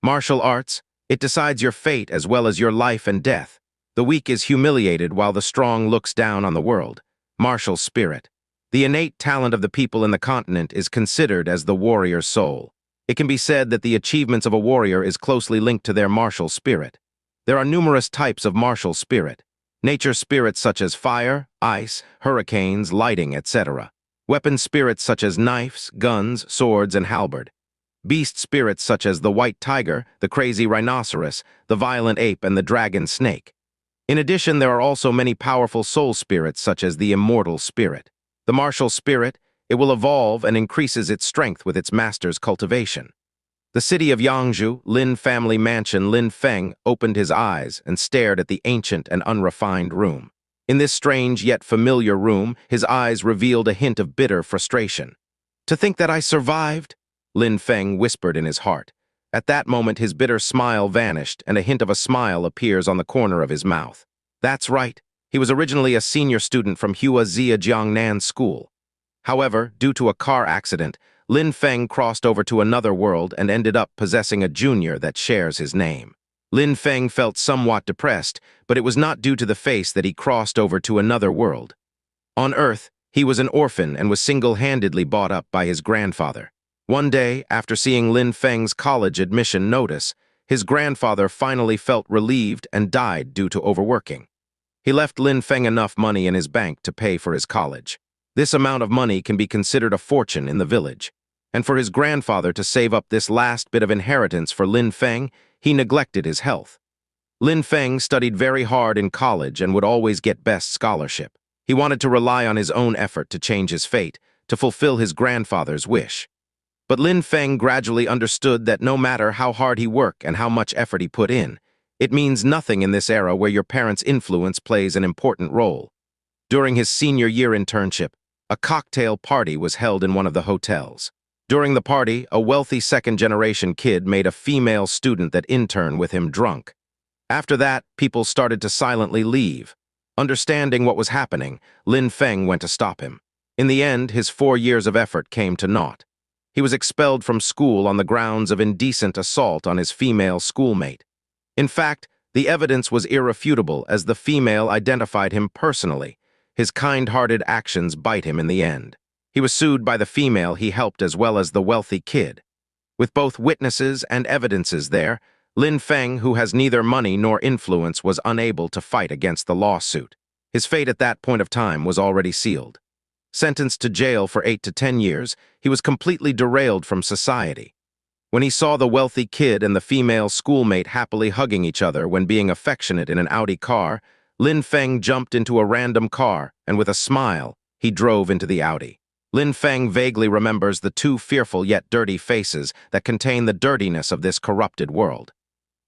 Martial arts, it decides your fate as well as your life and death. The weak is humiliated while the strong looks down on the world. Martial spirit. The innate talent of the people in the continent is considered as the warrior's soul. It can be said that the achievements of a warrior is closely linked to their martial spirit. There are numerous types of martial spirit. Nature spirits such as fire, ice, hurricanes, lighting, etc. Weapon spirits such as knives, guns, swords, and halberd. Beast spirits such as the white tiger, the crazy rhinoceros, the violent ape, and the dragon snake. In addition, there are also many powerful soul spirits such as the immortal spirit. The martial spirit, it will evolve and increases its strength with its master's cultivation. The city of Yangzhou, Lin family mansion Lin Feng opened his eyes and stared at the ancient and unrefined room. In this strange yet familiar room, his eyes revealed a hint of bitter frustration. "To think that I survived?" Lin Feng whispered in his heart. At that moment, his bitter smile vanished and a hint of a smile appears on the corner of his mouth. That's right. He was originally a senior student from Wuxia Jiangnan School. However, due to a car accident, Lin Feng crossed over to another world and ended up possessing a junior that shares his name. Lin Feng felt somewhat depressed, but it was not due to the face that he crossed over to another world. On Earth, he was an orphan and was single-handedly brought up by his grandfather. One day, after seeing Lin Feng's college admission notice, his grandfather finally felt relieved and died due to overworking. He left Lin Feng enough money in his bank to pay for his college. This amount of money can be considered a fortune in the village. And for his grandfather to save up this last bit of inheritance for Lin Feng, he neglected his health. Lin Feng studied very hard in college and would always get best scholarship. He wanted to rely on his own effort to change his fate, to fulfill his grandfather's wish. But Lin Feng gradually understood that no matter how hard he worked and how much effort he put in, it means nothing in this era where your parents' influence plays an important role. During his senior year internship, a cocktail party was held in one of the hotels. During the party, a wealthy second-generation kid made a female student that interned with him drunk. After that, people started to silently leave. Understanding what was happening, Lin Feng went to stop him. In the end, his 4 years of effort came to naught. He was expelled from school on the grounds of indecent assault on his female schoolmate. In fact, the evidence was irrefutable as the female identified him personally. His kind-hearted actions bite him in the end. He was sued by the female he helped as well as the wealthy kid. With both witnesses and evidences there, Lin Feng, who has neither money nor influence, was unable to fight against the lawsuit. His fate at that point of time was already sealed. Sentenced to jail for 8 to 10 years, he was completely derailed from society. When he saw the wealthy kid and the female schoolmate happily hugging each other when being affectionate in an Audi car, Lin Feng jumped into a random car and with a smile, he drove into the Audi. Lin Feng vaguely remembers the two fearful yet dirty faces that contain the dirtiness of this corrupted world.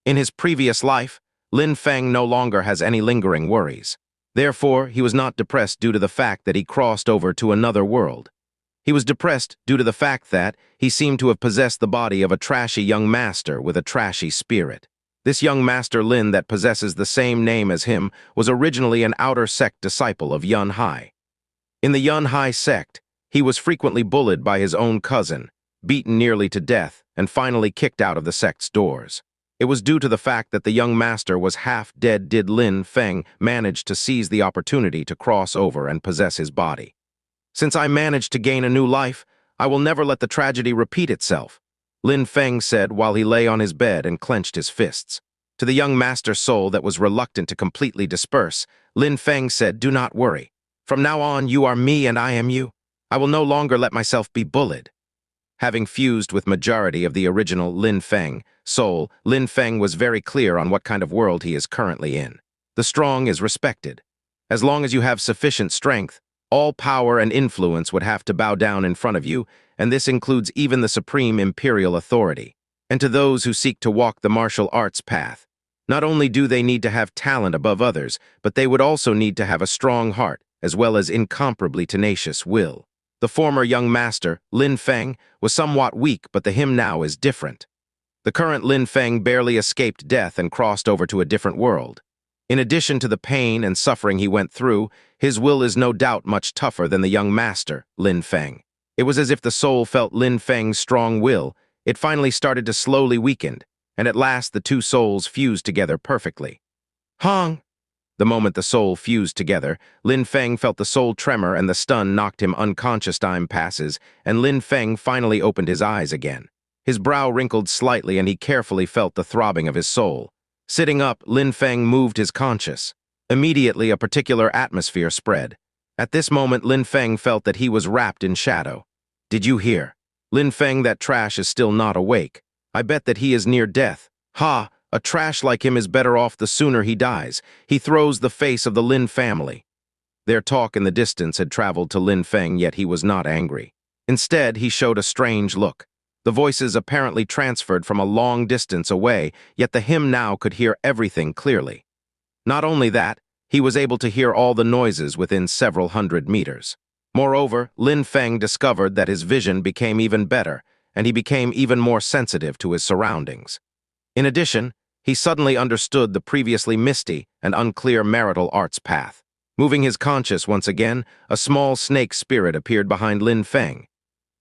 In his previous life, Lin Feng no longer has any lingering worries. Therefore, he was not depressed due to the fact that he crossed over to another world. He was depressed due to the fact that he seemed to have possessed the body of a trashy young master with a trashy spirit. This young master Lin that possesses the same name as him was originally an outer sect disciple of Yun Hai. In the Yun Hai sect, he was frequently bullied by his own cousin, beaten nearly to death, and finally kicked out of the sect's doors. It was due to the fact that the young master was half dead did Lin Feng manage to seize the opportunity to cross over and possess his body. "Since I managed to gain a new life, I will never let the tragedy repeat itself," Lin Feng said while he lay on his bed and clenched his fists. To the young master's soul that was reluctant to completely disperse, Lin Feng said, "Do not worry. From now on, you are me and I am you. I will no longer let myself be bullied." Having fused with majority of the original Lin Feng soul, Lin Feng was very clear on what kind of world he is currently in. The strong is respected. As long as you have sufficient strength, all power and influence would have to bow down in front of you, and this includes even the supreme imperial authority. And to those who seek to walk the martial arts path, not only do they need to have talent above others, but they would also need to have a strong heart, as well as incomparably tenacious will. The former young master, Lin Feng, was somewhat weak, but the him now is different. The current Lin Feng barely escaped death and crossed over to a different world. In addition to the pain and suffering he went through, his will is no doubt much tougher than the young master, Lin Feng. It was as if the soul felt Lin Feng's strong will. It finally started to slowly weaken. and at last the two souls fused together perfectly. Hong! The moment the soul fused together, Lin Feng felt the soul tremor and the stun knocked him unconscious. Time passes, and Lin Feng finally opened his eyes again. His brow wrinkled slightly and he carefully felt the throbbing of his soul. Sitting up, Lin Feng moved his conscious. Immediately, a particular atmosphere spread. At this moment, Lin Feng felt that he was wrapped in shadow. Did you hear? Lin Feng, that trash is still not awake. I bet that he is near death. Ha! A trash like him is better off the sooner he dies. He throws the face of the Lin family. Their talk in the distance had traveled to Lin Feng, yet he was not angry. Instead, he showed a strange look. The voices apparently transferred from a long distance away, yet the him now could hear everything clearly. Not only that, he was able to hear all the noises within several hundred meters. Moreover, Lin Feng discovered that his vision became even better, and he became even more sensitive to his surroundings. In addition, he suddenly understood the previously misty and unclear marital arts path. Moving his conscious once again, a small snake spirit appeared behind Lin Feng.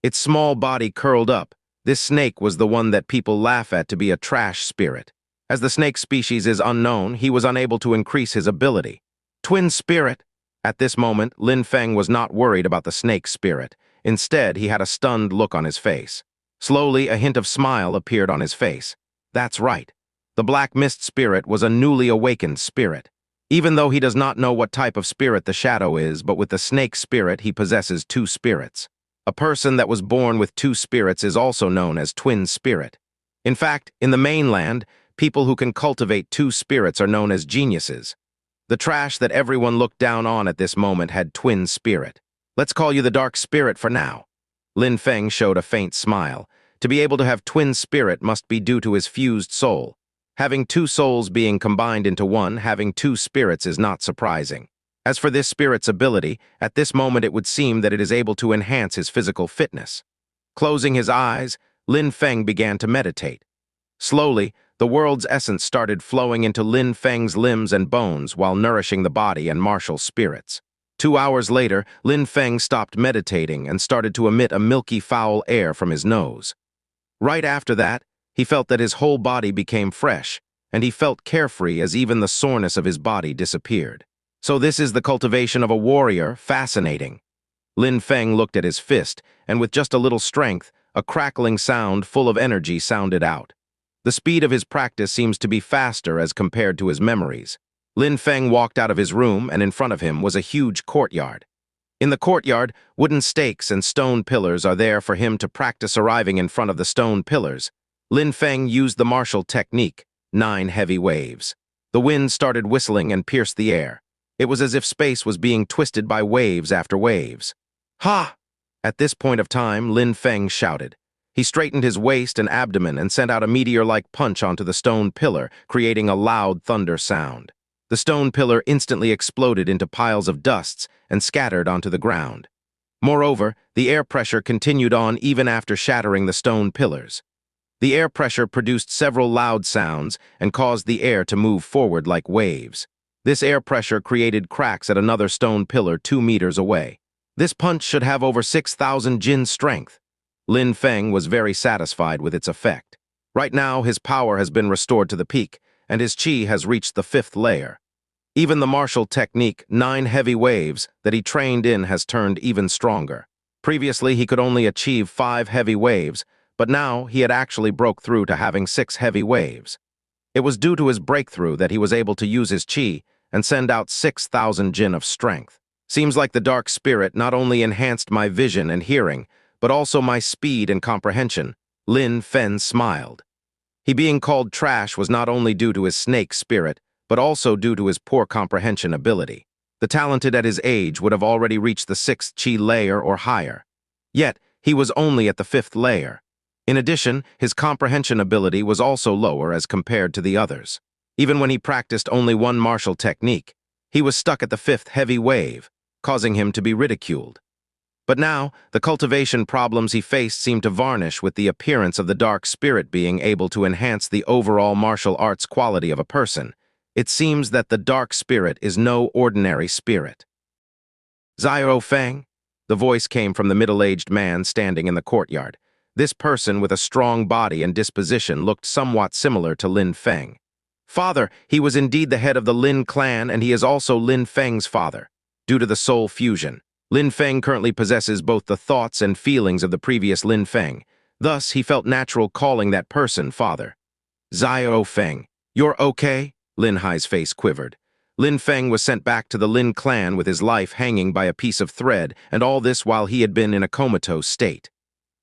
Its small body curled up. This snake was the one that people laugh at to be a trash spirit. As the snake species is unknown, he was unable to increase his ability. Twin spirit! At this moment, Lin Feng was not worried about the snake spirit. Instead, he had a stunned look on his face. Slowly, a hint of smile appeared on his face. That's right. The Black Mist spirit was a newly awakened spirit. Even though he does not know what type of spirit the shadow is, but with the snake spirit he possesses two spirits. A person that was born with two spirits is also known as twin spirit. In fact, in the mainland, people who can cultivate two spirits are known as geniuses. The trash that everyone looked down on at this moment had twin spirit. Let's call you the dark spirit for now. Lin Feng showed a faint smile. To be able to have twin spirit must be due to his fused soul. Having two souls being combined into one, having two spirits is not surprising. As for this spirit's ability, at this moment it would seem that it is able to enhance his physical fitness. Closing his eyes, Lin Feng began to meditate. Slowly, the world's essence started flowing into Lin Feng's limbs and bones while nourishing the body and martial spirits. 2 hours later, Lin Feng stopped meditating and started to emit a milky foul air from his nose. Right after that, he felt that his whole body became fresh, and he felt carefree as even the soreness of his body disappeared. So this is the cultivation of a warrior. Fascinating. Lin Feng looked at his fist, and with just a little strength, a crackling sound full of energy sounded out. The speed of his practice seems to be faster as compared to his memories. Lin Feng walked out of his room, and in front of him was a huge courtyard. In the courtyard, wooden stakes and stone pillars are there for him to practice. Arriving in front of the stone pillars, Lin Feng used the martial technique, 9 heavy waves. The wind started whistling and pierced the air. It was as if space was being twisted by waves after waves. Ha! At this point of time, Lin Feng shouted. He straightened his waist and abdomen and sent out a meteor-like punch onto the stone pillar, creating a loud thunder sound. The stone pillar instantly exploded into piles of dusts and scattered onto the ground. Moreover, the air pressure continued on even after shattering the stone pillars. The air pressure produced several loud sounds and caused the air to move forward like waves. This air pressure created cracks at another stone pillar 2 meters away. This punch should have over 6,000 Jin strength. Lin Feng was very satisfied with its effect. Right now, his power has been restored to the peak, and his chi has reached the 5th layer. Even the martial technique, 9 heavy waves, that he trained in has turned even stronger. Previously, he could only achieve 5 heavy waves, but now he had actually broke through to having 6 heavy waves. It was due to his breakthrough that he was able to use his chi and send out 6,000 Jin of strength. Seems like the dark spirit not only enhanced my vision and hearing, but also my speed and comprehension. Lin Feng smiled. He being called trash was not only due to his snake spirit, but also due to his poor comprehension ability. The talented at his age would have already reached the 6th chi layer or higher. Yet, he was only at the 5th layer. In addition, his comprehension ability was also lower as compared to the others. Even when he practiced only one martial technique, he was stuck at the 5th heavy wave, causing him to be ridiculed. But now, the cultivation problems he faced seemed to varnish with the appearance of the dark spirit being able to enhance the overall martial arts quality of a person. It seems that the dark spirit is no ordinary spirit. Xiao Feng? The voice came from the middle-aged man standing in the courtyard. This person with a strong body and disposition looked somewhat similar to Lin Feng. Father, he was indeed the head of the Lin clan, and he is also Lin Feng's father. Due to the soul fusion, Lin Feng currently possesses both the thoughts and feelings of the previous Lin Feng. Thus, he felt natural calling that person father. Xiao Feng, you're okay? Lin Hai's face quivered. Lin Feng was sent back to the Lin clan with his life hanging by a piece of thread, and all this while he had been in a comatose state.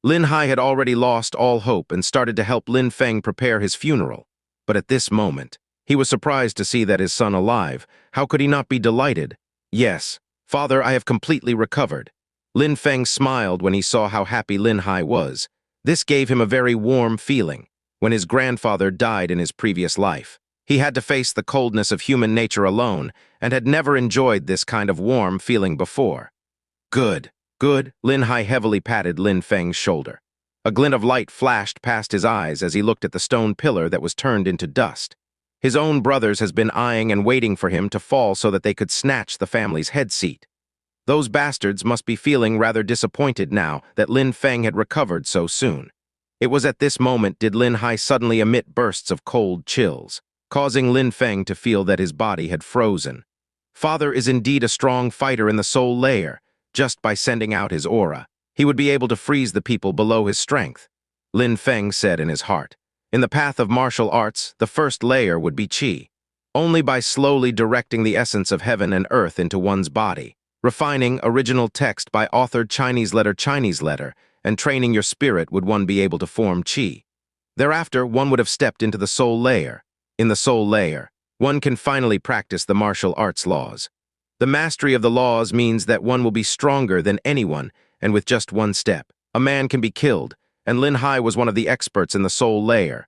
Lin Hai had already lost all hope and started to help Lin Feng prepare his funeral. But at this moment, he was surprised to see that his son alive. How could he not be delighted? Yes, father, I have completely recovered. Lin Feng smiled when he saw how happy Lin Hai was. This gave him a very warm feeling. When his grandfather died in his previous life, he had to face the coldness of human nature alone and had never enjoyed this kind of warm feeling before. Good, good, Lin Hai heavily patted Lin Feng's shoulder. A glint of light flashed past his eyes as he looked at the stone pillar that was turned into dust. His own brothers has been eyeing and waiting for him to fall so that they could snatch the family's head seat. Those bastards must be feeling rather disappointed now that Lin Feng had recovered so soon. It was at this moment did Lin Hai suddenly emit bursts of cold chills, causing Lin Feng to feel that his body had frozen. Father is indeed a strong fighter in the soul layer. Just by sending out his aura, he would be able to freeze the people below his strength. Lin Feng said in his heart. In the path of martial arts, the first layer would be qi. Only by slowly directing the essence of heaven and earth into one's body, refining original text by authored Chinese letter, and training your spirit would one be able to form qi. Thereafter, one would have stepped into the soul layer. In the soul layer, one can finally practice the martial arts laws. The mastery of the laws means that one will be stronger than anyone, and with just one step, a man can be killed, and Lin Hai was one of the experts in the soul layer.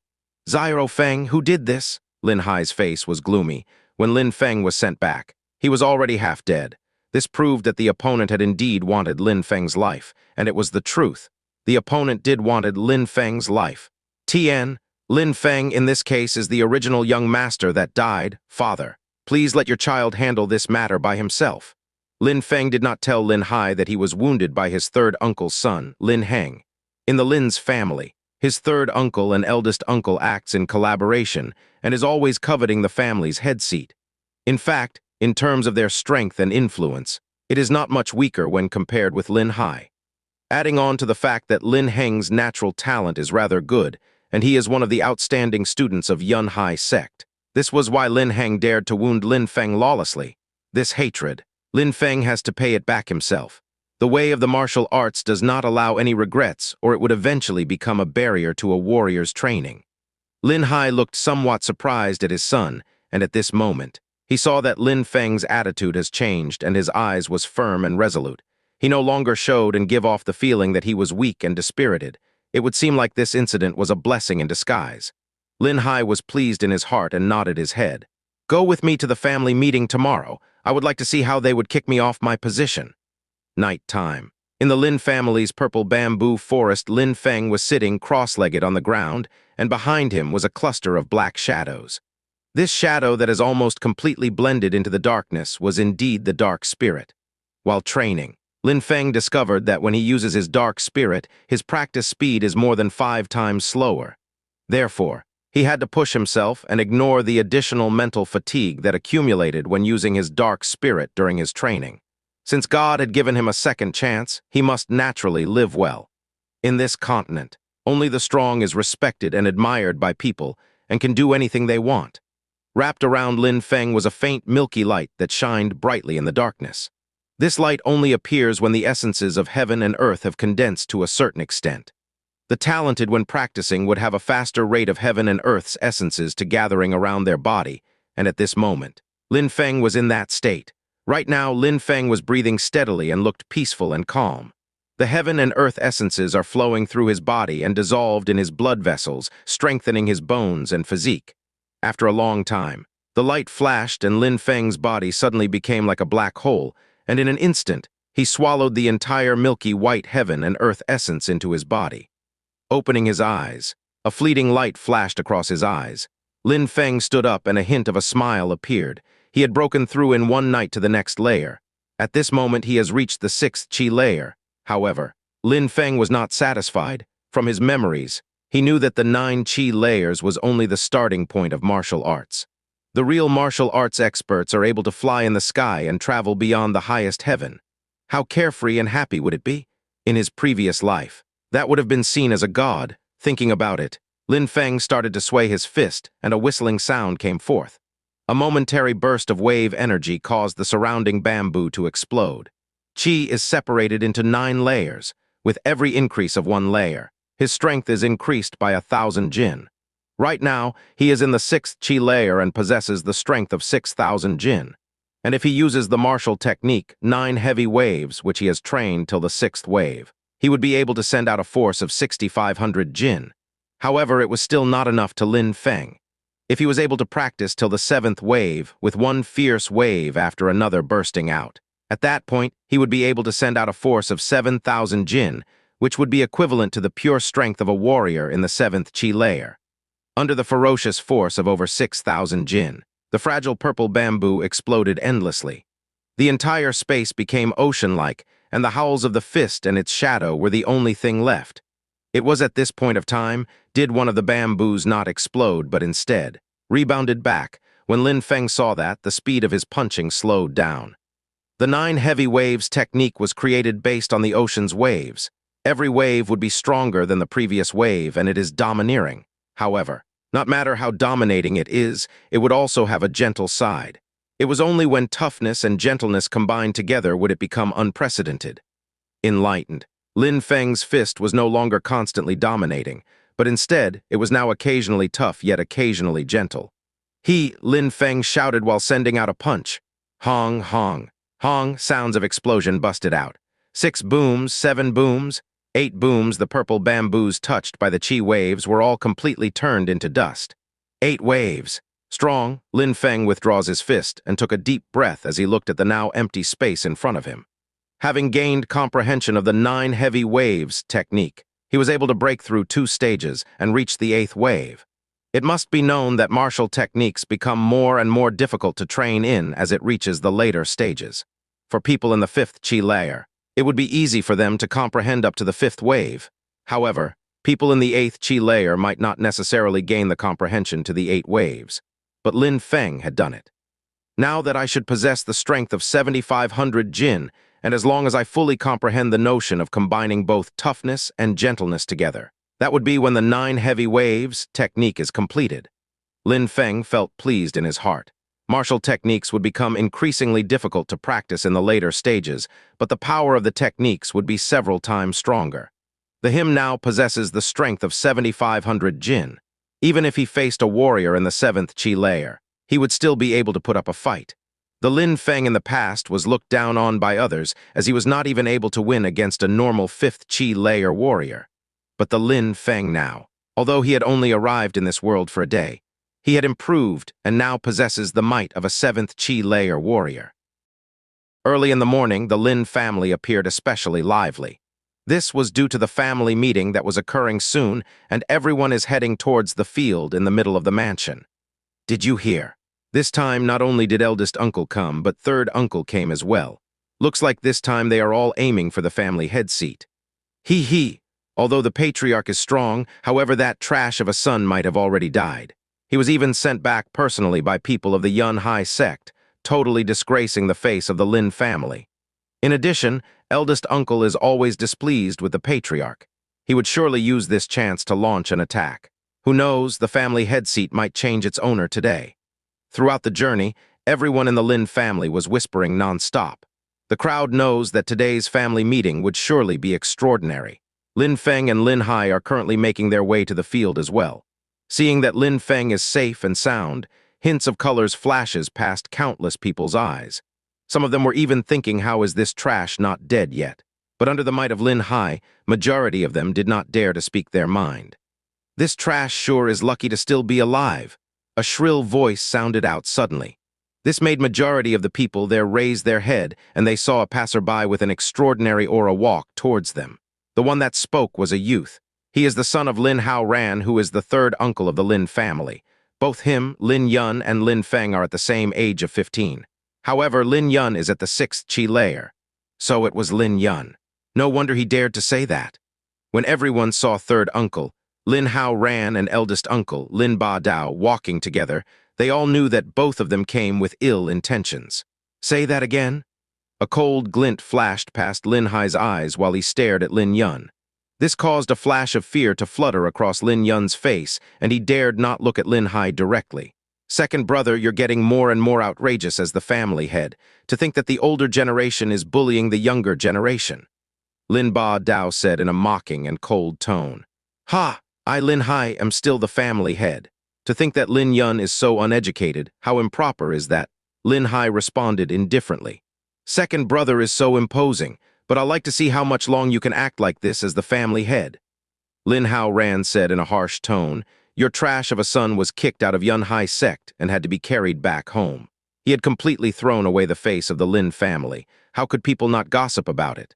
Xiao Feng, who did this? Lin Hai's face was gloomy. When Lin Feng was sent back, he was already half dead. This proved that the opponent had indeed wanted Lin Feng's life, and it was the truth. The opponent did wanted Lin Feng's life. Tian, Lin Feng in this case is the original young master that died. Father, please let your child handle this matter by himself. Lin Feng did not tell Lin Hai that he was wounded by his third uncle's son, Lin Heng. In the Lin's family, his third uncle and eldest uncle acts in collaboration and is always coveting the family's head seat. In fact, in terms of their strength and influence, it is not much weaker when compared with Lin Hai. Adding on to the fact that Lin Heng's natural talent is rather good, and he is one of the outstanding students of Yun Hai sect. This was why Lin Heng dared to wound Lin Feng lawlessly. This hatred, Lin Feng has to pay it back himself. The way of the martial arts does not allow any regrets, or it would eventually become a barrier to a warrior's training. Lin Hai looked somewhat surprised at his son, and at this moment, he saw that Lin Feng's attitude has changed and his eyes was firm and resolute. He no longer showed and give off the feeling that he was weak and dispirited. It would seem like this incident was a blessing in disguise. Lin Hai was pleased in his heart and nodded his head. Go with me to the family meeting tomorrow. I would like to see how they would kick me off my position. Night time. In the Lin family's purple bamboo forest, Lin Feng was sitting cross-legged on the ground, and behind him was a cluster of black shadows. This shadow that is almost completely blended into the darkness was indeed the dark spirit. While training, Lin Feng discovered that when he uses his dark spirit, his practice speed is more than 5 times slower. Therefore, he had to push himself and ignore the additional mental fatigue that accumulated when using his dark spirit during his training. Since God had given him a second chance, he must naturally live well. In this continent, only the strong is respected and admired by people and can do anything they want. Wrapped around Lin Feng was a faint milky light that shined brightly in the darkness. This light only appears when the essences of heaven and earth have condensed to a certain extent. The talented, when practicing, would have a faster rate of heaven and earth's essences to gathering around their body, and at this moment, Lin Feng was in that state. Right now, Lin Feng was breathing steadily and looked peaceful and calm. The heaven and earth essences are flowing through his body and dissolved in his blood vessels, strengthening his bones and physique. After a long time, the light flashed and Lin Feng's body suddenly became like a black hole, and in an instant, he swallowed the entire milky white heaven and earth essence into his body. Opening his eyes, a fleeting light flashed across his eyes. Lin Feng stood up and a hint of a smile appeared. He had broken through in one night to the next layer. At this moment, he has reached the 6th qi layer. However, Lin Feng was not satisfied. From his memories, he knew that the 9 chi layers was only the starting point of martial arts. The real martial arts experts are able to fly in the sky and travel beyond the highest heaven. How carefree and happy would it be? In his previous life, that would have been seen as a god. Thinking about it, Lin Feng started to sway his fist, and a whistling sound came forth. A momentary burst of wave energy caused the surrounding bamboo to explode. Qi is separated into 9 layers. With every increase of 1 layer, his strength is increased by 1,000 jin. Right now, he is in the 6th Qi layer and possesses the strength of 6,000 jin. And if he uses the martial technique, 9 heavy waves, which he has trained till the 6th wave, he would be able to send out a force of 6,500 jin. However, it was still not enough to Lin Feng. If he was able to practice till the 7th wave, with one fierce wave after another bursting out, at that point, he would be able to send out a force of 7,000 jin, which would be equivalent to the pure strength of a warrior in the 7th Qi layer. Under the ferocious force of over 6,000 jin, the fragile purple bamboo exploded endlessly. The entire space became ocean-like, and the howls of the fist and its shadow were the only thing left. It was at this point of time, did one of the bamboos not explode, but instead rebounded back. When Lin Feng saw that, the speed of his punching slowed down. The 9 heavy waves technique was created based on the ocean's waves. Every wave would be stronger than the previous wave, and it is domineering. However, not matter how dominating it is, it would also have a gentle side. It was only when toughness and gentleness combined together would it become unprecedented. Enlightened, Lin Feng's fist was no longer constantly dominating, but instead it was now occasionally tough yet occasionally gentle. Lin Feng, shouted while sending out a punch. Hong, hong, hong, sounds of explosion busted out. 6 booms, 7 booms, 8 booms. The purple bamboos touched by the Qi waves were all completely turned into dust. 8 waves. Strong, Lin Feng withdraws his fist and took a deep breath as he looked at the now empty space in front of him. Having gained comprehension of the 9 heavy waves technique, he was able to break through 2 stages and reach the 8th wave. It must be known that martial techniques become more and more difficult to train in as it reaches the later stages. For people in the 5th Qi layer, it would be easy for them to comprehend up to the 5th wave. However, people in the 8th Qi layer might not necessarily gain the comprehension to the 8 waves. But Lin Feng had done it. Now that I should possess the strength of 7,500 jin, and as long as I fully comprehend the notion of combining both toughness and gentleness together, that would be when the 9 heavy waves technique is completed. Lin Feng felt pleased in his heart. Martial techniques would become increasingly difficult to practice in the later stages, but the power of the techniques would be several times stronger. The him now possesses the strength of 7,500 jin. Even if he faced a warrior in the 7th Qi layer, he would still be able to put up a fight. The Lin Feng in the past was looked down on by others as he was not even able to win against a normal 5th Qi layer warrior. But the Lin Feng now, although he had only arrived in this world for a day, he had improved and now possesses the might of a 7th Qi layer warrior. Early in the morning, the Lin family appeared especially lively. This was due to the family meeting that was occurring soon, and everyone is heading towards the field in the middle of the mansion. Did you hear? This time not only did eldest uncle come, but third uncle came as well. Looks like this time they are all aiming for the family head seat. Although the patriarch is strong, however that trash of a son might have already died. He was even sent back personally by people of the Yun Hai sect, totally disgracing the face of the Lin family. In addition, eldest uncle is always displeased with the patriarch. He would surely use this chance to launch an attack. Who knows, the family head seat might change its owner today. Throughout the journey, everyone in the Lin family was whispering non-stop. The crowd knows that today's family meeting would surely be extraordinary. Lin Feng and Lin Hai are currently making their way to the field as well. Seeing that Lin Feng is safe and sound, hints of colors flashes past countless people's eyes. Some of them were even thinking, how is this trash not dead yet? But under the might of Lin Hai, majority of them did not dare to speak their mind. This trash sure is lucky to still be alive. A shrill voice sounded out suddenly. This made majority of the people there raise their head, and they saw a passerby with an extraordinary aura walk towards them. The one that spoke was a youth. He is the son of Lin Hao Ran, who is the third uncle of the Lin family. Both him, Lin Yun, and Lin Feng are at the same age of 15. However, Lin Yun is at the 6th Qi layer. So it was Lin Yun. No wonder he dared to say that. When everyone saw third uncle, Lin Hao Ran, and eldest uncle, Lin Ba Dao, walking together, they all knew that both of them came with ill intentions. Say that again? A cold glint flashed past Lin Hai's eyes while he stared at Lin Yun. This caused a flash of fear to flutter across Lin Yun's face, and he dared not look at Lin Hai directly. Second brother, you're getting more and more outrageous as the family head, to think that the older generation is bullying the younger generation. Lin Ba Dao said in a mocking and cold tone. Ha! I, Lin Hai, am still the family head. To think that Lin Yun is so uneducated, how improper is that? Lin Hai responded indifferently. Second brother is so imposing, but I'd like to see how much long you can act like this as the family head. Lin Hao Ran said in a harsh tone, your trash of a son was kicked out of Yun Hai sect and had to be carried back home. He had completely thrown away the face of the Lin family. How could people not gossip about it?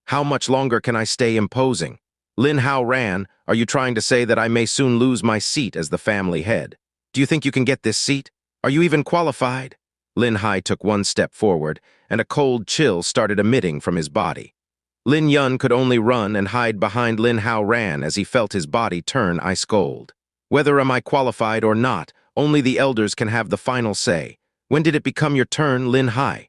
How much longer can I stay imposing? Lin Hao Ran, are you trying to say that I may soon lose my seat as the family head? Do you think you can get this seat? Are you even qualified? Lin Hai took one step forward, and a cold chill started emitting from his body. Lin Yun could only run and hide behind Lin Hao Ran as he felt his body turn ice cold. Whether am I qualified or not, only the elders can have the final say. When did it become your turn, Lin Hai?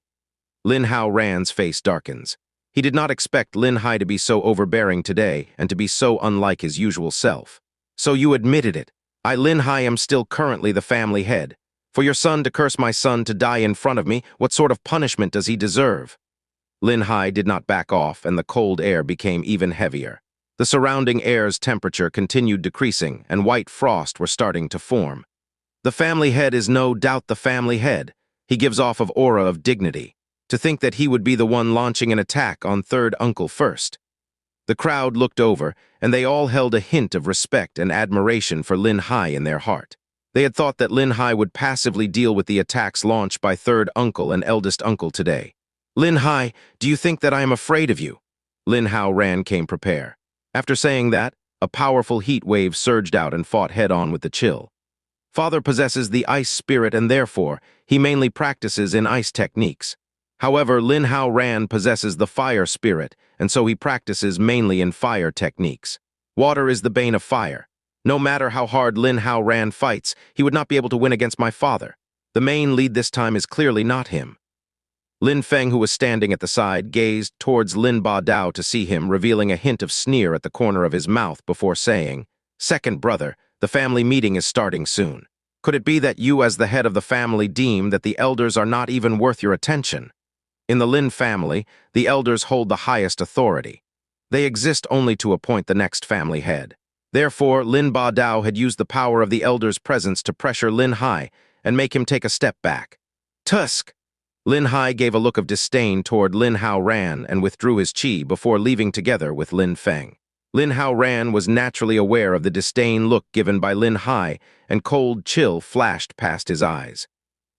Lin Hao Ran's face darkens. He did not expect Lin Hai to be so overbearing today and to be so unlike his usual self. So you admitted it. I, Lin Hai, am still currently the family head. For your son to curse my son to die in front of me, what sort of punishment does he deserve? Lin Hai did not back off, and the cold air became even heavier. The surrounding air's temperature continued decreasing, and white frost were starting to form. The family head is no doubt the family head. He gives off an aura of dignity. To think that he would be the one launching an attack on third uncle first. The crowd looked over, and they all held a hint of respect and admiration for Lin Hai in their heart. They had thought that Lin Hai would passively deal with the attacks launched by third uncle and eldest uncle today. Lin Hai, do you think that I am afraid of you? Lin Hao Ran came prepare. After saying that, a powerful heat wave surged out and fought head-on with the chill. Father possesses the ice spirit, and therefore, he mainly practices in ice techniques. However, Lin Hao Ran possesses the fire spirit, and so he practices mainly in fire techniques. Water is the bane of fire. No matter how hard Lin Hao Ran fights, he would not be able to win against my father. The main lead this time is clearly not him. Lin Feng, who was standing at the side, gazed towards Lin Ba Dao to see him, revealing a hint of sneer at the corner of his mouth before saying, Second brother, the family meeting is starting soon. Could it be that you, as the head of the family, deem that the elders are not even worth your attention? In the Lin family, the elders hold the highest authority. They exist only to appoint the next family head. Therefore, Lin Ba Dao had used the power of the elders' presence to pressure Lin Hai and make him take a step back. Tusk! Lin Hai gave a look of disdain toward Lin Hao Ran and withdrew his chi before leaving together with Lin Feng. Lin Hao Ran was naturally aware of the disdain look given by Lin Hai, and cold chill flashed past his eyes.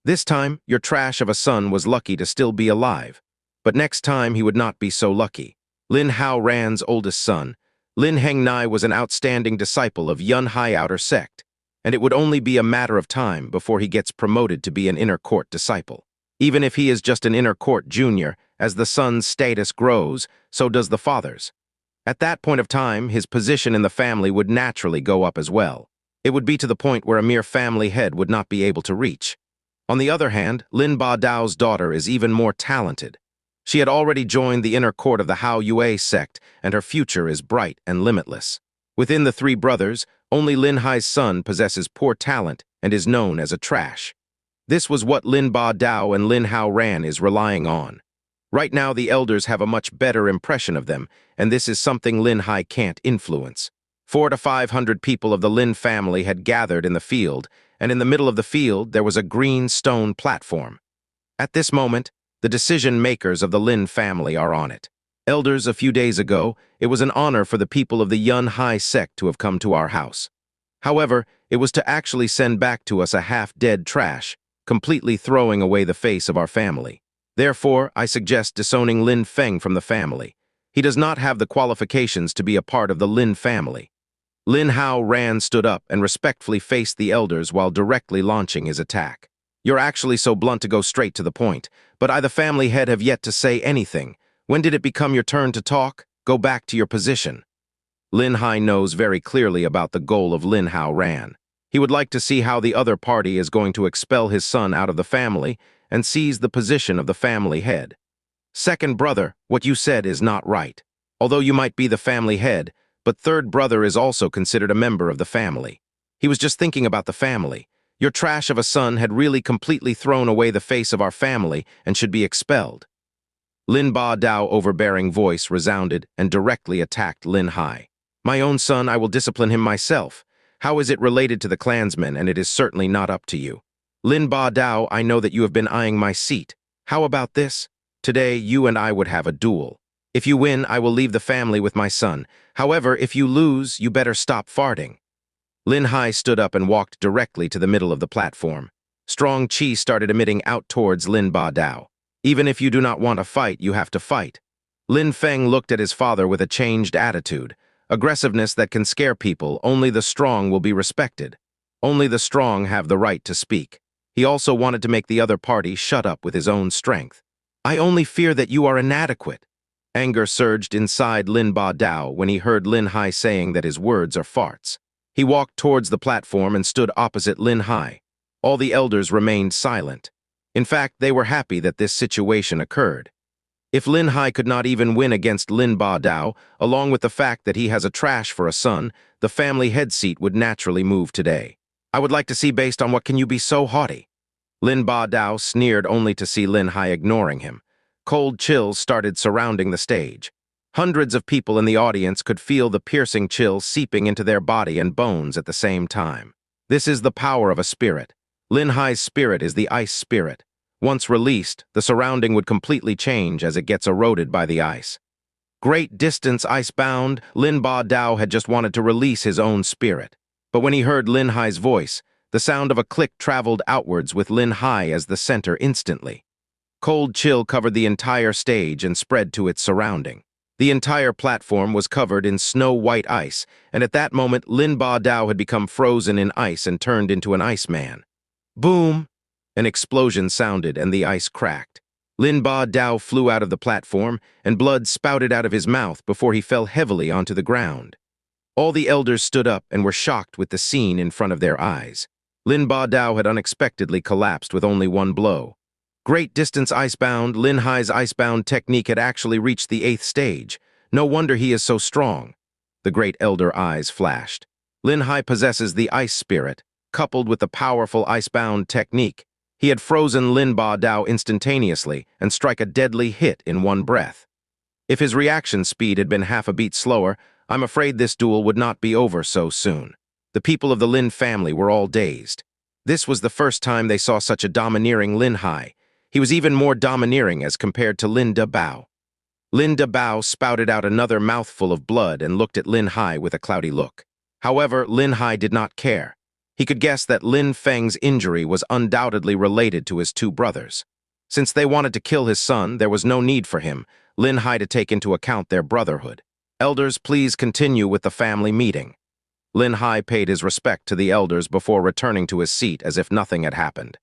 This time, your trash of a son was lucky to still be alive. But next time, he would not be so lucky. Lin Hao Ran's oldest son, Lin Heng Nai, was an outstanding disciple of Yun Hai Outer Sect, and it would only be a matter of time before he gets promoted to be an inner court disciple. Even if he is just an inner court junior, as the son's status grows, so does the father's. At that point of time, his position in the family would naturally go up as well. It would be to the point where a mere family head would not be able to reach. On the other hand, Lin Ba Dao's daughter is even more talented. She had already joined the inner court of the Hao Yue sect, and her future is bright and limitless. Within the three brothers, only Lin Hai's son possesses poor talent and is known as a trash. This was what Lin Ba Dao and Lin Hao Ran is relying on. Right now, the elders have a much better impression of them, and this is something Lin Hai can't influence. 400 to 500 people of the Lin family had gathered in the field, and in the middle of the field there was a green stone platform. At this moment, the decision-makers of the Lin family are on it. Elders, a few days ago, it was an honor for the people of the Yun Hai sect to have come to our house. However, it was to actually send back to us a half-dead trash, completely throwing away the face of our family. Therefore, I suggest disowning Lin Feng from the family. He does not have the qualifications to be a part of the Lin family. Lin Hao Ran stood up and respectfully faced the elders while directly launching his attack. You're actually so blunt to go straight to the point, but I, the family head, have yet to say anything. When did it become your turn to talk? Go back to your position. Lin Hai knows very clearly about the goal of Lin Hao Ran. He would like to see how the other party is going to expel his son out of the family and seize the position of the family head. Second brother, what you said is not right. Although you might be the family head, but third brother is also considered a member of the family. He was just thinking about the family. Your trash of a son had really completely thrown away the face of our family and should be expelled. Lin Ba Dao's overbearing voice resounded and directly attacked Lin Hai. My own son, I will discipline him myself. How is it related to the clansmen, and it is certainly not up to you? Lin Ba Dao, I know that you have been eyeing my seat. How about this? Today, you and I would have a duel. If you win, I will leave the family with my son. However, if you lose, you better stop farting. Lin Hai stood up and walked directly to the middle of the platform. Strong qi started emitting out towards Lin Ba Dao. Even if you do not want to fight, you have to fight. Lin Feng looked at his father with a changed attitude. Aggressiveness that can scare people, only the strong will be respected. Only the strong have the right to speak. He also wanted to make the other party shut up with his own strength. I only fear that you are inadequate. Anger surged inside Lin Ba Dao when he heard Lin Hai saying that his words are farts. He walked towards the platform and stood opposite Lin Hai. All the elders remained silent. In fact, they were happy that this situation occurred. If Lin Hai could not even win against Lin Ba Dao, along with the fact that he has a trash for a son, the family head seat would naturally move today. I would like to see based on what can you be so haughty? Lin Ba Dao sneered only to see Lin Hai ignoring him. Cold chills started surrounding the stage. Hundreds of people in the audience could feel the piercing chill seeping into their body and bones at the same time. This is the power of a spirit. Lin Hai's spirit is the ice spirit. Once released, the surrounding would completely change as it gets eroded by the ice. Great distance icebound, Lin Ba Dao had just wanted to release his own spirit. But when he heard Lin Hai's voice, the sound of a click traveled outwards with Lin Hai as the center instantly. Cold chill covered the entire stage and spread to its surrounding. The entire platform was covered in snow-white ice, and at that moment Lin Ba Dao had become frozen in ice and turned into an iceman. Boom! An explosion sounded and the ice cracked. Lin Ba Dao flew out of the platform, and blood spouted out of his mouth before he fell heavily onto the ground. All the elders stood up and were shocked with the scene in front of their eyes. Lin Ba Dao had unexpectedly collapsed with only one blow. Great distance icebound, Lin Hai's icebound technique had actually reached the 8th stage. No wonder he is so strong. The great elder eyes flashed. Lin Hai possesses the ice spirit, coupled with the powerful icebound technique. He had frozen Lin Ba Dao instantaneously and strike a deadly hit in one breath. If his reaction speed had been half a beat slower, I'm afraid this duel would not be over so soon. The people of the Lin family were all dazed. This was the first time they saw such a domineering Lin Hai. He was even more domineering as compared to Lin Da Bao. Lin Da Bao spouted out another mouthful of blood and looked at Lin Hai with a cloudy look. However, Lin Hai did not care. He could guess that Lin Feng's injury was undoubtedly related to his two brothers. Since they wanted to kill his son, there was no need for him, Lin Hai, to take into account their brotherhood. Elders, please continue with the family meeting. Lin Hai paid his respect to the elders before returning to his seat as if nothing had happened.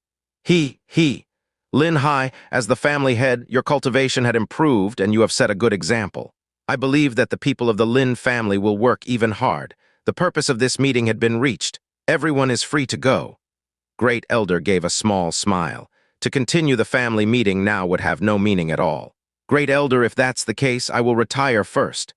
Lin Hai, as the family head, your cultivation had improved and you have set a good example. I believe that the people of the Lin family will work even hard. The purpose of this meeting had been reached. Everyone is free to go. Great Elder gave a small smile. To continue the family meeting now would have no meaning at all. Great Elder, if that's the case, I will retire first.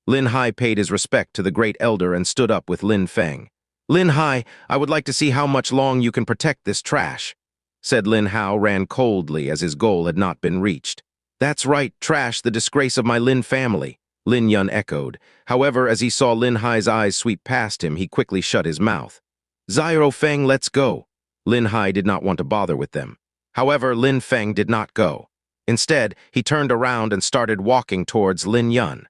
Lin Hai paid his respect to the Great Elder and stood up with Lin Feng. Lin Hai, I would like to see how much long you can protect this trash, said Lin Hao ran coldly as his goal had not been reached. That's right, trash, the disgrace of my Lin family, Lin Yun echoed. However, as he saw Lin Hai's eyes sweep past him, he quickly shut his mouth. Zyro Feng, let's go. Lin Hai did not want to bother with them. However, Lin Feng did not go. Instead, he turned around and started walking towards Lin Yun.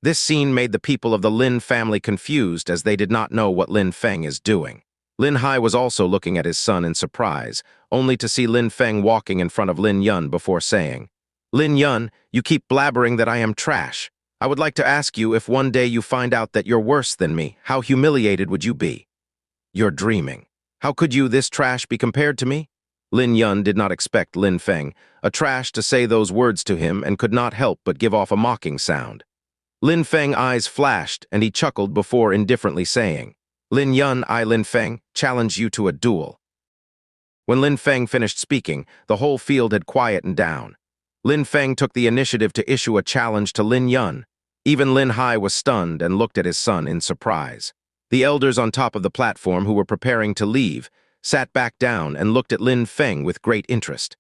This scene made the people of the Lin family confused as they did not know what Lin Feng is doing. Lin Hai was also looking at his son in surprise, only to see Lin Feng walking in front of Lin Yun before saying, Lin Yun, you keep blabbering that I am trash. I would like to ask you, if one day you find out that you're worse than me, how humiliated would you be? You're dreaming. How could you, this trash, be compared to me? Lin Yun did not expect Lin Feng, a trash, to say those words to him and could not help but give off a mocking sound. Lin Feng eyes flashed, and he chuckled before indifferently saying, Lin Yun, I Lin Feng, challenge you to a duel. When Lin Feng finished speaking, the whole field had quietened down. Lin Feng took the initiative to issue a challenge to Lin Yun. Even Lin Hai was stunned and looked at his son in surprise. The elders on top of the platform who were preparing to leave sat back down and looked at Lin Feng with great interest.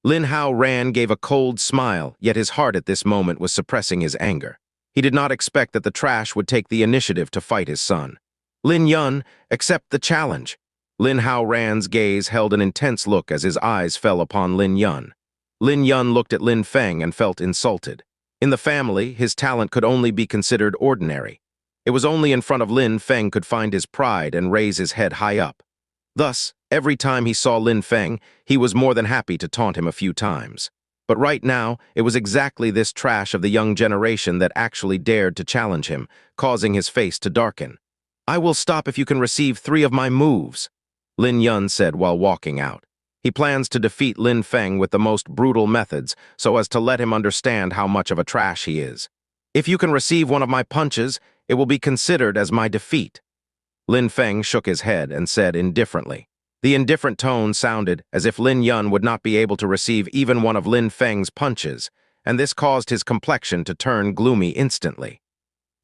Lin Hao Ran gave a cold smile, yet his heart at this moment was suppressing his anger. He did not expect that the trash would take the initiative to fight his son. Lin Yun, accept the challenge. Lin Hao Ran's gaze held an intense look as his eyes fell upon Lin Yun. Lin Yun looked at Lin Feng and felt insulted. In the family, his talent could only be considered ordinary. It was only in front of Lin Feng could find his pride and raise his head high up. Thus, every time he saw Lin Feng, he was more than happy to taunt him a few times. But right now, it was exactly this trash of the young generation that actually dared to challenge him, causing his face to darken. I will stop if you can receive 3 of my moves, Lin Yun said while walking out. He plans to defeat Lin Feng with the most brutal methods so as to let him understand how much of a trash he is. If you can receive one of my punches, it will be considered as my defeat. Lin Feng shook his head and said indifferently. The indifferent tone sounded as if Lin Yun would not be able to receive even one of Lin Feng's punches, and this caused his complexion to turn gloomy instantly.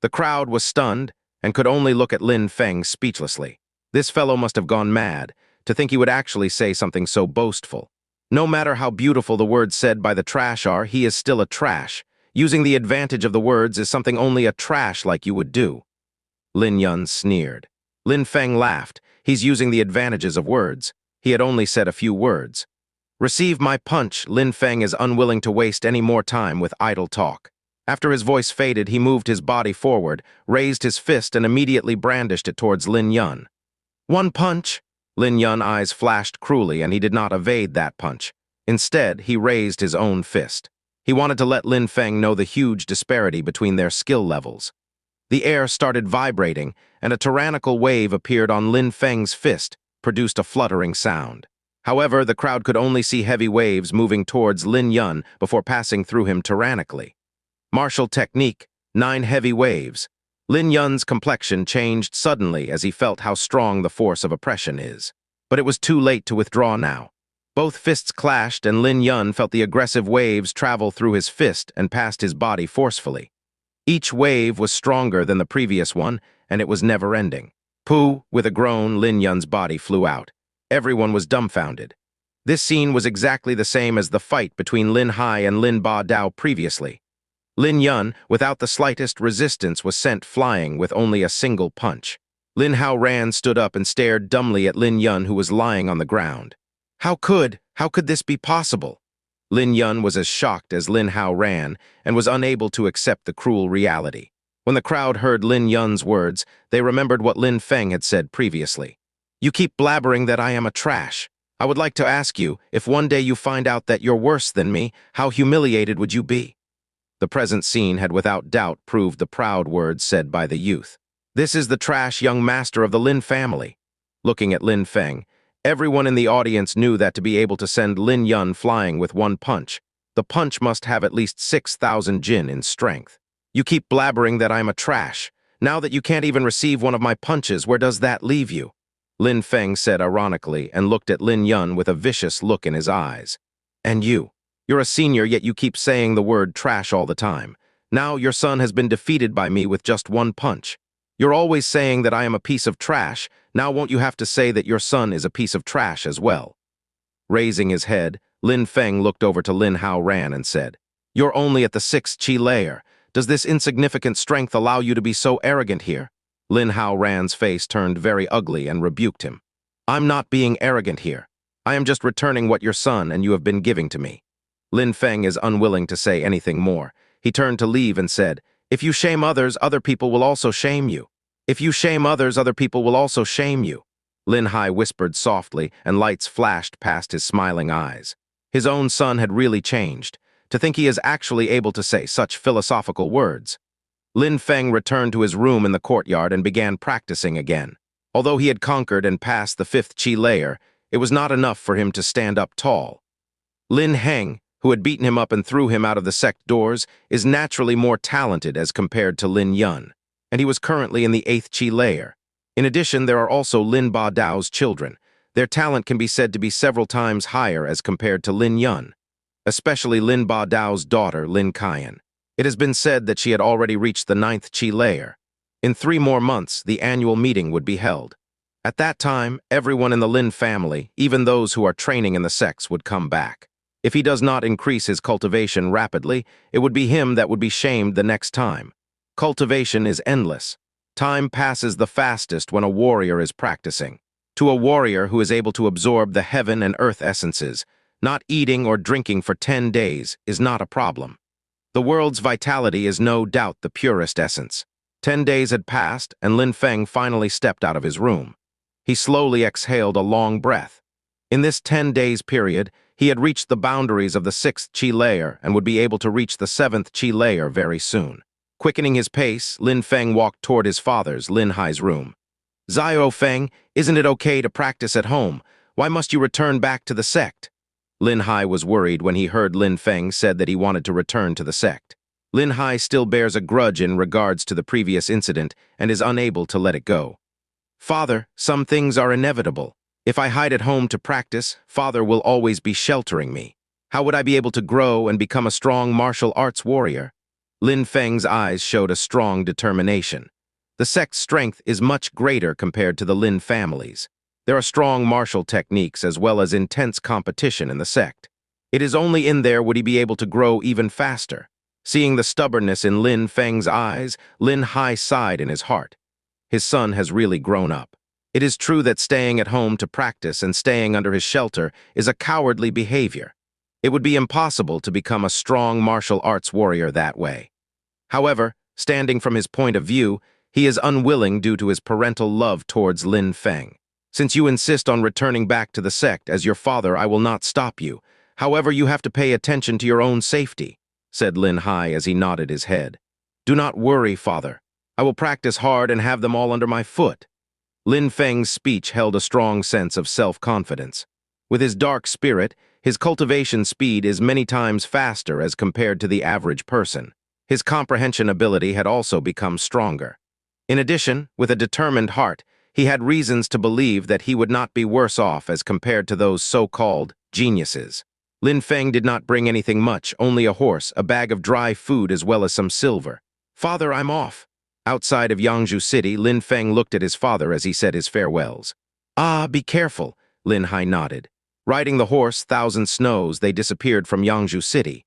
The crowd was stunned and could only look at Lin Feng speechlessly. This fellow must have gone mad to think he would actually say something so boastful. No matter how beautiful the words said by the trash are, he is still a trash. Using the advantage of the words is something only a trash like you would do. Lin Yun sneered. Lin Feng laughed. He's using the advantages of words. He had only said a few words. Receive my punch. Lin Feng is unwilling to waste any more time with idle talk. After his voice faded, he moved his body forward, raised his fist, and immediately brandished it towards Lin Yun. One punch. Lin Yun's eyes flashed cruelly, and he did not evade that punch. Instead, he raised his own fist. He wanted to let Lin Feng know the huge disparity between their skill levels. The air started vibrating, and a tyrannical wave appeared on Lin Feng's fist, produced a fluttering sound. However, the crowd could only see heavy waves moving towards Lin Yun before passing through him tyrannically. Martial technique, 9 heavy waves. Lin Yun's complexion changed suddenly as he felt how strong the force of oppression is. But it was too late to withdraw now. Both fists clashed, and Lin Yun felt the aggressive waves travel through his fist and past his body forcefully. Each wave was stronger than the previous one, and it was never-ending. Pooh, with a groan, Lin Yun's body flew out. Everyone was dumbfounded. This scene was exactly the same as the fight between Lin Hai and Lin Ba Dao previously. Lin Yun, without the slightest resistance, was sent flying with only a single punch. Lin Hao Ran stood up and stared dumbly at Lin Yun, who was lying on the ground. How could this be possible? Lin Yun was as shocked as Lin Hao Ran and was unable to accept the cruel reality. When the crowd heard Lin Yun's words, they remembered what Lin Feng had said previously. You keep blabbering that I am a trash. I would like to ask you, if one day you find out that you're worse than me, how humiliated would you be? The present scene had without doubt proved the proud words said by the youth. This is the trash young master of the Lin family. Looking at Lin Feng, everyone in the audience knew that to be able to send Lin Yun flying with one punch, the punch must have at least 6,000 jin in strength. You keep blabbering that I'm a trash. Now that you can't even receive one of my punches, where does that leave you? Lin Feng said ironically and looked at Lin Yun with a vicious look in his eyes. And you're a senior, yet you keep saying the word trash all the time. Now your son has been defeated by me with just one punch. You're always saying that I am a piece of trash. Now won't you have to say that your son is a piece of trash as well? Raising his head, Lin Feng looked over to Lin Hao Ran and said, You're only at the 6th chi layer. Does this insignificant strength allow you to be so arrogant here? Lin Hao Ran's face turned very ugly and rebuked him. I'm not being arrogant here. I am just returning what your son and you have been giving to me. Lin Feng is unwilling to say anything more. He turned to leave and said, If you shame others, other people will also shame you. If you shame others, other people will also shame you. Lin Hai whispered softly, and lights flashed past his smiling eyes. His own son had really changed. To think he is actually able to say such philosophical words. Lin Feng returned to his room in the courtyard and began practicing again. Although he had conquered and passed the 5th chi layer, it was not enough for him to stand up tall. Lin Heng, who had beaten him up and threw him out of the sect doors, is naturally more talented as compared to Lin Yun, and he was currently in the 8th Qi layer. In addition, there are also Lin Ba Dao's children. Their talent can be said to be several times higher as compared to Lin Yun, especially Lin Ba Dao's daughter, Lin Qian. It has been said that she had already reached the 9th Qi layer. In 3 more months, the annual meeting would be held. At that time, everyone in the Lin family, even those who are training in the sects, would come back. If he does not increase his cultivation rapidly, it would be him that would be shamed the next time. Cultivation is endless. Time passes the fastest when a warrior is practicing. To a warrior who is able to absorb the heaven and earth essences, not eating or drinking for 10 days is not a problem. The world's vitality is no doubt the purest essence. 10 days had passed, and Lin Feng finally stepped out of his room. He slowly exhaled a long breath. In this 10 days period, he had reached the boundaries of the 6th Qi layer and would be able to reach the 7th Qi layer very soon. Quickening his pace, Lin Feng walked toward his father's, Lin Hai's room. "Xiao Feng, isn't it okay to practice at home? Why must you return back to the sect?" Lin Hai was worried when he heard Lin Feng said that he wanted to return to the sect. Lin Hai still bears a grudge in regards to the previous incident and is unable to let it go. "Father, some things are inevitable. If I hide at home to practice, Father will always be sheltering me. How would I be able to grow and become a strong martial arts warrior?" Lin Feng's eyes showed a strong determination. The sect's strength is much greater compared to the Lin family's. There are strong martial techniques as well as intense competition in the sect. It is only in there would he be able to grow even faster. Seeing the stubbornness in Lin Feng's eyes, Lin Hai sighed in his heart. His son has really grown up. It is true that staying at home to practice and staying under his shelter is a cowardly behavior. It would be impossible to become a strong martial arts warrior that way. However, standing from his point of view, he is unwilling due to his parental love towards Lin Feng. "Since you insist on returning back to the sect as your father, I will not stop you. However, you have to pay attention to your own safety," said Lin Hai as he nodded his head. "Do not worry, father. I will practice hard and have them all under my foot." Lin Feng's speech held a strong sense of self-confidence. With his dark spirit, his cultivation speed is many times faster as compared to the average person. His comprehension ability had also become stronger. In addition, with a determined heart, he had reasons to believe that he would not be worse off as compared to those so-called geniuses. Lin Feng did not bring anything much, only a horse, a bag of dry food as well as some silver. "Father, I'm off." Outside of Yangzhou City, Lin Feng looked at his father as he said his farewells. "Ah, be careful," Lin Hai nodded. Riding the horse, Thousand Snows, they disappeared from Yangzhou City.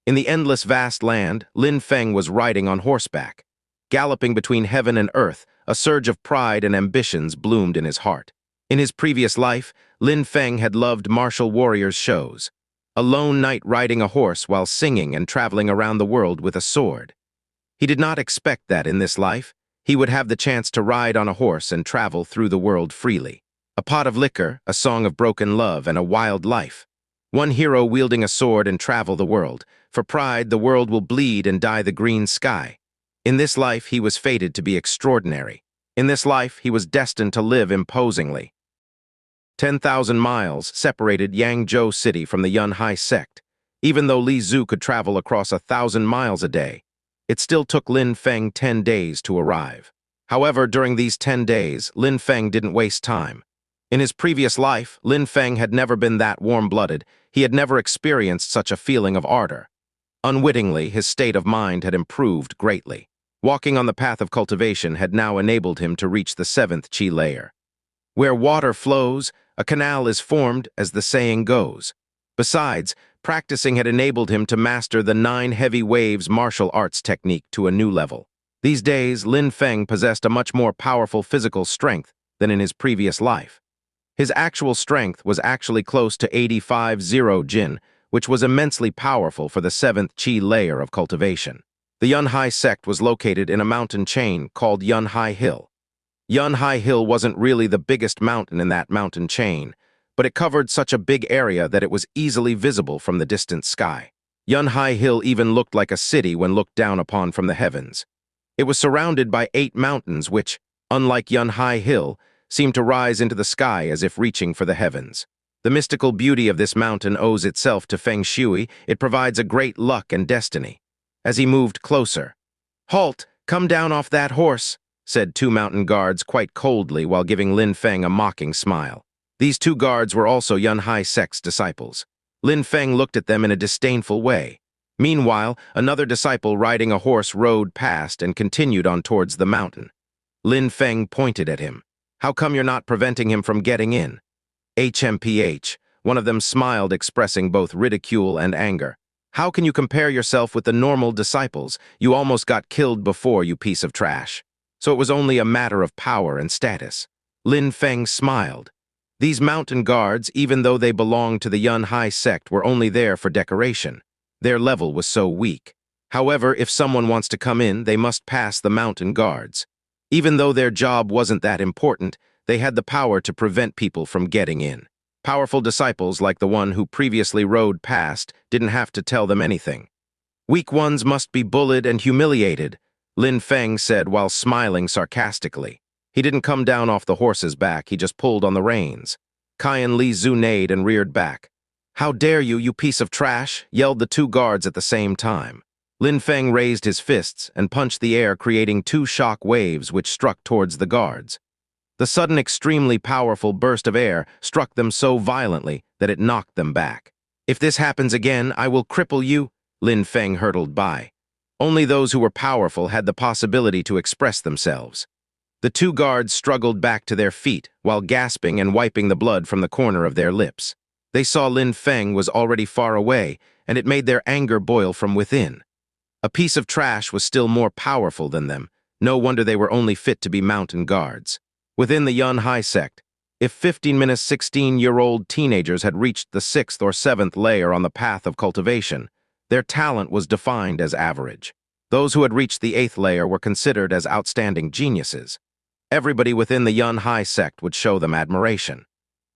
In the endless vast land, Lin Feng was riding on horseback. Galloping between heaven and earth, a surge of pride and ambitions bloomed in his heart. In his previous life, Lin Feng had loved martial warriors' shows. A lone knight riding a horse while singing and traveling around the world with a sword. He did not expect that in this life, he would have the chance to ride on a horse and travel through the world freely. A pot of liquor, a song of broken love, and a wild life. One hero wielding a sword and travel the world. For pride, the world will bleed and dye the green sky. In this life, he was fated to be extraordinary. In this life, he was destined to live imposingly. 10,000 miles separated Yangzhou City from the Yunhai sect. Even though Li Zhu could travel across 1,000 miles a day, it still took Lin Feng 10 days to arrive. However, during these 10 days, Lin Feng didn't waste time. In his previous life, Lin Feng had never been that warm-blooded. He had never experienced such a feeling of ardor. Unwittingly, his state of mind had improved greatly. Walking on the path of cultivation had now enabled him to reach the 7th Qi layer. Where water flows, a canal is formed, as the saying goes. Besides, practicing had enabled him to master the 9 heavy waves martial arts technique to a new level. These days, Lin Feng possessed a much more powerful physical strength than in his previous life. His actual strength was actually close to 85-0 Jin, which was immensely powerful for the 7th Qi layer of cultivation. The Yunhai sect was located in a mountain chain called Yunhai Hill. Yunhai Hill wasn't really the biggest mountain in that mountain chain, but it covered such a big area that it was easily visible from the distant sky. Yunhai Hill even looked like a city when looked down upon from the heavens. It was surrounded by 8 mountains which, unlike Yunhai Hill, seemed to rise into the sky as if reaching for the heavens. The mystical beauty of this mountain owes itself to Feng Shui. It provides a great luck and destiny. As he moved closer, "Halt! Come down off that horse," said two mountain guards quite coldly while giving Lin Feng a mocking smile. These two guards were also Yun Hai sect's disciples. Lin Feng looked at them in a disdainful way. Meanwhile, another disciple riding a horse rode past and continued on towards the mountain. Lin Feng pointed at him. "How come you're not preventing him from getting in?" "HMPH, one of them smiled, expressing both ridicule and anger. "How can you compare yourself with the normal disciples? You almost got killed before, you piece of trash. So it was only a matter of power and status." Lin Feng smiled. These mountain guards, even though they belonged to the Yun Hai sect, were only there for decoration. Their level was so weak. However, if someone wants to come in, they must pass the mountain guards. Even though their job wasn't that important, they had the power to prevent people from getting in. Powerful disciples, like the one who previously rode past, didn't have to tell them anything. "Weak ones must be bullied and humiliated," Lin Feng said while smiling sarcastically. He didn't come down off the horse's back, he just pulled on the reins. Cayenne Li Zhu neighed and reared back. "How dare you, you piece of trash!" yelled the two guards at the same time. Lin Feng raised his fists and punched the air, creating two shock waves which struck towards the guards. The sudden extremely powerful burst of air struck them so violently that it knocked them back. "If this happens again, I will cripple you," Lin Feng hurtled by. Only those who were powerful had the possibility to express themselves. The two guards struggled back to their feet while gasping and wiping the blood from the corner of their lips. They saw Lin Feng was already far away, and it made their anger boil from within. A piece of trash was still more powerful than them. No wonder they were only fit to be mountain guards. Within the Yun Hai sect, if 16-year-old teenagers had reached the 6th or 7th layer on the path of cultivation, their talent was defined as average. Those who had reached the 8th layer were considered as outstanding geniuses. Everybody within the Yun Hai sect would show them admiration.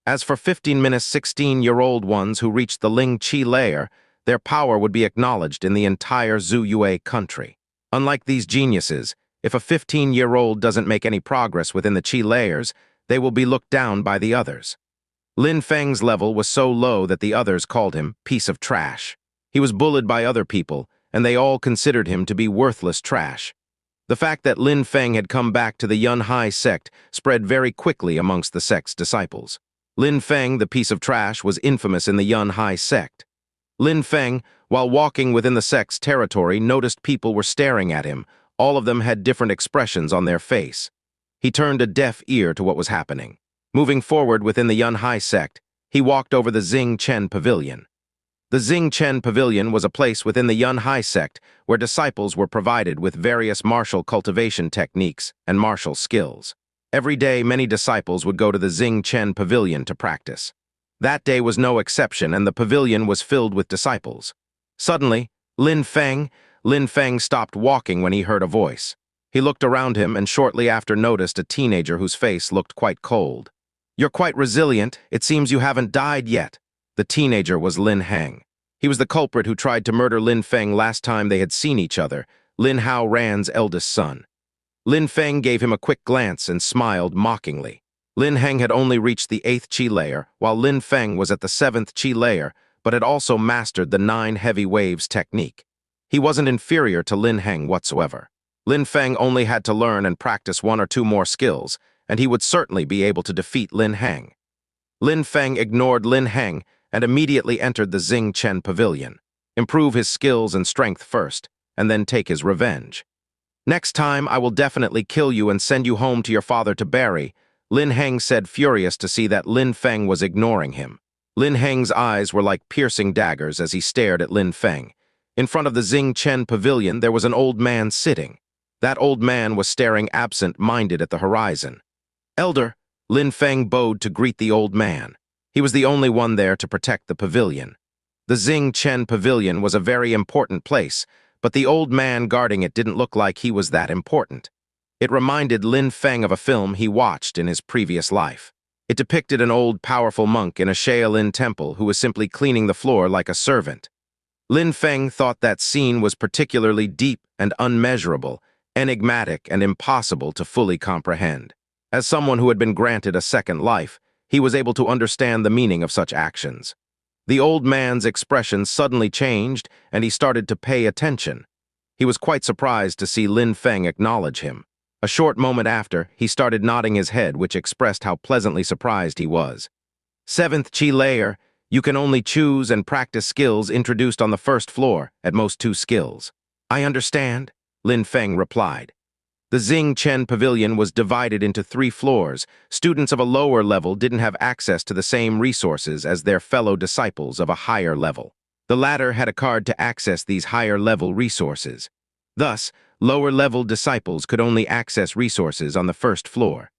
As for 16-year-old ones who reached the Ling Qi layer, their power would be acknowledged in the entire Zhu Yue country. Unlike these geniuses, if a 15-year-old doesn't make any progress within the Qi layers, they will be looked down by the others. Lin Feng's level was so low that the others called him piece of trash. He was bullied by other people, and they all considered him to be worthless trash. The fact that Lin Feng had come back to the Yun Hai sect spread very quickly amongst the sect's disciples. Lin Feng, the piece of trash, was infamous in the Yun Hai sect. Lin Feng, while walking within the sect's territory, noticed people were staring at him. All of them had different expressions on their face. He turned a deaf ear to what was happening. Moving forward within the Yun Hai sect, he walked over the Xing Chen Pavilion. The Xing Chen Pavilion was a place within the Yun Hai sect where disciples were provided with various martial cultivation techniques and martial skills. Every day, many disciples would go to the Xing Chen Pavilion to practice. That day was no exception, and the pavilion was filled with disciples. Suddenly, Lin Feng stopped walking when he heard a voice. He looked around him and shortly after noticed a teenager whose face looked quite cold. "You're quite resilient. It seems you haven't died yet." The teenager was Lin Heng. He was the culprit who tried to murder Lin Feng last time they had seen each other, Lin Hao Ran's eldest son. Lin Feng gave him a quick glance and smiled mockingly. Lin Heng had only reached the 8th Qi layer, while Lin Feng was at the 7th Qi layer, but had also mastered the 9 heavy waves technique. He wasn't inferior to Lin Heng whatsoever. Lin Feng only had to learn and practice 1 or 2 more skills, and he would certainly be able to defeat Lin Heng. Lin Feng ignored Lin Heng and immediately entered the Xing Chen Pavilion. Improve his skills and strength first, and then take his revenge. "Next time, I will definitely kill you and send you home to your father to bury," Lin Heng said, furious to see that Lin Feng was ignoring him. Lin Heng's eyes were like piercing daggers as he stared at Lin Feng. In front of the Xing Chen Pavilion, there was an old man sitting. That old man was staring absent-minded at the horizon. "Elder," Lin Feng bowed to greet the old man. He was the only one there to protect the pavilion. The Xing Chen Pavilion was a very important place, but the old man guarding it didn't look like he was that important. It reminded Lin Feng of a film he watched in his previous life. It depicted an old, powerful monk in a Shaolin temple who was simply cleaning the floor like a servant. Lin Feng thought that scene was particularly deep and unmeasurable, enigmatic and impossible to fully comprehend. As someone who had been granted a second life, he was able to understand the meaning of such actions. The old man's expression suddenly changed, and he started to pay attention. He was quite surprised to see Lin Feng acknowledge him. A short moment after, he started nodding his head, which expressed how pleasantly surprised he was. Seventh Chi layer, you can only choose and practice skills introduced on the first floor, at most 2 skills. I understand, Lin Feng replied. The Xing Chen Pavilion was divided into 3 floors. Students of a lower level didn't have access to the same resources as their fellow disciples of a higher level. The latter had a card to access these higher-level resources. Thus, lower-level disciples could only access resources on the first floor.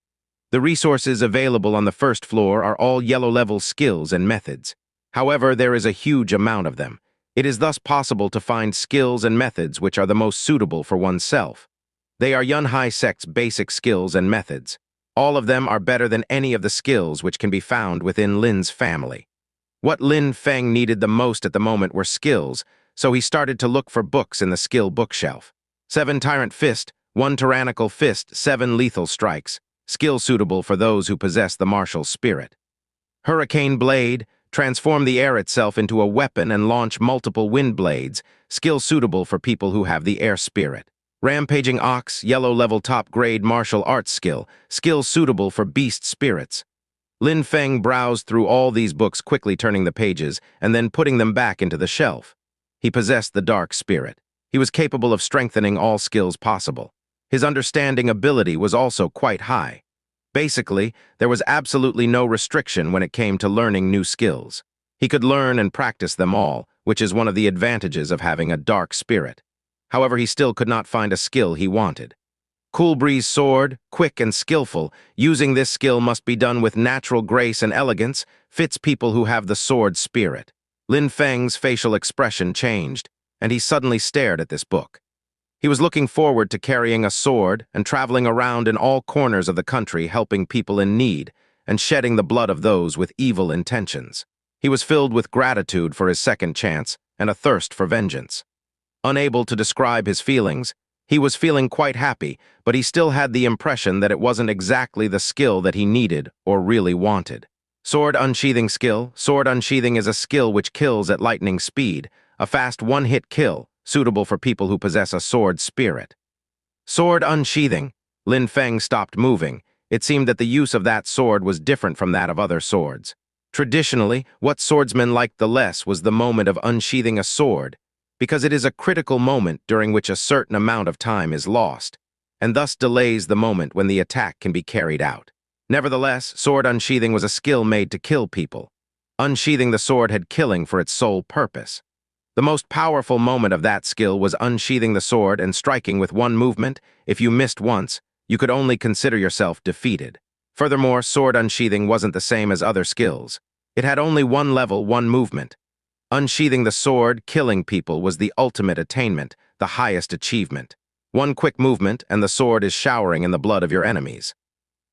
The resources available on the first floor are all yellow-level skills and methods. However, there is a huge amount of them. It is thus possible to find skills and methods which are the most suitable for oneself. They are Yunhai Sect's basic skills and methods. All of them are better than any of the skills which can be found within Lin's family. What Lin Feng needed the most at the moment were skills, so he started to look for books in the skill bookshelf. 7 Tyrant Fist, 1 Tyrannical Fist, 7 Lethal Strikes, skill suitable for those who possess the martial spirit. Hurricane Blade, transform the air itself into a weapon and launch multiple wind blades, skill suitable for people who have the air spirit. Rampaging Ox, yellow-level top-grade martial arts skill, skill suitable for beast spirits. Lin Feng browsed through all these books, quickly turning the pages and then putting them back into the shelf. He possessed the dark spirit. He was capable of strengthening all skills possible. His understanding ability was also quite high. Basically, there was absolutely no restriction when it came to learning new skills. He could learn and practice them all, which is one of the advantages of having a dark spirit. However, he still could not find a skill he wanted. Cool Breeze Sword, quick and skillful, using this skill must be done with natural grace and elegance, fits people who have the sword spirit. Lin Feng's facial expression changed, and he suddenly stared at this book. He was looking forward to carrying a sword and traveling around in all corners of the country helping people in need and shedding the blood of those with evil intentions. He was filled with gratitude for his second chance and a thirst for vengeance. Unable to describe his feelings, he was feeling quite happy, but he still had the impression that it wasn't exactly the skill that he needed or really wanted. Sword Unsheathing Skill. Sword Unsheathing is a skill which kills at lightning speed, a fast one-hit kill, suitable for people who possess a sword spirit. Sword Unsheathing. Lin Feng stopped moving. It seemed that the use of that sword was different from that of other swords. Traditionally, what swordsmen liked the less was the moment of unsheathing a sword, because it is a critical moment during which a certain amount of time is lost, and thus delays the moment when the attack can be carried out. Nevertheless, sword unsheathing was a skill made to kill people. Unsheathing the sword had killing for its sole purpose. The most powerful moment of that skill was unsheathing the sword and striking with one movement. If you missed once, you could only consider yourself defeated. Furthermore, sword unsheathing wasn't the same as other skills. It had only one level, one movement. Unsheathing the sword, killing people, was the ultimate attainment, the highest achievement. One quick movement, and the sword is showering in the blood of your enemies.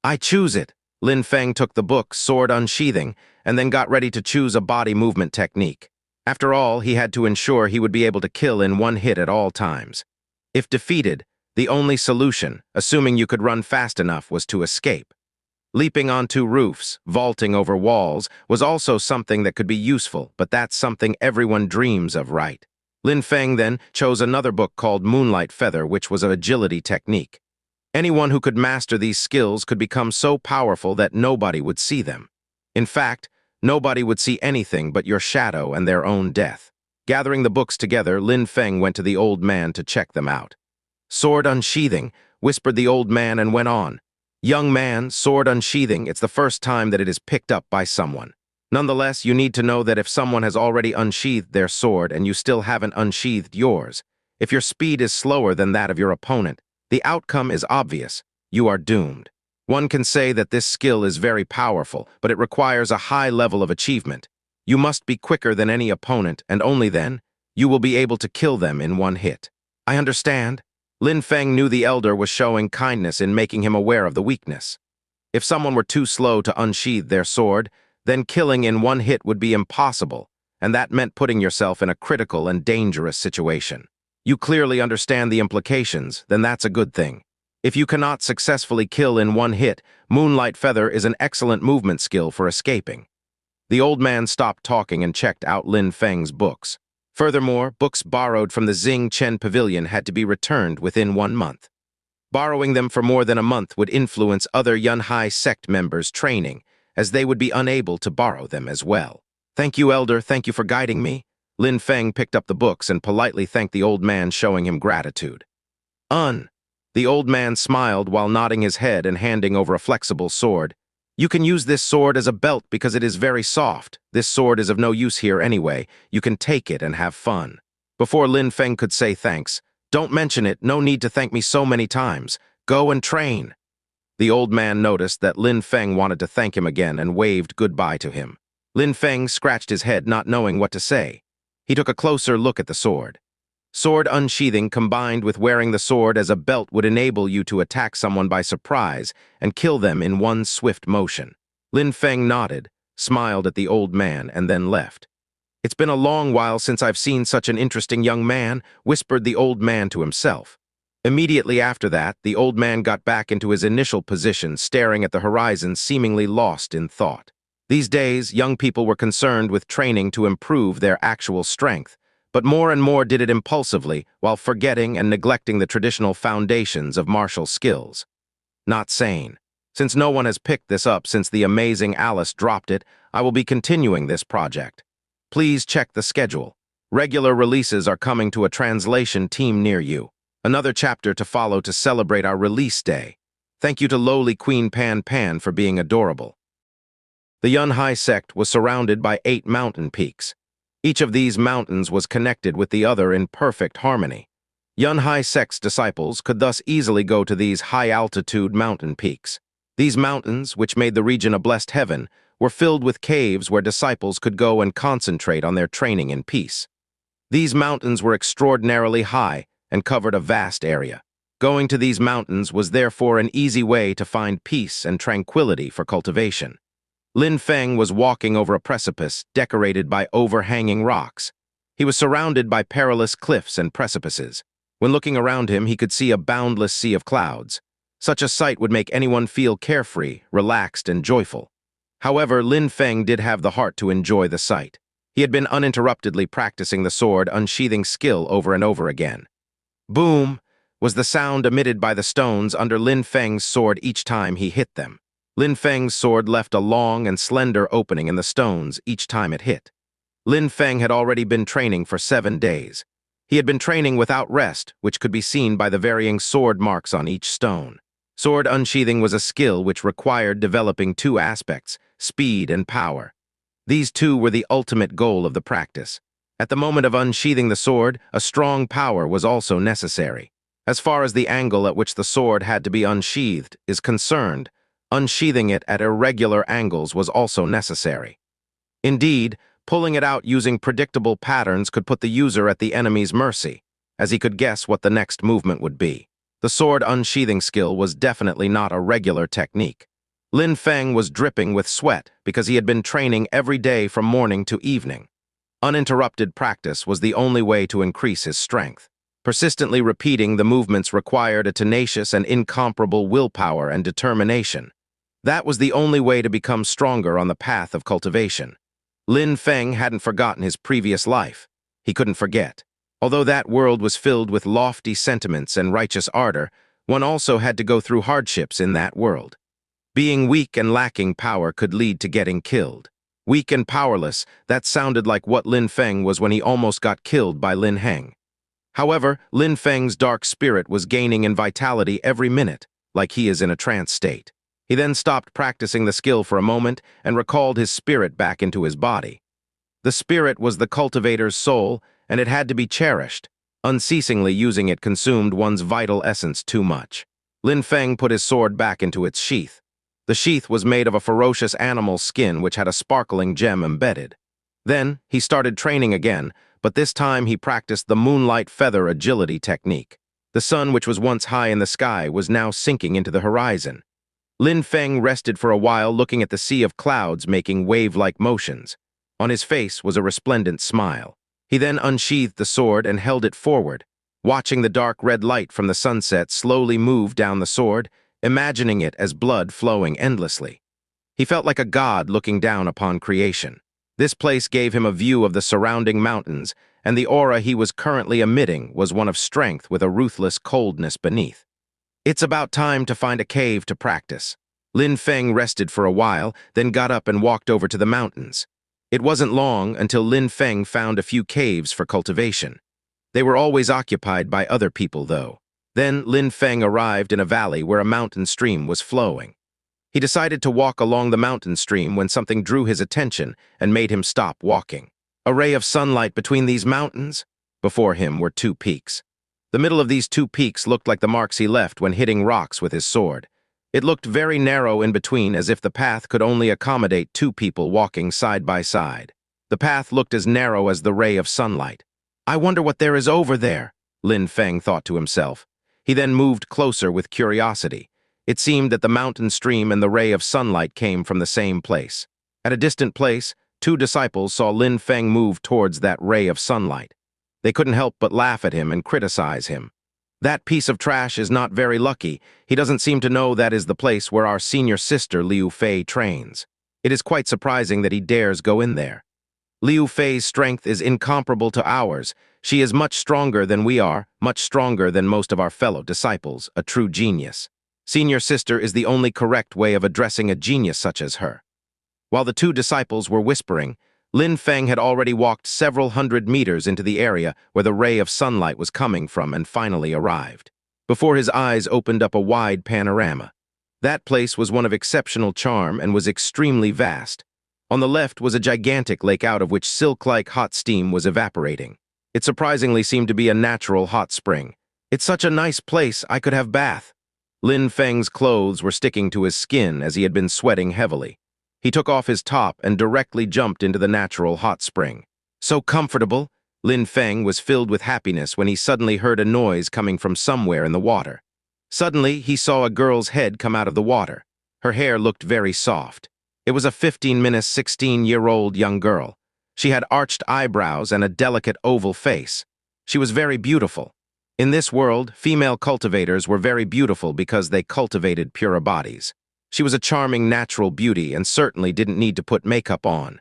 I choose it. Lin Feng took the book, Sword Unsheathing, and then got ready to choose a body movement technique. After all, he had to ensure he would be able to kill in one hit at all times. If defeated, the only solution, assuming you could run fast enough, was to escape. Leaping onto roofs, vaulting over walls, was also something that could be useful, but that's something everyone dreams of, right? Lin Feng then chose another book called Moonlight Feather, which was an agility technique. Anyone who could master these skills could become so powerful that nobody would see them. In fact, nobody would see anything but your shadow and their own death. Gathering the books together, Lin Feng went to the old man to check them out. Sword Unsheathing, whispered the old man and went on. Young man, sword unsheathing, it's the first time that it is picked up by someone. Nonetheless, you need to know that if someone has already unsheathed their sword and you still haven't unsheathed yours, if your speed is slower than that of your opponent, the outcome is obvious. You are doomed. One can say that this skill is very powerful, but it requires a high level of achievement. You must be quicker than any opponent, and only then, you will be able to kill them in one hit. I understand. Lin Feng knew the elder was showing kindness in making him aware of the weakness. If someone were too slow to unsheath their sword, then killing in one hit would be impossible, and that meant putting yourself in a critical and dangerous situation. You clearly understand the implications, then that's a good thing. If you cannot successfully kill in one hit, Moonlight Feather is an excellent movement skill for escaping. The old man stopped talking and checked out Lin Feng's books. Furthermore, books borrowed from the Xing Chen Pavilion had to be returned within 1 month. Borrowing them for more than a month would influence other Yunhai sect members' training, as they would be unable to borrow them as well. Thank you, Elder. Thank you for guiding me. Lin Feng picked up the books and politely thanked the old man, showing him gratitude. The old man smiled while nodding his head and handing over a flexible sword. You can use this sword as a belt because it is very soft. This sword is of no use here anyway. You can take it and have fun. Before Lin Feng could say thanks, don't mention it, no need to thank me so many times. Go and train. The old man noticed that Lin Feng wanted to thank him again and waved goodbye to him. Lin Feng scratched his head, not knowing what to say. He took a closer look at the sword. Sword unsheathing combined with wearing the sword as a belt would enable you to attack someone by surprise and kill them in one swift motion. Lin Feng nodded, smiled at the old man, and then left. It's been a long while since I've seen such an interesting young man, whispered the old man to himself. Immediately after that, the old man got back into his initial position, staring at the horizon, seemingly lost in thought. These days, young people were concerned with training to improve their actual strength, but more and more did it impulsively while forgetting and neglecting the traditional foundations of martial skills. Not sane. Since no one has picked this up since the amazing Alice dropped it, I will be continuing this project. Please check the schedule. Regular releases are coming to a translation team near you. Another chapter to follow to celebrate our release day. Thank you to lowly Queen Pan Pan for being adorable. The Yunhai sect was surrounded by 8 mountain peaks. Each of these mountains was connected with the other in perfect harmony. Yunhai sect's disciples could thus easily go to these high-altitude mountain peaks. These mountains, which made the region a blessed heaven, were filled with caves where disciples could go and concentrate on their training in peace. These mountains were extraordinarily high and covered a vast area. Going to these mountains was therefore an easy way to find peace and tranquility for cultivation. Lin Feng was walking over a precipice decorated by overhanging rocks. He was surrounded by perilous cliffs and precipices. When looking around him, he could see a boundless sea of clouds. Such a sight would make anyone feel carefree, relaxed, and joyful. However, Lin Feng did have the heart to enjoy the sight. He had been uninterruptedly practicing the sword unsheathing skill over and over again. Boom! Was the sound emitted by the stones under Lin Feng's sword each time he hit them. Lin Feng's sword left a long and slender opening in the stones each time it hit. Lin Feng had already been training for 7 days. He had been training without rest, which could be seen by the varying sword marks on each stone. Sword unsheathing was a skill which required developing 2 aspects, speed and power. These 2 were the ultimate goal of the practice. At the moment of unsheathing the sword, a strong power was also necessary. As far as the angle at which the sword had to be unsheathed is concerned, unsheathing it at irregular angles was also necessary. Indeed, pulling it out using predictable patterns could put the user at the enemy's mercy, as he could guess what the next movement would be. The sword unsheathing skill was definitely not a regular technique. Lin Feng was dripping with sweat because he had been training every day from morning to evening. Uninterrupted practice was the only way to increase his strength. Persistently repeating the movements required a tenacious and incomparable willpower and determination. That was the only way to become stronger on the path of cultivation. Lin Feng hadn't forgotten his previous life. He couldn't forget. Although that world was filled with lofty sentiments and righteous ardor, one also had to go through hardships in that world. Being weak and lacking power could lead to getting killed. Weak and powerless, that sounded like what Lin Feng was when he almost got killed by Lin Heng. However, Lin Feng's dark spirit was gaining in vitality every minute, like he is in a trance state. He then stopped practicing the skill for a moment and recalled his spirit back into his body. The spirit was the cultivator's soul, and it had to be cherished. Unceasingly using it consumed one's vital essence too much. Lin Feng put his sword back into its sheath. The sheath was made of a ferocious animal's skin which had a sparkling gem embedded. Then, he started training again, but this time he practiced the moonlight feather agility technique. The sun, which was once high in the sky, was now sinking into the horizon. Lin Feng rested for a while looking at the sea of clouds making wave-like motions. On his face was a resplendent smile. He then unsheathed the sword and held it forward. watching the dark red light from the sunset slowly move down the sword, imagining it as blood flowing endlessly. He felt like a god looking down upon creation. This place gave him a view of the surrounding mountains, and the aura he was currently emitting was one of strength with a ruthless coldness beneath. It's about time to find a cave to practice. Lin Feng rested for a while, then got up and walked over to the mountains. It wasn't long until Lin Feng found a few caves for cultivation. They were always occupied by other people, though. Then Lin Feng arrived in a valley where a mountain stream was flowing. He decided to walk along the mountain stream when something drew his attention and made him stop walking. A ray of sunlight between these mountains? Before him were two peaks. The middle of these two peaks looked like the marks he left when hitting rocks with his sword. It looked very narrow in between, as if the path could only accommodate two people walking side by side. The path looked as narrow as the ray of sunlight. I wonder what there is over there, Lin Feng thought to himself. He then moved closer with curiosity. It seemed that the mountain stream and the ray of sunlight came from the same place. At a distant place, two disciples saw Lin Feng move towards that ray of sunlight. They couldn't help but laugh at him and criticize him. That piece of trash is not very lucky. He doesn't seem to know that is the place where our senior sister Liu Fei trains. It is quite surprising that he dares go in there. Liu Fei's strength is incomparable to ours. She is much stronger than we are, much stronger than most of our fellow disciples, a true genius. Senior sister is the only correct way of addressing a genius such as her. While the two disciples were whispering, Lin Feng had already walked several hundred meters into the area where the ray of sunlight was coming from and finally arrived. Before his eyes opened up a wide panorama. That place was one of exceptional charm and was extremely vast. On the left was a gigantic lake out of which silk-like hot steam was evaporating. It surprisingly seemed to be a natural hot spring. It's such a nice place, I could have bath. Lin Feng's clothes were sticking to his skin as he had been sweating heavily. He took off his top and directly jumped into the natural hot spring. So comfortable, Lin Feng was filled with happiness when he suddenly heard a noise coming from somewhere in the water. Suddenly, he saw a girl's head come out of the water. Her hair looked very soft. It was a 16-year-old young girl. She had arched eyebrows and a delicate oval face. She was very beautiful. In this world, female cultivators were very beautiful because they cultivated pure bodies. She was a charming natural beauty and certainly didn't need to put makeup on.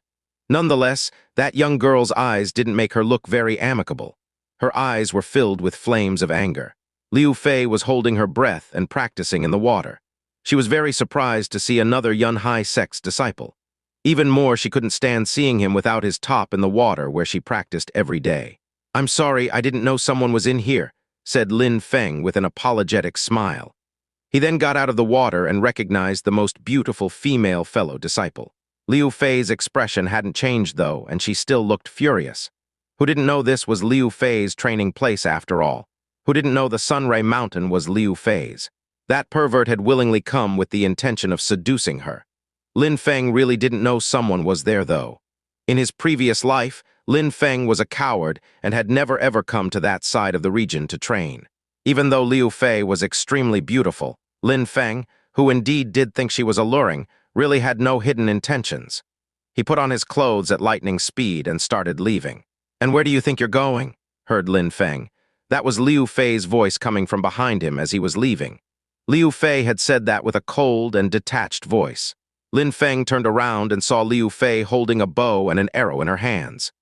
Nonetheless, that young girl's eyes didn't make her look very amicable. Her eyes were filled with flames of anger. Liu Fei was holding her breath and practicing in the water. She was very surprised to see another Yunhai sect's disciple. Even more, she couldn't stand seeing him without his top in the water where she practiced every day. "I'm sorry, I didn't know someone was in here," said Lin Feng with an apologetic smile. He then got out of the water and recognized the most beautiful female fellow disciple. Liu Fei's expression hadn't changed, though, and she still looked furious. Who didn't know this was Liu Fei's training place after all? Who didn't know the Sunray Mountain was Liu Fei's? That pervert had willingly come with the intention of seducing her. Lin Feng really didn't know someone was there, though. In his previous life, Lin Feng was a coward and had never ever come to that side of the region to train. Even though Liu Fei was extremely beautiful, Lin Feng, who indeed did think she was alluring, really had no hidden intentions. He put on his clothes at lightning speed and started leaving. "And where do you think you're going?" heard Lin Feng. That was Liu Fei's voice coming from behind him as he was leaving. Liu Fei had said that with a cold and detached voice. Lin Feng turned around and saw Liu Fei holding a bow and an arrow in her hands.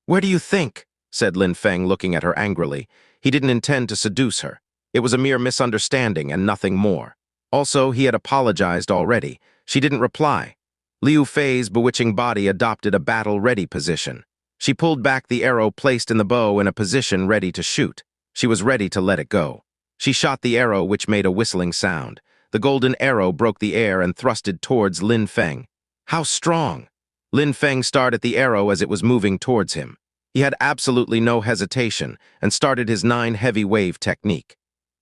"Where do you think?" said Lin Feng, looking at her angrily. He didn't intend to seduce her. It was a mere misunderstanding and nothing more. Also, he had apologized already. She didn't reply. Liu Fei's bewitching body adopted a battle-ready position. She pulled back the arrow placed in the bow in a position ready to shoot. She was ready to let it go. She shot the arrow, which made a whistling sound. The golden arrow broke the air and thrusted towards Lin Feng. How strong! Lin Feng stared at the arrow as it was moving towards him. He had absolutely no hesitation and started his 9 heavy wave technique.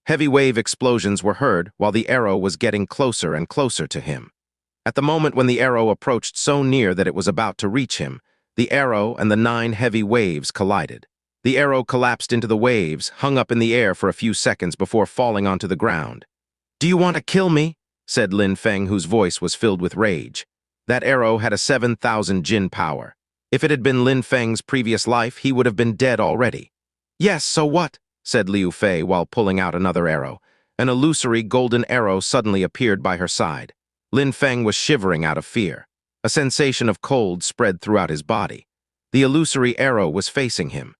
Heavy wave explosions were heard while the arrow was getting closer and closer to him. At the moment when the arrow approached so near that it was about to reach him, the arrow and the 9 heavy waves collided. The arrow collapsed into the waves, hung up in the air for a few seconds before falling onto the ground. "Do you want to kill me?" said Lin Feng, whose voice was filled with rage. That arrow had a 7,000 Jin power. If it had been Lin Feng's previous life, he would have been dead already. "Yes, so what?" said Liu Fei while pulling out another arrow. An illusory golden arrow suddenly appeared by her side. Lin Feng was shivering out of fear. A sensation of cold spread throughout his body. The illusory arrow was facing him.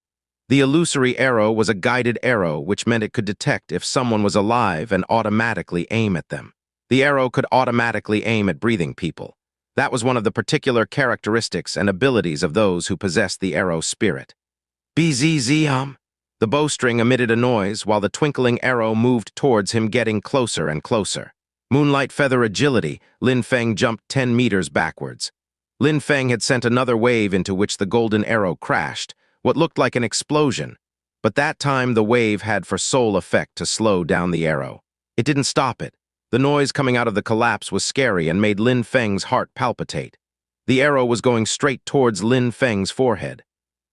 The illusory arrow was a guided arrow, which meant it could detect if someone was alive and automatically aim at them. The arrow could automatically aim at breathing people. That was one of the particular characteristics and abilities of those who possessed the arrow spirit. Bzzz. The bowstring emitted a noise while the twinkling arrow moved towards him, getting closer and closer. Moonlight feather agility, Lin Feng jumped 10 meters backwards. Lin Feng had sent another wave into which the golden arrow crashed, what looked like an explosion. But that time the wave had for sole effect to slow down the arrow. It didn't stop it. The noise coming out of the collapse was scary and made Lin Feng's heart palpitate. The arrow was going straight towards Lin Feng's forehead.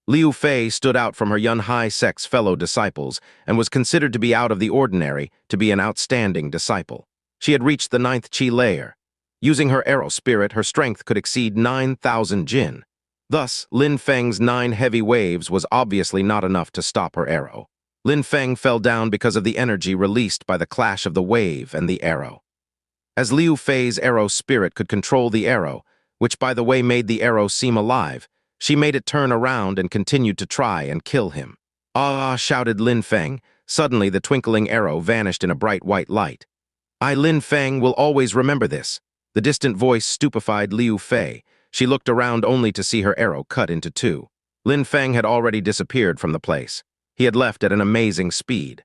Liu Fei stood out from her Yunhai sect's fellow disciples and was considered to be out of the ordinary, to be an outstanding disciple. She had reached the 9th Qi layer. Using her arrow spirit, her strength could exceed 9,000 jin. Thus, Lin Feng's 9 heavy waves was obviously not enough to stop her arrow. Lin Feng fell down because of the energy released by the clash of the wave and the arrow. As Liu Fei's arrow spirit could control the arrow, which by the way made the arrow seem alive, she made it turn around and continued to try and kill him. "Ah!" shouted Lin Feng. Suddenly, the twinkling arrow vanished in a bright white light. "I, Lin Feng, will always remember this." The distant voice stupefied Liu Fei. She looked around only to see her arrow cut into 2. Lin Feng had already disappeared from the place. He had left at an amazing speed.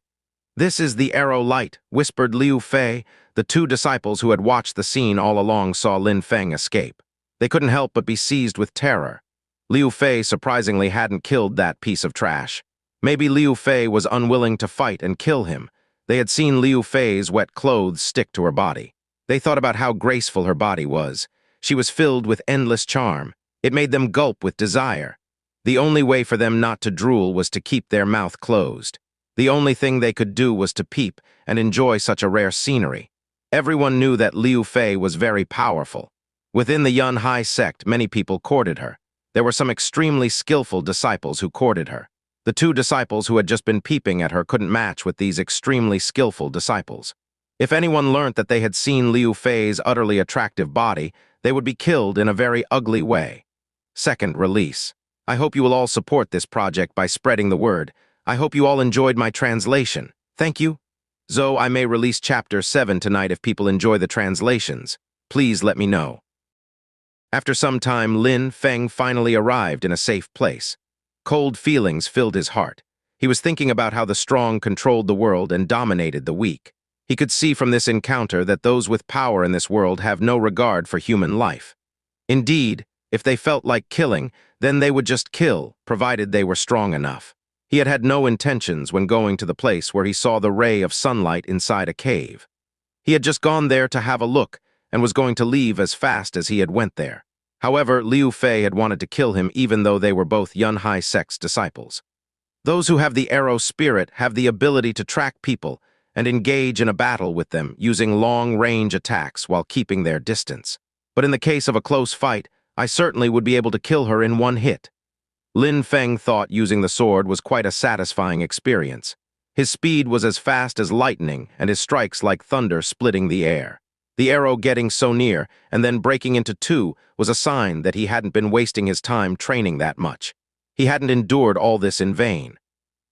"This is the arrow light," whispered Liu Fei. The 2 disciples who had watched the scene all along saw Lin Feng escape. They couldn't help but be seized with terror. Liu Fei surprisingly hadn't killed that piece of trash. Maybe Liu Fei was unwilling to fight and kill him. They had seen Liu Fei's wet clothes stick to her body. They thought about how graceful her body was. She was filled with endless charm. It made them gulp with desire. The only way for them not to drool was to keep their mouth closed. The only thing they could do was to peep and enjoy such a rare scenery. Everyone knew that Liu Fei was very powerful. Within the Yunhai sect, many people courted her. There were some extremely skillful disciples who courted her. The 2 disciples who had just been peeping at her couldn't match with these extremely skillful disciples. If anyone learnt that they had seen Liu Fei's utterly attractive body, they would be killed in a very ugly way. Second release. I hope you will all support this project by spreading the word. I hope you all enjoyed my translation. Thank you. Though I may release Chapter 7 tonight if people enjoy the translations. Please let me know. After some time, Lin Feng finally arrived in a safe place. Cold feelings filled his heart. He was thinking about how the strong controlled the world and dominated the weak. He could see from this encounter that those with power in this world have no regard for human life. Indeed, if they felt like killing, then they would just kill, provided they were strong enough. He had had no intentions when going to the place where he saw the ray of sunlight inside a cave. He had just gone there to have a look and was going to leave as fast as he had went there. However, Liu Fei had wanted to kill him even though they were both Yunhai sect's disciples. Those who have the arrow spirit have the ability to track people and engage in a battle with them using long-range attacks while keeping their distance. But in the case of a close fight, I certainly would be able to kill her in one hit. Lin Feng thought using the sword was quite a satisfying experience. His speed was as fast as lightning and his strikes like thunder splitting the air. The arrow getting so near and then breaking into 2 was a sign that he hadn't been wasting his time training that much. He hadn't endured all this in vain.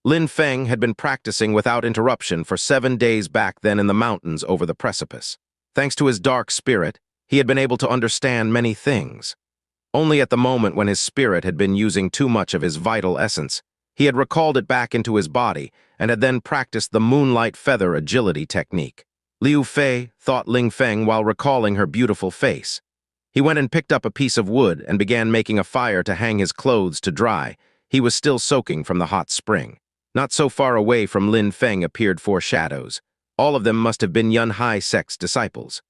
Lin Feng had been practicing without interruption for 7 days back then in the mountains over the precipice. Thanks to his dark spirit, he had been able to understand many things. Only at the moment when his spirit had been using too much of his vital essence, he had recalled it back into his body and had then practiced the moonlight feather agility technique. Liu Fei thought Lin Feng while recalling her beautiful face. He went and picked up a piece of wood and began making a fire to hang his clothes to dry. He was still soaking from the hot spring. Not so far away from Lin Feng appeared 4 shadows. All of them must have been Yunhai sect's disciples.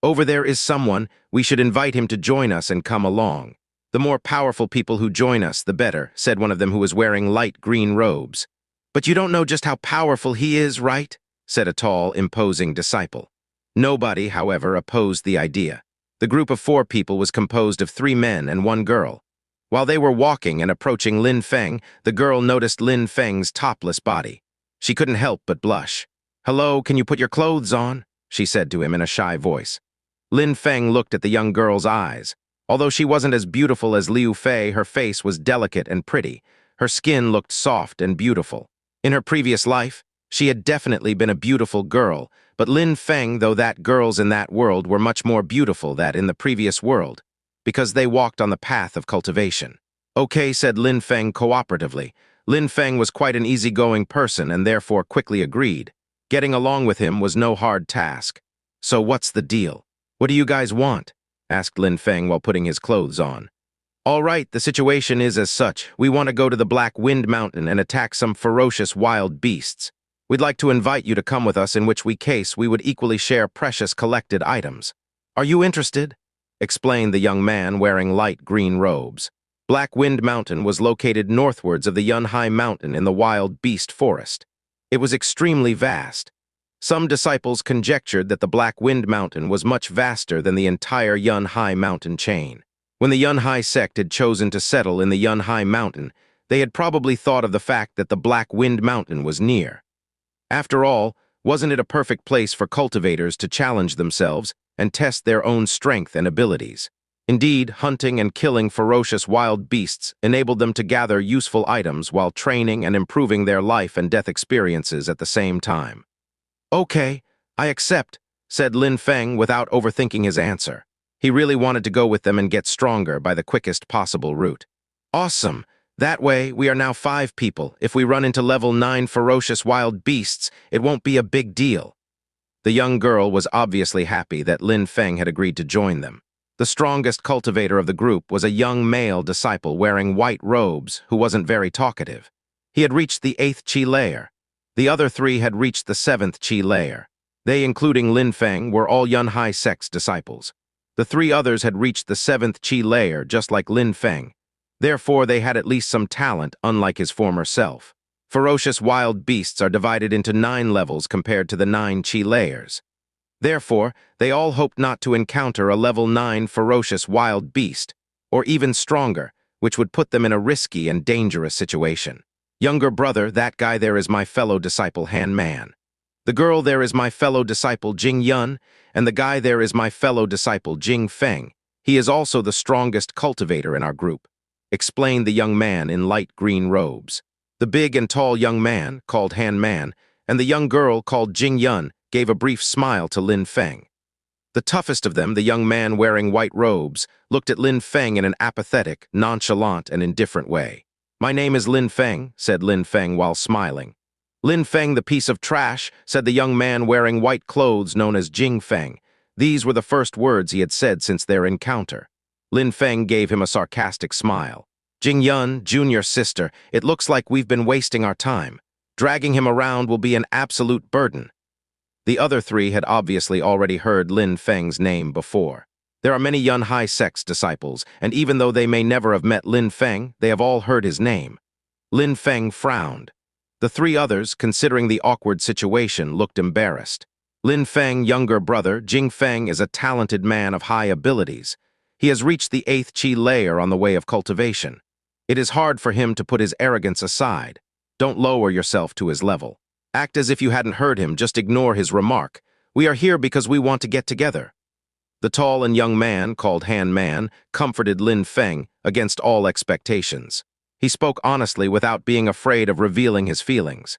"Over there is someone. We should invite him to join us and come along. The more powerful people who join us, the better," said one of them who was wearing light green robes. "But you don't know just how powerful he is, right?" said a tall, imposing disciple. Nobody, however, opposed the idea. The group of 4 people was composed of 3 men and 1 girl. While they were walking and approaching Lin Feng, the girl noticed Lin Feng's topless body. She couldn't help but blush. "Hello, can you put your clothes on?" she said to him in a shy voice. Lin Feng looked at the young girl's eyes. Although she wasn't as beautiful as Liu Fei, her face was delicate and pretty. Her skin looked soft and beautiful. In her previous life, she had definitely been a beautiful girl, but Lin Feng, though that girls in that world were much more beautiful than in the previous world, because they walked on the path of cultivation. "Okay," said Lin Feng cooperatively. Lin Feng was quite an easygoing person and therefore quickly agreed. Getting along with him was no hard task. "So what's the deal? What do you guys want?" asked Lin Feng while putting his clothes on. "All right, the situation is as such. We want to go to the Black Wind Mountain and attack some ferocious wild beasts. We'd like to invite you to come with us, in which case we would equally share precious collected items. Are you interested?" explained the young man wearing light green robes. Black Wind Mountain was located northwards of the Yunhai Mountain in the wild beast forest. It was extremely vast. Some disciples conjectured that the Black Wind Mountain was much vaster than the entire Yunhai mountain chain. When the Yunhai sect had chosen to settle in the Yunhai Mountain, they had probably thought of the fact that the Black Wind Mountain was near. After all, wasn't it a perfect place for cultivators to challenge themselves and test their own strength and abilities? Indeed, hunting and killing ferocious wild beasts enabled them to gather useful items while training and improving their life and death experiences at the same time. "Okay, I accept," said Lin Feng without overthinking his answer. He really wanted to go with them and get stronger by the quickest possible route. "Awesome! That way, we are now 5 people. If we run into level 9 ferocious wild beasts, it won't be a big deal." The young girl was obviously happy that Lin Feng had agreed to join them. The strongest cultivator of the group was a young male disciple wearing white robes who wasn't very talkative. He had reached the 8th Qi layer. The other 3 had reached the 7th Qi layer. They, including Lin Feng, were all Yunhai sect's disciples. The 3 others had reached the 7th Qi layer, just like Lin Feng. Therefore, they had at least some talent, unlike his former self. Ferocious wild beasts are divided into 9 levels compared to the 9 Qi layers. Therefore, they all hoped not to encounter a level 9 ferocious wild beast, or even stronger, which would put them in a risky and dangerous situation. "Younger brother, that guy there is my fellow disciple Han Man. The girl there is my fellow disciple Jing Yun, and the guy there is my fellow disciple Jing Feng. He is also the strongest cultivator in our group," explained the young man in light green robes. The big and tall young man, called Han Man, and the young girl, called Jing Yun, gave a brief smile to Lin Feng. The toughest of them, the young man wearing white robes, looked at Lin Feng in an apathetic, nonchalant, and indifferent way. "My name is Lin Feng," said Lin Feng while smiling. "Lin Feng, the piece of trash," said the young man wearing white clothes known as Jing Feng. These were the first words he had said since their encounter. Lin Feng gave him a sarcastic smile. "Jing Yun, junior sister, it looks like we've been wasting our time. Dragging him around will be an absolute burden." The other 3 had obviously already heard Lin Feng's name before. There are many Yunhai sect's disciples, and even though they may never have met Lin Feng, they have all heard his name. Lin Feng frowned. The 3 others, considering the awkward situation, looked embarrassed. Lin Feng, younger brother, Jing Feng is a talented man of high abilities. He has reached the 8th Qi layer on the way of cultivation. It is hard for him to put his arrogance aside. Don't lower yourself to his level. Act as if you hadn't heard him, just ignore his remark. "We are here because we want to get together." The tall and young man, called Han Man, comforted Lin Feng against all expectations. He spoke honestly without being afraid of revealing his feelings.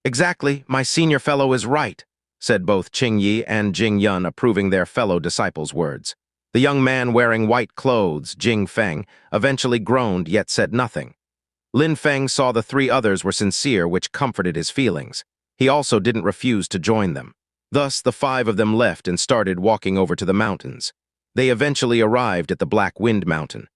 "Exactly, my senior fellow is right," said both Qing Yi and Jing Yun, approving their fellow disciples' words. The young man wearing white clothes, Jing Feng, eventually groaned yet said nothing. Lin Feng saw the 3 others were sincere, which comforted his feelings. He also didn't refuse to join them. Thus, the 5 of them left and started walking over to the mountains. They eventually arrived at the Black Wind Mountain.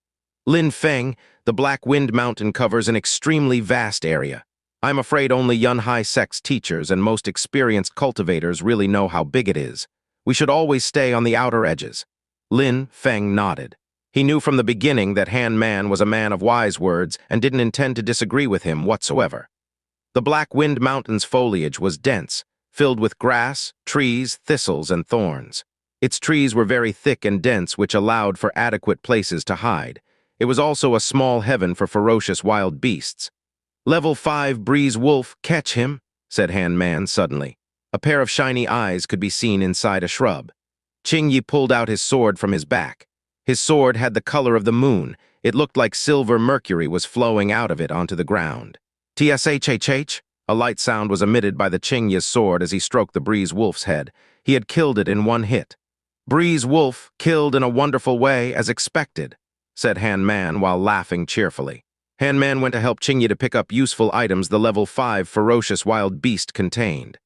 "Lin Feng, the Black Wind Mountain covers an extremely vast area. I'm afraid only Yunhai sect's teachers and most experienced cultivators really know how big it is. We should always stay on the outer edges." Lin Feng nodded. He knew from the beginning that Han Man was a man of wise words and didn't intend to disagree with him whatsoever. The Black Wind Mountain's foliage was dense, filled with grass, trees, thistles, and thorns. Its trees were very thick and dense, which allowed for adequate places to hide. It was also a small heaven for ferocious wild beasts. "Level 5 Breeze Wolf, catch him," said Han Man suddenly. A pair of shiny eyes could be seen inside a shrub. Qing Yi pulled out his sword from his back. His sword had the color of the moon. It looked like silver mercury was flowing out of it onto the ground. Tshhh! A light sound was emitted by the Qing Yi's sword as he stroked the Breeze Wolf's head. He had killed it in one hit. Breeze Wolf, killed in a wonderful way, as expected, said Han Man while laughing cheerfully. Han Man went to help Qing Yi to pick up useful items the level 5 ferocious wild beast contained.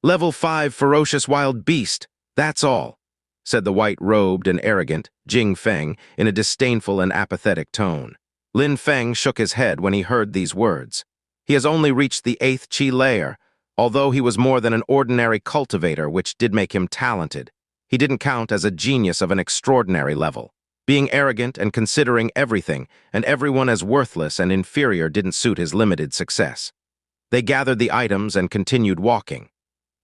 Level 5 ferocious wild beast, that's all, said the white-robed and arrogant Lin Feng in a disdainful and apathetic tone. Lin Feng shook his head when he heard these words. He has only reached the 8th Qi layer. Although he was more than an ordinary cultivator, which did make him talented, he didn't count as a genius of an extraordinary level. Being arrogant and considering everything and everyone as worthless and inferior didn't suit his limited success. They gathered the items and continued walking.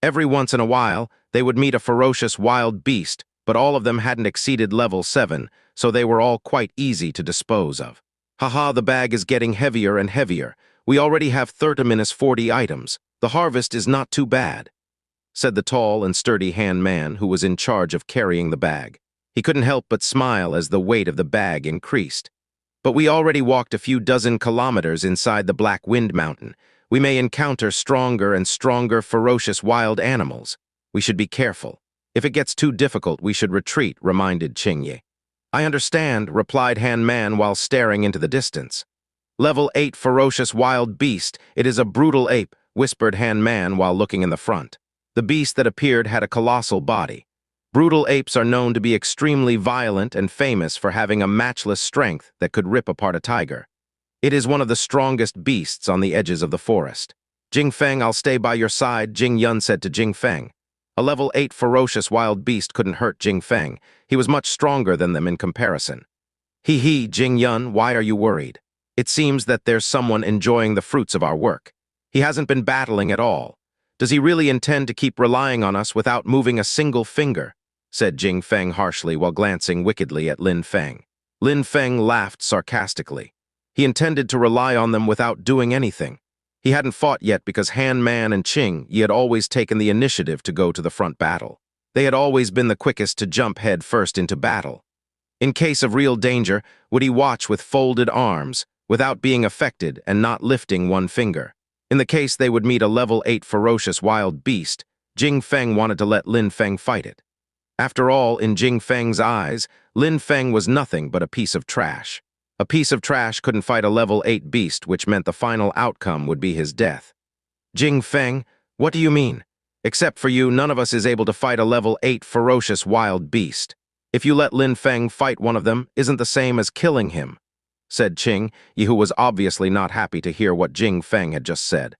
Every once in a while, they would meet a ferocious wild beast, but all of them hadn't exceeded level 7, so they were all quite easy to dispose of. Haha, the bag is getting heavier and heavier. We already have 30-40 items. The harvest is not too bad, said the tall and sturdy Han Man who was in charge of carrying the bag. He couldn't help but smile as the weight of the bag increased. But we already walked a few dozen kilometers inside the Black Wind Mountain. We may encounter stronger and stronger ferocious wild animals. We should be careful. If it gets too difficult, we should retreat, reminded Qing Yi. I understand, replied Han Man while staring into the distance. Level 8 ferocious wild beast, it is a brutal ape, whispered Han Man while looking in the front. The beast that appeared had a colossal body. Brutal apes are known to be extremely violent and famous for having a matchless strength that could rip apart a tiger. It is one of the strongest beasts on the edges of the forest. Jing Feng, I'll stay by your side, Jing Yun said to Jing Feng. A level 8 ferocious wild beast couldn't hurt Jing Feng. He was much stronger than them in comparison. Hee, Jing Yun, why are you worried? It seems that there's someone enjoying the fruits of our work. He hasn't been battling at all. Does he really intend to keep relying on us without moving a single finger? Said Jing Feng harshly while glancing wickedly at Lin Feng. Lin Feng laughed sarcastically. He intended to rely on them without doing anything. He hadn't fought yet because Han Man and Qing Yi had always taken the initiative to go to the front battle. They had always been the quickest to jump head first into battle. In case of real danger, would he watch with folded arms, without being affected and not lifting one finger. In the case they would meet a level 8 ferocious wild beast, Jing Feng wanted to let Lin Feng fight it. After all, in Jing Feng's eyes, Lin Feng was nothing but a piece of trash. A piece of trash couldn't fight a level 8 beast, which meant the final outcome would be his death. Jing Feng, what do you mean? Except for you, none of us is able to fight a level 8 ferocious wild beast. If you let Lin Feng fight one of them, isn't the same as killing him, said Qing Yi, who was obviously not happy to hear what Jing Feng had just said.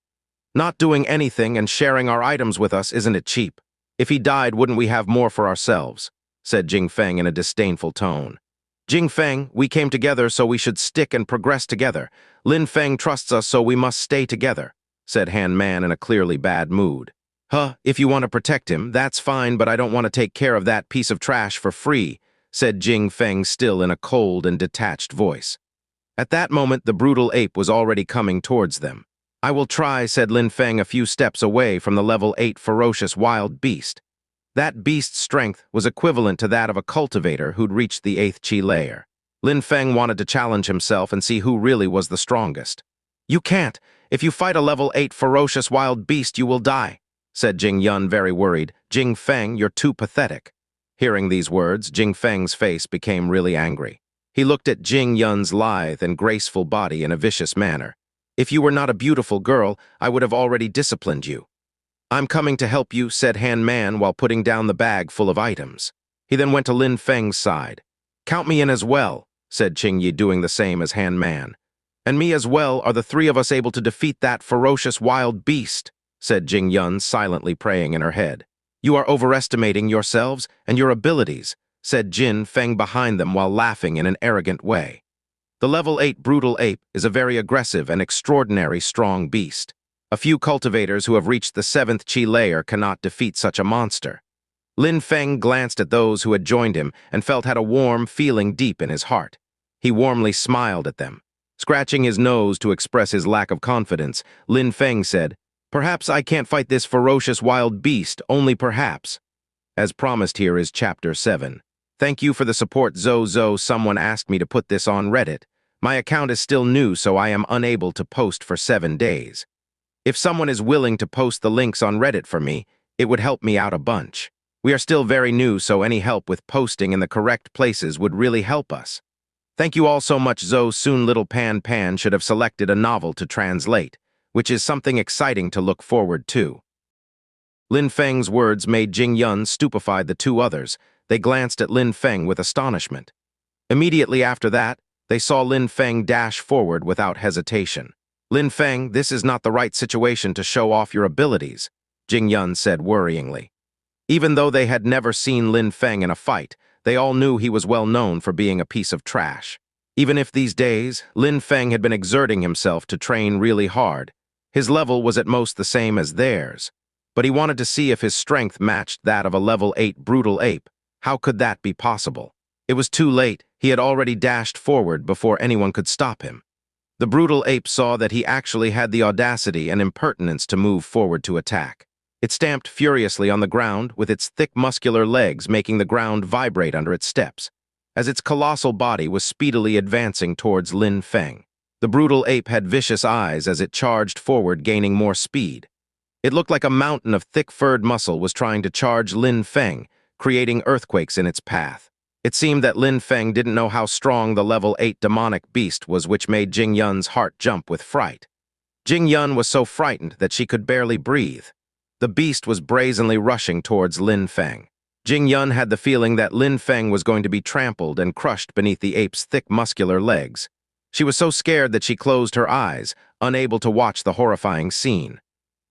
Not doing anything and sharing our items with us, isn't it cheap? If he died, wouldn't we have more for ourselves? Said Jing Feng in a disdainful tone. Jing Feng, we came together so we should stick and progress together. Lin Feng trusts us so we must stay together, said Han Man in a clearly bad mood. If you want to protect him, that's fine, but I don't want to take care of that piece of trash for free, said Jing Feng still in a cold and detached voice. At that moment, the brutal ape was already coming towards them. I will try, said Lin Feng a few steps away from the level 8 ferocious wild beast. That beast's strength was equivalent to that of a cultivator who'd reached the 8th Qi layer. Lin Feng wanted to challenge himself and see who really was the strongest. You can't. If you fight a level 8 ferocious wild beast, you will die, said Jing Yun, very worried. Jing Feng, you're too pathetic. Hearing these words, Jing Feng's face became really angry. He looked at Jing Yun's lithe and graceful body in a vicious manner. If you were not a beautiful girl, I would have already disciplined you. I'm coming to help you, said Han Man while putting down the bag full of items. He then went to Lin Feng's side. Count me in as well, said Qing Yi, doing the same as Han Man. And me as well. Are the three of us able to defeat that ferocious wild beast? Said Jing Yun, silently praying in her head. You are overestimating yourselves and your abilities, said Jin Feng behind them while laughing in an arrogant way. The level 8 brutal ape is a very aggressive and extraordinary strong beast. A few cultivators who have reached the 7th Qi layer cannot defeat such a monster. Lin Feng glanced at those who had joined him and had a warm feeling deep in his heart. He warmly smiled at them. Scratching his nose to express his lack of confidence, Lin Feng said, Perhaps I can't fight this ferocious wild beast, only perhaps. As promised, here is Chapter 7. Thank you for the support, Zozo. Someone asked me to put this on Reddit. My account is still new, so I am unable to post for 7 days. If someone is willing to post the links on Reddit for me, it would help me out a bunch. We are still very new, so any help with posting in the correct places would really help us. Thank you all so much, Zo. Soon little Pan Pan should have selected a novel to translate, which is something exciting to look forward to. Lin Feng's words made Jing Yun stupefy the two others. They glanced at Lin Feng with astonishment. Immediately after that, they saw Lin Feng dash forward without hesitation. Lin Feng, this is not the right situation to show off your abilities, Jing Yun said worryingly. Even though they had never seen Lin Feng in a fight, they all knew he was well known for being a piece of trash. Even if these days, Lin Feng had been exerting himself to train really hard, his level was at most the same as theirs. But he wanted to see if his strength matched that of a level 8 brutal ape. How could that be possible? It was too late. He had already dashed forward before anyone could stop him. The brutal ape saw that he actually had the audacity and impertinence to move forward to attack. It stamped furiously on the ground, with its thick muscular legs making the ground vibrate under its steps, as its colossal body was speedily advancing towards Lin Feng. The brutal ape had vicious eyes as it charged forward, gaining more speed. It looked like a mountain of thick-furred muscle was trying to charge Lin Feng, creating earthquakes in its path. It seemed that Lin Feng didn't know how strong the level 8 demonic beast was, which made Jing Yun's heart jump with fright. Jing Yun was so frightened that she could barely breathe. The beast was brazenly rushing towards Lin Feng. Jing Yun had the feeling that Lin Feng was going to be trampled and crushed beneath the ape's thick muscular legs. She was so scared that she closed her eyes, unable to watch the horrifying scene.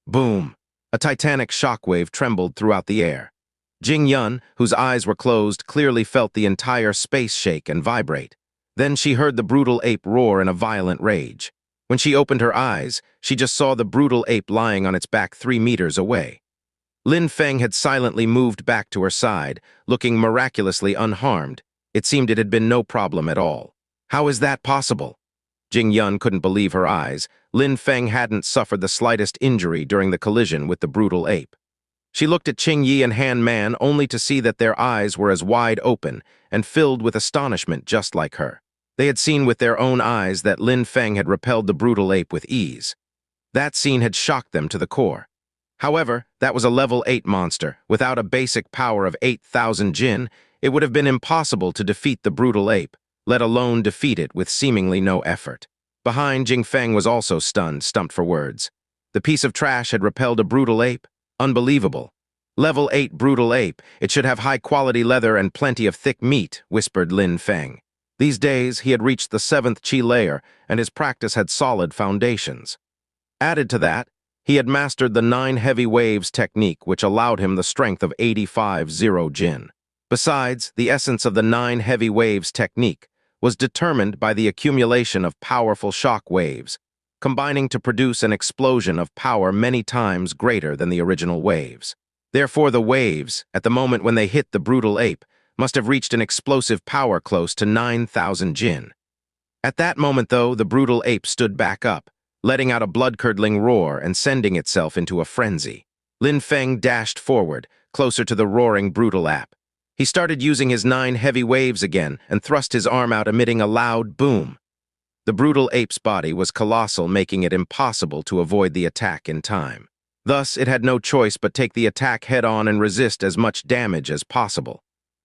Boom! A titanic shockwave trembled throughout the air. Jing Yun, whose eyes were closed, clearly felt the entire space shake and vibrate. Then she heard the brutal ape roar in a violent rage. When she opened her eyes, she just saw the brutal ape lying on its back 3 meters away. Lin Feng had silently moved back to her side, looking miraculously unharmed. It seemed it had been no problem at all. How is that possible? Jing Yun couldn't believe her eyes. Lin Feng hadn't suffered the slightest injury during the collision with the brutal ape. She looked at Qing Yi and Han Man only to see that their eyes were as wide open and filled with astonishment just like her. They had seen with their own eyes that Lin Feng had repelled the brutal ape with ease. That scene had shocked them to the core. However, that was a level 8 monster. Without a basic power of 8,000 Jin, it would have been impossible to defeat the brutal ape, let alone defeat it with seemingly no effort. Behind, Jing Feng was also stunned, stumped for words. The piece of trash had repelled a brutal ape? Unbelievable. Level 8 brutal ape. It should have high-quality leather and plenty of thick meat, whispered Lin Feng. These days, he had reached the 7th Qi layer, and his practice had solid foundations. Added to that, he had mastered the 9 heavy waves technique, which allowed him the strength of 85,000 Jin. Besides, the essence of the 9 heavy waves technique was determined by the accumulation of powerful shock waves, combining to produce an explosion of power many times greater than the original waves. Therefore, the waves, at the moment when they hit the brutal ape, must have reached an explosive power close to 9,000 Jin. At that moment, though, the brutal ape stood back up, letting out a blood-curdling roar and sending itself into a frenzy. Lin Feng dashed forward, closer to the roaring brutal ape. He started using his 9 heavy waves again and thrust his arm out, emitting a loud boom. The brutal ape's body was colossal, making it impossible to avoid the attack in time. Thus, it had no choice but take the attack head-on and resist as much damage as possible.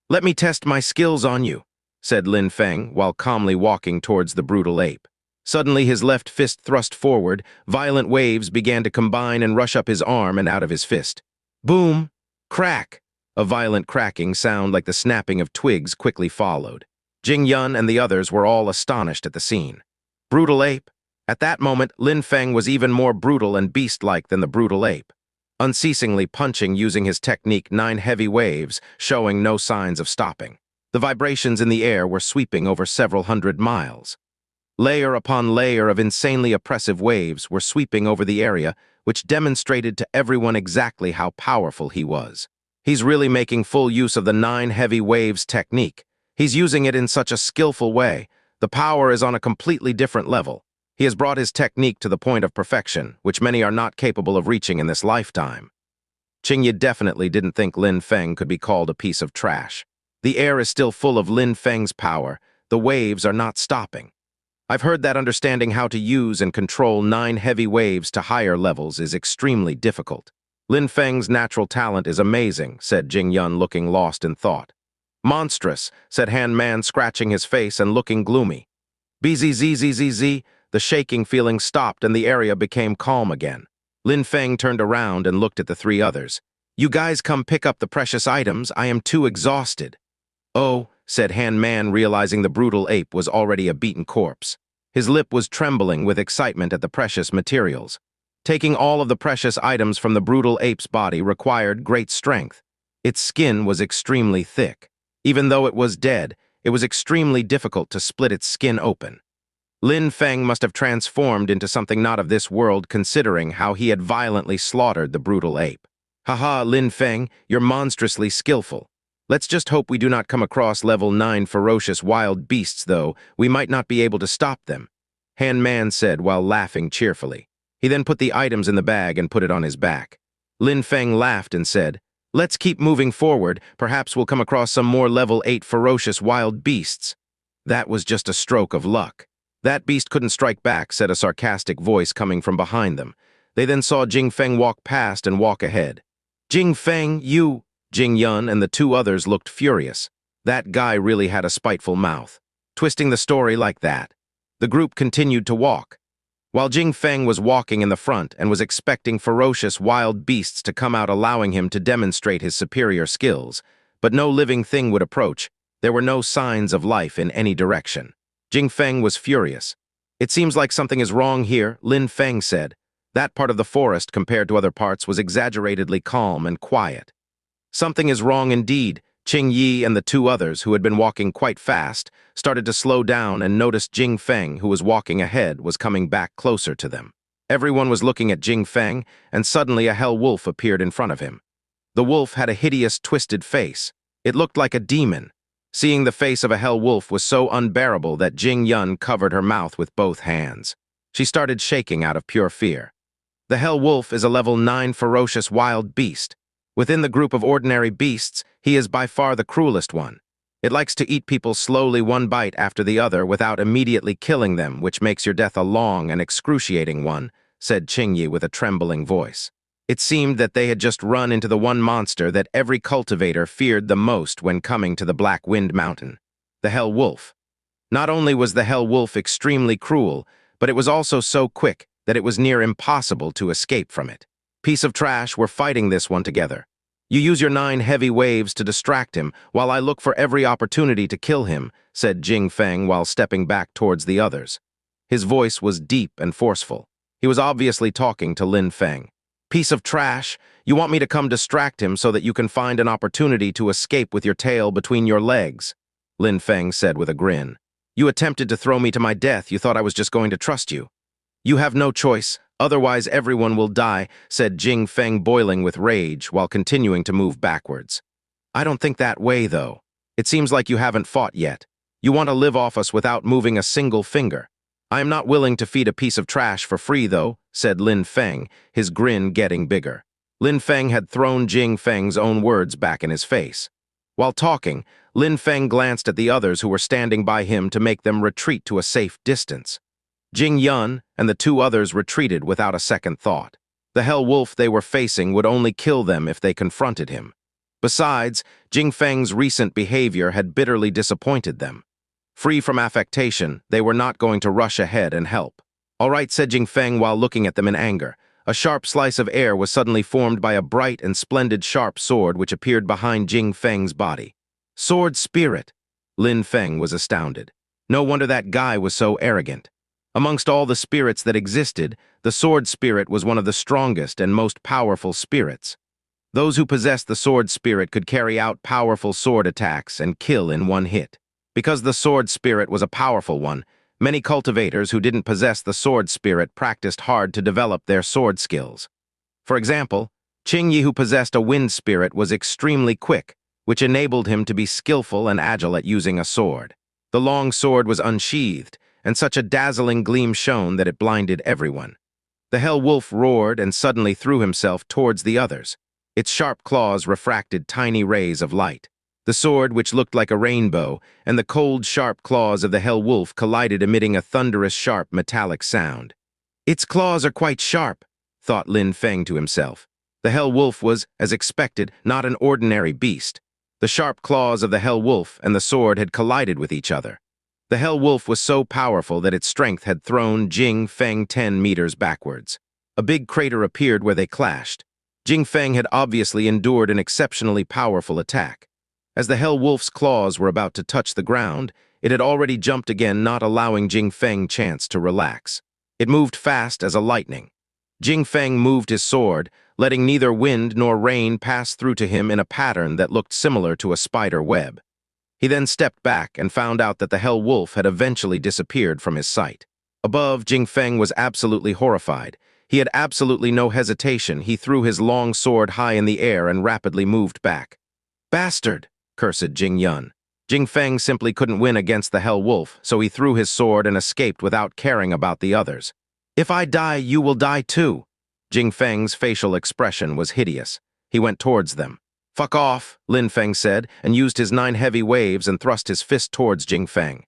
"Let me test my skills on you," said Lin Feng while calmly walking towards the brutal ape. Suddenly, his left fist thrust forward, violent waves began to combine and rush up his arm and out of his fist. Boom! Crack! A violent cracking sound like the snapping of twigs quickly followed. Jing Yun and the others were all astonished at the scene. Brutal ape? At that moment, Lin Feng was even more brutal and beast-like than the brutal ape, unceasingly punching using his technique 9 heavy waves, showing no signs of stopping. The vibrations in the air were sweeping over several hundred miles. Layer upon layer of insanely oppressive waves were sweeping over the area, which demonstrated to everyone exactly how powerful he was. He's really making full use of the 9 heavy waves technique. He's using it in such a skillful way. The power is on a completely different level. He has brought his technique to the point of perfection, which many are not capable of reaching in this lifetime. Qingye definitely didn't think Lin Feng could be called a piece of trash. The air is still full of Lin Feng's power. The waves are not stopping. I've heard that understanding how to use and control 9 heavy waves to higher levels is extremely difficult. Lin Feng's natural talent is amazing, said Jing Yun, looking lost in thought. Monstrous, said Han Man, scratching his face and looking gloomy. Bzzzzz, the shaking feeling stopped and the area became calm again. Lin Feng turned around and looked at the 3 others. You guys come pick up the precious items, I am too exhausted. Oh, said Han Man, realizing the brutal ape was already a beaten corpse. His lip was trembling with excitement at the precious materials. Taking all of the precious items from the brutal ape's body required great strength. Its skin was extremely thick. Even though it was dead, it was extremely difficult to split its skin open. Lin Feng must have transformed into something not of this world, considering how he had violently slaughtered the brutal ape. Haha, Lin Feng, you're monstrously skillful. Let's just hope we do not come across level 9 ferocious wild beasts, though. We might not be able to stop them, Han Man said while laughing cheerfully. He then put the items in the bag and put it on his back. Lin Feng laughed and said, let's keep moving forward. Perhaps we'll come across some more level 8 ferocious wild beasts. That was just a stroke of luck. That beast couldn't strike back, said a sarcastic voice coming from behind them. They then saw Jing Feng walk past and walk ahead. Jing Feng, you... Jing Yun and the 2 others looked furious. That guy really had a spiteful mouth. Twisting the story like that. The group continued to walk. While Jing Feng was walking in the front and was expecting ferocious wild beasts to come out, allowing him to demonstrate his superior skills, but no living thing would approach. There were no signs of life in any direction. Jing Feng was furious. It seems like something is wrong here, Lin Feng said. That part of the forest, compared to other parts, was exaggeratedly calm and quiet. Something is wrong indeed. Qingye and the 2 others, who had been walking quite fast, started to slow down and noticed Jing Feng, who was walking ahead, was coming back closer to them. Everyone was looking at Jing Feng, and suddenly a hell wolf appeared in front of him. The wolf had a hideous, twisted face. It looked like a demon. Seeing the face of a hell wolf was so unbearable that Jing Yun covered her mouth with both hands. She started shaking out of pure fear. The hell wolf is a level 9 ferocious wild beast. Within the group of ordinary beasts, he is by far the cruelest one. It likes to eat people slowly, one bite after the other, without immediately killing them, which makes your death a long and excruciating one, said Qingye with a trembling voice. It seemed that they had just run into the one monster that every cultivator feared the most when coming to the Black Wind Mountain, the Hell Wolf. Not only was the Hell Wolf extremely cruel, but it was also so quick that it was near impossible to escape from it. Piece of trash, we're fighting this one together. You use your 9 heavy waves to distract him, while I look for every opportunity to kill him, said Jing Feng while stepping back towards the others. His voice was deep and forceful. He was obviously talking to Lin Feng. Piece of trash, you want me to come distract him so that you can find an opportunity to escape with your tail between your legs, Lin Feng said with a grin. You attempted to throw me to my death. You thought I was just going to trust you. You have no choice, otherwise everyone will die, said Jing Feng, boiling with rage while continuing to move backwards. I don't think that way, though. It seems like you haven't fought yet. You want to live off us without moving a single finger. I am not willing to feed a piece of trash for free, though, said Lin Feng, his grin getting bigger. Lin Feng had thrown Jing Feng's own words back in his face. While talking, Lin Feng glanced at the others who were standing by him to make them retreat to a safe distance. Jing Yun and the 2 others retreated without a second thought. The hell wolf they were facing would only kill them if they confronted him. Besides, Jing Feng's recent behavior had bitterly disappointed them. Free from affectation, they were not going to rush ahead and help. All right, said Jing Feng while looking at them in anger. A sharp slice of air was suddenly formed by a bright and splendid sharp sword which appeared behind Jing Feng's body. Sword spirit! Lin Feng was astounded. No wonder that guy was so arrogant. Amongst all the spirits that existed, the sword spirit was one of the strongest and most powerful spirits. Those who possessed the sword spirit could carry out powerful sword attacks and kill in one hit. Because the sword spirit was a powerful one, many cultivators who didn't possess the sword spirit practiced hard to develop their sword skills. For example, Qingye, who possessed a wind spirit, was extremely quick, which enabled him to be skillful and agile at using a sword. The long sword was unsheathed, and such a dazzling gleam shone that it blinded everyone. The Hell Wolf roared and suddenly threw himself towards the others. Its sharp claws refracted tiny rays of light. The sword, which looked like a rainbow, and the cold, sharp claws of the Hell Wolf collided, emitting a thunderous, sharp, metallic sound. "Its claws are quite sharp," thought Lin Feng to himself. The Hell Wolf was, as expected, not an ordinary beast. The sharp claws of the Hell Wolf and the sword had collided with each other. The Hell Wolf was so powerful that its strength had thrown Jing Feng 10 meters backwards. A big crater appeared where they clashed. Jing Feng had obviously endured an exceptionally powerful attack. As the Hell Wolf's claws were about to touch the ground, it had already jumped again, not allowing Jing Feng chance to relax. It moved fast as a lightning. Jing Feng moved his sword, letting neither wind nor rain pass through to him in a pattern that looked similar to a spider web. He then stepped back and found out that the Hell Wolf had eventually disappeared from his sight. Above, Jing Feng was absolutely horrified. He had absolutely no hesitation. He threw his long sword high in the air and rapidly moved back. "Bastard!" cursed Jing Yun. Jing Feng simply couldn't win against the Hell Wolf, so he threw his sword and escaped without caring about the others. "If I die, you will die too." Jing Feng's facial expression was hideous. He went towards them. "Fuck off," Lin Feng said, and used his 9 heavy waves and thrust his fist towards Jing Feng.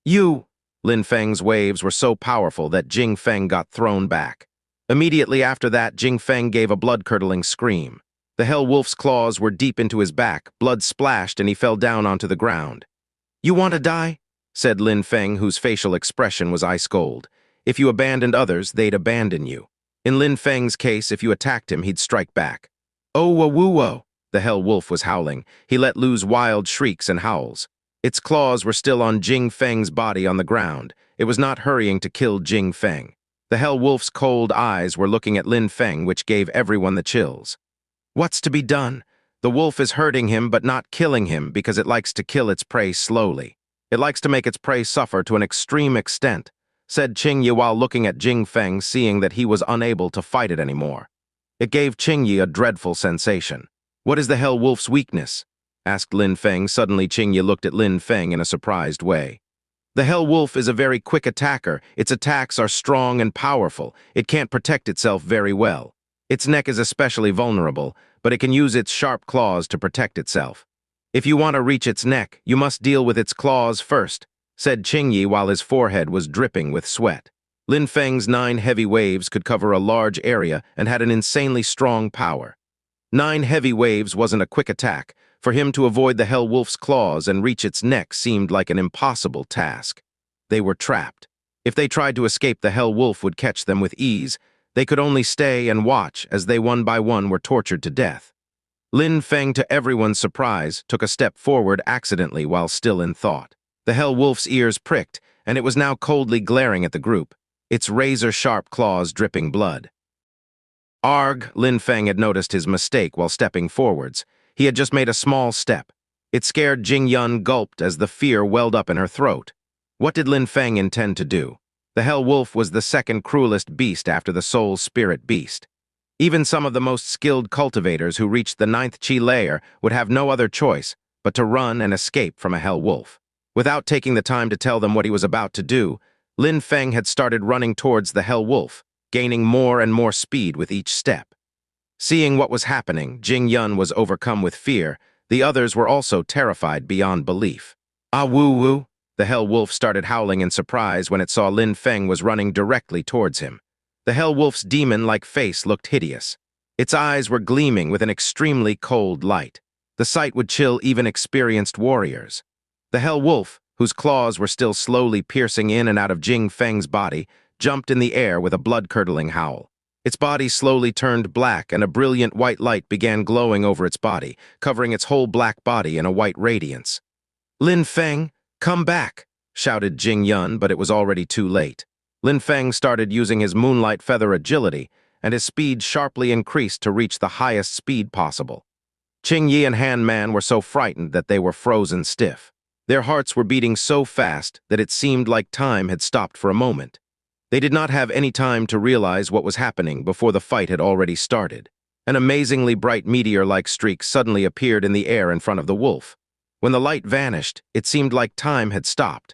"You!" Lin Feng's waves were so powerful that Jing Feng got thrown back. Immediately after that, Jing Feng gave a blood-curdling scream. The Hell Wolf's claws were deep into his back, blood splashed, and he fell down onto the ground. "You want to die?" said Lin Feng, whose facial expression was ice cold. If you abandoned others, they'd abandon you. In Lin Feng's case, if you attacked him, he'd strike back. "Oh-woo-woo-woo!" The Hell Wolf was howling. He let loose wild shrieks and howls. Its claws were still on Jing Feng's body on the ground. It was not hurrying to kill Jing Feng. The Hell Wolf's cold eyes were looking at Lin Feng, which gave everyone the chills. "What's to be done? The wolf is hurting him but not killing him because it likes to kill its prey slowly. It likes to make its prey suffer to an extreme extent," said Qingyi while looking at Jing Feng, seeing that he was unable to fight it anymore. It gave Qingyi a dreadful sensation. "What is the Hell Wolf's weakness?" asked Lin Feng. Suddenly Qingyi looked at Lin Feng in a surprised way. "The Hell Wolf is a very quick attacker. Its attacks are strong and powerful. It can't protect itself very well. Its neck is especially vulnerable, but it can use its sharp claws to protect itself. If you want to reach its neck, you must deal with its claws first," said Qingyi while his forehead was dripping with sweat. Lin Feng's 9 heavy waves could cover a large area and had an insanely strong power. 9 heavy waves wasn't a quick attack. For him to avoid the Hell Wolf's claws and reach its neck seemed like an impossible task. They were trapped. If they tried to escape, the Hell Wolf would catch them with ease. They could only stay and watch as they one by one were tortured to death. Lin Feng, to everyone's surprise, took a step forward accidentally while still in thought. The Hell Wolf's ears pricked, and it was now coldly glaring at the group, its razor-sharp claws dripping blood. Arg! Lin Feng had noticed his mistake while stepping forwards. He had just made a small step. It scared Jing Yun gulped as the fear welled up in her throat. What did Lin Feng intend to do? The Hell Wolf was the second cruelest beast after the Soul Spirit beast. Even some of the most skilled cultivators who reached the 9th Chi layer would have no other choice but to run and escape from a Hell Wolf. Without taking the time to tell them what he was about to do, Lin Feng had started running towards the Hell Wolf, gaining more and more speed with each step. Seeing what was happening, Jing Yun was overcome with fear. The others were also terrified beyond belief. "Ah woo-woo!" The Hell Wolf started howling in surprise when it saw Lin Feng was running directly towards him. The Hell Wolf's demon-like face looked hideous. Its eyes were gleaming with an extremely cold light. The sight would chill even experienced warriors. The Hell Wolf, whose claws were still slowly piercing in and out of Jing Feng's body, jumped in the air with a blood-curdling howl. Its body slowly turned black, and a brilliant white light began glowing over its body, covering its whole black body in a white radiance. "Lin Feng, come back!" shouted Jing Yun, but it was already too late. Lin Feng started using his moonlight feather agility, and his speed sharply increased to reach the highest speed possible. Qingyi and Han Man were so frightened that they were frozen stiff. Their hearts were beating so fast that it seemed like time had stopped for a moment. They did not have any time to realize what was happening before the fight had already started. An amazingly bright meteor-like streak suddenly appeared in the air in front of the wolf. When the light vanished, it seemed like time had stopped.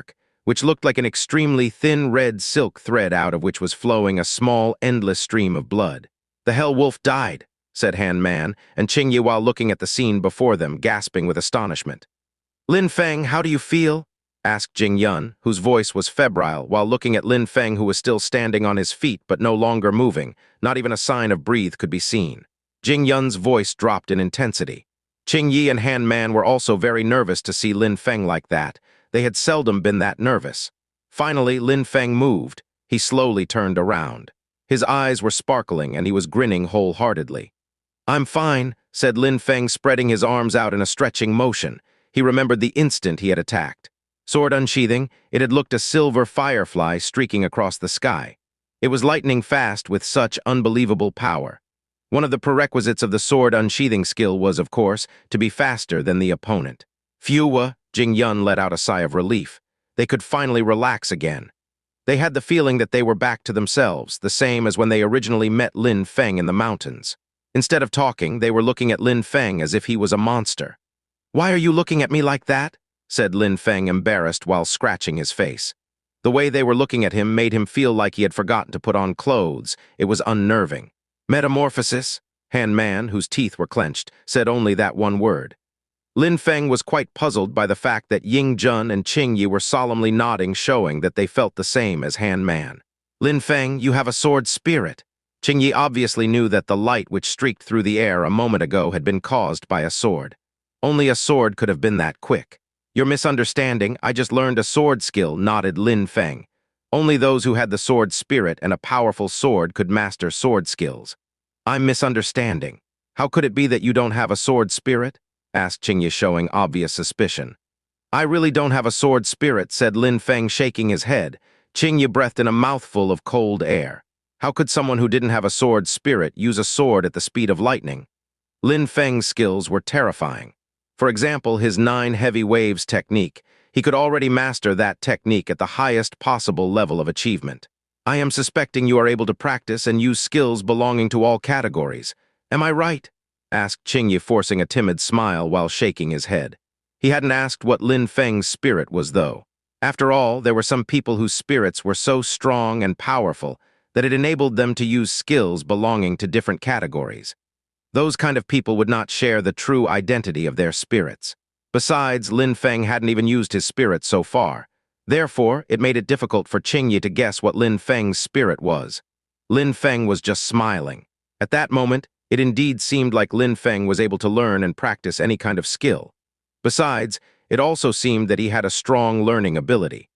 mark, which looked like an extremely thin red silk thread out of which was flowing a small, endless stream of blood. "The Hell Wolf died," said Han Man, and Qingye, while looking at the scene before them, gasping with astonishment. "Lin Feng, how do you feel?" asked Jing Yun, whose voice was febrile, while looking at Lin Feng, who was still standing on his feet but no longer moving. Not even a sign of breathe could be seen. Jing Yun's voice dropped in intensity. Qingye and Han Man were also very nervous to see Lin Feng like that. They had seldom been that nervous. Finally, Lin Feng moved. He slowly turned around. His eyes were sparkling, and he was grinning wholeheartedly. "I'm fine," said Lin Feng, spreading his arms out in a stretching motion. He remembered the instant he had attacked. Sword unsheathing, it had looked a silver firefly streaking across the sky. It was lightning fast with such unbelievable power. One of the prerequisites of the sword unsheathing skill was, of course, to be faster than the opponent. Phew, Jing Yun let out a sigh of relief. They could finally relax again. They had the feeling that they were back to themselves, the same as when they originally met Lin Feng in the mountains. Instead of talking, they were looking at Lin Feng as if he was a monster. "Why are you looking at me like that?" said Lin Feng, embarrassed while scratching his face. The way they were looking at him made him feel like he had forgotten to put on clothes. It was unnerving. "Metamorphosis?" Han Man, whose teeth were clenched, said only that one word. Lin Feng was quite puzzled by the fact that Ying Jun and Qingye were solemnly nodding, showing that they felt the same as Han Man. "Lin Feng, you have a sword spirit." Qingye obviously knew that the light which streaked through the air a moment ago had been caused by a sword. Only a sword could have been that quick. "You're misunderstanding. I just learned a sword skill," nodded Lin Feng. Only those who had the sword spirit and a powerful sword could master sword skills. "I'm misunderstanding. How could it be that you don't have a sword spirit?" asked Qingye, showing obvious suspicion. "I really don't have a sword spirit," said Lin Feng, shaking his head. Qingye breathed in a mouthful of cold air. How could someone who didn't have a sword spirit use a sword at the speed of lightning? Lin Feng's skills were terrifying. For example, his 9 heavy waves technique. He could already master that technique at the highest possible level of achievement. "I am suspecting you are able to practice and use skills belonging to all categories. Am I right?" asked Qingye, forcing a timid smile while shaking his head. He hadn't asked what Lin Feng's spirit was, though. After all, there were some people whose spirits were so strong and powerful that it enabled them to use skills belonging to different categories. Those kind of people would not share the true identity of their spirits. Besides, Lin Feng hadn't even used his spirit so far. Therefore, it made it difficult for Qingye to guess what Lin Feng's spirit was. Lin Feng was just smiling. At that moment, it indeed seemed like Lin Feng was able to learn and practice any kind of skill. Besides, it also seemed that he had a strong learning ability.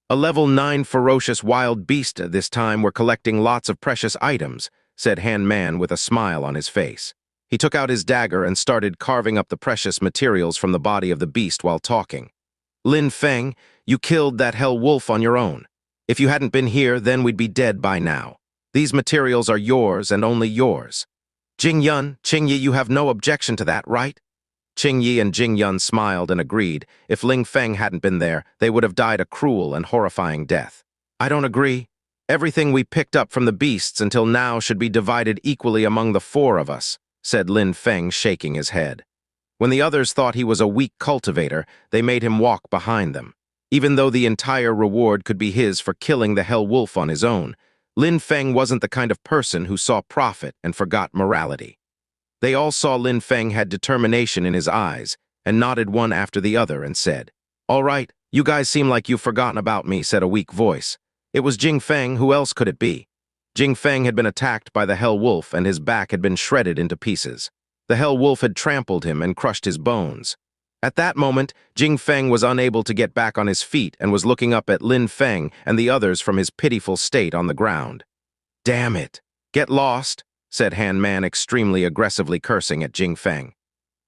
"A level 9 ferocious wild beast this time. We're collecting lots of precious items," said Han Man with a smile on his face. He took out his dagger and started carving up the precious materials from the body of the beast while talking. "Lin Feng, you killed that Hell Wolf on your own. If you hadn't been here, then we'd be dead by now. These materials are yours and only yours." "Jing Yun, Qingye, you have no objection to that, right?" Qingye and Jing Yun smiled and agreed. If Lin Feng hadn't been there, they would have died a cruel and horrifying death. "I don't agree. Everything we picked up from the beasts until now should be divided equally among the 4 of us," said Lin Feng, shaking his head. When the others thought he was a weak cultivator, they made him walk behind them. Even though the entire reward could be his for killing the Hell Wolf on his own, Lin Feng wasn't the kind of person who saw profit and forgot morality. They all saw Lin Feng had determination in his eyes, and nodded one after the other and said, "All right, you guys seem like you've forgotten about me," said a weak voice. It was Jing Feng. Who else could it be? Jing Feng had been attacked by the Hell Wolf, and his back had been shredded into pieces. The Hell Wolf had trampled him and crushed his bones. At that moment, Jing Feng was unable to get back on his feet and was looking up at Lin Feng and the others from his pitiful state on the ground. "Damn it! Get lost!" said Han Man, extremely aggressively cursing at Jing Feng.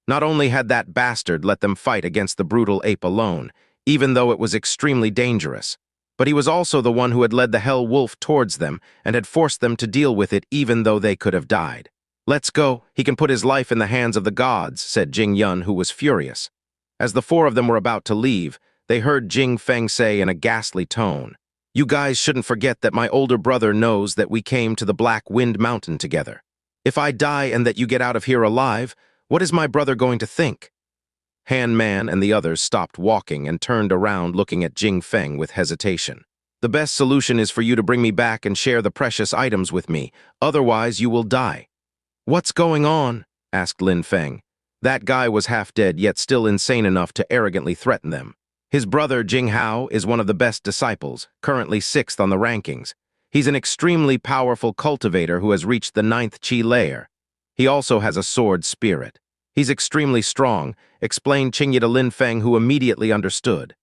Not only had that bastard let them fight against the brutal ape alone, even though it was extremely dangerous, but he was also the one who had led the Hell Wolf towards them and had forced them to deal with it even though they could have died. Let's go. He can put his life in the hands of the gods, said Jing Yun, who was furious. As the four of them were about to leave, they heard Jing Feng say in a ghastly tone, "You guys shouldn't forget that my older brother knows that we came to the Black Wind Mountain together. If I die and that you get out of here alive, what is my brother going to think?" Han Man and the others stopped walking and turned around looking at Jing Feng with hesitation. "The best solution is for you to bring me back and share the precious items with me, otherwise you will die." "What's going on?" asked Lin Feng. That guy was half dead yet still insane enough to arrogantly threaten them. His brother Jing Hao is one of the best disciples, currently 6th on the rankings. He's an extremely powerful cultivator who has reached the 9th Qi layer. He also has a sword spirit. He's extremely strong, explained Qingye to Lin Feng, who immediately understood.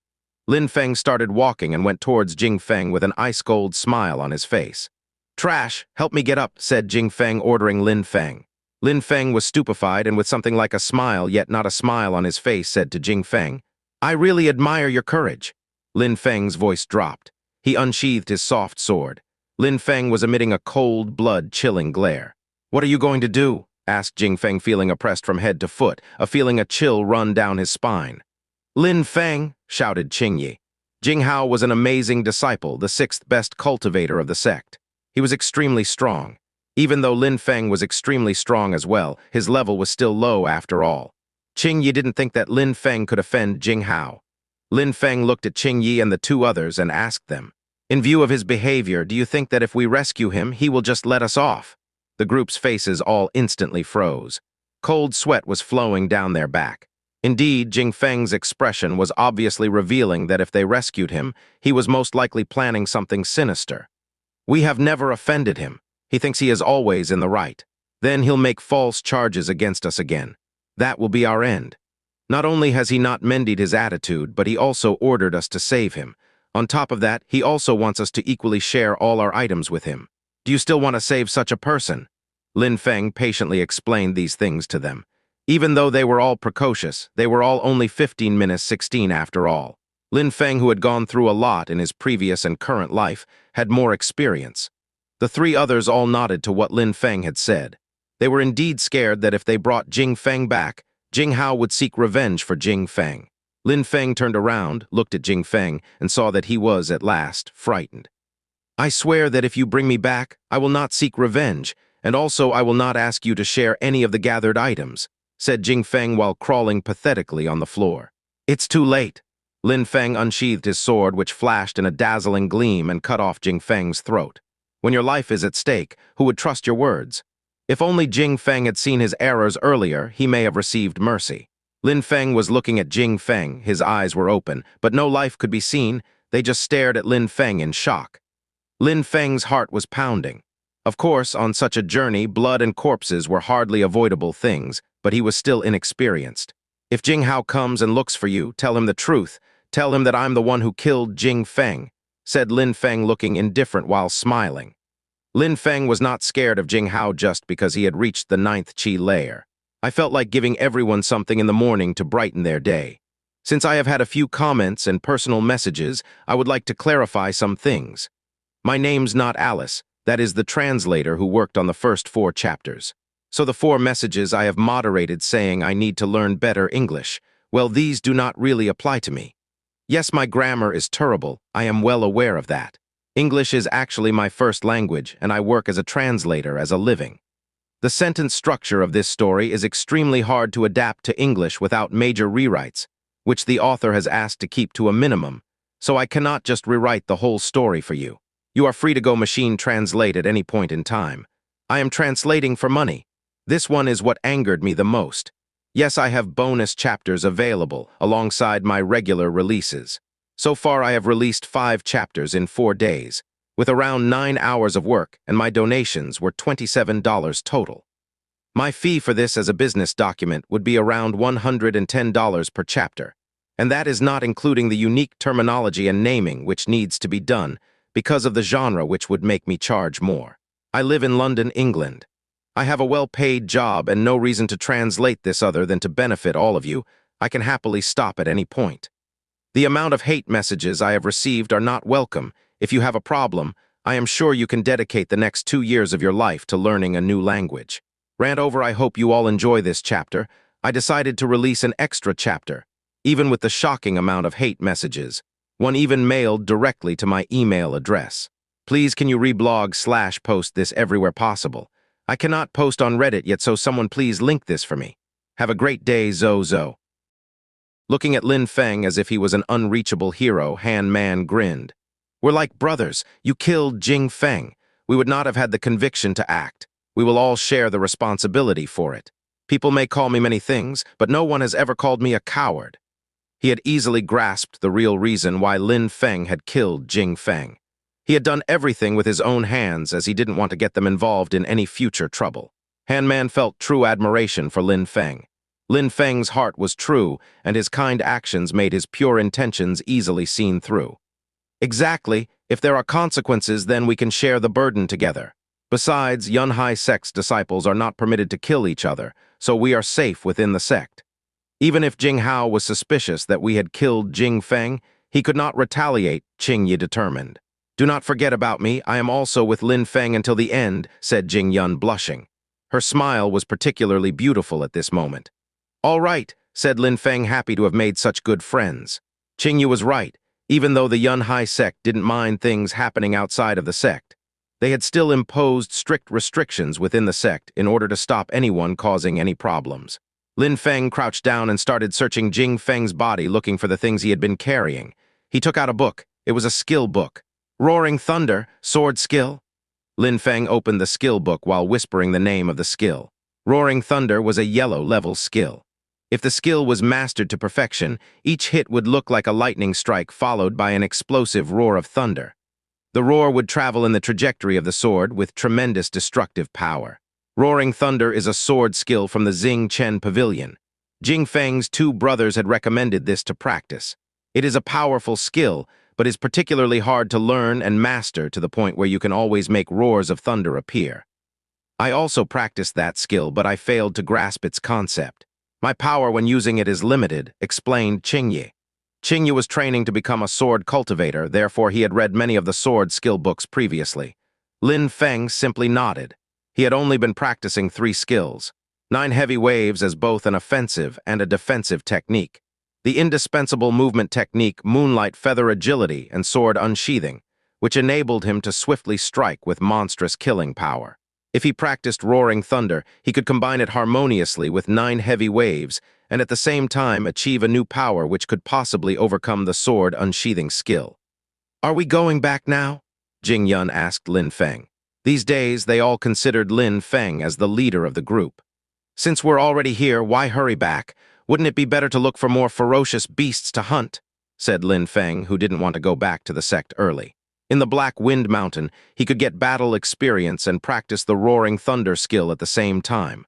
Lin Feng started walking and went towards Jing Feng with an ice-cold smile on his face. "Trash, help me get up," said Jing Feng, ordering Lin Feng. Lin Feng was stupefied and with something like a smile, yet not a smile on his face, said to Jing Feng, "I really admire your courage." Lin Feng's voice dropped. He unsheathed his soft sword. Lin Feng was emitting a cold, blood-chilling glare. "What are you going to do?" asked Jing Feng, feeling oppressed from head to foot, feeling a chill run down his spine. "Lin Feng," shouted Qingye. Jing Hao was an amazing disciple, the 6th best cultivator of the sect. He was extremely strong. Even though Lin Feng was extremely strong as well, his level was still low after all. Qingye didn't think that Lin Feng could offend Jing Hao. Lin Feng looked at Qingye and the two others and asked them, "In view of his behavior, do you think that if we rescue him, he will just let us off?" The group's faces all instantly froze. Cold sweat was flowing down their back. Indeed, Jing Feng's expression was obviously revealing that if they rescued him, he was most likely planning something sinister. "We have never offended him. He thinks he is always in the right. Then he'll make false charges against us again. That will be our end. Not only has he not mended his attitude, but he also ordered us to save him. On top of that, he also wants us to equally share all our items with him. Do you still want to save such a person?" Lin Feng patiently explained these things to them. Even though they were all precocious, they were all only 15 minutes 16 after all. Lin Feng, who had gone through a lot in his previous and current life, had more experience. The three others all nodded to what Lin Feng had said. They were indeed scared that if they brought Jing Feng back, Jing Hao would seek revenge for Jing Feng. Lin Feng turned around, looked at Jing Feng, and saw that he was, at last, frightened. "I swear that if you bring me back, I will not seek revenge, and also I will not ask you to share any of the gathered items," said Jing Feng while crawling pathetically on the floor. "It's too late." Lin Feng unsheathed his sword, which flashed in a dazzling gleam and cut off Jing Feng's throat. When your life is at stake, who would trust your words? If only Jing Feng had seen his errors earlier, he may have received mercy. Lin Feng was looking at Jing Feng, his eyes were open, but no life could be seen, they just stared at Lin Feng in shock. Lin Feng's heart was pounding. Of course, on such a journey, blood and corpses were hardly avoidable things, but he was still inexperienced. "If Jing Hao comes and looks for you, tell him the truth. Tell him that I'm the one who killed Jing Feng," said Lin Feng, looking indifferent while smiling. Lin Feng was not scared of Jing Hao just because he had reached the 9th Qi layer. "I felt like giving everyone something in the morning to brighten their day. Since I have had a few comments and personal messages, I would like to clarify some things. My name's not Alice. That is the translator who worked on the first 4 chapters. So the 4 messages I have moderated saying I need to learn better English, well, these do not really apply to me. Yes, my grammar is terrible, I am well aware of that. English is actually my first language, and I work as a translator as a living. The sentence structure of this story is extremely hard to adapt to English without major rewrites, which the author has asked to keep to a minimum, so I cannot just rewrite the whole story for you. You are free to go machine translate at any point in time. I am translating for money. This one is what angered me the most. Yes, I have bonus chapters available alongside my regular releases. So far, I have released 5 chapters in 4 days, with around 9 hours of work, and my donations were $27 total. My fee for this as a business document would be around $110 per chapter, and that is not including the unique terminology and naming which needs to be done because of the genre, which would make me charge more. I live in London, England. I have a well-paid job and no reason to translate this other than to benefit all of you. I can happily stop at any point. The amount of hate messages I have received are not welcome. If you have a problem, I am sure you can dedicate the next 2 years of your life to learning a new language. Rant over. I hope you all enjoy this chapter. I decided to release an extra chapter, even with the shocking amount of hate messages, one even mailed directly to my email address. Please can you reblog/post this everywhere possible. I cannot post on Reddit yet, so someone please link this for me. Have a great day, Zozo. Looking at Lin Feng as if he was an unreachable hero, Han Man grinned. We're like brothers. You killed Jing Feng. We would not have had the conviction to act. We will all share the responsibility for it. People may call me many things, but no one has ever called me a coward. He had easily grasped the real reason why Lin Feng had killed Jing Feng. He had done everything with his own hands as he didn't want to get them involved in any future trouble. Han Man felt true admiration for Lin Feng. Lin Feng's heart was true, and his kind actions made his pure intentions easily seen through. Exactly. If there are consequences, then we can share the burden together. Besides, Yun Hai sect's disciples are not permitted to kill each other, so we are safe within the sect. Even if Jing Hao was suspicious that we had killed Jing Feng, he could not retaliate, Qing Yi determined. Do not forget about me. I am also with Lin Feng until the end, said Jing Yun, blushing. Her smile was particularly beautiful at this moment. All right, said Lin Feng, happy to have made such good friends. Qing Yi was right. Even though the Yun Hai sect didn't mind things happening outside of the sect, they had still imposed strict restrictions within the sect in order to stop anyone causing any problems. Lin Feng crouched down and started searching Jing Feng's body, looking for the things he had been carrying. He took out a book. It was a skill book. Roaring Thunder, Sword Skill. Lin Feng opened the skill book while whispering the name of the skill. Roaring Thunder was a yellow-level skill. If the skill was mastered to perfection, each hit would look like a lightning strike followed by an explosive roar of thunder. The roar would travel in the trajectory of the sword with tremendous destructive power. Roaring Thunder is a sword skill from the Xing Chen Pavilion. Jing Feng's two brothers had recommended this to practice. It is a powerful skill, but is particularly hard to learn and master to the point where you can always make roars of thunder appear. I also practiced that skill, but I failed to grasp its concept. My power when using it is limited, explained Qing Yi. Qing Yi was training to become a sword cultivator, therefore he had read many of the sword skill books previously. Lin Feng simply nodded. He had only been practicing 3 skills, 9 heavy waves as both an offensive and a defensive technique, the indispensable movement technique Moonlight Feather Agility and Sword Unsheathing, which enabled him to swiftly strike with monstrous killing power. If he practiced Roaring Thunder, he could combine it harmoniously with 9 heavy waves and at the same time achieve a new power which could possibly overcome the sword unsheathing skill. Are we going back now? Jing Yun asked Lin Feng. These days, they all considered Lin Feng as the leader of the group. Since we're already here, why hurry back? Wouldn't it be better to look for more ferocious beasts to hunt? Said Lin Feng, who didn't want to go back to the sect early. In the Black Wind Mountain, he could get battle experience and practice the Roaring Thunder skill at the same time.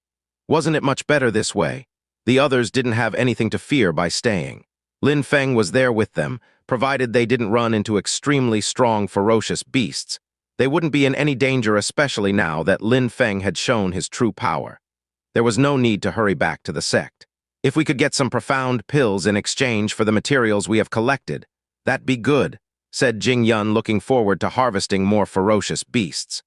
Wasn't it much better this way? The others didn't have anything to fear by staying. Lin Feng was there with them, provided they didn't run into extremely strong, ferocious beasts. They wouldn't be in any danger, especially now that Lin Feng had shown his true power. There was no need to hurry back to the sect. If we could get some profound pills in exchange for the materials we have collected, that'd be good, said Jing Yun, looking forward to harvesting more ferocious beasts.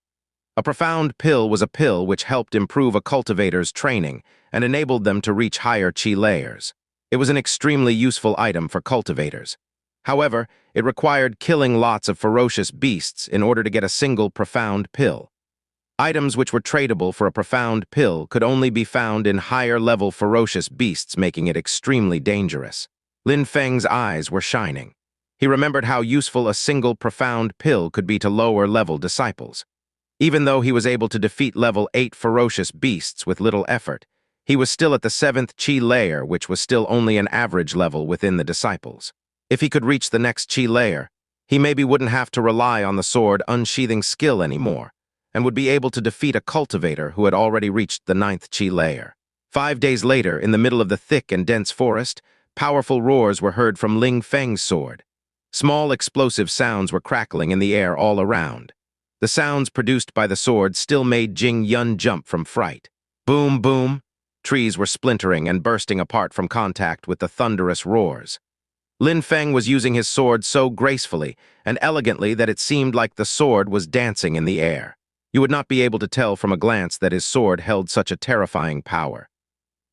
A profound pill was a pill which helped improve a cultivator's training and enabled them to reach higher chi layers. It was an extremely useful item for cultivators. However, it required killing lots of ferocious beasts in order to get a single profound pill. Items which were tradable for a profound pill could only be found in higher-level ferocious beasts, making it extremely dangerous. Lin Feng's eyes were shining. He remembered how useful a single profound pill could be to lower-level disciples. Even though he was able to defeat level 8 ferocious beasts with little effort, he was still at the 7th chi layer, which was still only an average level within the disciples. If he could reach the next chi layer, he maybe wouldn't have to rely on the sword unsheathing skill anymore, and would be able to defeat a cultivator who had already reached the 9th chi layer. 5 days later, in the middle of the thick and dense forest, powerful roars were heard from Lin Feng's sword. Small explosive sounds were crackling in the air all around. The sounds produced by the sword still made Jing Yun jump from fright. Boom, boom. Trees were splintering and bursting apart from contact with the thunderous roars. Lin Feng was using his sword so gracefully and elegantly that it seemed like the sword was dancing in the air. You would not be able to tell from a glance that his sword held such a terrifying power.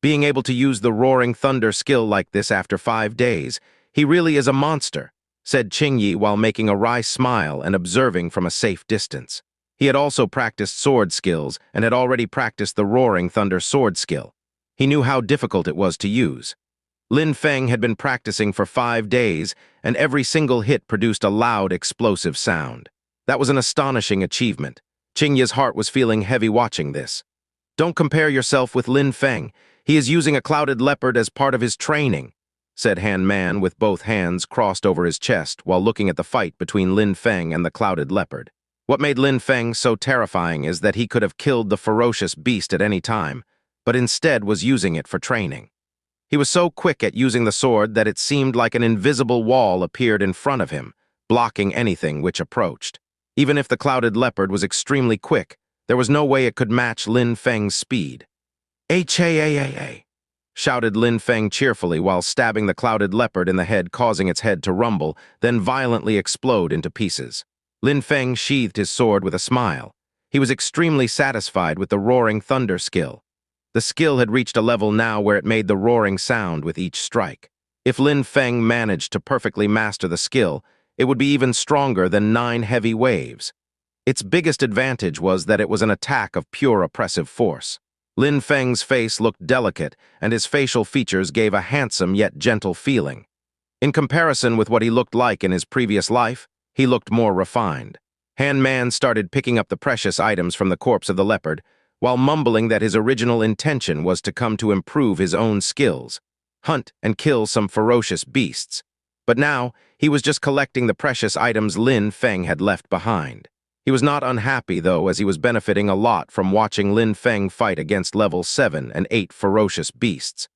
Being able to use the roaring thunder skill like this after 5 days, he really is a monster, said Qingyi while making a wry smile and observing from a safe distance. He had also practiced sword skills and had already practiced the roaring thunder sword skill. He knew how difficult it was to use. Lin Feng had been practicing for 5 days, and every single hit produced a loud, explosive sound. That was an astonishing achievement. Qingyi's heart was feeling heavy watching this. Don't compare yourself with Lin Feng. He is using a clouded leopard as part of his training, said Han Man with both hands crossed over his chest while looking at the fight between Lin Feng and the clouded leopard. What made Lin Feng so terrifying is that he could have killed the ferocious beast at any time, but instead was using it for training. He was so quick at using the sword that it seemed like an invisible wall appeared in front of him, blocking anything which approached. Even if the clouded leopard was extremely quick, there was no way it could match Lin Feng's speed. "H-A-A-A-A!" shouted Lin Feng cheerfully while stabbing the clouded leopard in the head, causing its head to rumble, then violently explode into pieces. Lin Feng sheathed his sword with a smile. He was extremely satisfied with the roaring thunder skill. The skill had reached a level now where it made the roaring sound with each strike. If Lin Feng managed to perfectly master the skill, it would be even stronger than 9 heavy waves. Its biggest advantage was that it was an attack of pure oppressive force. Lin Feng's face looked delicate, and his facial features gave a handsome yet gentle feeling. In comparison with what he looked like in his previous life, he looked more refined. Han Man started picking up the precious items from the corpse of the leopard, while mumbling that his original intention was to come to improve his own skills, hunt and kill some ferocious beasts. But now, he was just collecting the precious items Lin Feng had left behind. He was not unhappy, though, as he was benefiting a lot from watching Lin Feng fight against level 7 and 8 ferocious beasts.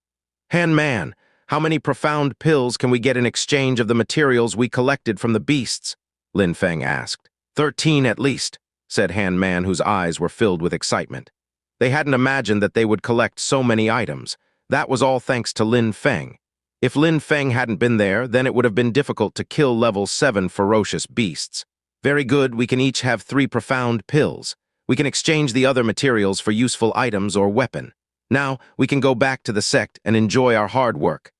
Han Man, how many profound pills can we get in exchange of the materials we collected from the beasts? Lin Feng asked. 13 at least, said Han Man, whose eyes were filled with excitement. They hadn't imagined that they would collect so many items. That was all thanks to Lin Feng. If Lin Feng hadn't been there, then it would have been difficult to kill level 7 ferocious beasts. Very good, we can each have 3 profound pills. We can exchange the other materials for useful items or weapon. Now, we can go back to the sect and enjoy our hard work.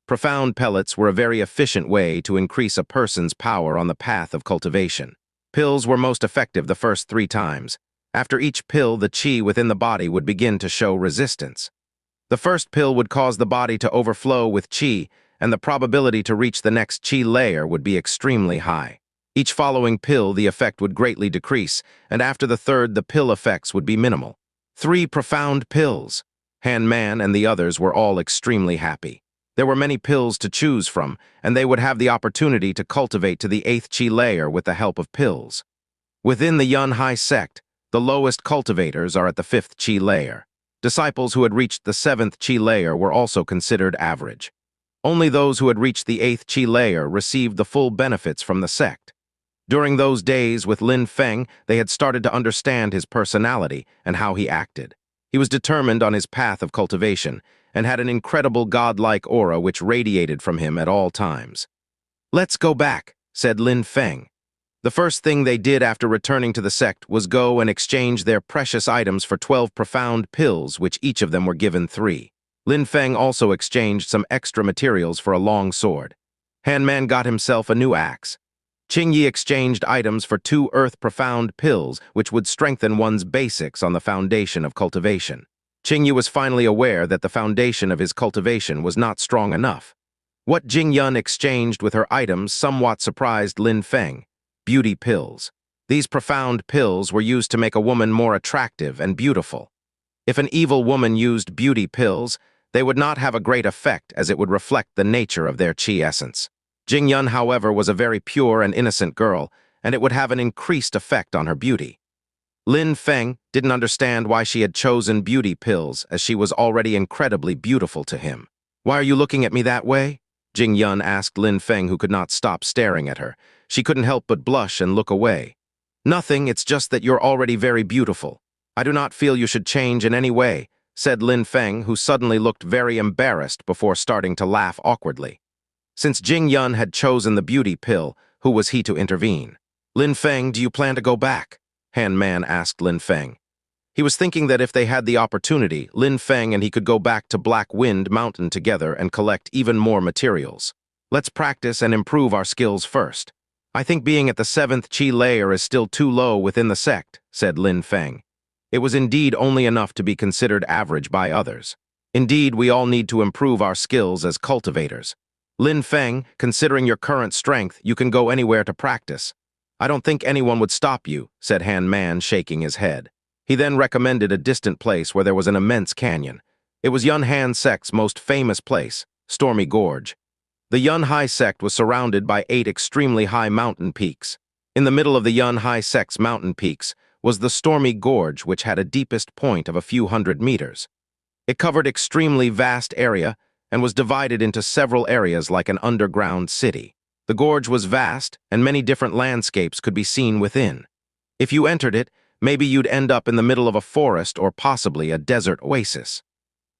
Profound pellets were a very efficient way to increase a person's power on the path of cultivation. Pills were most effective the first 3 times. After each pill, the qi within the body would begin to show resistance. The first pill would cause the body to overflow with qi, and the probability to reach the next qi layer would be extremely high. Each following pill, the effect would greatly decrease, and after the third, the pill effects would be minimal. 3 profound pills. Han Man and the others were all extremely happy. There were many pills to choose from, and they would have the opportunity to cultivate to the 8th qi layer with the help of pills. Within the Yun Hai sect, the lowest cultivators are at the 5th qi layer. Disciples who had reached the 7th qi layer were also considered average. Only those who had reached the 8th qi layer received the full benefits from the sect. During those days with Lin Feng, they had started to understand his personality and how he acted. He was determined on his path of cultivation and had an incredible godlike aura which radiated from him at all times. "Let's go back," said Lin Feng. The first thing they did after returning to the sect was go and exchange their precious items for 12 profound pills, which each of them were given 3. Lin Feng also exchanged some extra materials for a long sword. Han Man got himself a new axe. Qingyi exchanged items for 2 earth profound pills, which would strengthen one's basics on the foundation of cultivation. Qingyi was finally aware that the foundation of his cultivation was not strong enough. What Jingyun exchanged with her items somewhat surprised Lin Feng. Beauty pills. These profound pills were used to make a woman more attractive and beautiful. If an evil woman used beauty pills, they would not have a great effect as it would reflect the nature of their qi essence. Jingyun, however, was a very pure and innocent girl, and it would have an increased effect on her beauty. Lin Feng didn't understand why she had chosen beauty pills, as she was already incredibly beautiful to him. "Why are you looking at me that way?" Jingyun asked Lin Feng, who could not stop staring at her. She couldn't help but blush and look away. "Nothing, it's just that you're already very beautiful. I do not feel you should change in any way," said Lin Feng, who suddenly looked very embarrassed before starting to laugh awkwardly. Since Jingyun had chosen the beauty pill, who was he to intervene? "Lin Feng, do you plan to go back?" Han Man asked Lin Feng. He was thinking that if they had the opportunity, Lin Feng and he could go back to Black Wind Mountain together and collect even more materials. Let's practice and improve our skills first. I think being at the 7th Chi layer is still too low within the sect, said Lin Feng. It was indeed only enough to be considered average by others. Indeed, we all need to improve our skills as cultivators. Lin Feng, considering your current strength, you can go anywhere to practice. I don't think anyone would stop you, said Han Man, shaking his head. He then recommended a distant place where there was an immense canyon. It was Yun Han sect's most famous place, Stormy Gorge. The Yun Hai sect was surrounded by 8 extremely high mountain peaks. In the middle of the Yun Hai sect's mountain peaks was the Stormy Gorge, which had a deepest point of a few hundred meters. It covered extremely vast area and was divided into several areas like an underground city. The gorge was vast, and many different landscapes could be seen within. If you entered it, maybe you'd end up in the middle of a forest or possibly a desert oasis.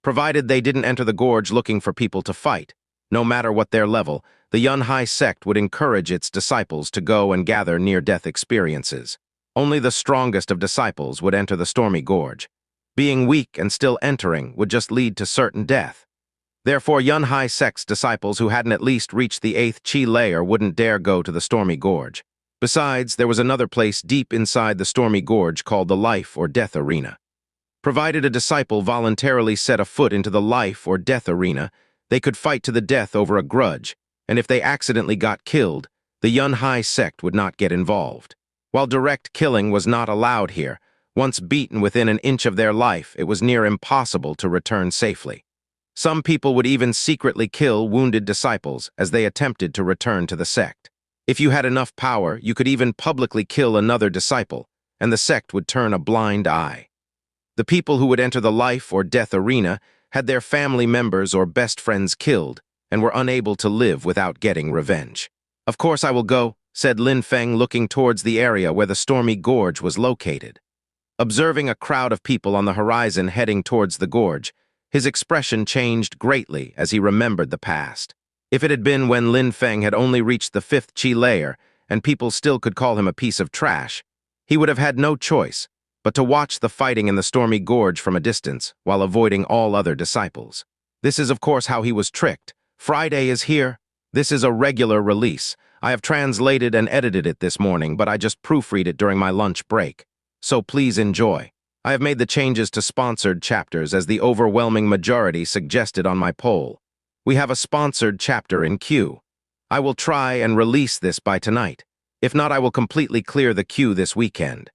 Provided they didn't enter the gorge looking for people to fight, no matter what their level, the Yun Hai sect would encourage its disciples to go and gather near-death experiences. Only the strongest of disciples would enter the Stormy Gorge. Being weak and still entering would just lead to certain death. Therefore, Yun Hai sect's disciples who hadn't at least reached the 8th Chi layer wouldn't dare go to the Stormy Gorge. Besides, there was another place deep inside the Stormy Gorge called the Life or Death Arena. Provided a disciple voluntarily set a foot into the Life or Death Arena, they could fight to the death over a grudge, and if they accidentally got killed, the Yun Hai sect would not get involved. While direct killing was not allowed here, once beaten within an inch of their life, it was near impossible to return safely. Some people would even secretly kill wounded disciples as they attempted to return to the sect. If you had enough power, you could even publicly kill another disciple, and the sect would turn a blind eye. The people who would enter the Life or Death Arena had their family members or best friends killed and were unable to live without getting revenge. Of course I will go, said Lin Feng, looking towards the area where the Stormy Gorge was located. Observing a crowd of people on the horizon heading towards the gorge, his expression changed greatly as he remembered the past. If it had been when Lin Feng had only reached the 5th Chi layer and people still could call him a piece of trash, he would have had no choice but to watch the fighting in the Stormy Gorge from a distance while avoiding all other disciples. This is of course how he was tricked. Friday is here. This is a regular release. I have translated and edited it this morning, but I just proofread it during my lunch break. So please enjoy. I have made the changes to sponsored chapters as the overwhelming majority suggested on my poll. We have a sponsored chapter in queue. I will try and release this by tonight. If not, I will completely clear the queue this weekend.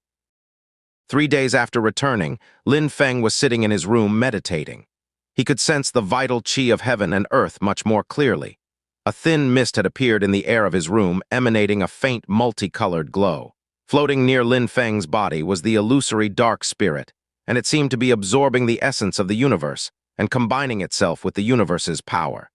3 days after returning, Lin Feng was sitting in his room meditating. He could sense the vital chi of heaven and earth much more clearly. A thin mist had appeared in the air of his room, emanating a faint multicolored glow. Floating near Lin Feng's body was the illusory dark spirit, and it seemed to be absorbing the essence of the universe and combining itself with the universe's power.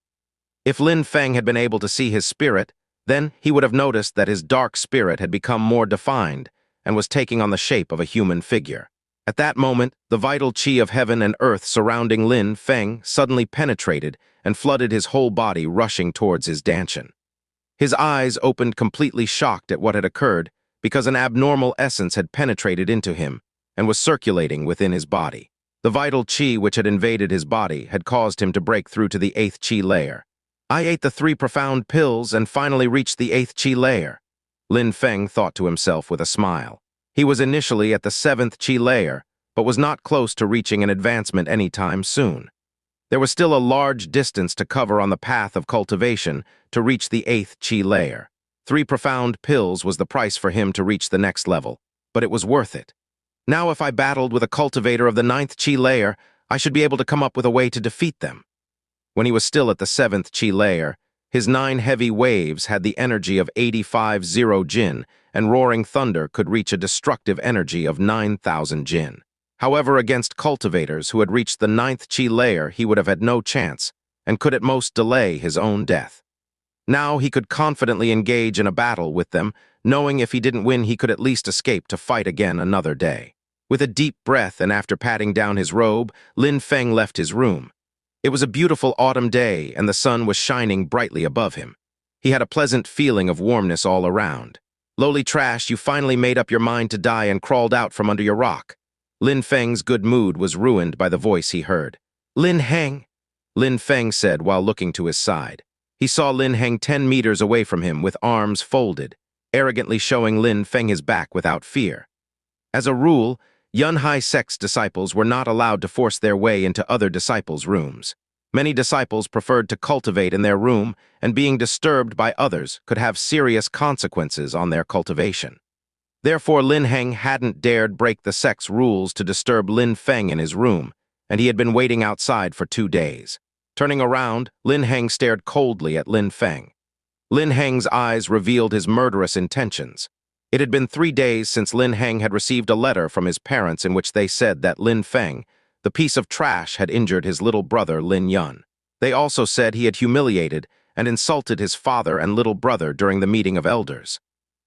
If Lin Feng had been able to see his spirit, then he would have noticed that his dark spirit had become more defined and was taking on the shape of a human figure. At that moment, the vital chi of heaven and earth surrounding Lin Feng suddenly penetrated and flooded his whole body, rushing towards his dantian. His eyes opened completely shocked at what had occurred, because an abnormal essence had penetrated into him and was circulating within his body. The vital chi which had invaded his body had caused him to break through to the 8th Chi layer. I ate the 3 profound pills and finally reached the 8th Chi layer, Lin Feng thought to himself with a smile. He was initially at the 7th Chi layer, but was not close to reaching an advancement anytime soon. There was still a large distance to cover on the path of cultivation to reach the 8th Chi layer. 3 profound pills was the price for him to reach the next level, but it was worth it. Now if I battled with a cultivator of the 9th Chi layer, I should be able to come up with a way to defeat them. When he was still at the 7th Chi layer, his 9 heavy waves had the energy of 85,000 jin, and roaring thunder could reach a destructive energy of 9,000 jin. However, against cultivators who had reached the 9th Chi layer, he would have had no chance, and could at most delay his own death. Now he could confidently engage in a battle with them, knowing if he didn't win he could at least escape to fight again another day. With a deep breath and after patting down his robe, Lin Feng left his room. It was a beautiful autumn day and the sun was shining brightly above him. He had a pleasant feeling of warmness all around. Lowly trash, you finally made up your mind to die and crawled out from under your rock. Lin Feng's good mood was ruined by the voice he heard. Lin Heng, Lin Feng said while looking to his side. He saw Lin Heng 10 meters away from him with arms folded, arrogantly showing Lin Feng his back without fear. As a rule, Yun Hai sect's disciples were not allowed to force their way into other disciples' rooms. Many disciples preferred to cultivate in their room, and being disturbed by others could have serious consequences on their cultivation. Therefore, Lin Heng hadn't dared break the sect's rules to disturb Lin Feng in his room, and he had been waiting outside for 2 days. Turning around, Lin Heng stared coldly at Lin Feng. Lin Heng's eyes revealed his murderous intentions. It had been 3 days since Lin Heng had received a letter from his parents in which they said that Lin Feng, the piece of trash, had injured his little brother Lin Yun. They also said he had humiliated and insulted his father and little brother during the meeting of elders.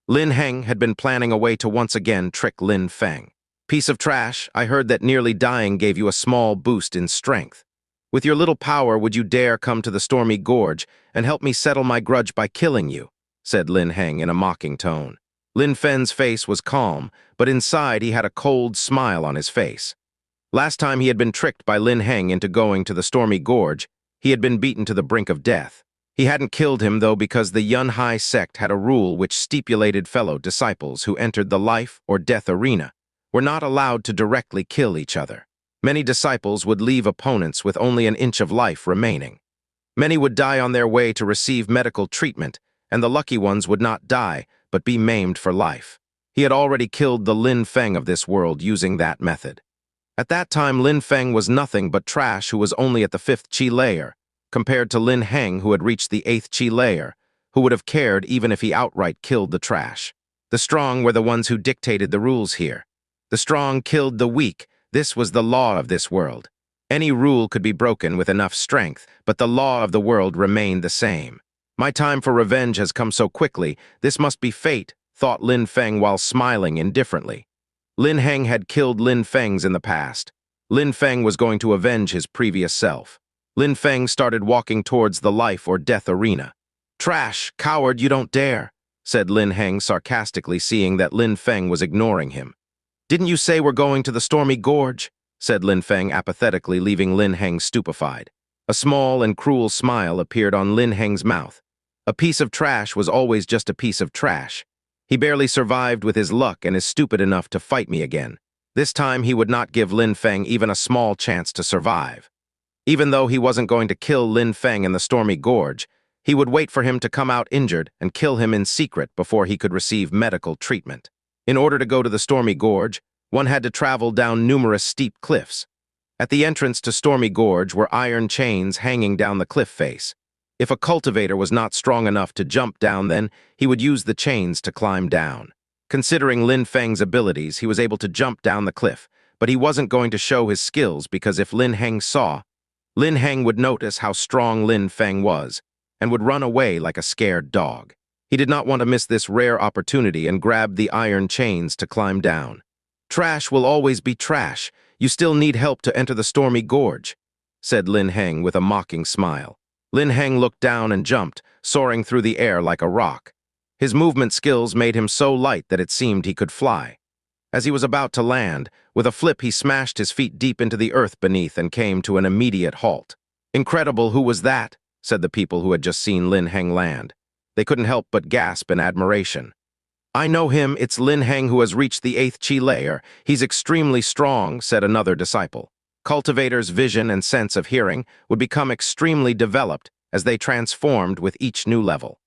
Lin Heng had been planning a way to once again trick Lin Feng. Piece of trash, I heard that nearly dying gave you a small boost in strength. With your little power, would you dare come to the Stormy Gorge and help me settle my grudge by killing you? Said Lin Heng in a mocking tone. Lin Feng's face was calm, but inside he had a cold smile on his face. Last time he had been tricked by Lin Heng into going to the Stormy Gorge, he had been beaten to the brink of death. He hadn't killed him, though, because the Yun Hai sect had a rule which stipulated fellow disciples who entered the life or death arena were not allowed to directly kill each other. Many disciples would leave opponents with only an inch of life remaining. Many would die on their way to receive medical treatment, and the lucky ones would not die, but be maimed for life. He had already killed the Lin Feng of this world using that method. At that time, Lin Feng was nothing but trash who was only at the 5th Qi layer, compared to Lin Heng who had reached the 8th Qi layer, who would have cared even if he outright killed the trash. The strong were the ones who dictated the rules here. The strong killed the weak. This was the law of this world. Any rule could be broken with enough strength, but the law of the world remained the same. My time for revenge has come so quickly, this must be fate, thought Lin Feng while smiling indifferently. Lin Heng had killed Lin Feng's in the past. Lin Feng was going to avenge his previous self. Lin Feng started walking towards the life or death arena. Trash, coward, you don't dare, said Lin Heng sarcastically, seeing that Lin Feng was ignoring him. Didn't you say we're going to the Stormy Gorge? Said Lin Feng apathetically, leaving Lin Heng stupefied. A small and cruel smile appeared on Lin Heng's mouth. A piece of trash was always just a piece of trash. He barely survived with his luck and is stupid enough to fight me again. This time he would not give Lin Feng even a small chance to survive. Even though he wasn't going to kill Lin Feng in the Stormy Gorge, he would wait for him to come out injured and kill him in secret before he could receive medical treatment. In order to go to the Stormy Gorge, one had to travel down numerous steep cliffs. At the entrance to Stormy Gorge were iron chains hanging down the cliff face. If a cultivator was not strong enough to jump down, then he would use the chains to climb down. Considering Lin Feng's abilities, he was able to jump down the cliff, but he wasn't going to show his skills because if Lin Heng saw, Lin Heng would notice how strong Lin Feng was and would run away like a scared dog. He did not want to miss this rare opportunity and grabbed the iron chains to climb down. Trash will always be trash. You still need help to enter the Stormy Gorge, said Lin Heng with a mocking smile. Lin Heng looked down and jumped, soaring through the air like a rock. His movement skills made him so light that it seemed he could fly. As he was about to land, with a flip he smashed his feet deep into the earth beneath and came to an immediate halt. Incredible, who was that? Said the people who had just seen Lin Heng land. They couldn't help but gasp in admiration. I know him, it's Lin Heng who has reached the 8th Qi layer. He's extremely strong, said another disciple. Cultivators' vision and sense of hearing would become extremely developed as they transformed with each new level.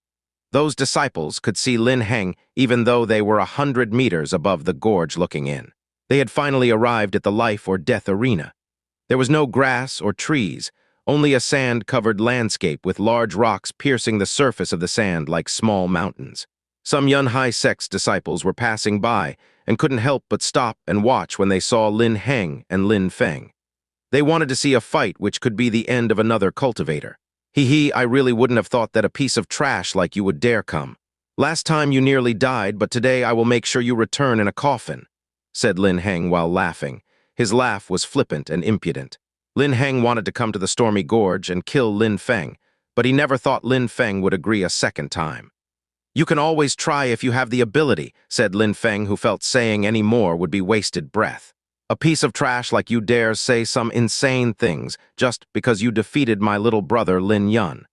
Those disciples could see Lin Heng even though they were 100 meters above the gorge looking in. They had finally arrived at the life or death arena. There was no grass or trees, only a sand-covered landscape with large rocks piercing the surface of the sand like small mountains. Some Yun Hai sect's disciples were passing by and couldn't help but stop and watch when they saw Lin Heng and Lin Feng. They wanted to see a fight which could be the end of another cultivator. I really wouldn't have thought that a piece of trash like you would dare come. Last time you nearly died, but today I will make sure you return in a coffin, said Lin Heng while laughing. His laugh was flippant and impudent. Lin Heng wanted to come to the Stormy Gorge and kill Lin Feng, but he never thought Lin Feng would agree a second time. You can always try if you have the ability, said Lin Feng, who felt saying any more would be wasted breath. A piece of trash like you dares say some insane things just because you defeated my little brother Lin Yun.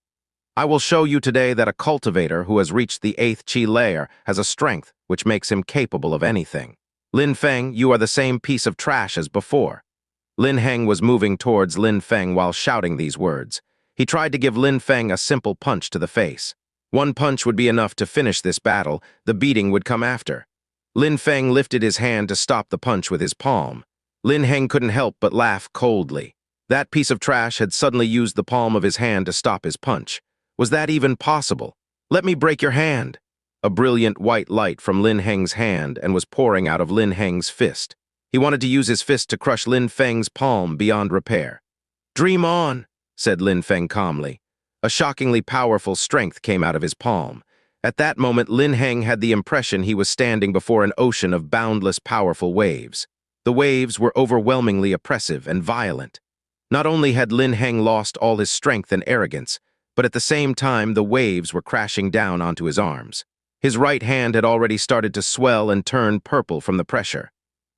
I will show you today that a cultivator who has reached the 8th Qi layer has a strength which makes him capable of anything. Lin Feng, you are the same piece of trash as before. Lin Heng was moving towards Lin Feng while shouting these words. He tried to give Lin Feng a simple punch to the face. One punch would be enough to finish this battle, the beating would come after. Lin Feng lifted his hand to stop the punch with his palm. Lin Heng couldn't help but laugh coldly. That piece of trash had suddenly used the palm of his hand to stop his punch. Was that even possible? Let me break your hand. A brilliant white light from Lin Heng's hand and was pouring out of Lin Heng's fist. He wanted to use his fist to crush Lin Feng's palm beyond repair. Dream on, said Lin Feng calmly. A shockingly powerful strength came out of his palm. At that moment, Lin Heng had the impression he was standing before an ocean of boundless powerful waves. The waves were overwhelmingly oppressive and violent. Not only had Lin Heng lost all his strength and arrogance, but at the same time the waves were crashing down onto his arms. His right hand had already started to swell and turn purple from the pressure.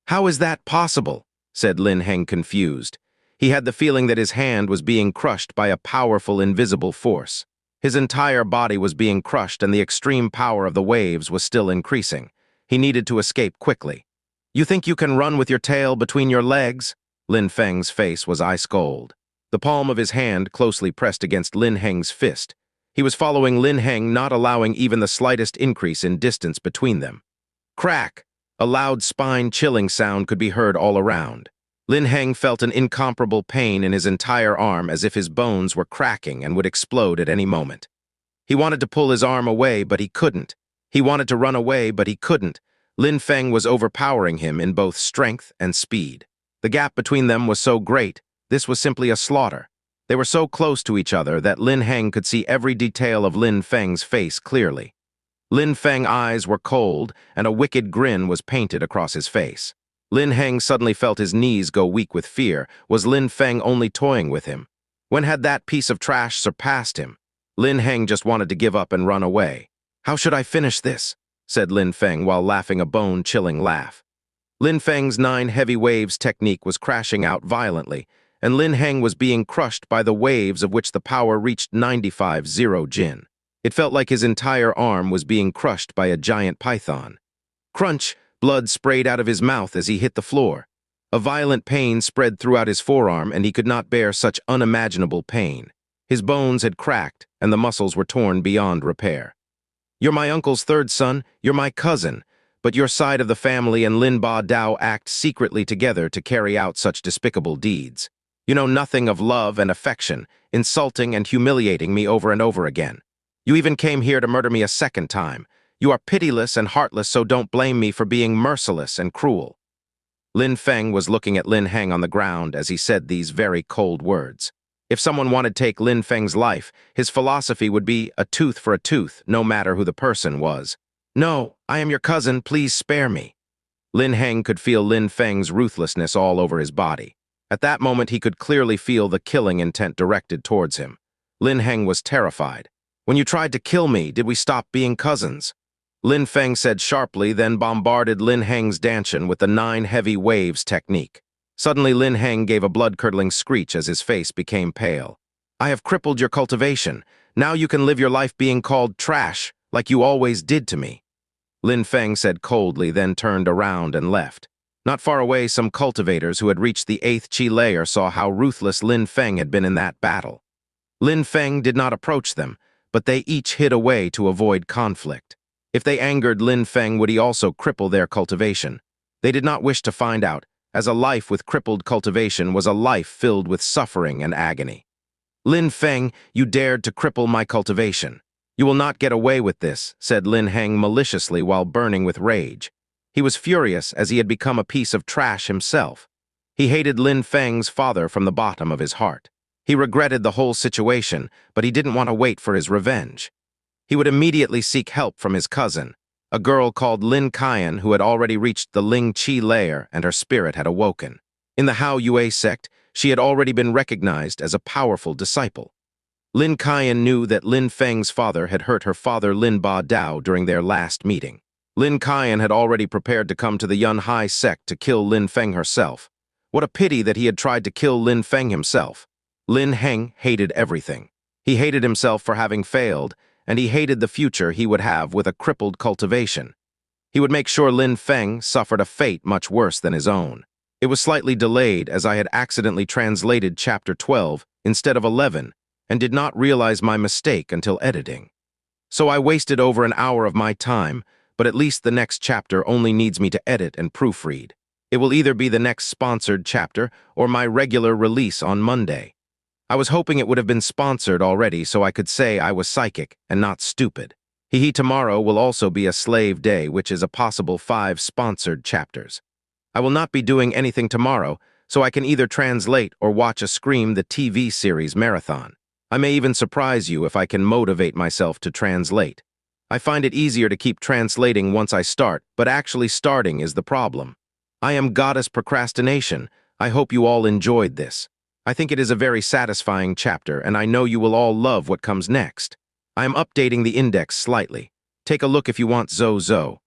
How is that possible? Said Lin Heng, confused. He had the feeling that his hand was being crushed by a powerful invisible force. His entire body was being crushed and the extreme power of the waves was still increasing. He needed to escape quickly. You think you can run with your tail between your legs? Lin Feng's face was ice cold. The palm of his hand closely pressed against Lin Heng's fist. He was following Lin Heng, not allowing even the slightest increase in distance between them. Crack! A loud spine-chilling sound could be heard all around. Lin Heng felt an incomparable pain in his entire arm as if his bones were cracking and would explode at any moment. He wanted to pull his arm away, but he couldn't. He wanted to run away, but he couldn't. Lin Feng was overpowering him in both strength and speed. The gap between them was so great, this was simply a slaughter. They were so close to each other that Lin Heng could see every detail of Lin Feng's face clearly. Lin Feng's eyes were cold, and a wicked grin was painted across his face. Lin Heng suddenly felt his knees go weak with fear. Was Lin Feng only toying with him? When had that piece of trash surpassed him? Lin Heng just wanted to give up and run away. How should I finish this? Said Lin Feng while laughing a bone-chilling laugh. Lin Feng's 9 heavy waves technique was crashing out violently, and Lin Heng was being crushed by the waves of which the power reached 95-0 Jin. It felt like his entire arm was being crushed by a giant python. Crunch! Blood sprayed out of his mouth as he hit the floor. A violent pain spread throughout his forearm, and he could not bear such unimaginable pain. His bones had cracked, and the muscles were torn beyond repair. You're my uncle's third son, you're my cousin, but your side of the family and Lin Ba Dao act secretly together to carry out such despicable deeds. You know nothing of love and affection, insulting and humiliating me over and over again. You even came here to murder me a second time. You are pitiless and heartless, so don't blame me for being merciless and cruel. Lin Feng was looking at Lin Heng on the ground as he said these very cold words. If someone wanted to take Lin Feng's life, his philosophy would be a tooth for a tooth, no matter who the person was. No, I am your cousin, please spare me. Lin Heng could feel Lin Feng's ruthlessness all over his body. At that moment, he could clearly feel the killing intent directed towards him. Lin Heng was terrified. When you tried to kill me, did we stop being cousins? Lin Feng said sharply, then bombarded Lin Heng's Danshan with the 9 heavy waves technique. Suddenly, Lin Heng gave a blood-curdling screech as his face became pale. I have crippled your cultivation. Now you can live your life being called trash, like you always did to me. Lin Feng said coldly, then turned around and left. Not far away, some cultivators who had reached the 8th Qi layer saw how ruthless Lin Feng had been in that battle. Lin Feng did not approach them, but they each hid away to avoid conflict. If they angered Lin Feng, would he also cripple their cultivation? They did not wish to find out, as a life with crippled cultivation was a life filled with suffering and agony. Lin Feng, you dared to cripple my cultivation. You will not get away with this, said Lin Heng maliciously while burning with rage. He was furious as he had become a piece of trash himself. He hated Lin Feng's father from the bottom of his heart. He regretted the whole situation, but he didn't want to wait for his revenge. He would immediately seek help from his cousin, a girl called Lin Qian who had already reached the Ling Qi layer and her spirit had awoken. In the Hao Yue sect, she had already been recognized as a powerful disciple. Lin Qian knew that Lin Feng's father had hurt her father Lin Ba Dao during their last meeting. Lin Qian had already prepared to come to the Yun Hai sect to kill Lin Feng herself. What a pity that he had tried to kill Lin Feng himself. Lin Heng hated everything. He hated himself for having failed, and he hated the future he would have with a crippled cultivation. He would make sure Lin Feng suffered a fate much worse than his own. It was slightly delayed as I had accidentally translated chapter 12 instead of 11 and did not realize my mistake until editing. So I wasted over an hour of my time, but at least the next chapter only needs me to edit and proofread. It will either be the next sponsored chapter or my regular release on Monday. I was hoping it would have been sponsored already so I could say I was psychic and not stupid. Tomorrow will also be a slave day, which is a possible 5 sponsored chapters. I will not be doing anything tomorrow, so I can either translate or watch a Scream the TV series marathon. I may even surprise you if I can motivate myself to translate. I find it easier to keep translating once I start, but actually starting is the problem. I am Goddess Procrastination. I hope you all enjoyed this. I think it is a very satisfying chapter, and I know you will all love what comes next. I am updating the index slightly. Take a look if you want Zo.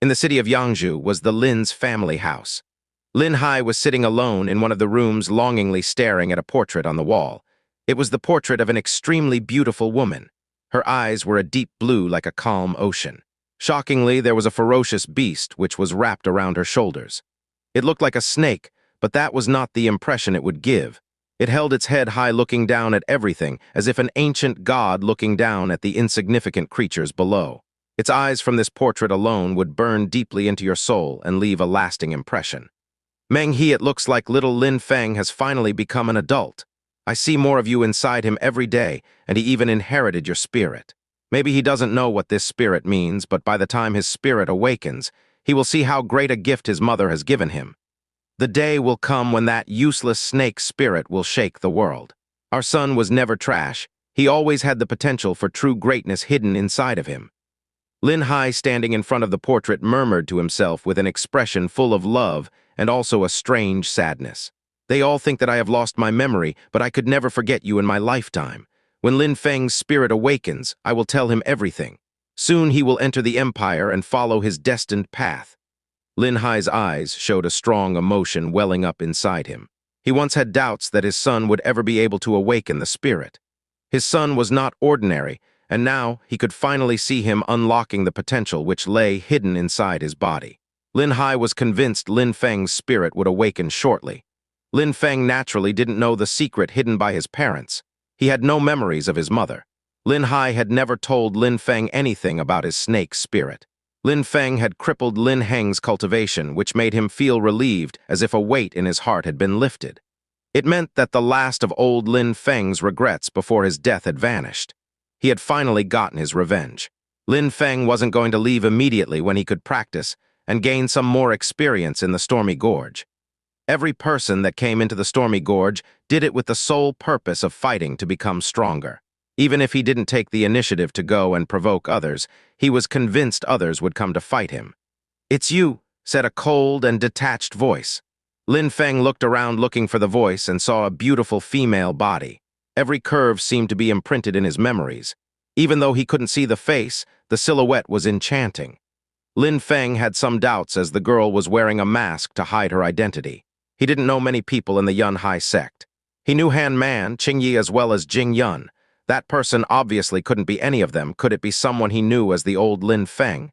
In the city of Yangzhou was the Lin's family house. Lin Hai was sitting alone in one of the rooms longingly staring at a portrait on the wall. It was the portrait of an extremely beautiful woman. Her eyes were a deep blue like a calm ocean. Shockingly, there was a ferocious beast which was wrapped around her shoulders. It looked like a snake, but that was not the impression it would give. It held its head high looking down at everything, as if an ancient god looking down at the insignificant creatures below. Its eyes from this portrait alone would burn deeply into your soul and leave a lasting impression. Meng He, it looks like little Lin Feng has finally become an adult. I see more of you inside him every day, and he even inherited your spirit. Maybe he doesn't know what this spirit means, but by the time his spirit awakens, he will see how great a gift his mother has given him. The day will come when that useless snake spirit will shake the world. Our son was never trash. He always had the potential for true greatness hidden inside of him. Lin Hai, standing in front of the portrait, murmured to himself with an expression full of love and also a strange sadness. They all think that I have lost my memory, but I could never forget you in my lifetime. When Lin Feng's spirit awakens, I will tell him everything. Soon he will enter the empire and follow his destined path. Lin Hai's eyes showed a strong emotion welling up inside him. He once had doubts that his son would ever be able to awaken the spirit. His son was not ordinary, and now he could finally see him unlocking the potential which lay hidden inside his body. Lin Hai was convinced Lin Feng's spirit would awaken shortly. Lin Feng naturally didn't know the secret hidden by his parents. He had no memories of his mother. Lin Hai had never told Lin Feng anything about his snake spirit. Lin Feng had crippled Lin Heng's cultivation, which made him feel relieved, as if a weight in his heart had been lifted. It meant that the last of old Lin Feng's regrets before his death had vanished. He had finally gotten his revenge. Lin Feng wasn't going to leave immediately when he could practice and gain some more experience in the Stormy Gorge. Every person that came into the Stormy Gorge did it with the sole purpose of fighting to become stronger. Even if he didn't take the initiative to go and provoke others, he was convinced others would come to fight him. "It's you," said a cold and detached voice. Lin Feng looked around looking for the voice and saw a beautiful female body. Every curve seemed to be imprinted in his memories. Even though he couldn't see the face, the silhouette was enchanting. Lin Feng had some doubts as the girl was wearing a mask to hide her identity. He didn't know many people in the Yun Hai sect. He knew Han Man, Qing Yi, as well as Jing Yun. That person obviously couldn't be any of them. Could it be someone he knew as the old Lin Feng?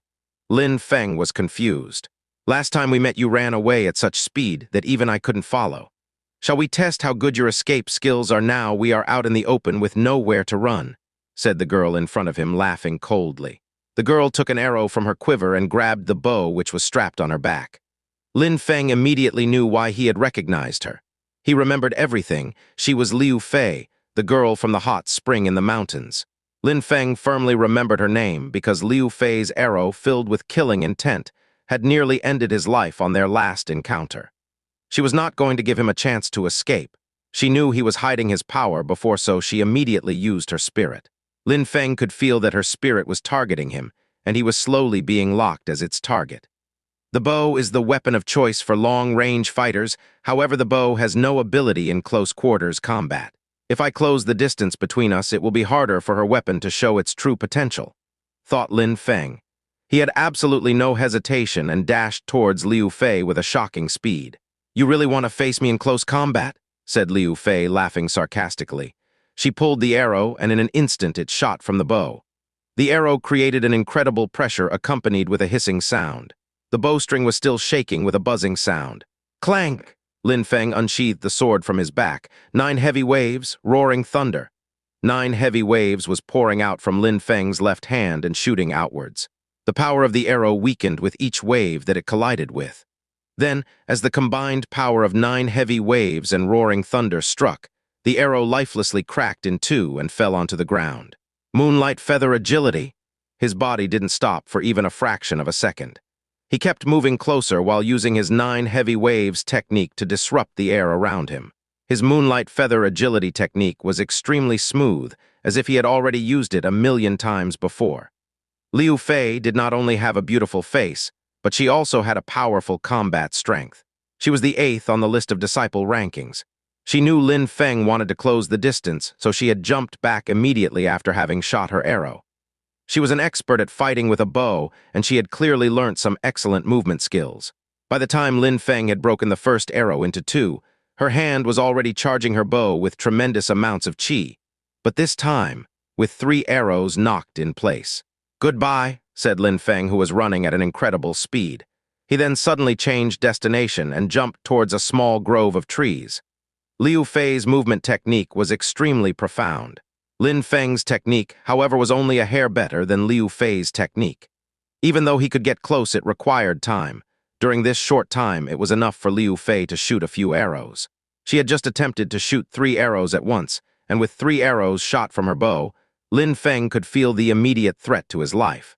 Lin Feng was confused. "Last time we met you ran away at such speed that even I couldn't follow. Shall we test how good your escape skills are now we are out in the open with nowhere to run?" said the girl in front of him, laughing coldly. The girl took an arrow from her quiver and grabbed the bow which was strapped on her back. Lin Feng immediately knew why he had recognized her. He remembered everything. She was Liu Fei, the girl from the hot spring in the mountains. Lin Feng firmly remembered her name because Liu Fei's arrow, filled with killing intent, had nearly ended his life on their last encounter. She was not going to give him a chance to escape. She knew he was hiding his power before, so she immediately used her spirit. Lin Feng could feel that her spirit was targeting him, and he was slowly being locked as its target. The bow is the weapon of choice for long-range fighters. However, the bow has no ability in close-quarters combat. If I close the distance between us, it will be harder for her weapon to show its true potential, thought Lin Feng. He had absolutely no hesitation and dashed towards Liu Fei with a shocking speed. You really want to face me in close combat? Said Liu Fei, laughing sarcastically. She pulled the arrow, and in an instant it shot from the bow. The arrow created an incredible pressure accompanied with a hissing sound. The bowstring was still shaking with a buzzing sound. Clank! Lin Feng unsheathed the sword from his back. 9 heavy waves, roaring thunder. 9 heavy waves was pouring out from Lin Feng's left hand and shooting outwards. The power of the arrow weakened with each wave that it collided with. Then, as the combined power of 9 heavy waves and roaring thunder struck, the arrow lifelessly cracked in two and fell onto the ground. Moonlight feather agility. His body didn't stop for even a fraction of a second. He kept moving closer while using his 9 heavy waves technique to disrupt the air around him. His moonlight feather agility technique was extremely smooth, as if he had already used it 1,000,000 times before. Liu Fei did not only have a beautiful face, but she also had a powerful combat strength. She was the 8th on the list of disciple rankings. She knew Lin Feng wanted to close the distance, so she had jumped back immediately after having shot her arrow. She was an expert at fighting with a bow, and she had clearly learnt some excellent movement skills. By the time Lin Feng had broken the first arrow into 2, her hand was already charging her bow with tremendous amounts of qi. But this time, with 3 arrows knocked in place. Goodbye, said Lin Feng, who was running at an incredible speed. He then suddenly changed destination and jumped towards a small grove of trees. Liu Fei's movement technique was extremely profound. Lin Feng's technique, however, was only a hair better than Liu Fei's technique. Even though he could get close, it required time. During this short time, it was enough for Liu Fei to shoot a few arrows. She had just attempted to shoot 3 arrows at once, and with 3 arrows shot from her bow, Lin Feng could feel the immediate threat to his life.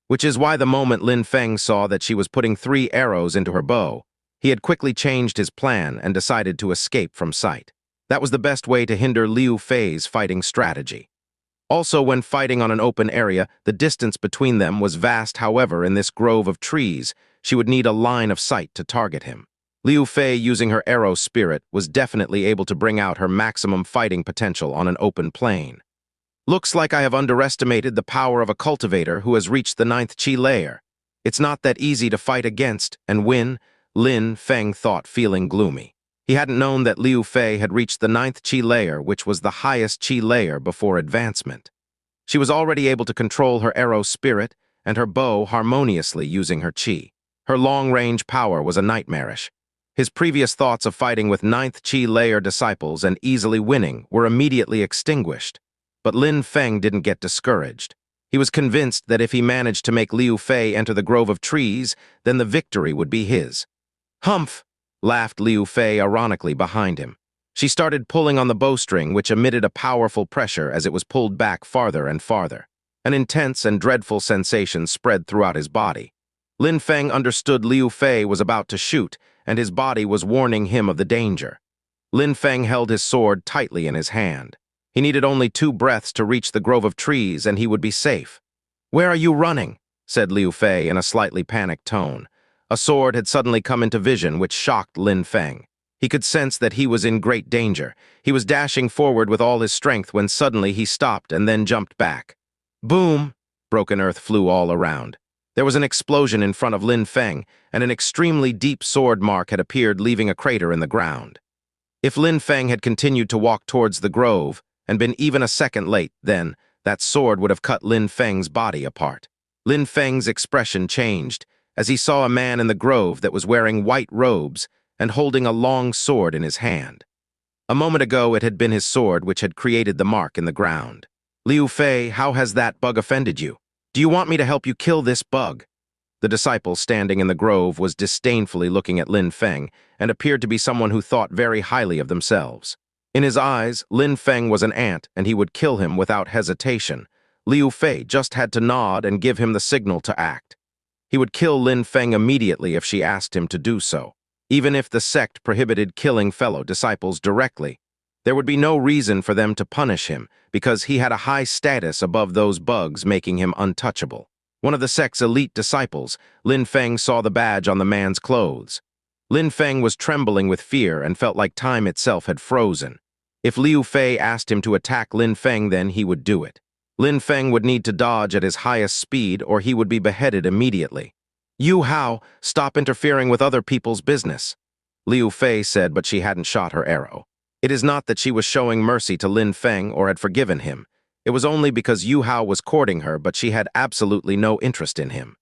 Which is why the moment Lin Feng saw that she was putting 3 arrows into her bow, he had quickly changed his plan and decided to escape from sight. That was the best way to hinder Liu Fei's fighting strategy. Also, when fighting on an open area, the distance between them was vast. However, in this grove of trees, she would need a line of sight to target him. Liu Fei, using her arrow spirit, was definitely able to bring out her maximum fighting potential on an open plain. Looks like I have underestimated the power of a cultivator who has reached the 9th Qi layer. It's not that easy to fight against and win, Lin Feng thought, feeling gloomy. He hadn't known that Liu Fei had reached the 9th Qi layer, which was the highest Qi layer before advancement. She was already able to control her arrow spirit and her bow harmoniously using her Qi. Her long-range power was a nightmarish. His previous thoughts of fighting with 9th Qi layer disciples and easily winning were immediately extinguished. But Lin Feng didn't get discouraged. He was convinced that if he managed to make Liu Fei enter the grove of trees, then the victory would be his. Humph! Laughed Liu Fei ironically behind him. She started pulling on the bowstring, which emitted a powerful pressure as it was pulled back farther and farther. An intense and dreadful sensation spread throughout his body. Lin Feng understood Liu Fei was about to shoot, and his body was warning him of the danger. Lin Feng held his sword tightly in his hand. He needed only 2 breaths to reach the grove of trees, and he would be safe. "Where are you running?" said Liu Fei in a slightly panicked tone. A sword had suddenly come into vision, which shocked Lin Feng. He could sense that he was in great danger. He was dashing forward with all his strength when suddenly he stopped and then jumped back. Boom! Broken earth flew all around. There was an explosion in front of Lin Feng, and an extremely deep sword mark had appeared, leaving a crater in the ground. If Lin Feng had continued to walk towards the grove and been even a second late, then that sword would have cut Lin Feng's body apart. Lin Feng's expression changed as he saw a man in the grove that was wearing white robes and holding a long sword in his hand. A moment ago, it had been his sword which had created the mark in the ground. "Liu Fei, how has that bug offended you? Do you want me to help you kill this bug?" The disciple standing in the grove was disdainfully looking at Lin Feng and appeared to be someone who thought very highly of themselves. In his eyes, Lin Feng was an ant and he would kill him without hesitation. Liu Fei just had to nod and give him the signal to act. He would kill Lin Feng immediately if she asked him to do so. Even if the sect prohibited killing fellow disciples directly, there would be no reason for them to punish him because he had a high status above those bugs, making him untouchable. One of the sect's elite disciples, Lin Feng saw the badge on the man's clothes. Lin Feng was trembling with fear and felt like time itself had frozen. If Liu Fei asked him to attack Lin Feng, then he would do it. Lin Feng would need to dodge at his highest speed or he would be beheaded immediately. "You Hao, stop interfering with other people's business," Liu Fei said, but she hadn't shot her arrow. It is not that she was showing mercy to Lin Feng or had forgiven him. It was only because Yu Hao was courting her, but she had absolutely no interest in him.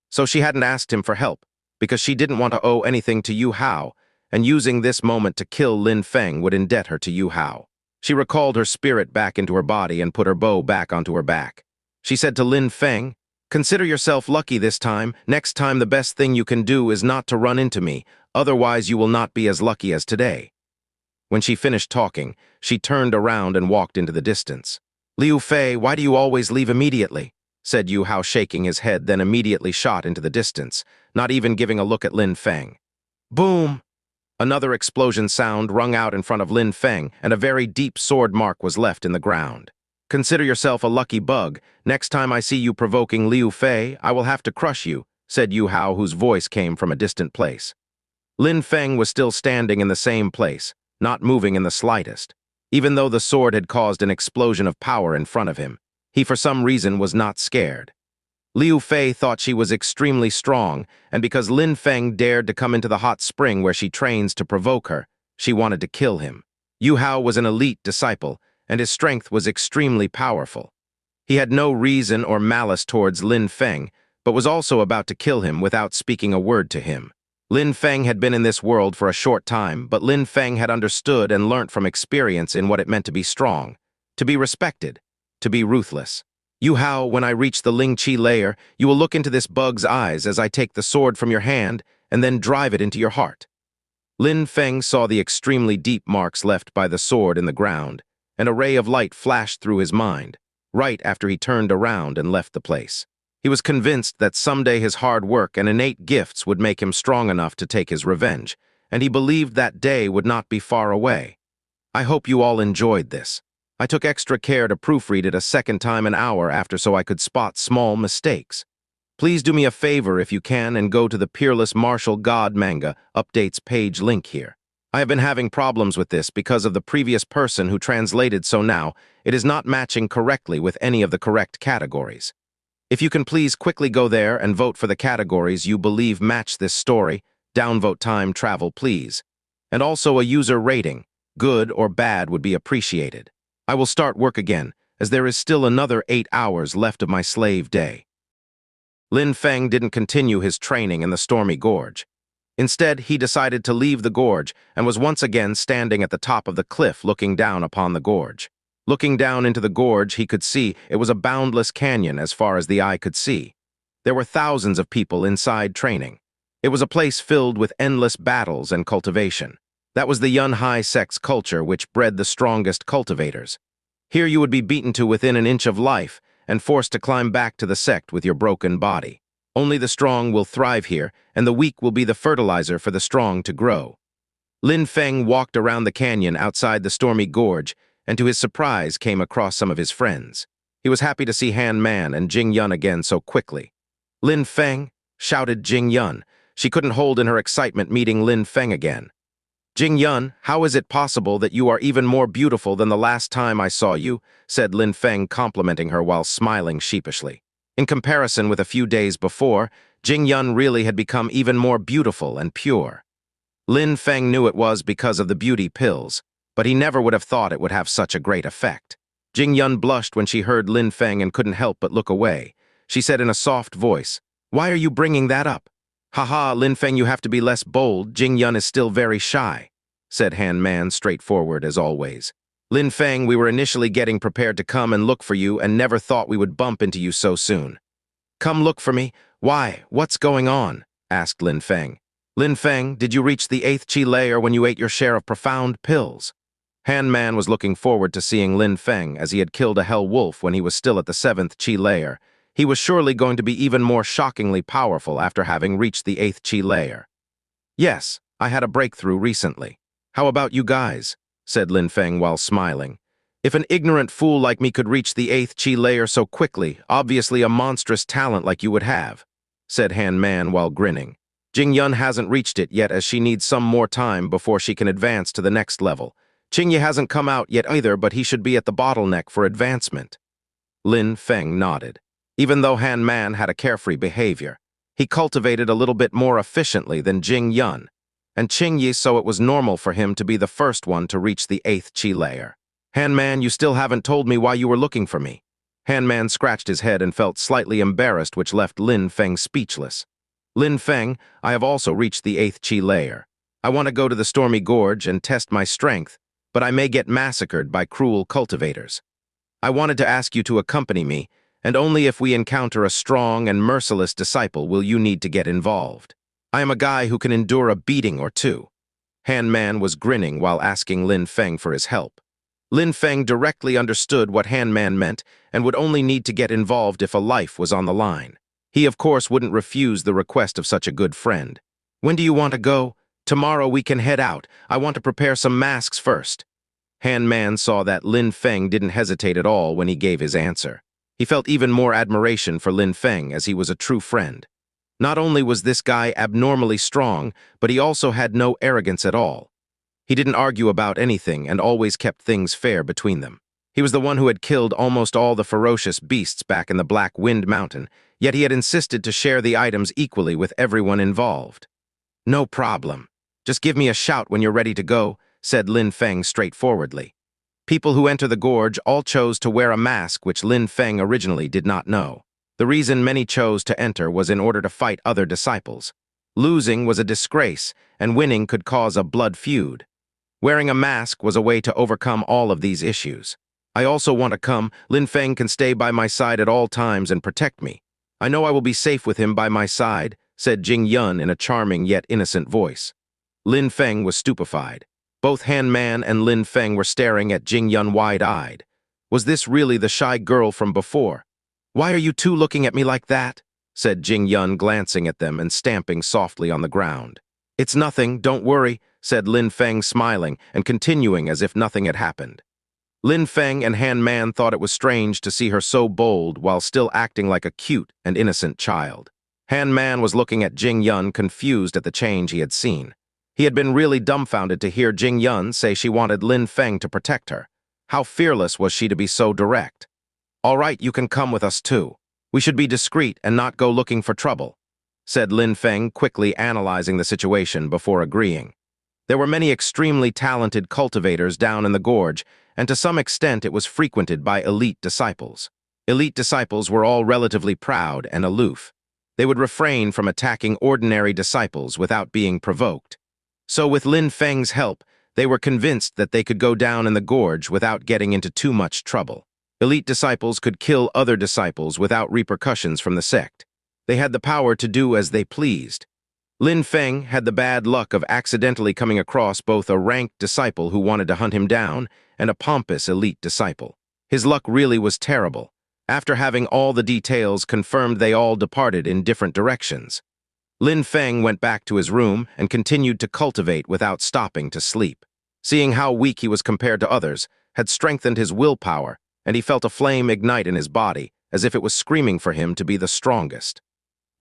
So she hadn't asked him for help, because she didn't want to owe anything to Yu Hao, and using this moment to kill Lin Feng would indebt her to Yu Hao. She recalled her spirit back into her body and put her bow back onto her back. She said to Lin Feng, "Consider yourself lucky this time. Next time the best thing you can do is not to run into me, otherwise you will not be as lucky as today." When she finished talking, she turned around and walked into the distance. "Liu Fei, why do you always leave immediately?" said Yu Hao, shaking his head, then immediately shot into the distance, not even giving a look at Lin Feng. Boom! Another explosion sound rung out in front of Lin Feng, and a very deep sword mark was left in the ground. "Consider yourself a lucky bug. Next time I see you provoking Liu Fei, I will have to crush you," said Yu Hao, whose voice came from a distant place. Lin Feng was still standing in the same place, not moving in the slightest. Even though the sword had caused an explosion of power in front of him, he for some reason was not scared. Liu Fei thought she was extremely strong, and because Lin Feng dared to come into the hot spring where she trains to provoke her, she wanted to kill him. Yu Hao was an elite disciple, and his strength was extremely powerful. He had no reason or malice towards Lin Feng, but was also about to kill him without speaking a word to him. Lin Feng had been in this world for a short time, but Lin Feng had understood and learnt from experience in what it meant to be strong, to be respected, to be ruthless. "Yu Hao, when I reach the Ling Qi layer, you will look into this bug's eyes as I take the sword from your hand and then drive it into your heart." Lin Feng saw the extremely deep marks left by the sword in the ground, and a ray of light flashed through his mind, right after he turned around and left the place. He was convinced that someday his hard work and innate gifts would make him strong enough to take his revenge, and he believed that day would not be far away. I hope you all enjoyed this. I took extra care to proofread it a second time an hour after so I could spot small mistakes. Please do me a favor if you can and go to the Peerless Martial God manga updates page link here. I have been having problems with this because of the previous person who translated, so now it is not matching correctly with any of the correct categories. If you can please quickly go there and vote for the categories you believe match this story, downvote time travel please. And also a user rating, good or bad, would be appreciated. I will start work again, as there is still another 8 hours left of my slave day. Lin Feng didn't continue his training in the Stormy Gorge. Instead, he decided to leave the gorge and was once again standing at the top of the cliff looking down upon the gorge. Looking down into the gorge, he could see it was a boundless canyon as far as the eye could see. There were thousands of people inside training. It was a place filled with endless battles and cultivation. That was the Yun Hai sect's culture which bred the strongest cultivators. Here you would be beaten to within an inch of life and forced to climb back to the sect with your broken body. Only the strong will thrive here, and the weak will be the fertilizer for the strong to grow. Lin Feng walked around the canyon outside the Stormy Gorge, and to his surprise came across some of his friends. He was happy to see Han Man and Jing Yun again so quickly. "Lin Feng!" shouted Jing Yun. She couldn't hold in her excitement meeting Lin Feng again. "Jing Yun, how is it possible that you are even more beautiful than the last time I saw you?" said Lin Feng, complimenting her while smiling sheepishly. In comparison with a few days before, Jing Yun really had become even more beautiful and pure. Lin Feng knew it was because of the beauty pills, but he never would have thought it would have such a great effect. Jing Yun blushed when she heard Lin Feng and couldn't help but look away. She said in a soft voice, "Why are you bringing that up?" "Haha, Lin Feng, you have to be less bold. Jing Yun is still very shy," said Han Man, straightforward as always. "Lin Feng, we were initially getting prepared to come and look for you and never thought we would bump into you so soon." "Come look for me? Why, what's going on?" asked Lin Feng. "Lin Feng, did you reach the 8th Qi layer when you ate your share of profound pills?" Han Man was looking forward to seeing Lin Feng as he had killed a hell wolf when he was still at the 7th Qi layer. He was surely going to be even more shockingly powerful after having reached the 8th Qi layer. "Yes, I had a breakthrough recently. How about you guys?" said Lin Feng while smiling. "If an ignorant fool like me could reach the 8th Qi layer so quickly, obviously a monstrous talent like you would have," said Han Man while grinning. "Jing Yun hasn't reached it yet as she needs some more time before she can advance to the next level. Qingye hasn't come out yet either, but he should be at the bottleneck for advancement. Lin Feng nodded. Even though Han Man had a carefree behavior, he cultivated a little bit more efficiently than Jing Yun, and Qingye, so it was normal for him to be the first one to reach the 8th Qi layer. Han Man, you still haven't told me why you were looking for me. Han Man scratched his head and felt slightly embarrassed, which left Lin Feng speechless. Lin Feng, I have also reached the 8th Qi layer. I want to go to the Stormy Gorge and test my strength, but I may get massacred by cruel cultivators. I wanted to ask you to accompany me, and only if we encounter a strong and merciless disciple will you need to get involved. I am a guy who can endure a beating or two. Han Man was grinning while asking Lin Feng for his help. Lin Feng directly understood what Han Man meant and would only need to get involved if a life was on the line. He, of course, wouldn't refuse the request of such a good friend. When do you want to go? Tomorrow we can head out. I want to prepare some masks first. Han Man saw that Lin Feng didn't hesitate at all when he gave his answer. He felt even more admiration for Lin Feng, as he was a true friend. Not only was this guy abnormally strong, but he also had no arrogance at all. He didn't argue about anything and always kept things fair between them. He was the one who had killed almost all the ferocious beasts back in the Black Wind Mountain, yet he had insisted to share the items equally with everyone involved. No problem. Just give me a shout when you're ready to go, said Lin Feng straightforwardly. People who enter the gorge all chose to wear a mask, which Lin Feng originally did not know. The reason many chose to enter was in order to fight other disciples. Losing was a disgrace, and winning could cause a blood feud. Wearing a mask was a way to overcome all of these issues. I also want to come. Lin Feng can stay by my side at all times and protect me. I know I will be safe with him by my side, said Jing Yun in a charming yet innocent voice. Lin Feng was stupefied. Both Han Man and Lin Feng were staring at Jing Yun wide-eyed. Was this really the shy girl from before? Why are you two looking at me like that? Said Jing Yun, glancing at them and stamping softly on the ground. It's nothing, don't worry, said Lin Feng, smiling and continuing as if nothing had happened. Lin Feng and Han Man thought it was strange to see her so bold while still acting like a cute and innocent child. Han Man was looking at Jing Yun, confused at the change he had seen. He had been really dumbfounded to hear Jing Yun say she wanted Lin Feng to protect her. How fearless was she to be so direct? All right, you can come with us too. We should be discreet and not go looking for trouble, said Lin Feng, quickly analyzing the situation before agreeing. There were many extremely talented cultivators down in the gorge, and to some extent it was frequented by elite disciples. Elite disciples were all relatively proud and aloof. They would refrain from attacking ordinary disciples without being provoked. So with Lin Feng's help, they were convinced that they could go down in the gorge without getting into too much trouble. Elite disciples could kill other disciples without repercussions from the sect. They had the power to do as they pleased. Lin Feng had the bad luck of accidentally coming across both a ranked disciple who wanted to hunt him down and a pompous elite disciple. His luck really was terrible. After having all the details confirmed, they all departed in different directions. Lin Feng went back to his room and continued to cultivate without stopping to sleep. Seeing how weak he was compared to others had strengthened his willpower, and he felt a flame ignite in his body, as if it was screaming for him to be the strongest.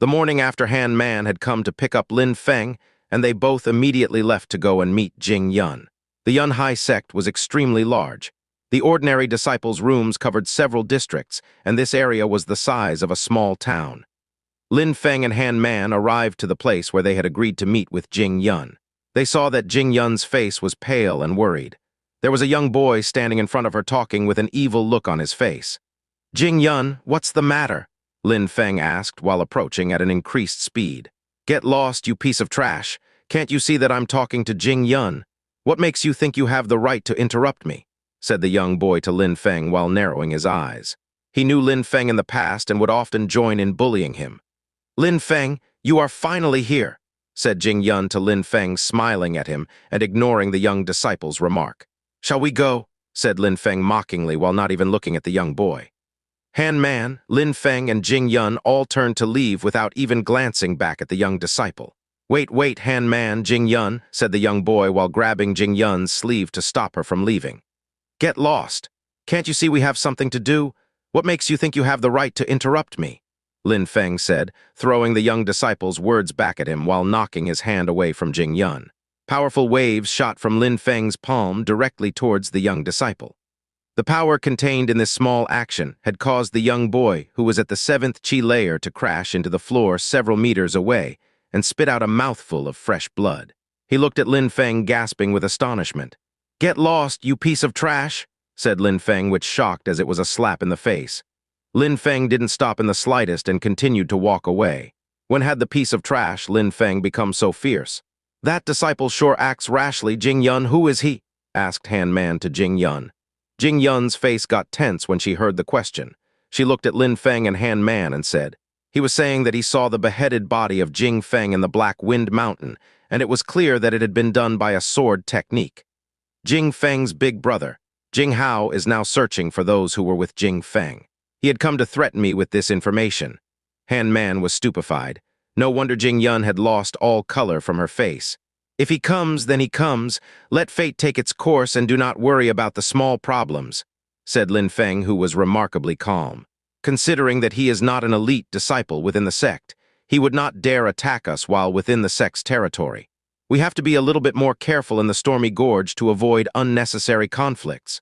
The morning after, Han Man had come to pick up Lin Feng, and they both immediately left to go and meet Jing Yun. The Yun Hai sect was extremely large. The ordinary disciples' rooms covered several districts, and this area was the size of a small town. Lin Feng and Han Man arrived to the place where they had agreed to meet with Jing Yun. They saw that Jing Yun's face was pale and worried. There was a young boy standing in front of her talking with an evil look on his face. Jing Yun, what's the matter? Lin Feng asked while approaching at an increased speed. Get lost, you piece of trash. Can't you see that I'm talking to Jing Yun? What makes you think you have the right to interrupt me? Said the young boy to Lin Feng while narrowing his eyes. He knew Lin Feng in the past and would often join in bullying him. Lin Feng, you are finally here, said Jing Yun to Lin Feng, smiling at him and ignoring the young disciple's remark. Shall we go? Said Lin Feng mockingly while not even looking at the young boy. Han Man, Lin Feng, and Jing Yun all turned to leave without even glancing back at the young disciple. Wait, Han Man, Jing Yun, said the young boy while grabbing Jing Yun's sleeve to stop her from leaving. Get lost. Can't you see we have something to do? What makes you think you have the right to interrupt me? Lin Feng said, throwing the young disciple's words back at him while knocking his hand away from Jing Yun. Powerful waves shot from Lin Feng's palm directly towards the young disciple. The power contained in this small action had caused the young boy, who was at the 7th chi layer, to crash into the floor several meters away and spit out a mouthful of fresh blood. He looked at Lin Feng, gasping with astonishment. "Get lost, you piece of trash," said Lin Feng, which shocked as it was a slap in the face. Lin Feng didn't stop in the slightest and continued to walk away. When had the piece of trash, Lin Feng, become so fierce? "That disciple sure acts rashly, Jing Yun. Who is he?" asked Han Man to Jing Yun. Jing Yun's face got tense when she heard the question. She looked at Lin Feng and Han Man and said, "He was saying that he saw the beheaded body of Jing Feng in the Black Wind Mountain, and it was clear that it had been done by a sword technique. Jing Feng's big brother, Jing Hao, is now searching for those who were with Jing Feng. He had come to threaten me with this information." Han Man was stupefied. No wonder Jing Yun had lost all color from her face. "If he comes, then he comes. Let fate take its course and do not worry about the small problems," said Lin Feng, who was remarkably calm. "Considering that he is not an elite disciple within the sect, he would not dare attack us while within the sect's territory. We have to be a little bit more careful in the Stormy Gorge to avoid unnecessary conflicts,"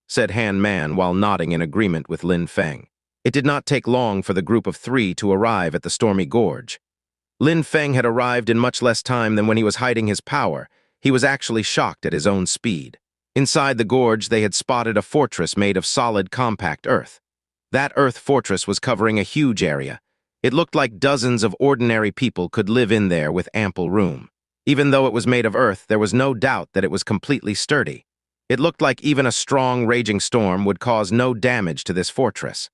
said Han Man while nodding in agreement with Lin Feng. It did not take long for the group of 3 to arrive at the Stormy Gorge. Lin Feng had arrived in much less time than when he was hiding his power. He was actually shocked at his own speed. Inside the gorge, they had spotted a fortress made of solid, compact earth. That earth fortress was covering a huge area. It looked like dozens of ordinary people could live in there with ample room. Even though it was made of earth, there was no doubt that it was completely sturdy. It looked like even a strong, raging storm would cause no damage to this fortress.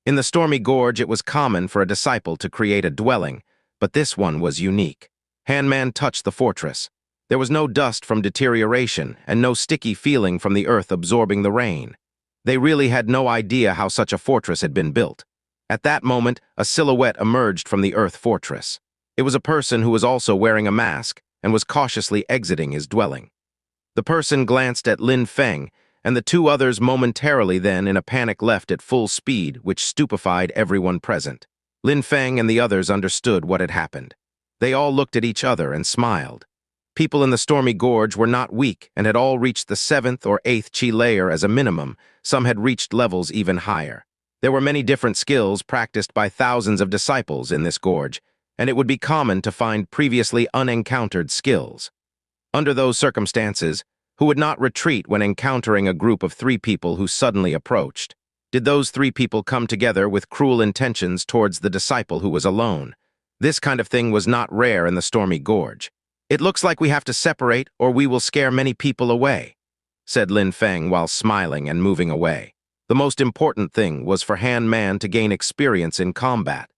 In the Stormy Gorge, it was common for a disciple to create a dwelling, but this one was unique. Han Man touched the fortress. There was no dust from deterioration and no sticky feeling from the earth absorbing the rain. They really had no idea how such a fortress had been built. At that moment, a silhouette emerged from the earth fortress. It was a person who was also wearing a mask and was cautiously exiting his dwelling. The person glanced at Lin Feng, and the 2 others momentarily then in a panic left at full speed, which stupefied everyone present. Lin Feng and the others understood what had happened. They all looked at each other and smiled. People in the Stormy Gorge were not weak and had all reached the 7th or 8th chi layer as a minimum. Some had reached levels even higher. There were many different skills practiced by thousands of disciples in this gorge, and it would be common to find previously unencountered skills. Under those circumstances, who would not retreat when encountering a group of 3 people who suddenly approached? Did those 3 people come together with cruel intentions towards the disciple who was alone? This kind of thing was not rare in the Stormy Gorge. "It looks like we have to separate or we will scare many people away," said Lin Feng while smiling and moving away. The most important thing was for Han Man to gain experience in combat.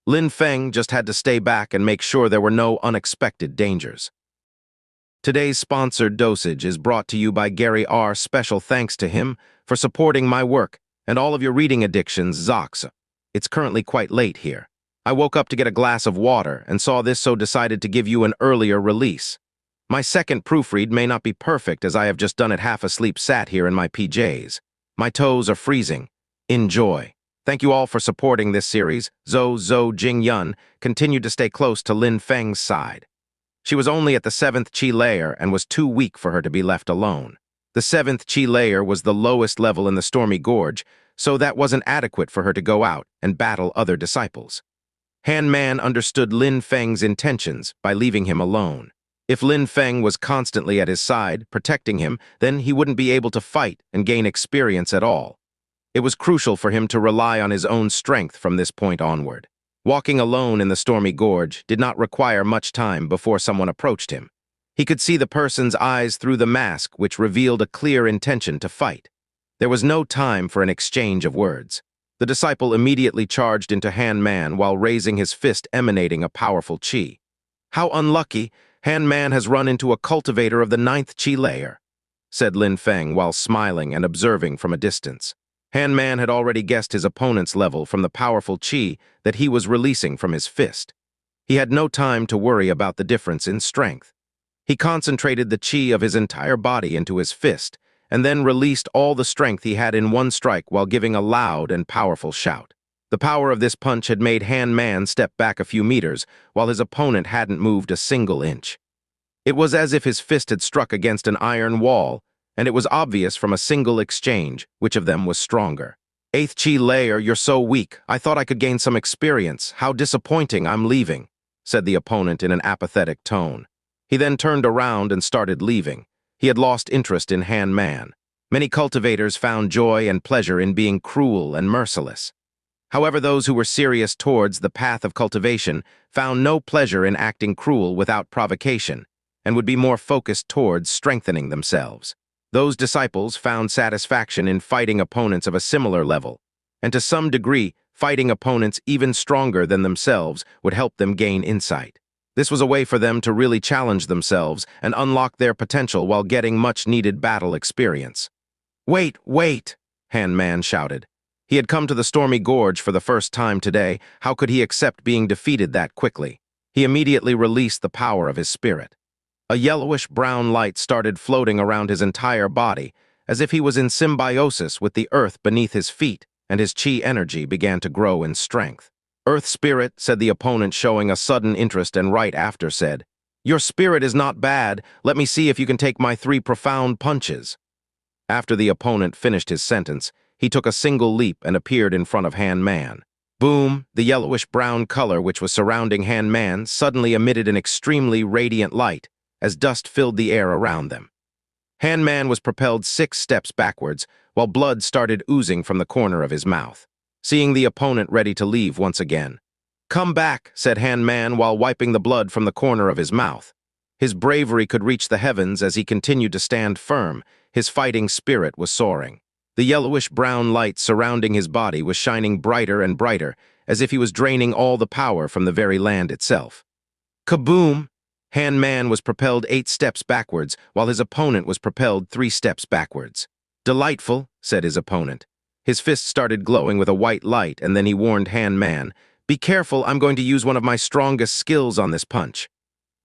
Lin Feng just had to stay back and make sure there were no unexpected dangers. Today's sponsored dosage is brought to you by Gary R. Special thanks to him for supporting my work and all of your reading addictions, Zox. It's currently quite late here. I woke up to get a glass of water and saw this, so decided to give you an earlier release. My second proofread may not be perfect as I have just done it half asleep sat here in my PJs. My toes are freezing. Enjoy. Thank you all for supporting this series. Jing Yun continued to stay close to Lin Feng's side. She was only at the 7th chi layer and was too weak for her to be left alone. The 7th chi layer was the lowest level in the Stormy Gorge, so that wasn't adequate for her to go out and battle other disciples. Han Man understood Lin Feng's intentions by leaving him alone. If Lin Feng was constantly at his side, protecting him, then he wouldn't be able to fight and gain experience at all. It was crucial for him to rely on his own strength from this point onward. Walking alone in the Stormy Gorge did not require much time before someone approached him. He could see the person's eyes through the mask, which revealed a clear intention to fight. There was no time for an exchange of words. The disciple immediately charged into Han Man while raising his fist emanating a powerful chi. "How unlucky! Han Man has run into a cultivator of the 9th chi layer," said Lin Feng while smiling and observing from a distance. Han Man had already guessed his opponent's level from the powerful chi that he was releasing from his fist. He had no time to worry about the difference in strength. He concentrated the chi of his entire body into his fist, and then released all the strength he had in one strike while giving a loud and powerful shout. The power of this punch had made Han Man step back a few meters, while his opponent hadn't moved a single inch. It was as if his fist had struck against an iron wall, and it was obvious from a single exchange which of them was stronger. "Eighth Chi Layer, you're so weak. I thought I could gain some experience. How disappointing, I'm leaving," said the opponent in an apathetic tone. He then turned around and started leaving. He had lost interest in Han Man. Many cultivators found joy and pleasure in being cruel and merciless. However, those who were serious towards the path of cultivation found no pleasure in acting cruel without provocation, and would be more focused towards strengthening themselves. Those disciples found satisfaction in fighting opponents of a similar level, and to some degree, fighting opponents even stronger than themselves would help them gain insight. This was a way for them to really challenge themselves and unlock their potential while getting much-needed battle experience. "Wait, wait!" Han Man shouted. He had come to the Stormy Gorge for the first time today. How could he accept being defeated that quickly? He immediately released the power of his spirit. A yellowish-brown light started floating around his entire body, as if he was in symbiosis with the earth beneath his feet, and his chi energy began to grow in strength. "Earth Spirit," said the opponent, showing a sudden interest, and right after said, "Your spirit is not bad. Let me see if you can take my 3 profound punches." After the opponent finished his sentence, he took a single leap and appeared in front of Han Man. Boom! The yellowish-brown color which was surrounding Han Man suddenly emitted an extremely radiant light, as dust filled the air around them. Han Man was propelled 6 steps backwards, while blood started oozing from the corner of his mouth. Seeing the opponent ready to leave once again, "Come back," said Han Man while wiping the blood from the corner of his mouth. His bravery could reach the heavens as he continued to stand firm. His fighting spirit was soaring. The yellowish-brown light surrounding his body was shining brighter and brighter, as if he was draining all the power from the very land itself. Kaboom! Han Man was propelled 8 steps backwards, while his opponent was propelled 3 steps backwards. "Delightful," said his opponent. His fist started glowing with a white light, and then he warned Han Man, "Be careful, I'm going to use one of my strongest skills on this punch."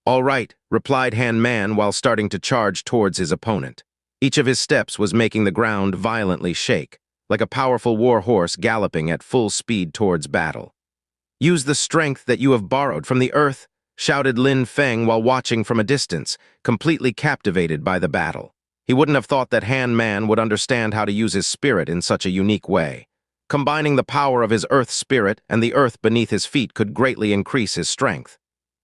"All right," replied Han Man while starting to charge towards his opponent. Each of his steps was making the ground violently shake, like a powerful war horse galloping at full speed towards battle. "Use the strength that you have borrowed from the earth," shouted Lin Feng while watching from a distance, completely captivated by the battle. He wouldn't have thought that Han Man would understand how to use his spirit in such a unique way. Combining the power of his earth spirit and the earth beneath his feet could greatly increase his strength.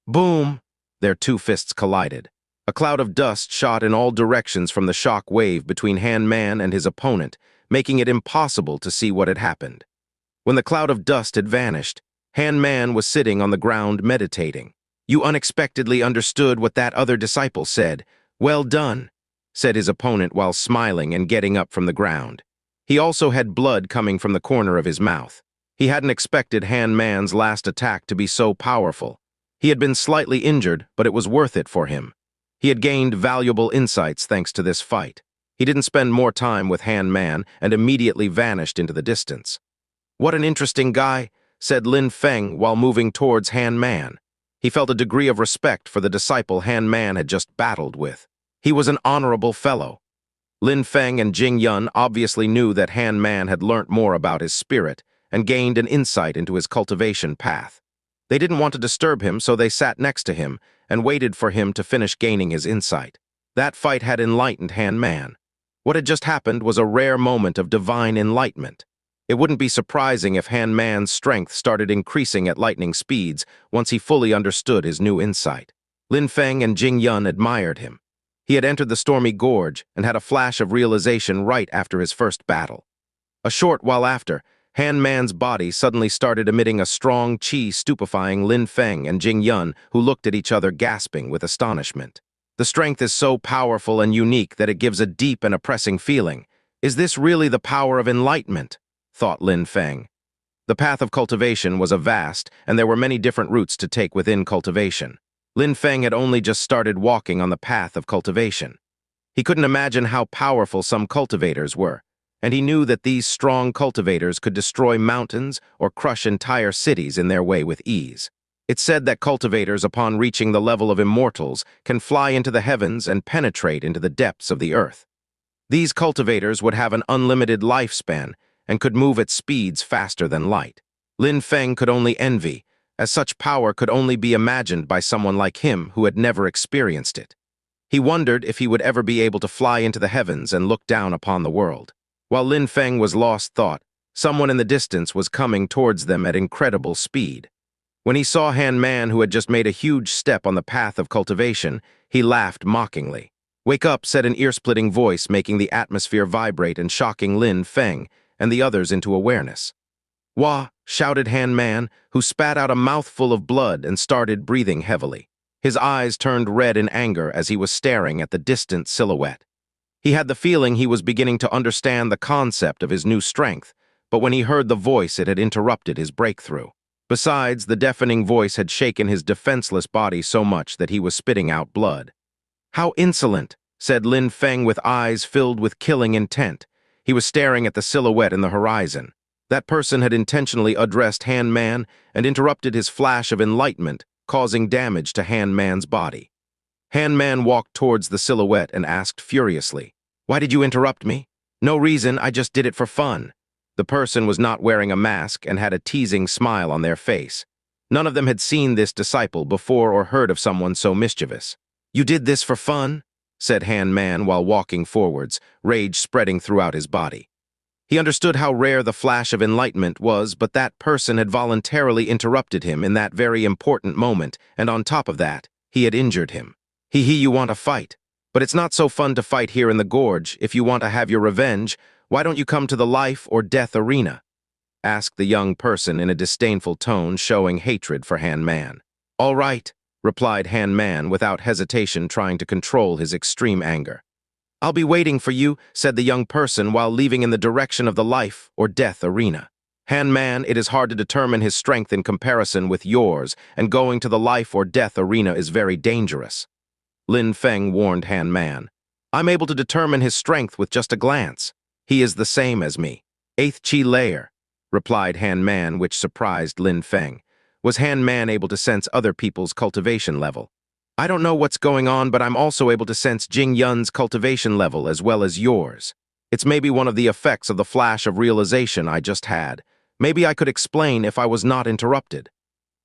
Boom! Their 2 fists collided. A cloud of dust shot in all directions from the shock wave between Han Man and his opponent, making it impossible to see what had happened. When the cloud of dust had vanished, Han Man was sitting on the ground meditating. "You unexpectedly understood what that other disciple said. Well done," said his opponent while smiling and getting up from the ground. He also had blood coming from the corner of his mouth. He hadn't expected Han Man's last attack to be so powerful. He had been slightly injured, but it was worth it for him. He had gained valuable insights thanks to this fight. He didn't spend more time with Han Man and immediately vanished into the distance. "What an interesting guy," said Lin Feng while moving towards Han Man. He felt a degree of respect for the disciple Han Man had just battled with. He was an honorable fellow. Lin Feng and Jing Yun obviously knew that Han Man had learnt more about his spirit and gained an insight into his cultivation path. They didn't want to disturb him, so they sat next to him and waited for him to finish gaining his insight. That fight had enlightened Han Man. What had just happened was a rare moment of divine enlightenment. It wouldn't be surprising if Han Man's strength started increasing at lightning speeds once he fully understood his new insight. Lin Feng and Jing Yun admired him. He had entered the Stormy Gorge and had a flash of realization right after his first battle. A short while after, Han Man's body suddenly started emitting a strong chi stupefying Lin Feng and Jing Yun, who looked at each other gasping with astonishment. The strength is so powerful and unique that it gives a deep and oppressing feeling. Is this really the power of enlightenment? Thought Lin Feng. The path of cultivation was a vast, and there were many different routes to take within cultivation. Lin Feng had only just started walking on the path of cultivation. He couldn't imagine how powerful some cultivators were, and he knew that these strong cultivators could destroy mountains or crush entire cities in their way with ease. It's said that cultivators, upon reaching the level of immortals, can fly into the heavens and penetrate into the depths of the earth. These cultivators would have an unlimited lifespan and could move at speeds faster than light. Lin Feng could only envy, as such power could only be imagined by someone like him who had never experienced it. He wondered if he would ever be able to fly into the heavens and look down upon the world. While Lin Feng was lost thought, someone in the distance was coming towards them at incredible speed. When he saw Han Man, who had just made a huge step on the path of cultivation, he laughed mockingly. "Wake up," said an ear-splitting voice, making the atmosphere vibrate and shocking Lin Feng and the others into awareness. "Wah!" shouted Han Man, who spat out a mouthful of blood and started breathing heavily. His eyes turned red in anger as he was staring at the distant silhouette. He had the feeling he was beginning to understand the concept of his new strength, but when he heard the voice, it had interrupted his breakthrough. Besides, the deafening voice had shaken his defenseless body so much that he was spitting out blood. "How insolent," said Lin Feng with eyes filled with killing intent. He was staring at the silhouette in the horizon. That person had intentionally addressed Han Man and interrupted his flash of enlightenment, causing damage to Han Man's body. Han Man walked towards the silhouette and asked furiously, "Why did you interrupt me?" "No reason, I just did it for fun." The person was not wearing a mask and had a teasing smile on their face. None of them had seen this disciple before or heard of someone so mischievous. "You did this for fun?" said Han Man while walking forwards, rage spreading throughout his body. He understood how rare the flash of enlightenment was, but that person had voluntarily interrupted him in that very important moment, and on top of that, he had injured him. You want to fight. But it's not so fun to fight here in the gorge. If you want to have your revenge, why don't you come to the life or death arena?" asked the young person in a disdainful tone, showing hatred for Han Man. "All right," replied Han Man without hesitation, trying to control his extreme anger. "I'll be waiting for you," said the young person while leaving in the direction of the life or death arena. "Han Man, it is hard to determine his strength in comparison with yours, and going to the life or death arena is very dangerous." Lin Feng warned Han Man. "I'm able to determine his strength with just a glance. He is the same as me." "Eighth Chi layer," replied Han Man, which surprised Lin Feng. Was Han Man able to sense other people's cultivation level? "I don't know what's going on, but I'm also able to sense Jing Yun's cultivation level as well as yours. It's maybe one of the effects of the flash of realization I just had. Maybe I could explain if I was not interrupted."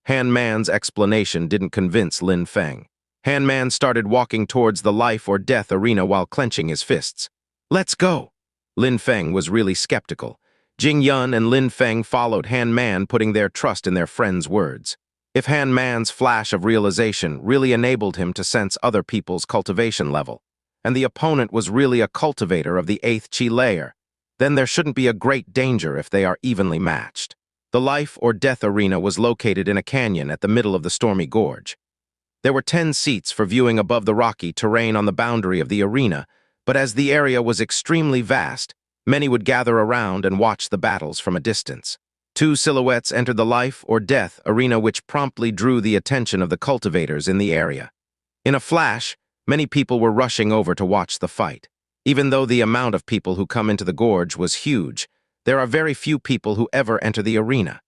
Han Man's explanation didn't convince Lin Feng. Han Man started walking towards the life or death arena while clenching his fists. "Let's go." Lin Feng was really skeptical. Jing Yun and Lin Feng followed Han Man, putting their trust in their friend's words. If Han Man's flash of realization really enabled him to sense other people's cultivation level, and the opponent was really a cultivator of the 8th Chi layer, then there shouldn't be a great danger if they are evenly matched. The life or death arena was located in a canyon at the middle of the Stormy Gorge. There were 10 seats for viewing above the rocky terrain on the boundary of the arena, but as the area was extremely vast, many would gather around and watch the battles from a distance. 2 silhouettes entered the life or death arena, which promptly drew the attention of the cultivators in the area. In a flash, many people were rushing over to watch the fight. Even though the amount of people who come into the gorge was huge, there are very few people who ever enter the arena.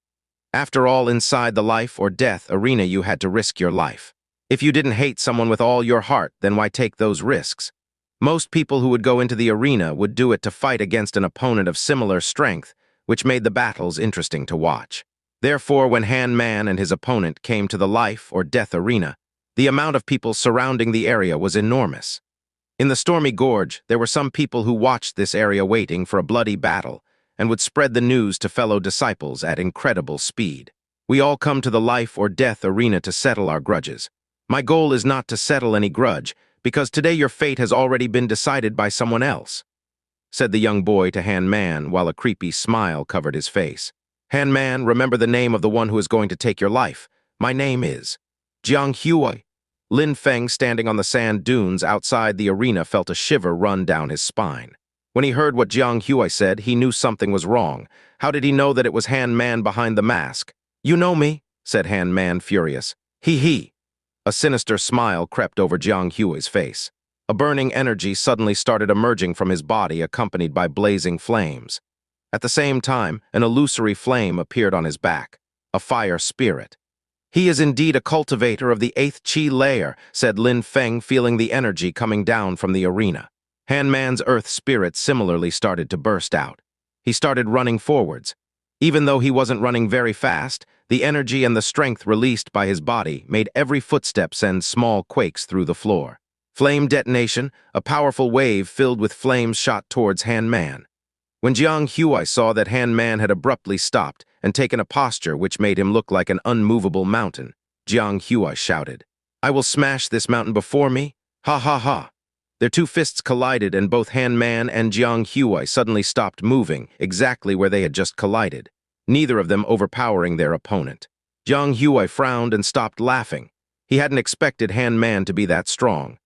After all, inside the life or death arena, you had to risk your life. If you didn't hate someone with all your heart, then why take those risks? Most people who would go into the arena would do it to fight against an opponent of similar strength, which made the battles interesting to watch. Therefore, when Han Man and his opponent came to the life or death arena, the amount of people surrounding the area was enormous. In the Stormy Gorge, there were some people who watched this area waiting for a bloody battle and would spread the news to fellow disciples at incredible speed. "We all come to the life or death arena to settle our grudges. My goal is not to settle any grudge, because today your fate has already been decided by someone else," said the young boy to Han Man while a creepy smile covered his face. "Han Man, remember the name of the one who is going to take your life. My name is Jiang Hui." Lin Feng, standing on the sand dunes outside the arena, felt a shiver run down his spine. When he heard what Jiang Hui said, he knew something was wrong. How did he know that it was Han Man behind the mask? "You know me," said Han Man, furious. He. A sinister smile crept over Jiang Hui's face. A burning energy suddenly started emerging from his body, accompanied by blazing flames. At the same time, an illusory flame appeared on his back, a fire spirit. "He is indeed a cultivator of the 8th Chi layer," said Lin Feng, feeling the energy coming down from the arena. Han Man's earth spirit similarly started to burst out. He started running forwards. Even though he wasn't running very fast, the energy and the strength released by his body made every footstep send small quakes through the floor. Flame detonation, a powerful wave filled with flames shot towards Han Man. When Jiang Huai saw that Han Man had abruptly stopped and taken a posture which made him look like an unmovable mountain, Jiang Huai shouted, "I will smash this mountain before me! Ha ha ha!" Their two fists collided and both Han Man and Jiang Huai suddenly stopped moving, exactly where they had just collided, neither of them overpowering their opponent. Jiang Huai frowned and stopped laughing. He hadn't expected Han Man to be that strong.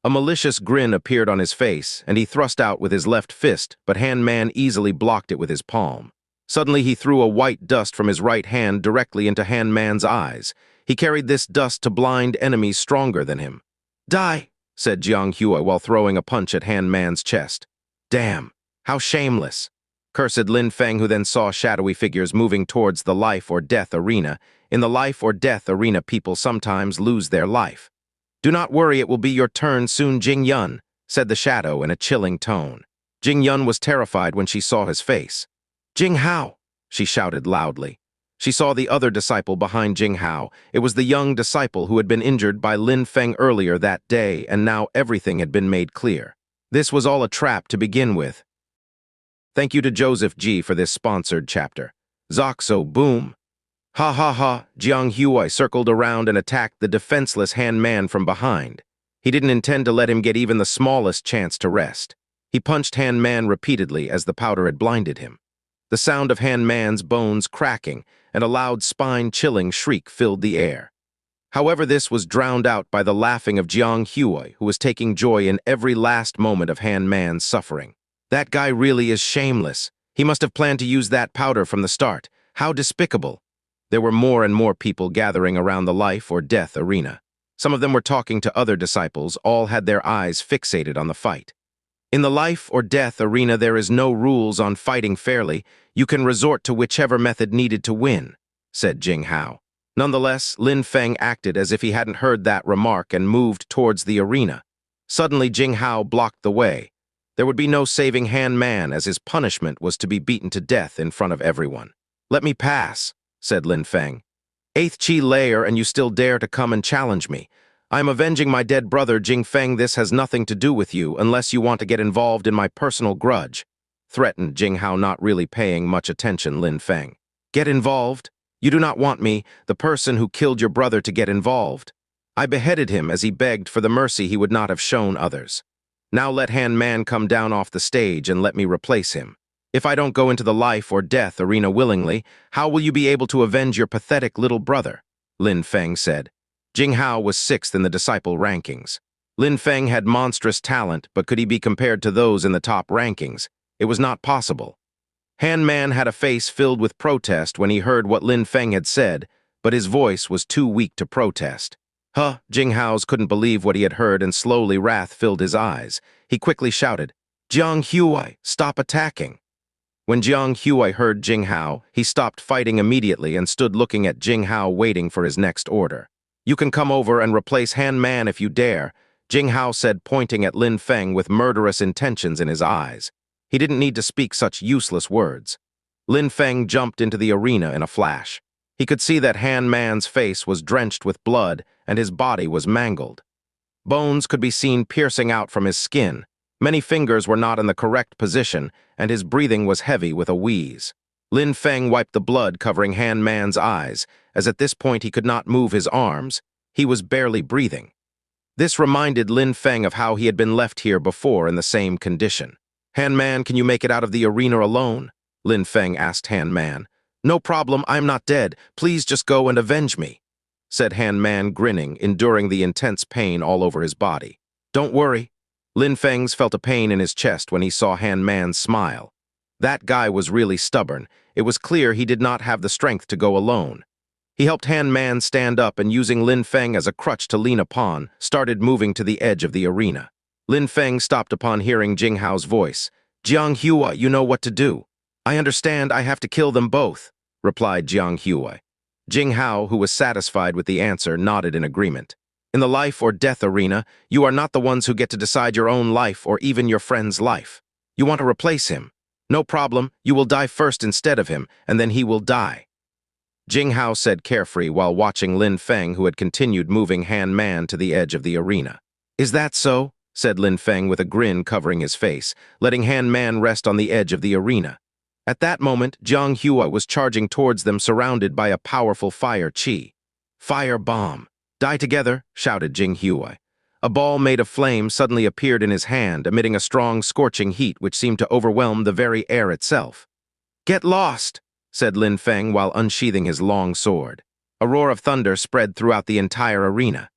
A malicious grin appeared on his face, and he thrust out with his left fist, but Han Man easily blocked it with his palm. Suddenly he threw a white dust from his right hand directly into Han Man's eyes. He carried this dust to blind enemies stronger than him. "Die!" said Jiang Huai while throwing a punch at Han Man's chest. "Damn! How shameless!" cursed Lin Feng, who then saw shadowy figures moving towards the life-or-death arena. In the life-or-death arena, people sometimes lose their life. "Do not worry, it will be your turn soon, Jing Yun," said the shadow in a chilling tone. Jing Yun was terrified when she saw his face. "Jing Hao!" she shouted loudly. She saw the other disciple behind Jing Hao. It was the young disciple who had been injured by Lin Feng earlier that day, and now everything had been made clear. This was all a trap to begin with. Thank you to Joseph G for this sponsored chapter. Zoxo, boom! Ha ha ha! Jiang Huai circled around and attacked the defenseless Han Man from behind. He didn't intend to let him get even the smallest chance to rest. He punched Han Man repeatedly as the powder had blinded him. The sound of Han Man's bones cracking and a loud spine-chilling shriek filled the air. However, this was drowned out by the laughing of Jiang Huai, who was taking joy in every last moment of Han Man's suffering. "That guy really is shameless. He must have planned to use that powder from the start. How despicable!" There were more and more people gathering around the life-or-death arena. Some of them were talking to other disciples, all had their eyes fixated on the fight. In the life-or-death arena, there is no rules on fighting fairly. You can resort to whichever method needed to win, said Jing Hao. Nonetheless, Lin Feng acted as if he hadn't heard that remark and moved towards the arena. Suddenly, Jing Hao blocked the way. There would be no saving Han Man, as his punishment was to be beaten to death in front of everyone. "Let me pass," said Lin Feng. "Eighth Chi layer, and you still dare to come and challenge me. I am avenging my dead brother Jing Feng. This has nothing to do with you unless you want to get involved in my personal grudge," threatened Jing Hao, not really paying much attention. Lin Feng. "Get involved? You do not want me, the person who killed your brother, to get involved. I beheaded him as he begged for the mercy he would not have shown others. Now let Han Man come down off the stage and let me replace him. If I don't go into the life-or-death arena willingly, how will you be able to avenge your pathetic little brother?" Lin Feng said. Jing Hao was 6th in the disciple rankings. Lin Feng had monstrous talent, but could he be compared to those in the top rankings? It was not possible. Han Man had a face filled with protest when he heard what Lin Feng had said, but his voice was too weak to protest. Jing Hao's couldn't believe what he had heard, and slowly wrath filled his eyes. He quickly shouted, "Jiang Huai, stop attacking!" When Jiang Huai heard Jing Hao, he stopped fighting immediately and stood looking at Jing Hao, waiting for his next order. "You can come over and replace Han Man if you dare," Jing Hao said, pointing at Lin Feng with murderous intentions in his eyes. He didn't need to speak such useless words. Lin Feng jumped into the arena in a flash. He could see that Han Man's face was drenched with blood and his body was mangled. Bones could be seen piercing out from his skin. Many fingers were not in the correct position, and his breathing was heavy with a wheeze. Lin Feng wiped the blood covering Han Man's eyes, as at this point he could not move his arms. He was barely breathing. This reminded Lin Feng of how he had been left here before in the same condition. "Han Man, can you make it out of the arena alone?" Lin Feng asked Han Man. "No problem, I'm not dead. Please just go and avenge me," said Han Man, grinning, enduring the intense pain all over his body. "Don't worry." Lin Feng felt a pain in his chest when he saw Han Man's smile. That guy was really stubborn. It was clear he did not have the strength to go alone. He helped Han Man stand up and, using Lin Feng as a crutch to lean upon, started moving to the edge of the arena. Lin Feng stopped upon hearing Jing Hao's voice. "Jiang Huai, you know what to do." "I understand, I have to kill them both," replied Jiang Huai. Jing Hao, who was satisfied with the answer, nodded in agreement. "In the life-or-death arena, you are not the ones who get to decide your own life or even your friend's life. You want to replace him? No problem, you will die first instead of him, and then he will die," Jing Hao said carefree while watching Lin Feng, who had continued moving Han Man to the edge of the arena. "Is that so?" said Lin Feng with a grin covering his face, letting Han Man rest on the edge of the arena. At that moment, Jiang Hua was charging towards them surrounded by a powerful fire chi. "Fire bomb! Die together!" shouted Jing Hua. A ball made of flame suddenly appeared in his hand, emitting a strong, scorching heat which seemed to overwhelm the very air itself. "Get lost!" said Lin Feng while unsheathing his long sword. A roar of thunder spread throughout the entire arena.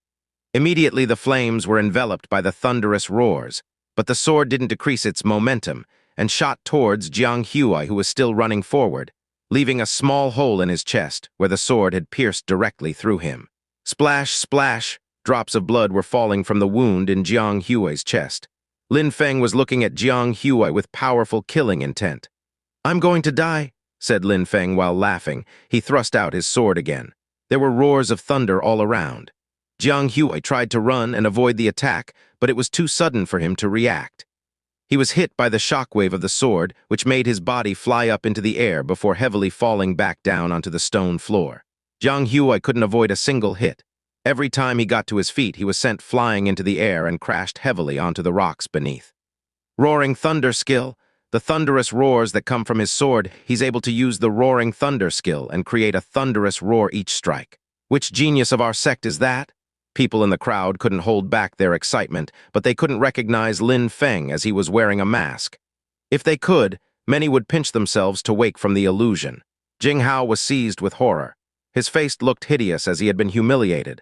Immediately the flames were enveloped by the thunderous roars, but the sword didn't decrease its momentum and shot towards Jiang Hua, who was still running forward, leaving a small hole in his chest where the sword had pierced directly through him. Splash, splash! Drops of blood were falling from the wound in Jiang Hua's chest. Lin Feng was looking at Jiang Hua with powerful killing intent. "I'm going to die," said Lin Feng while laughing. He thrust out his sword again. There were roars of thunder all around. Jiang Hua tried to run and avoid the attack, but it was too sudden for him to react. He was hit by the shockwave of the sword, which made his body fly up into the air before heavily falling back down onto the stone floor. Jiang Hua couldn't avoid a single hit. Every time he got to his feet, he was sent flying into the air and crashed heavily onto the rocks beneath. Roaring Thunder skill. The thunderous roars that come from his sword, he's able to use the Roaring Thunder skill and create a thunderous roar each strike. Which genius of our sect is that? People in the crowd couldn't hold back their excitement, but they couldn't recognize Lin Feng as he was wearing a mask. If they could, many would pinch themselves to wake from the illusion. Jing Hao was seized with horror. His face looked hideous as he had been humiliated.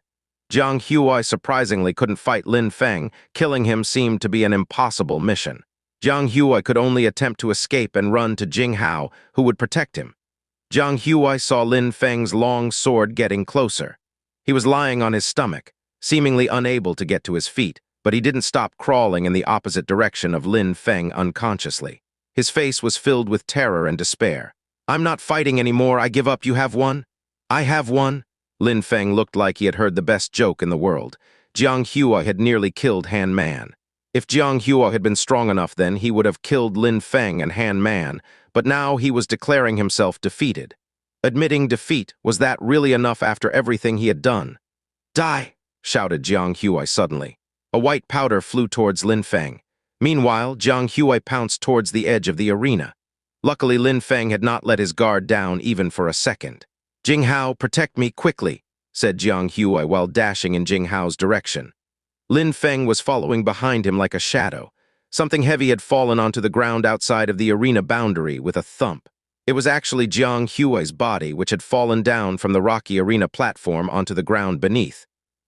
Jiang Hua surprisingly couldn't fight Lin Feng. Killing him seemed to be an impossible mission. Jiang Hua could only attempt to escape and run to Jing Hao, who would protect him. Jiang Hua saw Lin Feng's long sword getting closer. He was lying on his stomach, seemingly unable to get to his feet, but he didn't stop crawling in the opposite direction of Lin Feng unconsciously. His face was filled with terror and despair. "I'm not fighting anymore, I give up, you have won." "I have won." Lin Feng looked like he had heard the best joke in the world. Jiang Hua had nearly killed Han Man. If Jiang Hua had been strong enough then, he would have killed Lin Feng and Han Man, but now he was declaring himself defeated. Admitting defeat, was that really enough after everything he had done? "Die!" shouted Jiang Hua suddenly. A white powder flew towards Lin Feng. Meanwhile, Jiang Hua pounced towards the edge of the arena. Luckily, Lin Feng had not let his guard down even for a second. "Jing Hao, protect me quickly," said Jiang Hua while dashing in Jing Hao's direction. Lin Feng was following behind him like a shadow. Something heavy had fallen onto the ground outside of the arena boundary with a thump. It was actually Jiang Hua's body, which had fallen down from the rocky arena platform onto the ground beneath.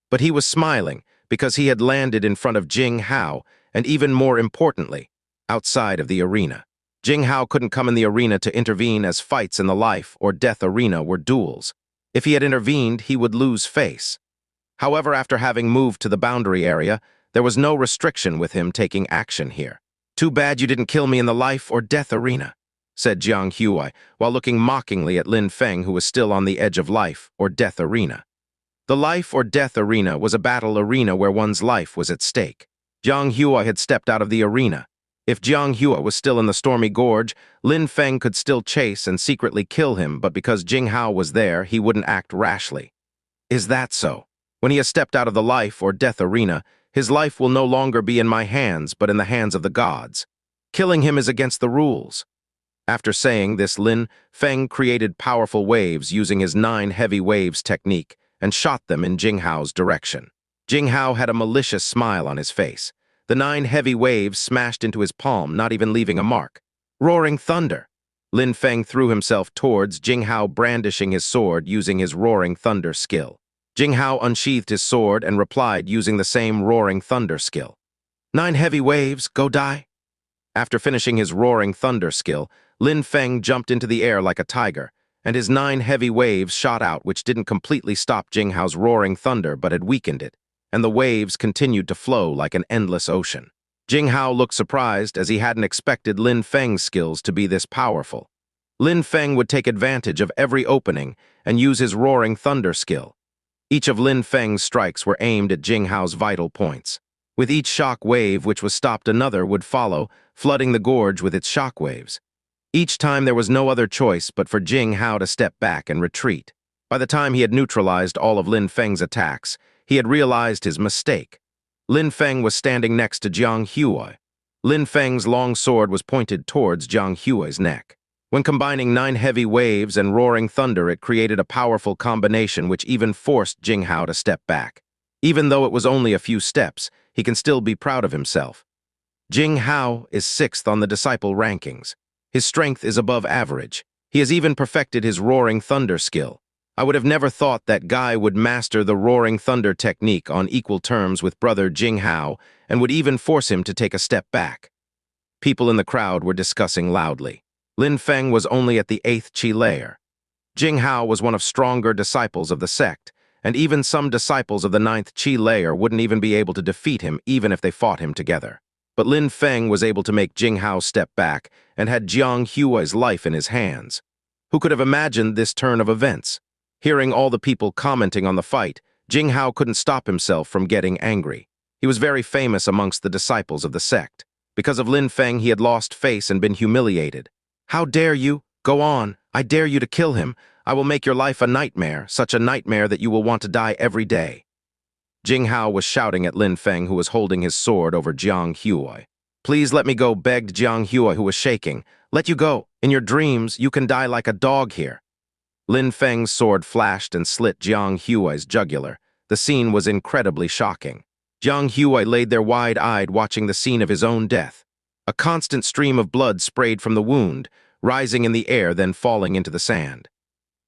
But he was smiling because he had landed in front of Jing Hao, and even more importantly, outside of the arena. Jing Hao couldn't come in the arena to intervene as fights in the life or death arena were duels. If he had intervened, he would lose face. However, after having moved to the boundary area, there was no restriction with him taking action here. "Too bad you didn't kill me in the life or death arena," said Jiang Hua, while looking mockingly at Lin Feng, who was still on the edge of life or death arena. The life or death arena was a battle arena where one's life was at stake. Jiang Hua had stepped out of the arena. If Jiang Hua was still in the Stormy Gorge, Lin Feng could still chase and secretly kill him, but because Jing Hao was there, he wouldn't act rashly. "Is that so? When he has stepped out of the life or death arena, his life will no longer be in my hands, but in the hands of the gods. Killing him is against the rules." After saying this, Lin Feng created powerful waves using his 9 heavy waves technique and shot them in Jing Hao's direction. Jing Hao had a malicious smile on his face. The 9 heavy waves smashed into his palm, not even leaving a mark. Roaring Thunder! Lin Feng threw himself towards Jing Hao, brandishing his sword using his Roaring Thunder skill. Jing Hao unsheathed his sword and replied using the same Roaring Thunder skill. "9 heavy waves, go die." After finishing his Roaring Thunder skill, Lin Feng jumped into the air like a tiger, and his 9 heavy waves shot out, which didn't completely stop Jing Hao's Roaring Thunder but had weakened it, and the waves continued to flow like an endless ocean. Jing Hao looked surprised as he hadn't expected Lin Feng's skills to be this powerful. Lin Feng would take advantage of every opening and use his Roaring Thunder skill. Each of Lin Feng's strikes were aimed at Jing Hao's vital points. With each shock wave which was stopped, another would follow, flooding the gorge with its shock waves. Each time there was no other choice but for Jing Hao to step back and retreat. By the time he had neutralized all of Lin Feng's attacks, he had realized his mistake. Lin Feng was standing next to Jiang Huai. Lin Feng's long sword was pointed towards Jiang Huai's neck. When combining 9 heavy waves and roaring thunder, it created a powerful combination which even forced Jing Hao to step back. Even though it was only a few steps, he can still be proud of himself. Jing Hao is 6th on the disciple rankings. His strength is above average. He has even perfected his roaring thunder skill. I would have never thought that guy would master the roaring thunder technique on equal terms with brother Jing Hao and would even force him to take a step back. People in the crowd were discussing loudly. Lin Feng was only at the 8th Qi layer. Jing Hao was one of stronger disciples of the sect, and even some disciples of the 9th Qi layer wouldn't even be able to defeat him even if they fought him together. But Lin Feng was able to make Jing Hao step back and had Jiang Huai's life in his hands. Who could have imagined this turn of events? Hearing all the people commenting on the fight, Jing Hao couldn't stop himself from getting angry. He was very famous amongst the disciples of the sect. Because of Lin Feng, he had lost face and been humiliated. "How dare you? Go on. I dare you to kill him. I will make your life a nightmare, such a nightmare that you will want to die every day." Jing Hao was shouting at Lin Feng, who was holding his sword over Jiang Huai. "Please let me go," begged Jiang Huai, who was shaking. "Let you go. In your dreams, you can die like a dog here." Lin Feng's sword flashed and slit Jiang Huai's jugular. The scene was incredibly shocking. Jiang Huai laid there wide-eyed, watching the scene of his own death. A constant stream of blood sprayed from the wound, rising in the air, then falling into the sand.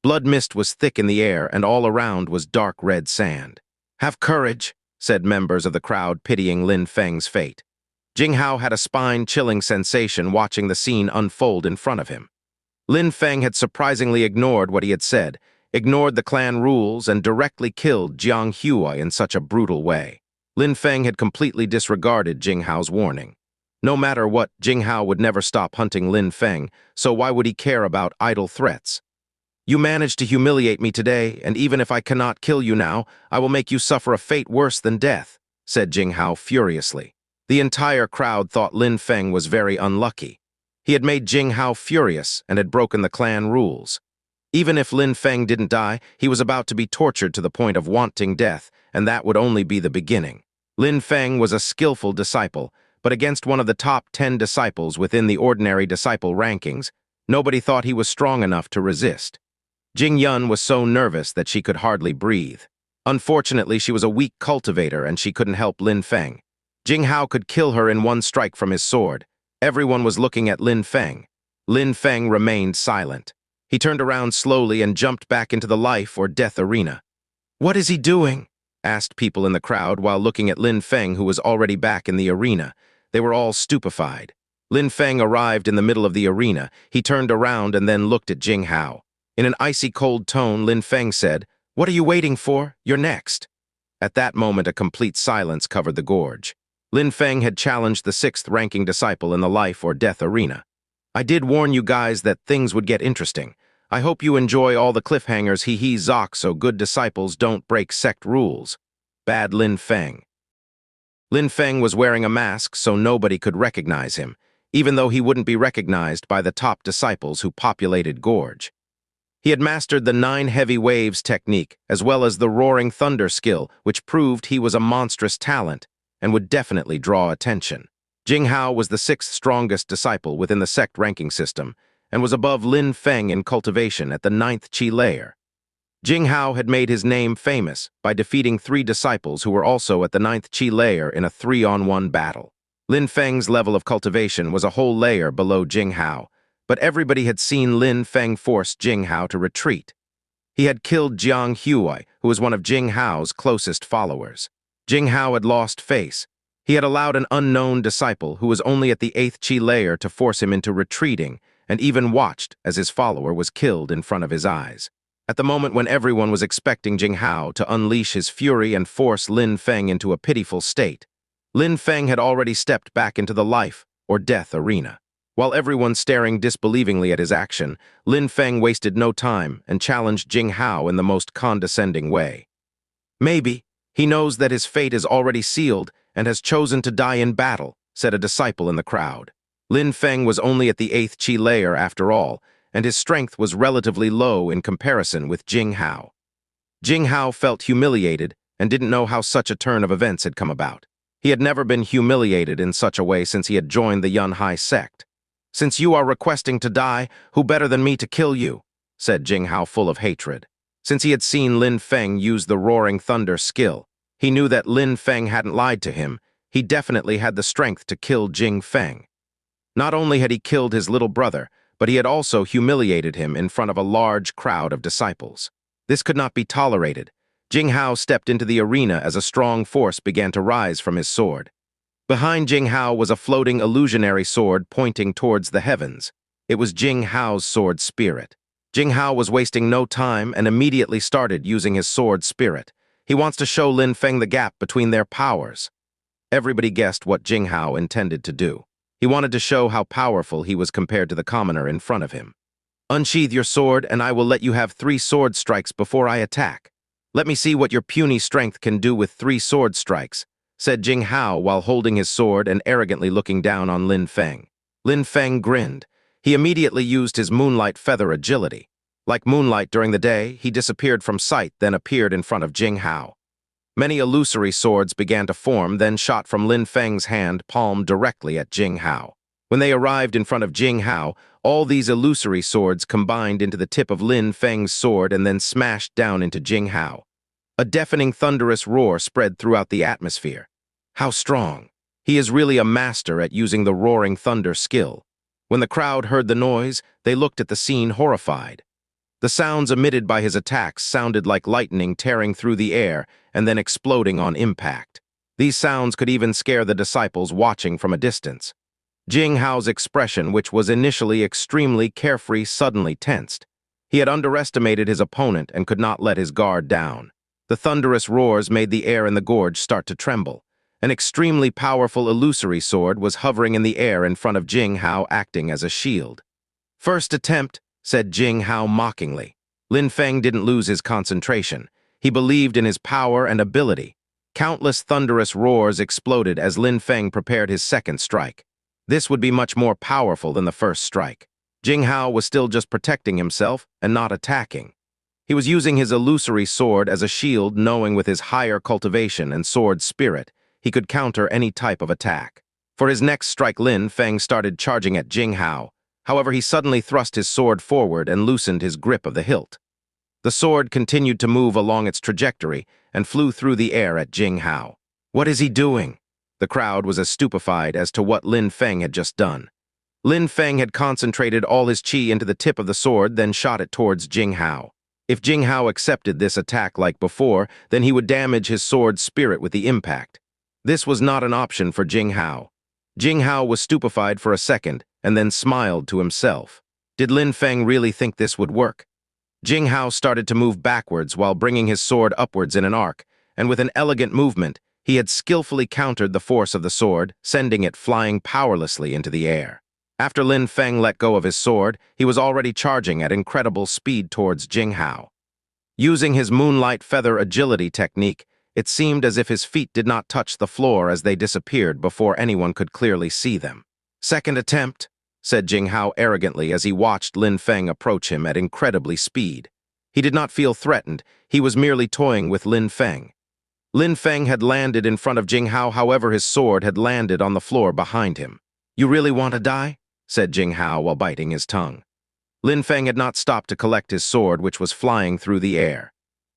Blood mist was thick in the air, and all around was dark red sand. "Have courage," said members of the crowd, pitying Lin Feng's fate. Jing Hao had a spine-chilling sensation watching the scene unfold in front of him. Lin Feng had surprisingly ignored what he had said, ignored the clan rules, and directly killed Jiang Huai in such a brutal way. Lin Feng had completely disregarded Jing Hao's warning. No matter what, Jing Hao would never stop hunting Lin Feng, so why would he care about idle threats? "You managed to humiliate me today, and even if I cannot kill you now, I will make you suffer a fate worse than death," said Jing Hao furiously. The entire crowd thought Lin Feng was very unlucky. He had made Jing Hao furious and had broken the clan rules. Even if Lin Feng didn't die, he was about to be tortured to the point of wanting death, and that would only be the beginning. Lin Feng was a skillful disciple, but against one of the top 10 disciples within the ordinary disciple rankings, nobody thought he was strong enough to resist. Jing Yun was so nervous that she could hardly breathe. Unfortunately, she was a weak cultivator and she couldn't help Lin Feng. Jing Hao could kill her in one strike from his sword. Everyone was looking at Lin Feng. Lin Feng remained silent. He turned around slowly and jumped back into the life or death arena. "What is he doing?" asked people in the crowd while looking at Lin Feng, who was already back in the arena. They were all stupefied. Lin Feng arrived in the middle of the arena. He turned around and then looked at Jing Hao. In an icy cold tone, Lin Feng said, "What are you waiting for? You're next." At that moment, a complete silence covered the gorge. Lin Feng had challenged the 6th-ranking disciple in the life or death arena. "I did warn you guys that things would get interesting. I hope you enjoy all the cliffhangers he zock so good disciples don't break sect rules." Bad Lin Feng. Lin Feng was wearing a mask so nobody could recognize him, even though he wouldn't be recognized by the top disciples who populated Gorge. He had mastered the 9 heavy waves technique, as well as the roaring thunder skill, which proved he was a monstrous talent and would definitely draw attention. Jing Hao was the 6th strongest disciple within the sect ranking system, and was above Lin Feng in cultivation at the 9th Qi layer. Jing Hao had made his name famous by defeating 3 disciples who were also at the 9th Qi layer in a 3-on-1 battle. Lin Feng's level of cultivation was a whole layer below Jing Hao, but everybody had seen Lin Feng force Jing Hao to retreat. He had killed Jiang Huai, who was one of Jing Hao's closest followers. Jing Hao had lost face. He had allowed an unknown disciple who was only at the 8th Qi layer to force him into retreating, and even watched as his follower was killed in front of his eyes. At the moment when everyone was expecting Jing Hao to unleash his fury and force Lin Feng into a pitiful state, Lin Feng had already stepped back into the life or death arena. While everyone staring disbelievingly at his action, Lin Feng wasted no time and challenged Jing Hao in the most condescending way. "Maybe he knows that his fate is already sealed and has chosen to die in battle," said a disciple in the crowd. Lin Feng was only at the 8th Qi layer after all, and his strength was relatively low in comparison with Jing Hao. Jing Hao felt humiliated and didn't know how such a turn of events had come about. He had never been humiliated in such a way since he had joined the Yun Hai sect. "Since you are requesting to die, who better than me to kill you?" said Jing Hao full of hatred. Since he had seen Lin Feng use the Roaring Thunder skill, he knew that Lin Feng hadn't lied to him. He definitely had the strength to kill Jing Feng. Not only had he killed his little brother, but he had also humiliated him in front of a large crowd of disciples. This could not be tolerated. Jing Hao stepped into the arena as a strong force began to rise from his sword. Behind Jing Hao was a floating illusionary sword pointing towards the heavens. It was Jing Hao's sword spirit. Jing Hao was wasting no time and immediately started using his sword spirit. He wants to show Lin Feng the gap between their powers. Everybody guessed what Jing Hao intended to do. He wanted to show how powerful he was compared to the commoner in front of him. "Unsheathe your sword, and I will let you have 3 sword strikes before I attack. Let me see what your puny strength can do with 3 sword strikes," said Jing Hao while holding his sword and arrogantly looking down on Lin Feng. Lin Feng grinned. He immediately used his moonlight feather agility. Like moonlight during the day, he disappeared from sight, then appeared in front of Jing Hao. Many illusory swords began to form, then shot from Lin Feng's hand, palm directly at Jing Hao. When they arrived in front of Jing Hao, all these illusory swords combined into the tip of Lin Feng's sword and then smashed down into Jing Hao. A deafening thunderous roar spread throughout the atmosphere. How strong! He is really a master at using the Roaring Thunder skill. When the crowd heard the noise, they looked at the scene horrified. The sounds emitted by his attacks sounded like lightning tearing through the air and then exploding on impact. These sounds could even scare the disciples watching from a distance. Jing Hao's expression, which was initially extremely carefree, suddenly tensed. He had underestimated his opponent and could not let his guard down. The thunderous roars made the air in the gorge start to tremble. An extremely powerful illusory sword was hovering in the air in front of Jing Hao, acting as a shield. "First attempt," said Jing Hao mockingly. Lin Feng didn't lose his concentration. He believed in his power and ability. Countless thunderous roars exploded as Lin Feng prepared his second strike. This would be much more powerful than the first strike. Jing Hao was still just protecting himself and not attacking. He was using his illusory sword as a shield, knowing with his higher cultivation and sword spirit, he could counter any type of attack. For his next strike, Lin Feng started charging at Jing Hao. However, he suddenly thrust his sword forward and loosened his grip of the hilt. The sword continued to move along its trajectory and flew through the air at Jing Hao. "What is he doing?" The crowd was as stupefied as to what Lin Feng had just done. Lin Feng had concentrated all his qi into the tip of the sword, then shot it towards Jing Hao. If Jing Hao accepted this attack like before, then he would damage his sword's spirit with the impact. This was not an option for Jing Hao. Jing Hao was stupefied for a second and then smiled to himself. Did Lin Feng really think this would work? Jing Hao started to move backwards while bringing his sword upwards in an arc, and with an elegant movement, he had skillfully countered the force of the sword, sending it flying powerlessly into the air. After Lin Feng let go of his sword, he was already charging at incredible speed towards Jing Hao. Using his moonlight feather agility technique, it seemed as if his feet did not touch the floor as they disappeared before anyone could clearly see them. "Second attempt," said Jing Hao arrogantly as he watched Lin Feng approach him at incredibly speed. He did not feel threatened, he was merely toying with Lin Feng. Lin Feng had landed in front of Jing Hao, however his sword had landed on the floor behind him. "You really want to die?" said Jing Hao while biting his tongue. Lin Feng had not stopped to collect his sword, which was flying through the air.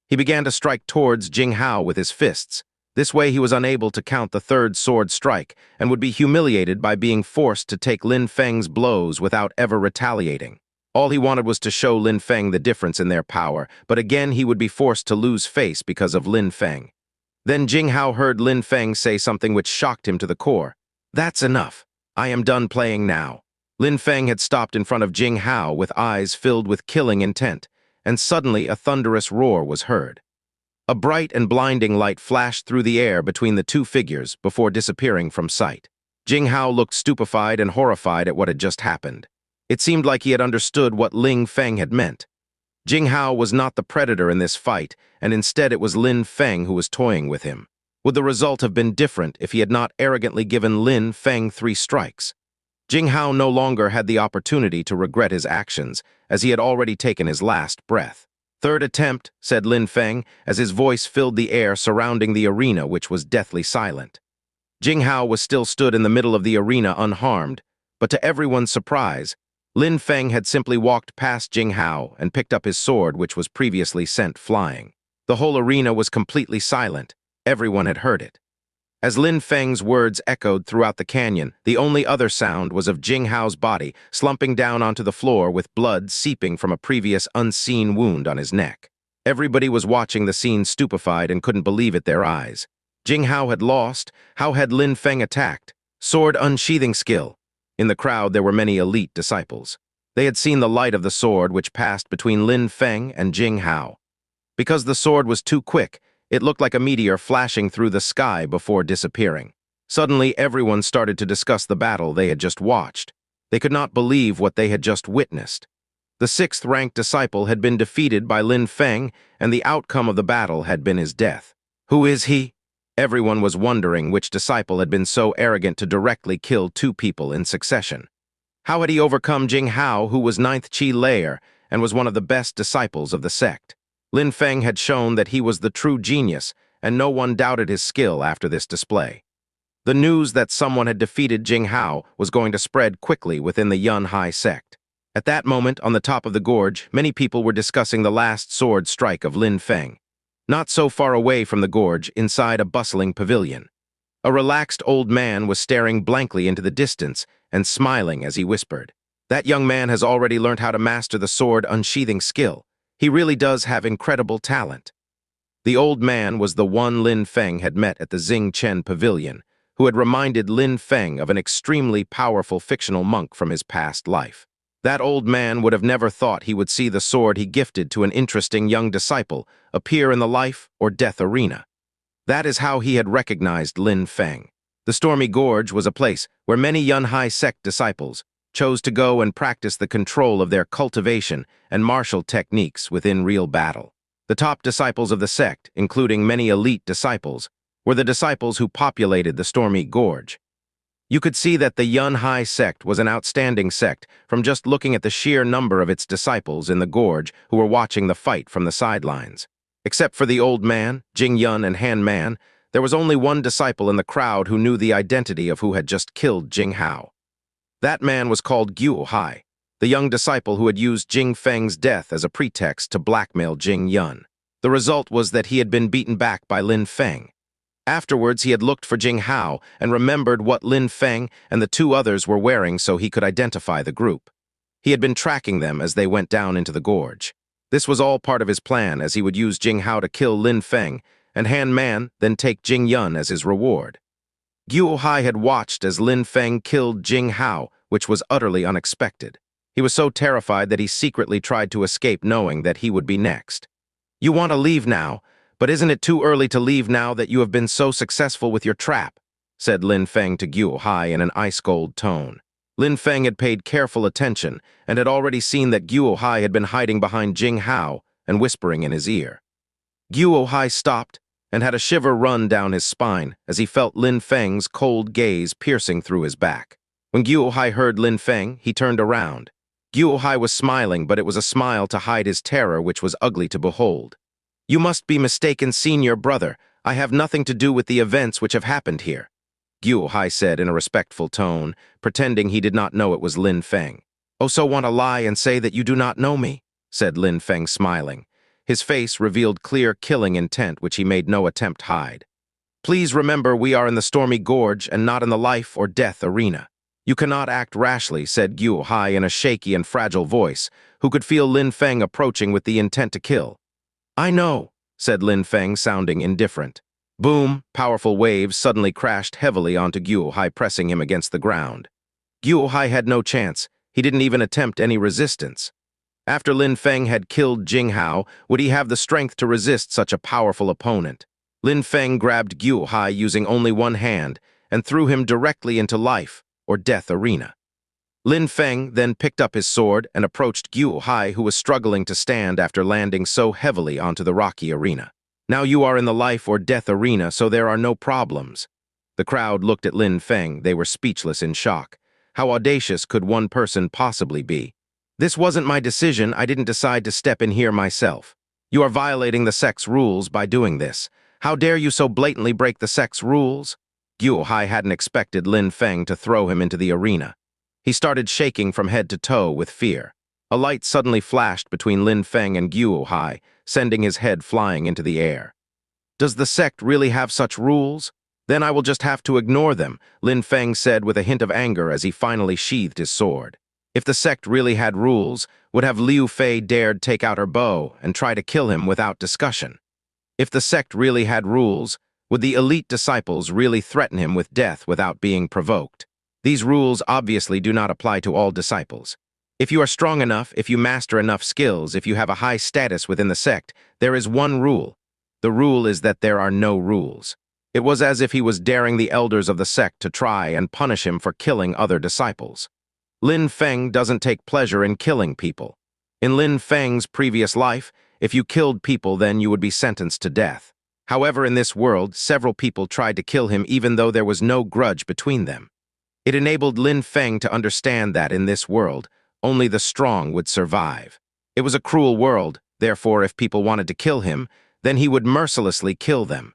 He began to strike towards Jing Hao with his fists. This way he was unable to count the third sword strike and would be humiliated by being forced to take Lin Feng's blows without ever retaliating. All he wanted was to show Lin Feng the difference in their power, but again he would be forced to lose face because of Lin Feng. Then Jing Hao heard Lin Feng say something which shocked him to the core. "That's enough. I am done playing now." Lin Feng had stopped in front of Jing Hao with eyes filled with killing intent, and suddenly a thunderous roar was heard. A bright and blinding light flashed through the air between the two figures before disappearing from sight. Jing Hao looked stupefied and horrified at what had just happened. It seemed like he had understood what Lin Feng had meant. Jing Hao was not the predator in this fight, and instead it was Lin Feng who was toying with him. Would the result have been different if he had not arrogantly given Lin Feng 3 strikes? Jing Hao no longer had the opportunity to regret his actions, as he had already taken his last breath. "Third attempt," said Lin Feng, as his voice filled the air surrounding the arena, which was deathly silent. Jing Hao was still stood in the middle of the arena unharmed, but to everyone's surprise, Lin Feng had simply walked past Jing Hao and picked up his sword, which was previously sent flying. The whole arena was completely silent. Everyone had heard it. As Lin Feng's words echoed throughout the canyon, the only other sound was of Jing Hao's body slumping down onto the floor with blood seeping from a previous unseen wound on his neck. Everybody was watching the scene stupefied and couldn't believe it their eyes. Jing Hao had lost. How had Lin Feng attacked? Sword unsheathing skill. In the crowd there were many elite disciples. They had seen the light of the sword which passed between Lin Feng and Jing Hao. Because the sword was too quick, it looked like a meteor flashing through the sky before disappearing. Suddenly, everyone started to discuss the battle they had just watched. They could not believe what they had just witnessed. The sixth-ranked disciple had been defeated by Lin Feng, and the outcome of the battle had been his death. Who is he? Everyone was wondering which disciple had been so arrogant to directly kill two people in succession. How had he overcome Jing Hao, who was ninth Chi layer and was one of the best disciples of the sect? Lin Feng had shown that he was the true genius, and no one doubted his skill after this display. The news that someone had defeated Jing Hao was going to spread quickly within the Yun Hai sect. At that moment, on the top of the gorge, many people were discussing the last sword strike of Lin Feng. Not so far away from the gorge, inside a bustling pavilion, a relaxed old man was staring blankly into the distance and smiling as he whispered, "That young man has already learned how to master the sword unsheathing skill. He really does have incredible talent." The old man was the one Lin Feng had met at the Xingchen Pavilion, who had reminded Lin Feng of an extremely powerful fictional monk from his past life. That old man would have never thought he would see the sword he gifted to an interesting young disciple appear in the life or death arena. That is how he had recognized Lin Feng. The Stormy Gorge was a place where many Yun Hai sect disciples chose to go and practice the control of their cultivation and martial techniques within real battle. The top disciples of the sect, including many elite disciples, were the disciples who populated the Stormy Gorge. You could see that the Yun Hai sect was an outstanding sect from just looking at the sheer number of its disciples in the gorge who were watching the fight from the sidelines. Except for the old man, Jing Yun, and Han Man, there was only one disciple in the crowd who knew the identity of who had just killed Jing Hao. That man was called Guo Hai, the young disciple who had used Jing Feng's death as a pretext to blackmail Jing Yun. The result was that he had been beaten back by Lin Feng. Afterwards, he had looked for Jing Hao and remembered what Lin Feng and the two others were wearing so he could identify the group. He had been tracking them as they went down into the gorge. This was all part of his plan, as he would use Jing Hao to kill Lin Feng, and Han Man then take Jing Yun as his reward. Guo Hai had watched as Lin Feng killed Jing Hao, which was utterly unexpected. He was so terrified that he secretly tried to escape, knowing that he would be next. "You want to leave now, but isn't it too early to leave now that you have been so successful with your trap?" said Lin Feng to Guo Hai in an ice-cold tone. Lin Feng had paid careful attention and had already seen that Guo Hai had been hiding behind Jing Hao and whispering in his ear. Guo Hai stopped and had a shiver run down his spine as he felt Lin Feng's cold gaze piercing through his back. When Guo Hai heard Lin Feng, he turned around. Guo Hai was smiling, but it was a smile to hide his terror, which was ugly to behold. "You must be mistaken, senior brother. I have nothing to do with the events which have happened here," Guo Hai said in a respectful tone, pretending he did not know it was Lin Feng. "Oh, so want to lie and say that you do not know me?" said Lin Feng, smiling. His face revealed clear killing intent, which he made no attempt to hide. "Please remember, we are in the Stormy Gorge and not in the life or death arena. You cannot act rashly," said Guo Hai in a shaky and fragile voice, who could feel Lin Feng approaching with the intent to kill. "I know," said Lin Feng, sounding indifferent. Boom! Powerful waves suddenly crashed heavily onto Guo Hai, pressing him against the ground. Guo Hai had no chance. He didn't even attempt any resistance. After Lin Feng had killed Jing Hao, would he have the strength to resist such a powerful opponent? Lin Feng grabbed Guo Hai using only one hand and threw him directly into life or death arena. Lin Feng then picked up his sword and approached Guo Hai, who was struggling to stand after landing so heavily onto the rocky arena. "Now you are in the life or death arena, so there are no problems." The crowd looked at Lin Feng. They were speechless in shock. How audacious could one person possibly be? "This wasn't my decision. I didn't decide to step in here myself. You are violating the sect's rules by doing this. How dare you so blatantly break the sect's rules?" Guohai hadn't expected Lin Feng to throw him into the arena. He started shaking from head to toe with fear. A light suddenly flashed between Lin Feng and Guohai, sending his head flying into the air. Does the sect really have such rules? Then I will just have to ignore them, Lin Feng said with a hint of anger as he finally sheathed his sword. If the sect really had rules, would have Liu Fei dared take out her bow and try to kill him without discussion? If the sect really had rules, would the elite disciples really threaten him with death without being provoked? These rules obviously do not apply to all disciples. If you are strong enough, if you master enough skills, if you have a high status within the sect, there is one rule. The rule is that there are no rules. It was as if he was daring the elders of the sect to try and punish him for killing other disciples. Lin Feng doesn't take pleasure in killing people. In Lin Feng's previous life, if you killed people, then you would be sentenced to death. However, in this world, several people tried to kill him even though there was no grudge between them. It enabled Lin Feng to understand that in this world, only the strong would survive. It was a cruel world, therefore if people wanted to kill him, then he would mercilessly kill them.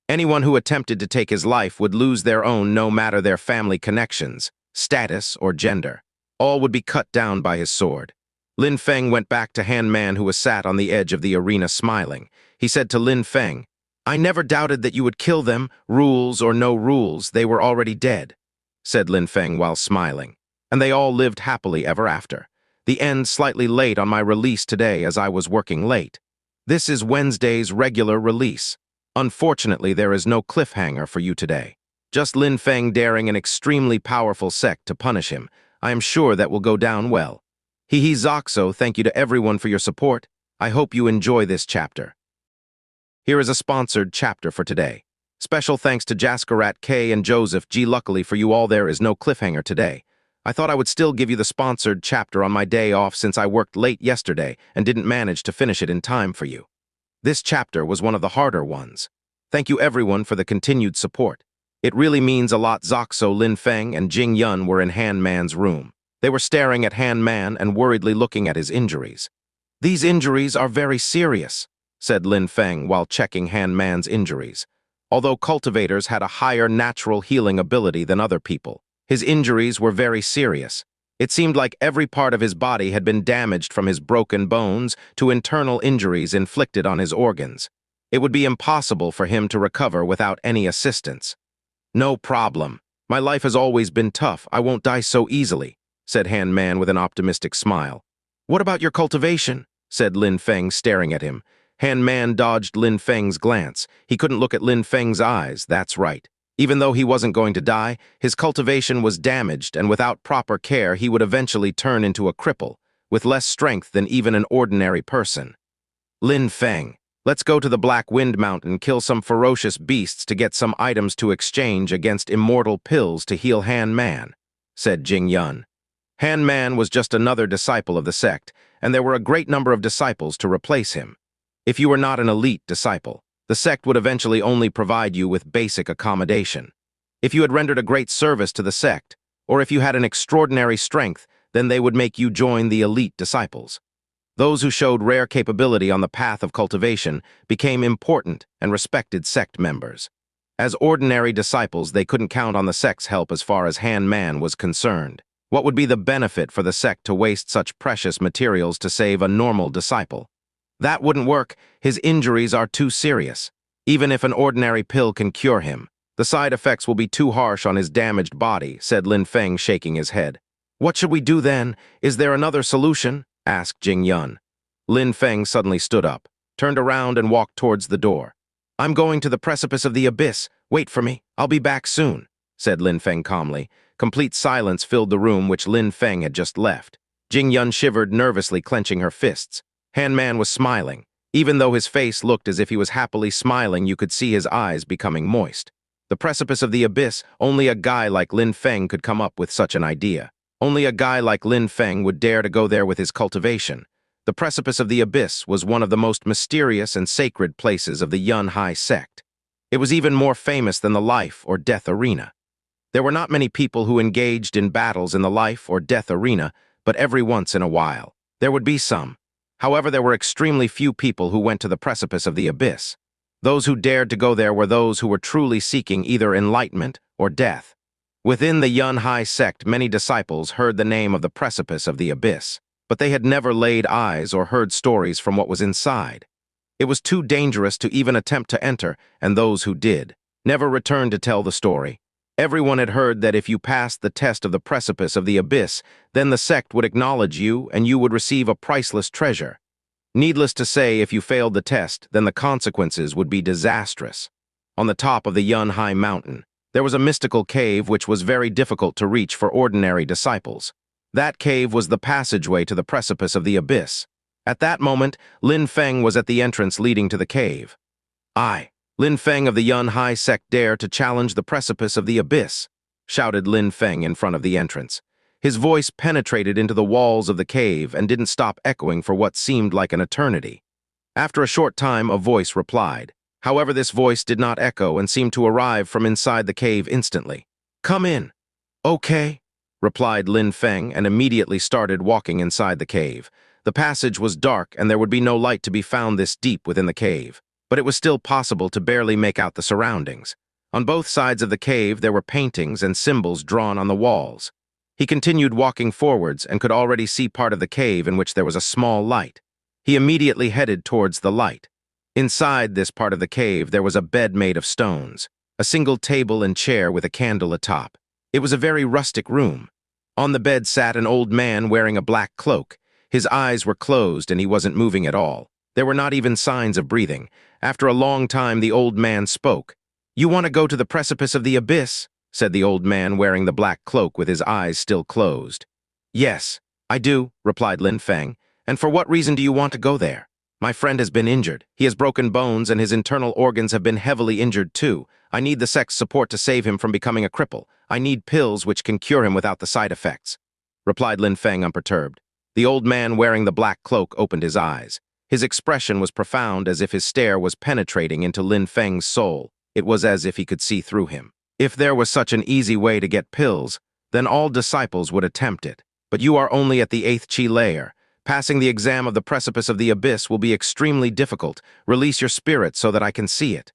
Anyone who attempted to take his life would lose their own no matter their family connections, status, or gender. All would be cut down by his sword. Lin Feng went back to Han Man, who was sat on the edge of the arena smiling. He said to Lin Feng, "I never doubted that you would kill them, rules or no rules, they were already dead," said Lin Feng while smiling. And they all lived happily ever after. The end slightly late on my release today as I was working late. This is Wednesday's regular release. Unfortunately, there is no cliffhanger for you today. Just Lin Feng daring an extremely powerful sect to punish him. I am sure that will go down well. Hehe Zoxo, thank you to everyone for your support. I hope you enjoy this chapter. Here is a sponsored chapter for today. Special thanks to Jaskarat K and Joseph G. Luckily for you all, there is no cliffhanger today. I thought I would still give you the sponsored chapter on my day off since I worked late yesterday and didn't manage to finish it in time for you. This chapter was one of the harder ones. Thank you everyone for the continued support. It really means a lot. Zoxo, Lin Feng, and Jing Yun were in Han Man's room. They were staring at Han Man and worriedly looking at his injuries. "These injuries are very serious," said Lin Feng while checking Han Man's injuries. Although cultivators had a higher natural healing ability than other people, his injuries were very serious. It seemed like every part of his body had been damaged, from his broken bones to internal injuries inflicted on his organs. It would be impossible for him to recover without any assistance. "No problem. My life has always been tough. I won't die so easily," said Han Man with an optimistic smile. "What about your cultivation?" said Lin Feng, staring at him. Han Man dodged Lin Feng's glance. He couldn't look at Lin Feng's eyes, that's right. Even though he wasn't going to die, his cultivation was damaged, and without proper care he would eventually turn into a cripple, with less strength than even an ordinary person. "Lin Feng, let's go to the Black Wind Mountain, kill some ferocious beasts to get some items to exchange against immortal pills to heal Han Man," said Jing Yun. Han Man was just another disciple of the sect, and there were a great number of disciples to replace him. If you were not an elite disciple, the sect would eventually only provide you with basic accommodation. If you had rendered a great service to the sect, or if you had an extraordinary strength, then they would make you join the elite disciples. Those who showed rare capability on the path of cultivation became important and respected sect members. As ordinary disciples, they couldn't count on the sect's help as far as Han Man was concerned. What would be the benefit for the sect to waste such precious materials to save a normal disciple? That wouldn't work. His injuries are too serious. Even if an ordinary pill can cure him, the side effects will be too harsh on his damaged body, said Lin Feng, shaking his head. "What should we do then? Is there another solution?" asked Jing Yun. Lin Feng suddenly stood up, turned around and walked towards the door. "I'm going to the precipice of the abyss. Wait for me. I'll be back soon," said Lin Feng calmly. Complete silence filled the room which Lin Feng had just left. Jing Yun shivered nervously, clenching her fists. Han Man was smiling. Even though his face looked as if he was happily smiling, you could see his eyes becoming moist. The precipice of the abyss, only a guy like Lin Feng could come up with such an idea. Only a guy like Lin Feng would dare to go there with his cultivation. The precipice of the abyss was one of the most mysterious and sacred places of the Yun Hai sect. It was even more famous than the life or death arena. There were not many people who engaged in battles in the life or death arena, but every once in a while, there would be some. However, there were extremely few people who went to the precipice of the abyss. Those who dared to go there were those who were truly seeking either enlightenment or death. Within the Yun Hai sect, many disciples heard the name of the precipice of the abyss, but they had never laid eyes or heard stories from what was inside. It was too dangerous to even attempt to enter, and those who did never returned to tell the story. Everyone had heard that if you passed the test of the precipice of the abyss, then the sect would acknowledge you and you would receive a priceless treasure. Needless to say, if you failed the test, then the consequences would be disastrous. On the top of the Yun Hai mountain, there was a mystical cave which was very difficult to reach for ordinary disciples. That cave was the passageway to the precipice of the abyss. At that moment, Lin Feng was at the entrance leading to the cave. "I, Lin Feng of the Yun Hai sect, dare to challenge the precipice of the abyss," shouted Lin Feng in front of the entrance. His voice penetrated into the walls of the cave and didn't stop echoing for what seemed like an eternity. After a short time, a voice replied. However, this voice did not echo and seemed to arrive from inside the cave instantly. "Come in." "Okay," replied Lin Feng and immediately started walking inside the cave. The passage was dark and there would be no light to be found this deep within the cave, but it was still possible to barely make out the surroundings. On both sides of the cave there were paintings and symbols drawn on the walls. He continued walking forwards and could already see part of the cave in which there was a small light. He immediately headed towards the light. Inside this part of the cave there was a bed made of stones, a single table and chair with a candle atop. It was a very rustic room. On the bed sat an old man wearing a black cloak. His eyes were closed and he wasn't moving at all. There were not even signs of breathing. After a long time, the old man spoke. "You want to go to the precipice of the abyss?" said the old man wearing the black cloak with his eyes still closed. "Yes, I do," replied Lin Feng. "And for what reason do you want to go there?" "My friend has been injured. He has broken bones and his internal organs have been heavily injured too. I need the sect's support to save him from becoming a cripple. I need pills which can cure him without the side effects," replied Lin Feng unperturbed. The old man wearing the black cloak opened his eyes. His expression was profound, as if his stare was penetrating into Lin Feng's soul. It was as if he could see through him. "If there was such an easy way to get pills, then all disciples would attempt it. But you are only at the 8th Chi layer. Passing the exam of the precipice of the abyss will be extremely difficult. Release your spirit so that I can see it."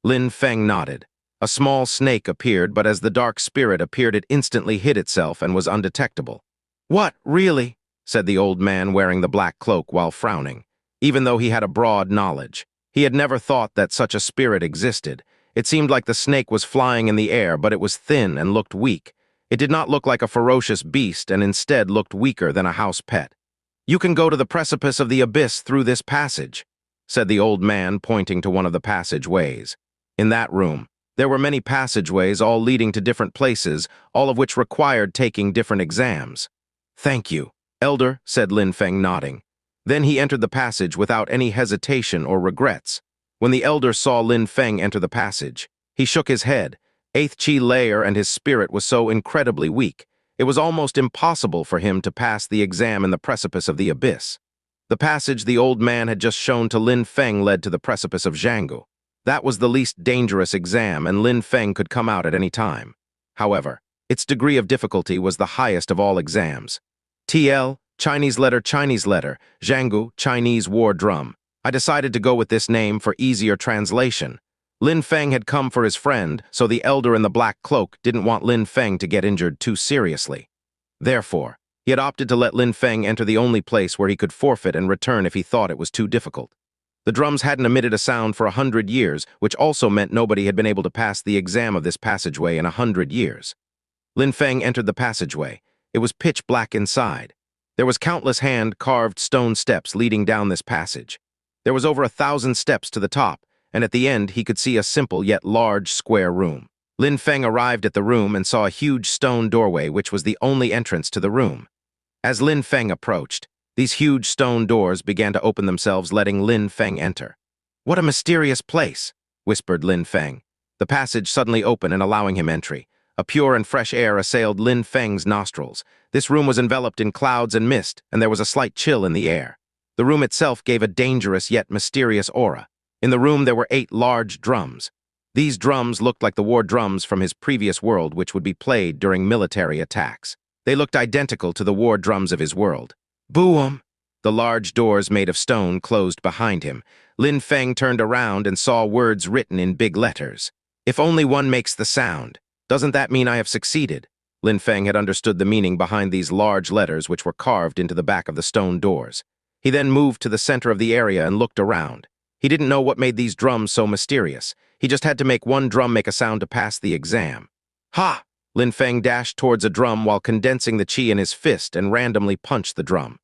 Lin Feng nodded. A small snake appeared, but as the dark spirit appeared, it instantly hid itself and was undetectable. "What, really?" said the old man wearing the black cloak while frowning. Even though he had a broad knowledge, he had never thought that such a spirit existed. It seemed like the snake was flying in the air, but it was thin and looked weak. It did not look like a ferocious beast and instead looked weaker than a house pet. "You can go to the precipice of the abyss through this passage," said the old man, pointing to one of the passageways. In that room, there were many passageways, all leading to different places, all of which required taking different exams. "Thank you, Elder," said Lin Feng, nodding. Then he entered the passage without any hesitation or regrets. When the elder saw Lin Feng enter the passage, he shook his head. 8th Chi layer and his spirit was so incredibly weak. It was almost impossible for him to pass the exam in the precipice of the abyss. The passage the old man had just shown to Lin Feng led to the precipice of Zhanggu. That was the least dangerous exam, and Lin Feng could come out at any time. However, its degree of difficulty was the highest of all exams. TL, Chinese letter, Zhanggu, Chinese war drum. I decided to go with this name for easier translation. Lin Feng had come for his friend, so the elder in the black cloak didn't want Lin Feng to get injured too seriously. Therefore, he had opted to let Lin Feng enter the only place where he could forfeit and return if he thought it was too difficult. The drums hadn't emitted a sound for 100 years, which also meant nobody had been able to pass the exam of this passageway in 100 years. Lin Feng entered the passageway. It was pitch black inside. There was countless hand-carved stone steps leading down this passage. There was over 1,000 steps to the top, and at the end he could see a simple yet large square room. Lin Feng arrived at the room and saw a huge stone doorway which was the only entrance to the room. As Lin Feng approached, these huge stone doors began to open themselves, letting Lin Feng enter. "What a mysterious place," whispered Lin Feng. The passage suddenly opened and allowing him entry. A pure and fresh air assailed Lin Feng's nostrils. This room was enveloped in clouds and mist, and there was a slight chill in the air. The room itself gave a dangerous yet mysterious aura. In the room there were 8 large drums. These drums looked like the war drums from his previous world, which would be played during military attacks. They looked identical to the war drums of his world. "Boom!" The large doors made of stone closed behind him. Lin Feng turned around and saw words written in big letters. If only one makes the sound. Doesn't that mean I have succeeded? Lin Feng had understood the meaning behind these large letters which were carved into the back of the stone doors. He then moved to the center of the area and looked around. He didn't know what made these drums so mysterious. He just had to make one drum make a sound to pass the exam. Ha! Lin Feng dashed towards a drum while condensing the chi in his fist and randomly punched the drum.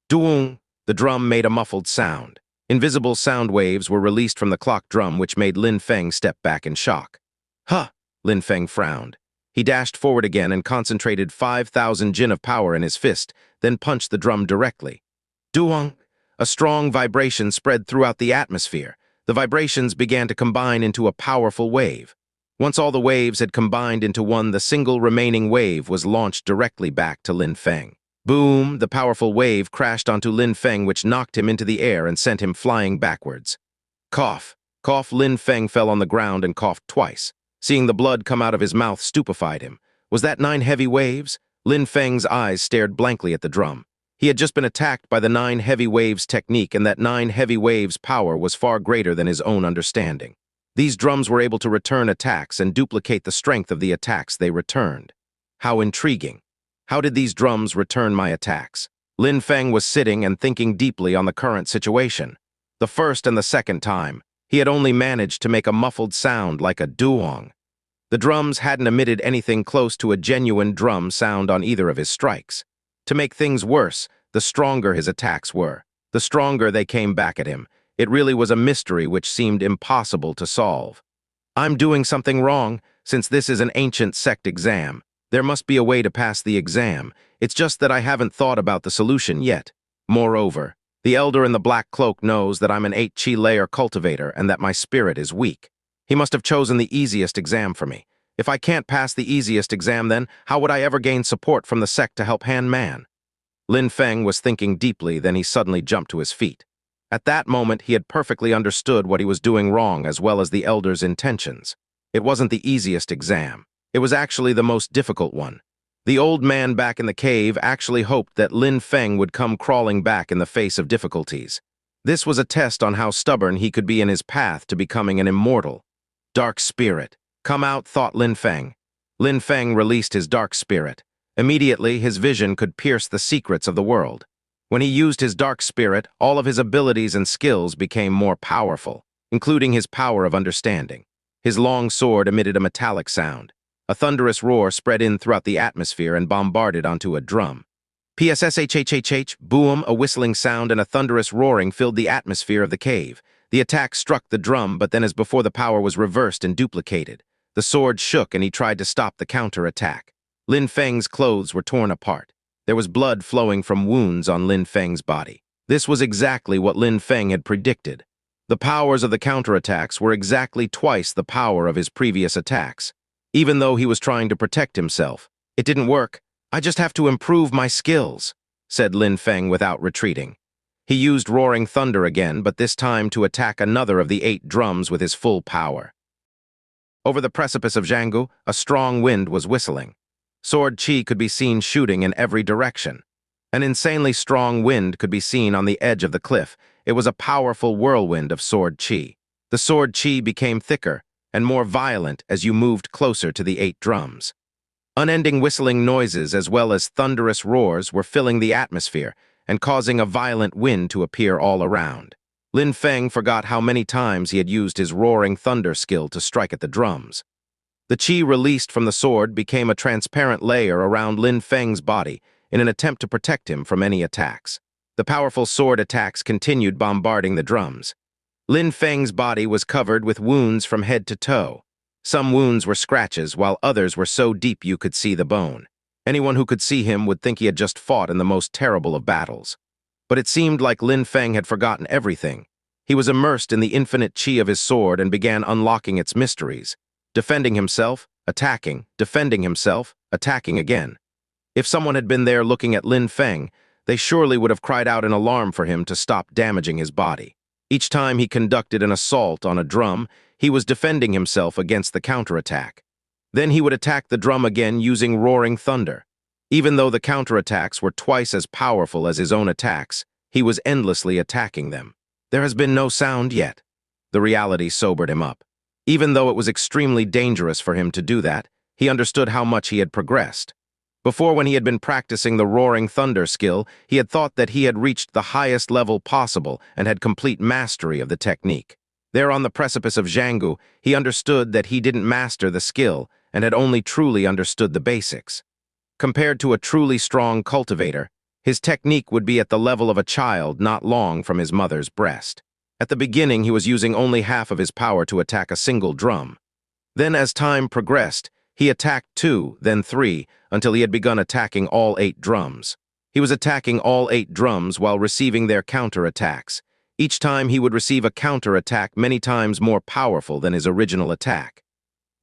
Doong! The drum made a muffled sound. Invisible sound waves were released from the clock drum, which made Lin Feng step back in shock. Huh! Lin Feng frowned. He dashed forward again and concentrated 5,000 jin of power in his fist, then punched the drum directly. Duong! A strong vibration spread throughout the atmosphere. The vibrations began to combine into a powerful wave. Once all the waves had combined into one, the single remaining wave was launched directly back to Lin Feng. Boom! The powerful wave crashed onto Lin Feng, which knocked him into the air and sent him flying backwards. Cough! Cough! Lin Feng fell on the ground and coughed twice. Seeing the blood come out of his mouth stupefied him. Was that 9 heavy waves? Lin Feng's eyes stared blankly at the drum. He had just been attacked by the 9 heavy waves technique, and that 9 heavy waves power was far greater than his own understanding. These drums were able to return attacks and duplicate the strength of the attacks they returned. How intriguing. How did these drums return my attacks? Lin Feng was sitting and thinking deeply on the current situation. The first and the second time, he had only managed to make a muffled sound like a duong. The drums hadn't emitted anything close to a genuine drum sound on either of his strikes. To make things worse, the stronger his attacks were, the stronger they came back at him. It really was a mystery which seemed impossible to solve. I'm doing something wrong, since this is an ancient sect exam. There must be a way to pass the exam. It's just that I haven't thought about the solution yet. Moreover, the elder in the black cloak knows that I'm an 8 chi layer cultivator and that my spirit is weak. He must have chosen the easiest exam for me. If I can't pass the easiest exam, then how would I ever gain support from the sect to help Han Man? Lin Feng was thinking deeply, then he suddenly jumped to his feet. At that moment, he had perfectly understood what he was doing wrong as well as the elder's intentions. It wasn't the easiest exam. It was actually the most difficult one. The old man back in the cave actually hoped that Lin Feng would come crawling back in the face of difficulties. This was a test on how stubborn he could be in his path to becoming an immortal. Dark spirit. Come out, thought Lin Feng. Lin Feng released his dark spirit. Immediately, his vision could pierce the secrets of the world. When he used his dark spirit, all of his abilities and skills became more powerful, including his power of understanding. His long sword emitted a metallic sound. A thunderous roar spread in throughout the atmosphere and bombarded onto a drum. Psshhhh, boom, a whistling sound and a thunderous roaring filled the atmosphere of the cave. The attack struck the drum, but then as before the power was reversed and duplicated. The sword shook and he tried to stop the counter-attack. Lin Feng's clothes were torn apart. There was blood flowing from wounds on Lin Feng's body. This was exactly what Lin Feng had predicted. The powers of the counterattacks were exactly twice the power of his previous attacks. Even though he was trying to protect himself, it didn't work. I just have to improve my skills, said Lin Feng without retreating. He used Roaring Thunder again, but this time to attack another of the 8 drums with his full power. Over the precipice of Jianggu, a strong wind was whistling. Sword chi could be seen shooting in every direction. An insanely strong wind could be seen on the edge of the cliff. It was a powerful whirlwind of sword chi. The sword chi became thicker and more violent as you moved closer to the 8 drums. Unending whistling noises as well as thunderous roars were filling the atmosphere and causing a violent wind to appear all around. Lin Feng forgot how many times he had used his Roaring Thunder skill to strike at the drums. The chi released from the sword became a transparent layer around Lin Feng's body in an attempt to protect him from any attacks. The powerful sword attacks continued bombarding the drums. Lin Feng's body was covered with wounds from head to toe. Some wounds were scratches, while others were so deep you could see the bone. Anyone who could see him would think he had just fought in the most terrible of battles. But it seemed like Lin Feng had forgotten everything. He was immersed in the infinite chi of his sword and began unlocking its mysteries, defending himself, attacking, defending himself, attacking again. If someone had been there looking at Lin Feng, they surely would have cried out in alarm for him to stop damaging his body. Each time he conducted an assault on a drum, he was defending himself against the counterattack. Then he would attack the drum again using Roaring Thunder. Even though the counterattacks were twice as powerful as his own attacks, He was endlessly attacking them. There has been no sound yet. The reality sobered him up. Even though it was extremely dangerous for him to do that, he understood how much he had progressed. Before, when he had been practicing the Roaring Thunder skill, he had thought that he had reached the highest level possible and had complete mastery of the technique. There on the precipice of Zhanggu, he understood that he didn't master the skill and had only truly understood the basics. Compared to a truly strong cultivator, his technique would be at the level of a child not long from his mother's breast. At the beginning, he was using only half of his power to attack a single drum. Then, as time progressed, he attacked 2, then 3, until he had begun attacking all 8 drums. He was attacking all 8 drums while receiving their counterattacks. Each time he would receive a counterattack many times more powerful than his original attack.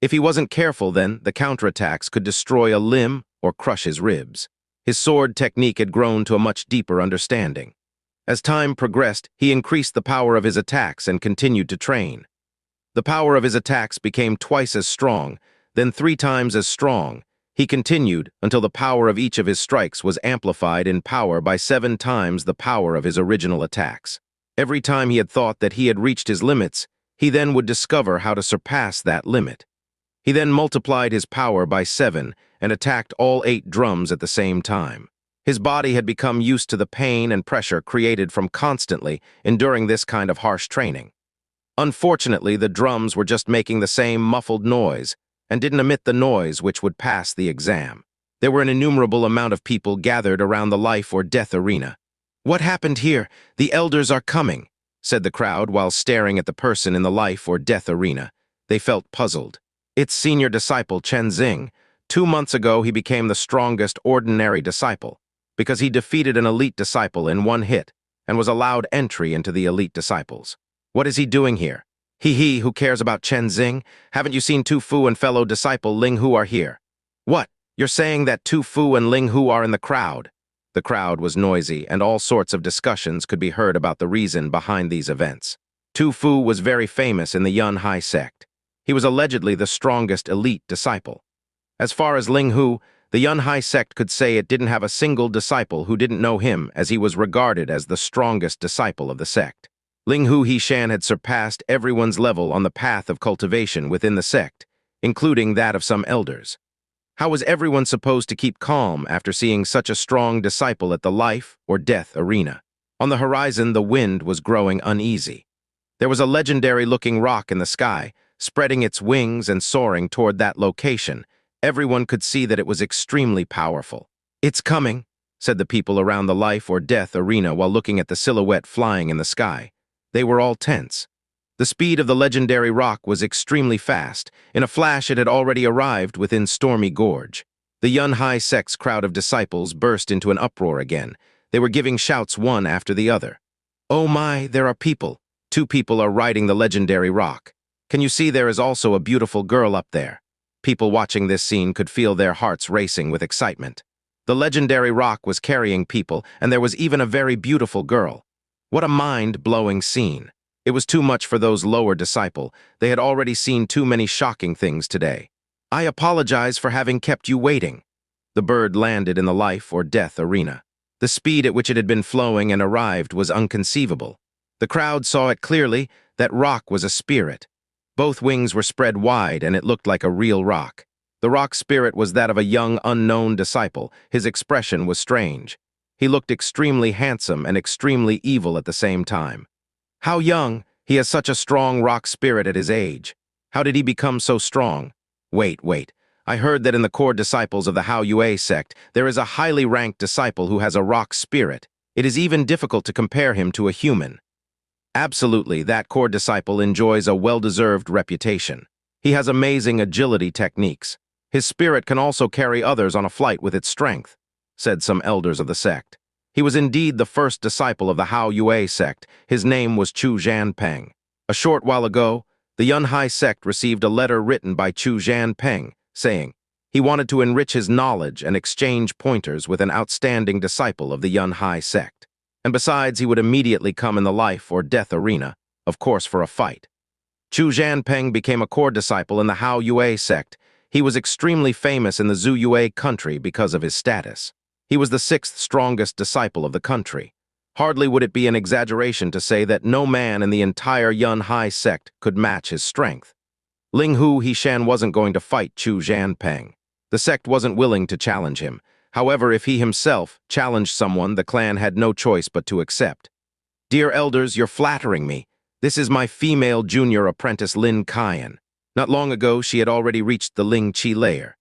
If he wasn't careful, then the counterattacks could destroy a limb or crush his ribs. His sword technique had grown to a much deeper understanding. As time progressed, he increased the power of his attacks and continued to train. The power of his attacks became twice as strong, then 3 times as strong. He continued until the power of each of his strikes was amplified in power by 7 times the power of his original attacks. Every time he had thought that he had reached his limits, he then would discover how to surpass that limit. He then multiplied his power by 7 and attacked all 8 drums at the same time. His body had become used to the pain and pressure created from constantly enduring this kind of harsh training. Unfortunately, the drums were just making the same muffled noise and didn't emit the noise which would pass the exam. There were an innumerable amount of people gathered around the life or death arena. "What happened here? The elders are coming," said the crowd while staring at the person in the life or death arena. They felt puzzled. Its senior disciple, Chen Xing. 2 months ago, he became the strongest ordinary disciple because he defeated an elite disciple in 1 hit and was allowed entry into the elite disciples. What is he doing here? He who cares about Chen Xing? Haven't you seen Tu Fu and fellow disciple Ling Hu are here? What? You're saying that Tu Fu and Ling Hu are in the crowd? The crowd was noisy, and all sorts of discussions could be heard about the reason behind these events. Tu Fu was very famous in the Yun Hai sect. He was allegedly the strongest elite disciple. As far as Ling Hu, the Yun Hai sect could say it didn't have a single disciple who didn't know him, as he was regarded as the strongest disciple of the sect. Ling Hu Hishan had surpassed everyone's level on the path of cultivation within the sect, including that of some elders. How was everyone supposed to keep calm after seeing such a strong disciple at the life or death arena? On the horizon, the wind was growing uneasy. There was a legendary-looking rock in the sky, spreading its wings and soaring toward that location. Everyone could see that it was extremely powerful. "It's coming," said the people around the life or death arena while looking at the silhouette flying in the sky. They were all tense. The speed of the legendary rock was extremely fast. In a flash, it had already arrived within Stormy Gorge. The Yun Hai sect's crowd of disciples burst into an uproar again. They were giving shouts one after the other. "Oh my, there are people. 2 people are riding the legendary rock. Can you see there is also a beautiful girl up there?" People watching this scene could feel their hearts racing with excitement. The legendary rock was carrying people, and there was even a very beautiful girl. What a mind-blowing scene. It was too much for those lower disciple. They had already seen too many shocking things today. "I apologize for having kept you waiting." The bird landed in the life or death arena. The speed at which it had been flowing and arrived was unconceivable. The crowd saw it clearly. That rock was a spirit. Both wings were spread wide, and it looked like a real rock. The rock spirit was that of a young, unknown disciple. His expression was strange. He looked extremely handsome and extremely evil at the same time. How young! He has such a strong rock spirit at his age. How did he become so strong? Wait. I heard that in the core disciples of the Hao Yue sect, there is a highly ranked disciple who has a rock spirit. It is even difficult to compare him to a human. Absolutely, that core disciple enjoys a well-deserved reputation. He has amazing agility techniques. His spirit can also carry others on a flight with its strength, said some elders of the sect. He was indeed the first disciple of the Hao Yue sect. His name was Chu Zhanpeng. A short while ago, the Yun Hai sect received a letter written by Chu Zhanpeng, saying he wanted to enrich his knowledge and exchange pointers with an outstanding disciple of the Yun Hai sect. And besides, he would immediately come in the life or death arena, of course for a fight. Chu Zhanpeng became a core disciple in the Hao Yue sect. He was extremely famous in the Zhu Yue country because of his status. He was the 6th strongest disciple of the country. Hardly would it be an exaggeration to say that no man in the entire Yun Hai sect could match his strength. Ling Hu Hishan wasn't going to fight Chu Zhanpeng. The sect wasn't willing to challenge him. However, if he himself challenged someone, the clan had no choice but to accept. "Dear elders, you're flattering me. This is my female junior apprentice Lin Kian. Not long ago, she had already reached the Ling Chi layer.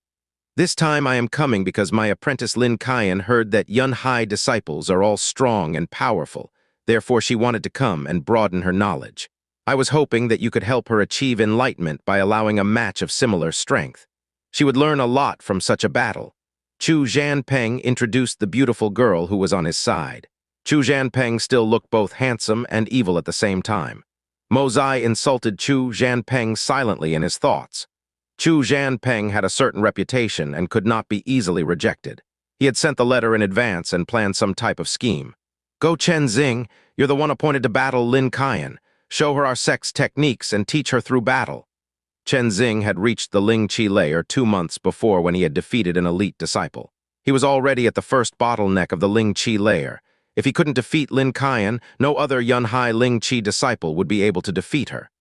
This time I am coming because my apprentice Lin Kian heard that Yun Hai disciples are all strong and powerful. Therefore, she wanted to come and broaden her knowledge. I was hoping that you could help her achieve enlightenment by allowing a match of similar strength. She would learn a lot from such a battle." Chu Zhanpeng introduced the beautiful girl who was on his side. Chu Zhanpeng still looked both handsome and evil at the same time. Mo Zai insulted Chu Zhanpeng silently in his thoughts. Chu Zhanpeng had a certain reputation and could not be easily rejected. He had sent the letter in advance and planned some type of scheme. "Go Chen Xing, you're the one appointed to battle Lin Kian. Show her our sect's techniques and teach her through battle." Chen Xing had reached the Ling Chi layer 2 months before when he had defeated an elite disciple. He was already at the first bottleneck of the Ling Chi layer. If he couldn't defeat Lin Kian, no other Yun Hai Ling Chi disciple would be able to defeat her.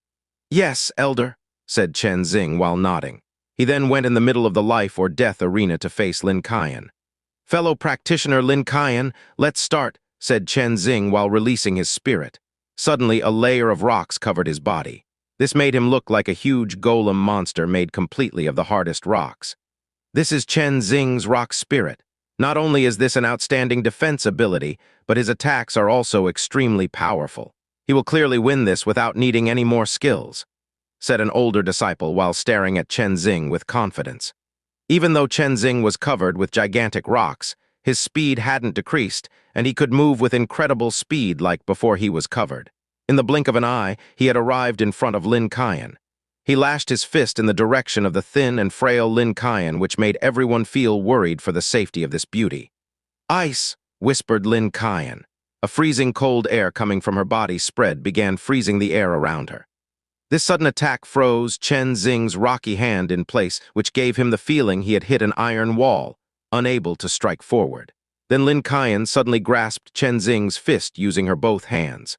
"Yes, elder," said Chen Xing while nodding. He then went in the middle of the life or death arena to face Lin Kian. "Fellow practitioner Lin Kian, let's start," said Chen Xing while releasing his spirit. Suddenly, a layer of rocks covered his body. This made him look like a huge golem monster made completely of the hardest rocks. This is Chen Xing's rock spirit. Not only is this an outstanding defense ability, but his attacks are also extremely powerful. He will clearly win this without needing any more skills, said an older disciple while staring at Chen Xing with confidence. Even though Chen Xing was covered with gigantic rocks, his speed hadn't decreased, and he could move with incredible speed like before he was covered. In the blink of an eye, he had arrived in front of Lin Kian. He lashed his fist in the direction of the thin and frail Lin Kian, which made everyone feel worried for the safety of this beauty. "Ice," whispered Lin Kian. A freezing cold air coming from her body spread began freezing the air around her. This sudden attack froze Chen Xing's rocky hand in place, which gave him the feeling he had hit an iron wall, unable to strike forward. Then Lin Kian suddenly grasped Chen Xing's fist using her both hands.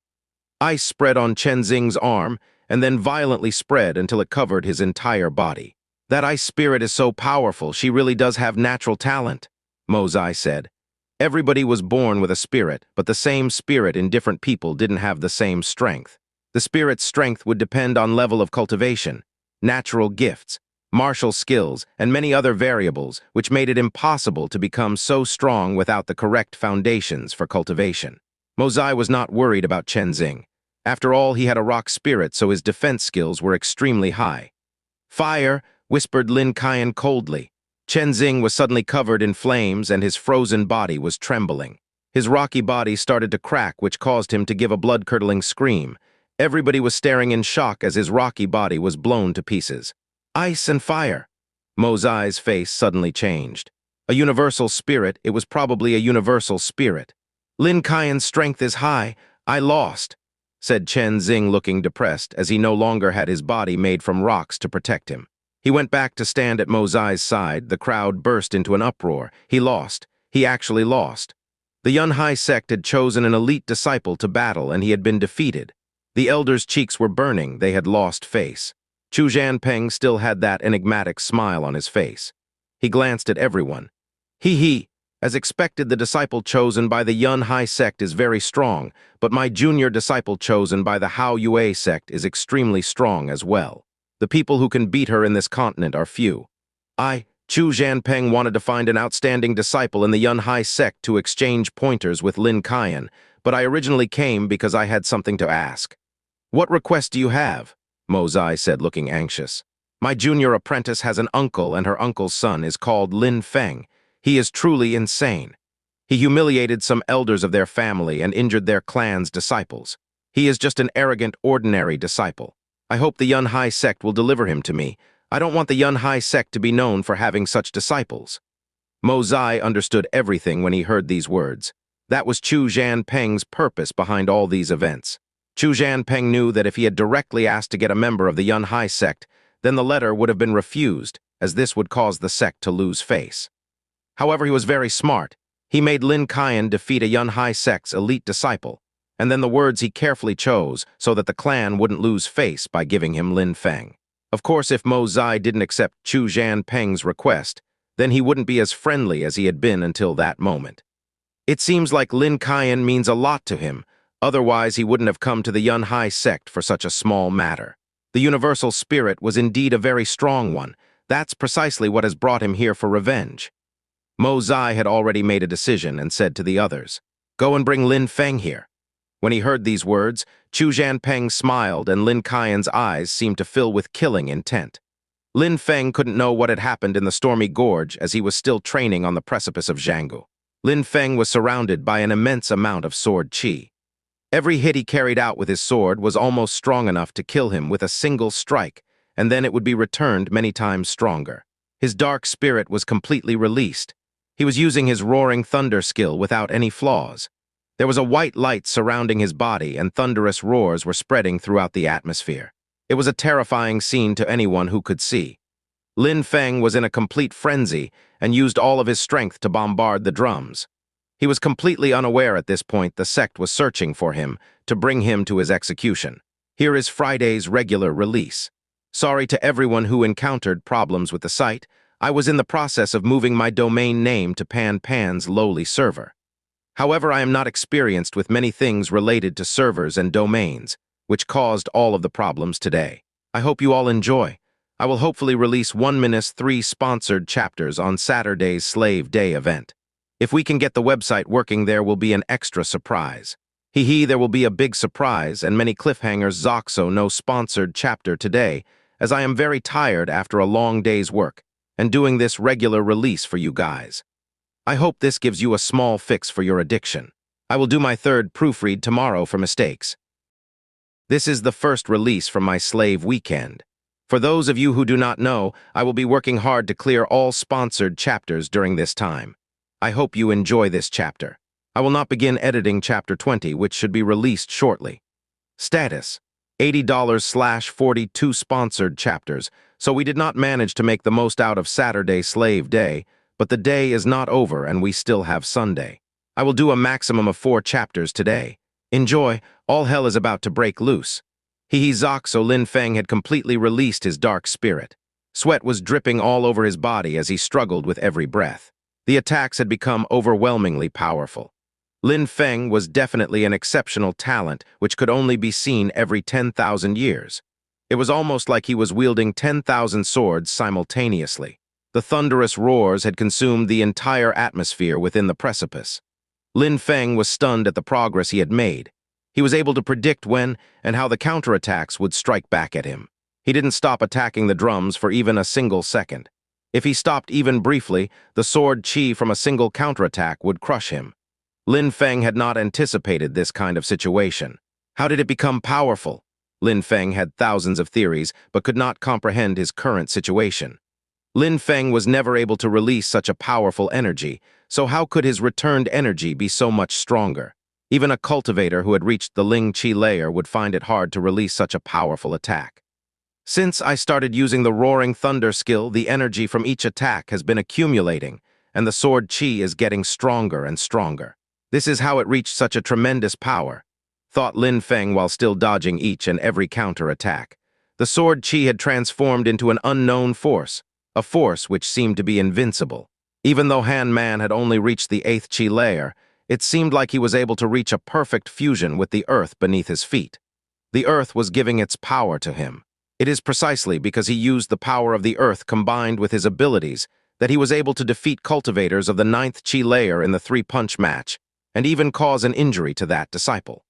Ice spread on Chen Xing's arm, and then violently spread until it covered his entire body. "That ice spirit is so powerful, she really does have natural talent," Mo Zai said. Everybody was born with a spirit, but the same spirit in different people didn't have the same strength. The spirit's strength would depend on level of cultivation, natural gifts, martial skills, and many other variables, which made it impossible to become so strong without the correct foundations for cultivation. Mo Zai was not worried about Chen Xing. After all, he had a rock spirit, so his defense skills were extremely high. "Fire," whispered Lin Kian coldly. Chen Xing was suddenly covered in flames and his frozen body was trembling. His rocky body started to crack, which caused him to give a blood-curdling scream. Everybody was staring in shock as his rocky body was blown to pieces. "Ice and fire." Mo Zai's face suddenly changed. A universal spirit, it was probably a universal spirit. "Lin Kian's strength is high. I lost," said Chen Xing looking depressed as he no longer had his body made from rocks to protect him. He went back to stand at Mo Zai's side. The crowd burst into an uproar. He lost. He actually lost. The Yun Hai sect had chosen an elite disciple to battle and he had been defeated. The elders' cheeks were burning. They had lost face. Chu Zhanpeng still had that enigmatic smile on his face. He glanced at everyone. "He. As expected, the disciple chosen by the Yun Hai sect is very strong, but my junior disciple chosen by the Hao Yue sect is extremely strong as well. The people who can beat her in this continent are few. Chu Zhanpeng wanted to find an outstanding disciple in the Yun Hai sect to exchange pointers with Lin Kian, but I originally came because I had something to ask." "What request do you have?" Mo Zai said, looking anxious. "My junior apprentice has an uncle, and her uncle's son is called Lin Feng. He is truly insane. He humiliated some elders of their family and injured their clan's disciples. He is just an arrogant, ordinary disciple. I hope the Yun Hai sect will deliver him to me. I don't want the Yun Hai sect to be known for having such disciples." Mo Zai understood everything when he heard these words. That was Chu Zhanpeng's purpose behind all these events. Chu Zhanpeng knew that if he had directly asked to get a member of the Yun Hai sect, then the letter would have been refused, as this would cause the sect to lose face. However, he was very smart. He made Lin Kai defeat a Yun Hai sect's elite disciple, and then the words he carefully chose so that the clan wouldn't lose face by giving him Lin Feng. Of course, if Mo Zai didn't accept Chu Zhanpeng's request, then he wouldn't be as friendly as he had been until that moment. It seems like Lin Kai means a lot to him, otherwise he wouldn't have come to the Yun Hai sect for such a small matter. The universal spirit was indeed a very strong one. That's precisely what has brought him here for revenge. Mo Zai had already made a decision and said to the others, "Go and bring Lin Feng here." When he heard these words, Chu Zhanpeng smiled and Lin Kai's eyes seemed to fill with killing intent. Lin Feng couldn't know what had happened in the Stormy Gorge as he was still training on the precipice of Zhanggu. Lin Feng was surrounded by an immense amount of sword qi. Every hit he carried out with his sword was almost strong enough to kill him with a single strike, and then it would be returned many times stronger. His dark spirit was completely released. He was using his roaring thunder skill without any flaws. There was a white light surrounding his body and thunderous roars were spreading throughout the atmosphere. It was a terrifying scene to anyone who could see. Lin Feng was in a complete frenzy and used all of his strength to bombard the drums. He was completely unaware at this point the sect was searching for him to bring him to his execution. Here is Friday's regular release. Sorry to everyone who encountered problems with the site. I was in the process of moving my domain name to Pan's lowly server. However, I am not experienced with many things related to servers and domains, which caused all of the problems today. I hope you all enjoy. I will hopefully release 1-3 sponsored chapters on Saturday's Slave Day event. If we can get the website working, there will be an extra surprise. There will be a big surprise and many cliffhangers. Zoxo no sponsored chapter today, as I am very tired after a long day's work, and doing this regular release for you guys. I hope this gives you a small fix for your addiction. I will do my third proofread tomorrow for mistakes. This is the first release from my slave weekend. For those of you who do not know, I will be working hard to clear all sponsored chapters during this time. I hope you enjoy this chapter. I will not begin editing chapter 20, which should be released shortly. Status: $80/42 sponsored chapters, so we did not manage to make the most out of Saturday Slave Day, but the day is not over and we still have Sunday. I will do a maximum of 4 chapters today. Enjoy, all hell is about to break loose. Zoxo Lin Feng had completely released his dark spirit. Sweat was dripping all over his body as he struggled with every breath. The attacks had become overwhelmingly powerful. Lin Feng was definitely an exceptional talent which could only be seen every 10,000 years. It was almost like he was wielding 10,000 swords simultaneously. The thunderous roars had consumed the entire atmosphere within the precipice. Lin Feng was stunned at the progress he had made. He was able to predict when and how the counterattacks would strike back at him. He didn't stop attacking the drums for even a single second. If he stopped even briefly, the sword qi from a single counterattack would crush him. Lin Feng had not anticipated this kind of situation. How did it become powerful? Lin Feng had thousands of theories, but could not comprehend his current situation. Lin Feng was never able to release such a powerful energy, so how could his returned energy be so much stronger? Even a cultivator who had reached the Ling Qi layer would find it hard to release such a powerful attack. Since I started using the Roaring Thunder skill, the energy from each attack has been accumulating, and the sword qi is getting stronger and stronger. This is how it reached such a tremendous power, thought Lin Feng while still dodging each and every counter-attack. The sword qi had transformed into an unknown force, a force which seemed to be invincible. Even though Han Man had only reached the 8th qi layer, it seemed like he was able to reach a perfect fusion with the earth beneath his feet. The earth was giving its power to him. It is precisely because he used the power of the earth combined with his abilities that he was able to defeat cultivators of the 9th qi layer in the 3-punch match, and even cause an injury to that disciple.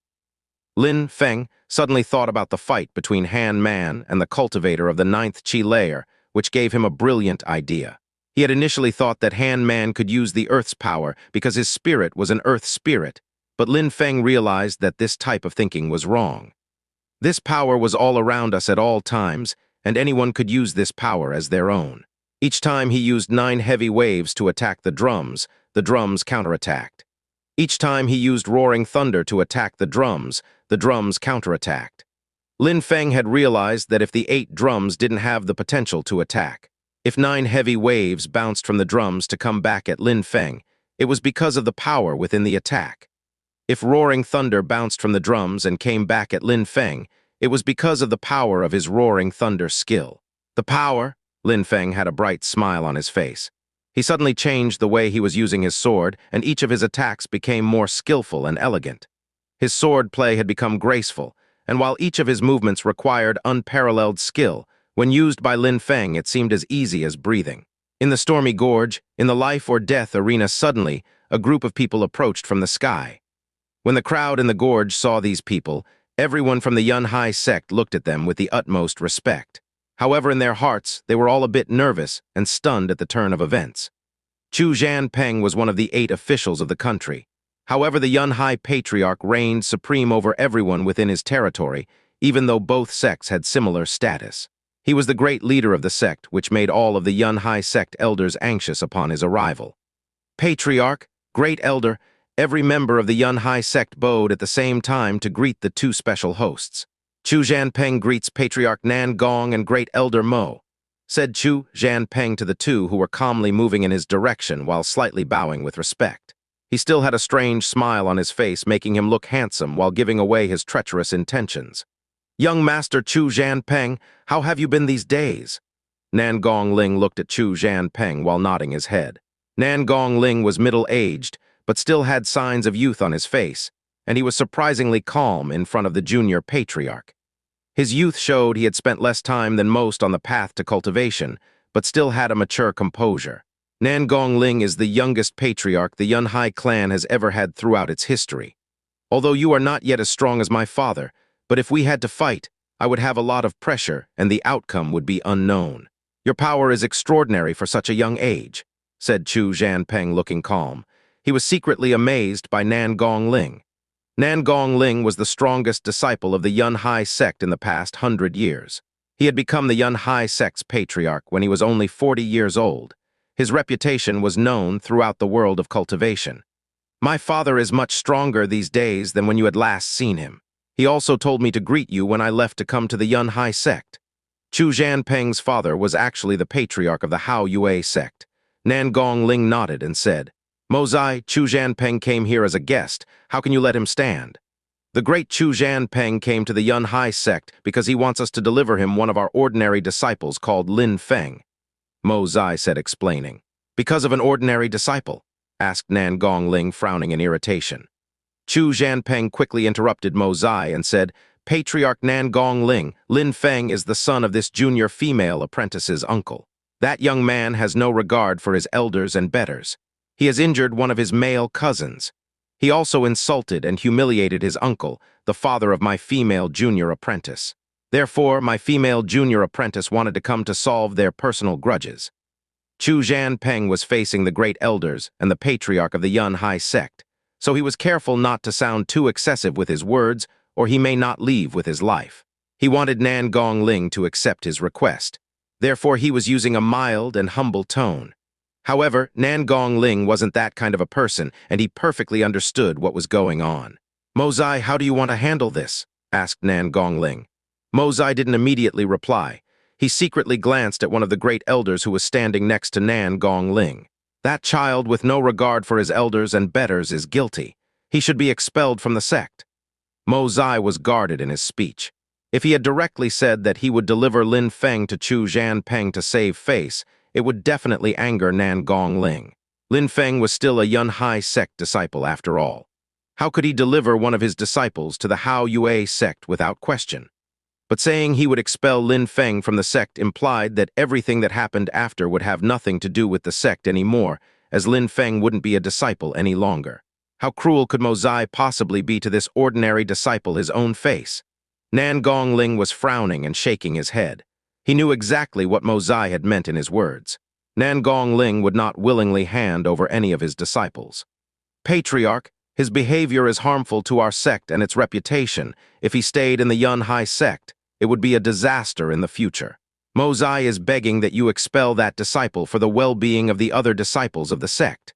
Lin Feng suddenly thought about the fight between Han Man and the cultivator of the 9th qi layer, which gave him a brilliant idea. He had initially thought that Han Man could use the earth's power because his spirit was an earth spirit, but Lin Feng realized that this type of thinking was wrong. This power was all around us at all times, and anyone could use this power as their own. Each time he used 9 heavy waves to attack the drums counterattacked. Each time he used roaring thunder to attack the drums counterattacked. Lin Feng had realized that if the 8 drums didn't have the potential to attack, if 9 heavy waves bounced from the drums to come back at Lin Feng, it was because of the power within the attack. If roaring thunder bounced from the drums and came back at Lin Feng, it was because of the power of his roaring thunder skill. The power? Lin Feng had a bright smile on his face. He suddenly changed the way he was using his sword, and each of his attacks became more skillful and elegant. His sword play had become graceful, and while each of his movements required unparalleled skill, when used by Lin Feng it seemed as easy as breathing. In the Stormy Gorge, in the life-or-death arena, suddenly, a group of people approached from the sky. When the crowd in the gorge saw these people, everyone from the Yunhai sect looked at them with the utmost respect. However, in their hearts, they were all a bit nervous and stunned at the turn of events. Chu Zhanpeng was one of the 8 officials of the country. However, the Yunhai Patriarch reigned supreme over everyone within his territory, even though both sects had similar status. He was the great leader of the sect, which made all of the Yunhai sect elders anxious upon his arrival. Patriarch, Great Elder, every member of the Yunhai sect bowed at the same time to greet the 2 special hosts. Chu Zhanpeng greets Patriarch Nan Gong and Great Elder Mo, said Chu Zhanpeng to the 2 who were calmly moving in his direction while slightly bowing with respect. He still had a strange smile on his face, making him look handsome while giving away his treacherous intentions. "Young Master Chu Zhanpeng, how have you been these days?" Nan Gongling looked at Chu Zhanpeng while nodding his head. Nan Gongling was middle-aged, but still had signs of youth on his face, and he was surprisingly calm in front of the junior patriarch. His youth showed he had spent less time than most on the path to cultivation, but still had a mature composure. Nan Gongling is the youngest patriarch the Yunhai clan has ever had throughout its history. Although you are not yet as strong as my father, but if we had to fight, I would have a lot of pressure and the outcome would be unknown. Your power is extraordinary for such a young age, said Chu Zhanpeng looking calm. He was secretly amazed by Nan Gongling. Nan Gongling was the strongest disciple of the Yunhai sect in the past 100 years. He had become the Yunhai sect's patriarch when he was only 40 years old. His reputation was known throughout the world of cultivation. My father is much stronger these days than when you had last seen him. He also told me to greet you when I left to come to the Yunhai sect. Chu Zhanpeng's father was actually the patriarch of the Hao Yue sect. Nan Gongling nodded and said, "Mozai, Chu Zhanpeng came here as a guest. How can you let him stand?" "The great Chu Zhanpeng came to the Yunhai sect because he wants us to deliver him one of our ordinary disciples called Lin Feng," Mo Zai said, explaining. "Because of an ordinary disciple?" asked Nan Gongling, frowning in irritation. Chu Zhanpeng quickly interrupted Mo Zai and said, "Patriarch Nan Gongling, Lin Feng is the son of this junior female apprentice's uncle. That young man has no regard for his elders and betters. He has injured one of his male cousins. He also insulted and humiliated his uncle, the father of my female junior apprentice. Therefore, my female junior apprentice wanted to come to solve their personal grudges." Chu Zhanpeng was facing the great elders and the patriarch of the Yunhai sect, so he was careful not to sound too excessive with his words, or he may not leave with his life. He wanted Nan Gongling to accept his request. Therefore, he was using a mild and humble tone. However, Nan Gongling wasn't that kind of a person, and he perfectly understood what was going on. "Mozai, how do you want to handle this?" asked Nan Gongling. Mozai didn't immediately reply. He secretly glanced at one of the great elders who was standing next to Nan Gongling. "That child with no regard for his elders and betters is guilty. He should be expelled from the sect." Mo Zai was guarded in his speech. If he had directly said that he would deliver Lin Feng to Chu Zhanpeng to save face, it would definitely anger Nan Gongling. Lin Feng was still a Yunhai sect disciple after all. How could he deliver one of his disciples to the Hao Yue sect without question? But saying he would expel Lin Feng from the sect implied that everything that happened after would have nothing to do with the sect anymore, as Lin Feng wouldn't be a disciple any longer. How cruel could Mo Zai possibly be to this ordinary disciple his own face? Nan Gongling was frowning and shaking his head. He knew exactly what Mo Zai had meant in his words. Nan Gongling would not willingly hand over any of his disciples. "Patriarch, his behavior is harmful to our sect and its reputation. If he stayed in the Yunhai sect, it would be a disaster in the future. Mo Zai is begging that you expel that disciple for the well-being of the other disciples of the sect,"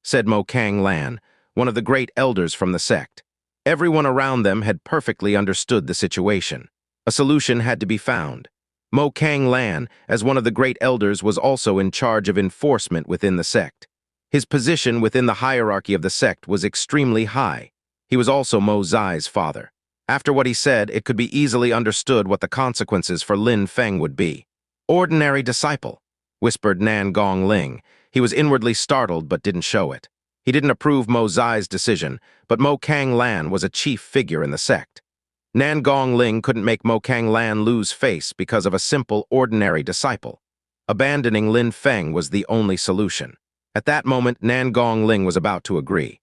said Mo Kang Lan, one of the great elders from the sect. Everyone around them had perfectly understood the situation. A solution had to be found. Mo Kang Lan, as one of the great elders, was also in charge of enforcement within the sect. His position within the hierarchy of the sect was extremely high. He was also Mo Zai's father. After what he said, it could be easily understood what the consequences for Lin Feng would be. "Ordinary disciple," whispered Nan Gongling. He was inwardly startled but didn't show it. He didn't approve Mo Zai's decision, but Mo Kang Lan was a chief figure in the sect. Nan Gongling couldn't make Mo Kang Lan lose face because of a simple, ordinary disciple. Abandoning Lin Feng was the only solution. At that moment, Nan Gongling was about to agree.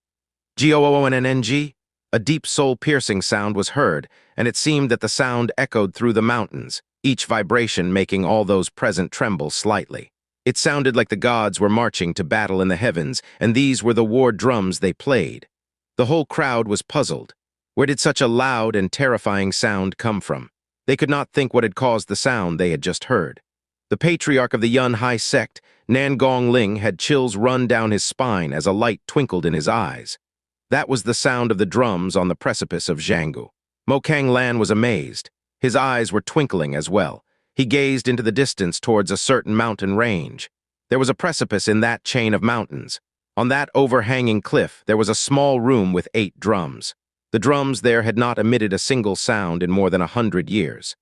"Goonng," a deep soul-piercing sound was heard, and it seemed that the sound echoed through the mountains, each vibration making all those present tremble slightly. It sounded like the gods were marching to battle in the heavens, and these were the war drums they played. The whole crowd was puzzled. Where did such a loud and terrifying sound come from? They could not think what had caused the sound they had just heard. The patriarch of the Yun Hai sect, Nan Gongling, had chills run down his spine as a light twinkled in his eyes. That was the sound of the drums on the precipice of Zhanggu. Mo Kang Lan was amazed. His eyes were twinkling as well. He gazed into the distance towards a certain mountain range. There was a precipice in that chain of mountains. On that overhanging cliff, there was a small room with 8 drums. The drums there had not emitted a single sound in more than 100 years.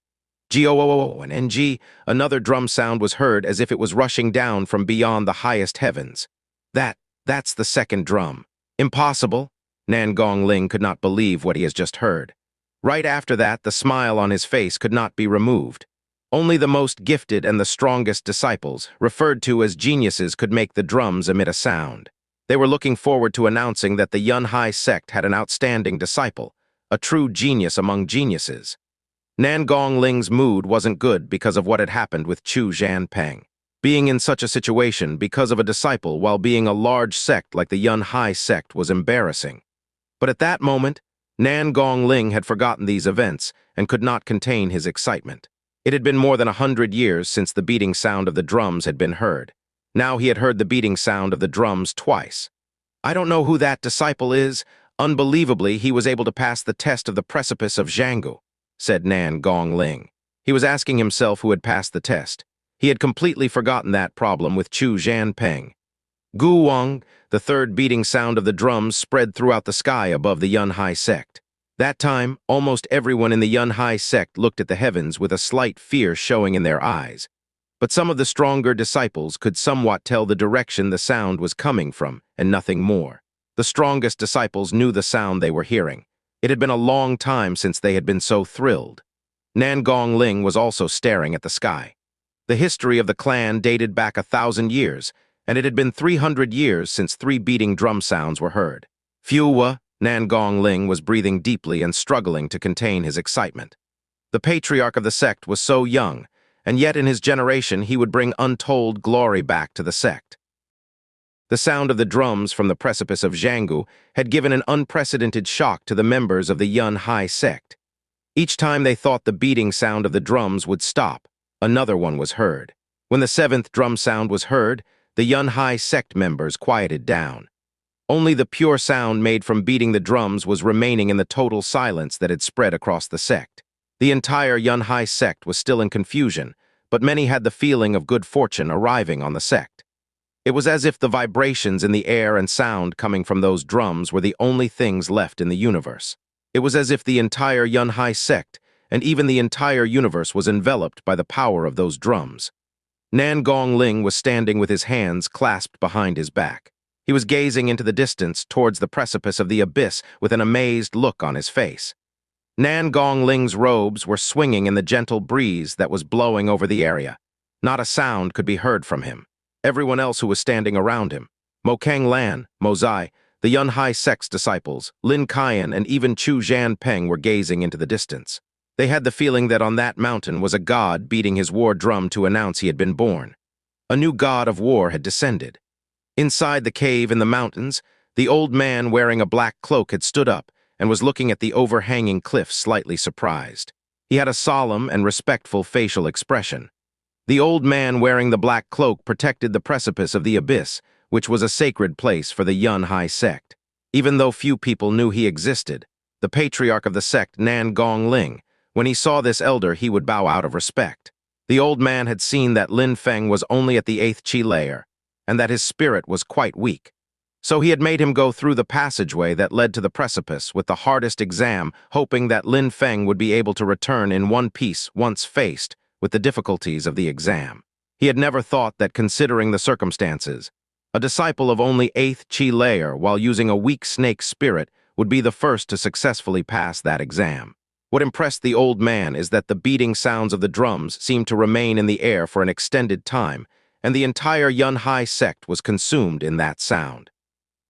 "Goonng," another drum sound was heard as if it was rushing down from beyond the highest heavens. That's the second drum. Impossible. Nan Gongling could not believe what he has just heard. Right after that, the smile on his face could not be removed. Only the most gifted and the strongest disciples, referred to as geniuses, could make the drums emit a sound. They were looking forward to announcing that the Yun Hai sect had an outstanding disciple, a true genius among geniuses. Nan Gongling's mood wasn't good because of what had happened with Chu Zhanpeng. Being in such a situation because of a disciple while being a large sect like the Yun Hai sect was embarrassing. But at that moment, Nan Gongling had forgotten these events and could not contain his excitement. It had been more than 100 years since the beating sound of the drums had been heard. Now he had heard the beating sound of the drums twice. "I don't know who that disciple is. Unbelievably, he was able to pass the test of the precipice of Zhanggu," said Nan Gongling. He was asking himself who had passed the test. He had completely forgotten that problem with Chu Zhanpeng. "Goonng," the third beating sound of the drums spread throughout the sky above the Yun Hai sect. That time, almost everyone in the Yun Hai sect looked at the heavens with a slight fear showing in their eyes. But some of the stronger disciples could somewhat tell the direction the sound was coming from, and nothing more. The strongest disciples knew the sound they were hearing. It had been a long time since they had been so thrilled. Nan Gongling was also staring at the sky. The history of the clan dated back 1,000 years, and it had been 300 years since 3 beating drum sounds were heard. "Fuwa," Nan Gongling was breathing deeply and struggling to contain his excitement. The patriarch of the sect was so young, and yet in his generation he would bring untold glory back to the sect. The sound of the drums from the precipice of Zhanggu had given an unprecedented shock to the members of the Yun Hai sect. Each time they thought the beating sound of the drums would stop, another one was heard. When the 7th drum sound was heard, the Yun Hai sect members quieted down. Only the pure sound made from beating the drums was remaining in the total silence that had spread across the sect. The entire Yun Hai sect was still in confusion, but many had the feeling of good fortune arriving on the sect. It was as if the vibrations in the air and sound coming from those drums were the only things left in the universe. It was as if the entire Yun Hai sect, and even the entire universe, was enveloped by the power of those drums. Nan Gongling was standing with his hands clasped behind his back. He was gazing into the distance towards the precipice of the abyss with an amazed look on his face. Nan Gongling's robes were swinging in the gentle breeze that was blowing over the area. Not a sound could be heard from him. Everyone else who was standing around him, Mo Kang Lan, Mo Zai, the Yun Hai sect's disciples, Lin Kian, and even Chu Zhanpeng were gazing into the distance. They had the feeling that on that mountain was a god beating his war drum to announce he had been born. A new god of war had descended. Inside the cave in the mountains, the old man wearing a black cloak had stood up and was looking at the overhanging cliff slightly surprised. He had a solemn and respectful facial expression. The old man wearing the black cloak protected the precipice of the abyss, which was a sacred place for the Yun Hai sect. Even though few people knew he existed, the patriarch of the sect, Nan Gongling, when he saw this elder, he would bow out of respect. The old man had seen that Lin Feng was only at the 8th chi layer, and that his spirit was quite weak. So he had made him go through the passageway that led to the precipice with the hardest exam, hoping that Lin Feng would be able to return in one piece once faced with the difficulties of the exam. He had never thought that, considering the circumstances, a disciple of only 8th Chi layer while using a weak snake spirit would be the first to successfully pass that exam. What impressed the old man is that the beating sounds of the drums seemed to remain in the air for an extended time, and the entire Yun Hai sect was consumed in that sound.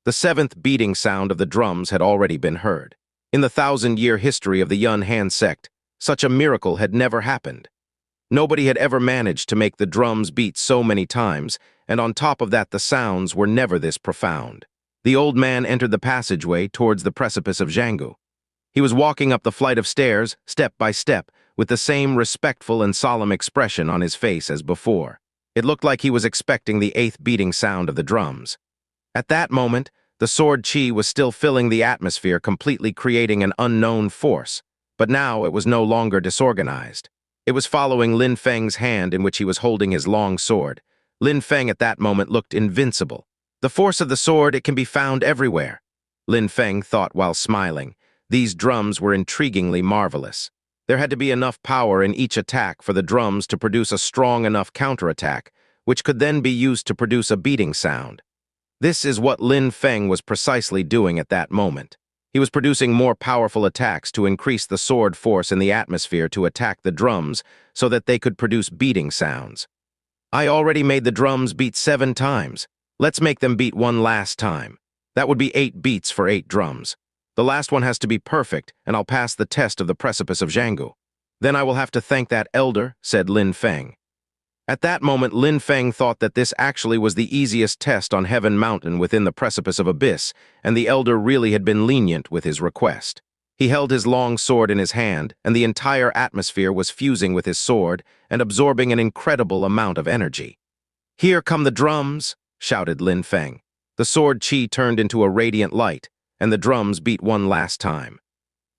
The 7th beating sound of the drums had already been heard. In the 1,000-year history of the Yun Han sect, such a miracle had never happened. Nobody had ever managed to make the drums beat so many times, and on top of that the sounds were never this profound. The old man entered the passageway towards the precipice of Zhanggu. He was walking up the flight of stairs, step by step, with the same respectful and solemn expression on his face as before. It looked like he was expecting the 8th beating sound of the drums. At that moment, the sword chi was still filling the atmosphere, completely creating an unknown force, but now it was no longer disorganized. It was following Lin Feng's hand in which he was holding his long sword. Lin Feng at that moment looked invincible. The force of the sword, it can be found everywhere, Lin Feng thought while smiling. These drums were intriguingly marvelous. There had to be enough power in each attack for the drums to produce a strong enough counterattack, which could then be used to produce a beating sound. This is what Lin Feng was precisely doing at that moment. He was producing more powerful attacks to increase the sword force in the atmosphere to attack the drums so that they could produce beating sounds. I already made the drums beat 7 times. Let's make them beat one last time. That would be 8 beats for 8 drums. The last one has to be perfect, and I'll pass the test of the precipice of Zhanggu. Then I will have to thank that elder, said Lin Feng. At that moment, Lin Feng thought that this actually was the easiest test on Heaven Mountain within the precipice of Abyss, and the elder really had been lenient with his request. He held his long sword in his hand, and the entire atmosphere was fusing with his sword and absorbing an incredible amount of energy. "Here come the drums," shouted Lin Feng. The sword chi turned into a radiant light, and the drums beat one last time.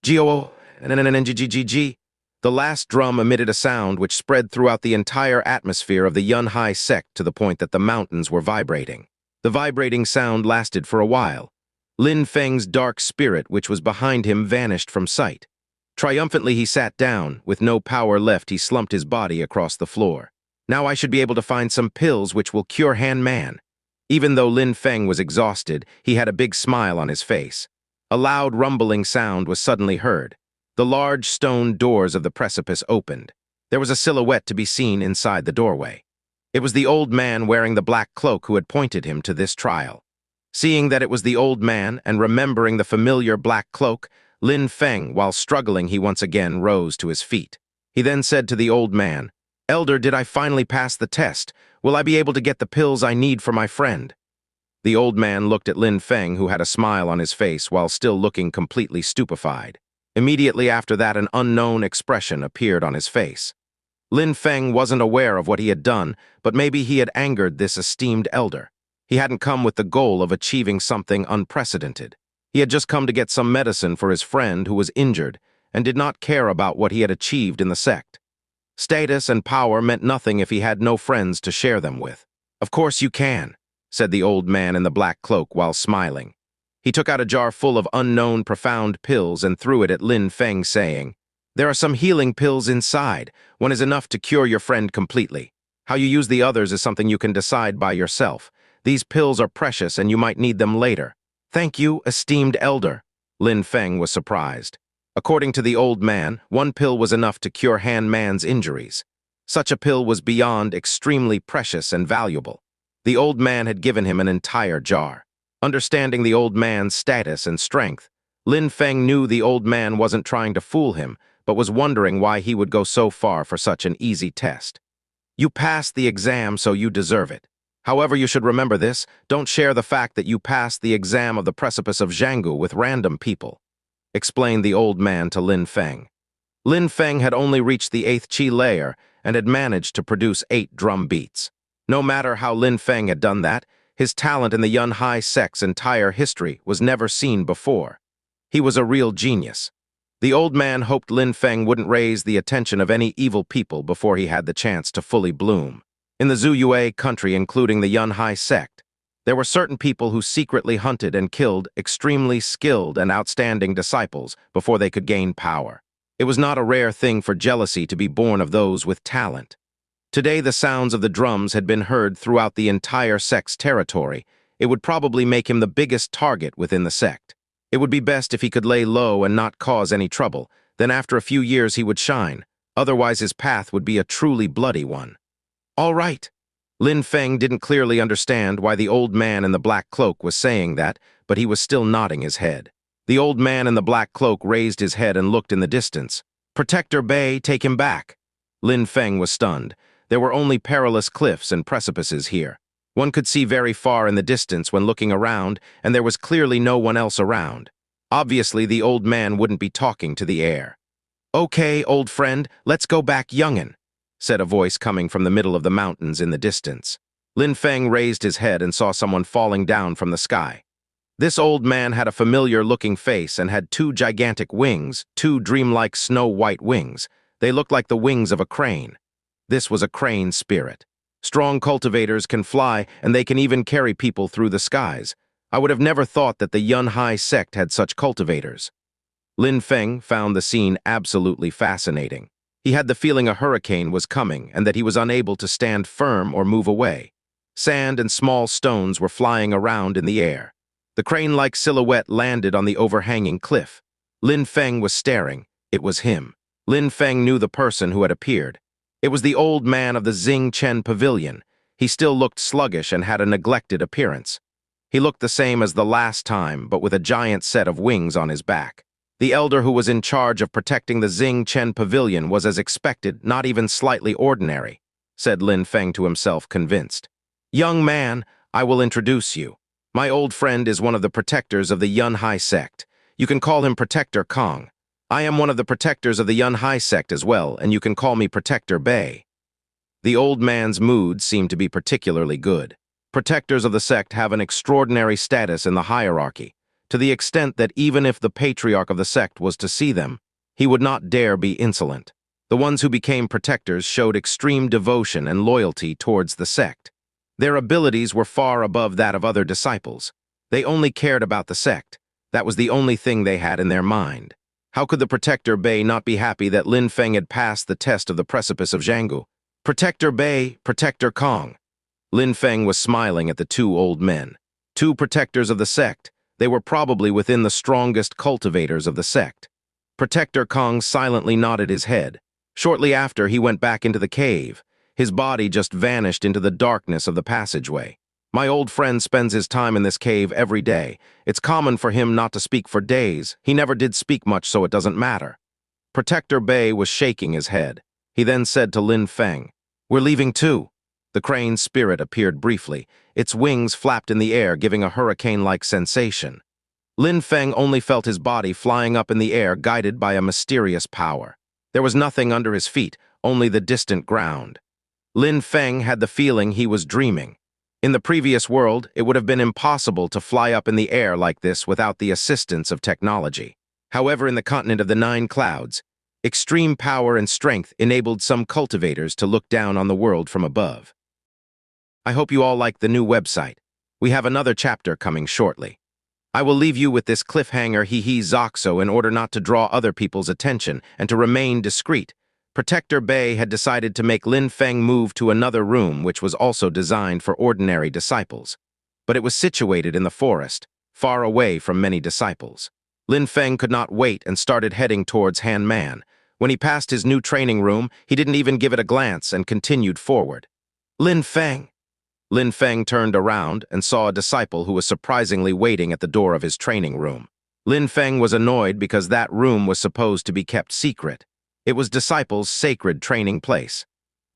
G-O-O-N-N-N-G-G-G. The last drum emitted a sound which spread throughout the entire atmosphere of the Yun Hai sect to the point that the mountains were vibrating. The vibrating sound lasted for a while. Lin Feng's dark spirit, which was behind him, vanished from sight. Triumphantly he sat down. With no power left, he slumped his body across the floor. Now I should be able to find some pills which will cure Han Man. Even though Lin Feng was exhausted, he had a big smile on his face. A loud rumbling sound was suddenly heard. The large stone doors of the precipice opened. There was a silhouette to be seen inside the doorway. It was the old man wearing the black cloak who had pointed him to this trial. Seeing that it was the old man and remembering the familiar black cloak, Lin Feng, while struggling, he once again rose to his feet. He then said to the old man, "Elder, did I finally pass the test? Will I be able to get the pills I need for my friend?" The old man looked at Lin Feng, who had a smile on his face while still looking completely stupefied. Immediately after that, an unknown expression appeared on his face. Lin Feng wasn't aware of what he had done, but maybe he had angered this esteemed elder. He hadn't come with the goal of achieving something unprecedented. He had just come to get some medicine for his friend who was injured and did not care about what he had achieved in the sect. Status and power meant nothing if he had no friends to share them with. "Of course you can," said the old man in the black cloak while smiling. He took out a jar full of unknown profound pills and threw it at Lin Feng, saying, "There are some healing pills inside. One is enough to cure your friend completely. How you use the others is something you can decide by yourself. These pills are precious and you might need them later." "Thank you, esteemed elder." Lin Feng was surprised. According to the old man, one pill was enough to cure Han Man's injuries. Such a pill was beyond extremely precious and valuable. The old man had given him an entire jar. Understanding the old man's status and strength, Lin Feng knew the old man wasn't trying to fool him, but was wondering why he would go so far for such an easy test. "You passed the exam, so you deserve it. However, you should remember this: don't share the fact that you passed the exam of the precipice of Zhanggu with random people," explained the old man to Lin Feng. Lin Feng had only reached the 8th Chi layer and had managed to produce 8 drum beats. No matter how Lin Feng had done that, his talent in the Yun Hai sect's entire history was never seen before. He was a real genius. The old man hoped Lin Feng wouldn't raise the attention of any evil people before he had the chance to fully bloom. In the Zuyue country, including the Yun Hai sect, There were certain people who secretly hunted and killed extremely skilled and outstanding disciples before they could gain power. It was not a rare thing for jealousy to be born of those with talent. Today, the sounds of the drums had been heard throughout the entire sect's territory. It would probably make him the biggest target within the sect. It would be best if he could lay low and not cause any trouble. Then after a few years he would shine. Otherwise his path would be a truly bloody one. All right. Lin Feng didn't clearly understand why the old man in the black cloak was saying that, but he was still nodding his head. The old man in the black cloak raised his head and looked in the distance. "Protector Bay, take him back." Lin Feng was stunned. There were only perilous cliffs and precipices here. One could see very far in the distance when looking around, and there was clearly no one else around. Obviously, the old man wouldn't be talking to the air. "Okay, old friend, let's go back, young'un," said a voice coming from the middle of the mountains in the distance. Lin Feng raised his head and saw someone falling down from the sky. This old man had a familiar-looking face and had two gigantic wings, two dreamlike snow-white wings. They looked like the wings of a crane. This was a crane spirit. Strong cultivators can fly, and they can even carry people through the skies. I would have never thought that the Yun Hai sect had such cultivators. Lin Feng found the scene absolutely fascinating. He had the feeling a hurricane was coming and that he was unable to stand firm or move away. Sand and small stones were flying around in the air. The crane-like silhouette landed on the overhanging cliff. Lin Feng was staring. It was him. Lin Feng knew the person who had appeared. It was the old man of the Xing Chen Pavilion. He still looked sluggish and had a neglected appearance. He looked the same as the last time, but with a giant set of wings on his back. The elder who was in charge of protecting the Xing Chen Pavilion was as expected, not even slightly ordinary, said Lin Feng to himself, convinced. "Young man, I will introduce you. My old friend is one of the protectors of the Yun Hai sect. You can call him Protector Kong. I am one of the protectors of the Yun Hai sect as well, and you can call me Protector Bay." The old man's mood seemed to be particularly good. Protectors of the sect have an extraordinary status in the hierarchy, to the extent that even if the patriarch of the sect was to see them, he would not dare be insolent. The ones who became protectors showed extreme devotion and loyalty towards the sect. Their abilities were far above that of other disciples. They only cared about the sect. That was the only thing they had in their mind. How could the Protector Bay not be happy that Lin Feng had passed the test of the precipice of Jianggu? "Protector Bay, Protector Kong." Lin Feng was smiling at the two old men. Two protectors of the sect. They were probably within the strongest cultivators of the sect. Protector Kong silently nodded his head. Shortly after, he went back into the cave. His body just vanished into the darkness of the passageway. My old friend spends his time in this cave every day. It's common for him not to speak for days. He never did speak much, so it doesn't matter. Protector Bay was shaking his head. He then said to Lin Feng, "We're leaving too." The crane's spirit appeared briefly. Its wings flapped in the air, giving a hurricane-like sensation. Lin Feng only felt his body flying up in the air, guided by a mysterious power. There was nothing under his feet, only the distant ground. Lin Feng had the feeling he was dreaming. In the previous world, it would have been impossible to fly up in the air like this without the assistance of technology. However, in the continent of the Nine Clouds, extreme power and strength enabled some cultivators to look down on the world from above. I hope you all like the new website. We have another chapter coming shortly. I will leave you with this cliffhanger hee-hee zoxo in order not to draw other people's attention and to remain discreet. Protector Bay had decided to make Lin Feng move to another room which was also designed for ordinary disciples. But it was situated in the forest, far away from many disciples. Lin Feng could not wait and started heading towards Han Man. When he passed his new training room, he didn't even give it a glance and continued forward. "Lin Feng." Lin Feng turned around and saw a disciple who was surprisingly waiting at the door of his training room. Lin Feng was annoyed because that room was supposed to be kept secret. It was disciples' sacred training place.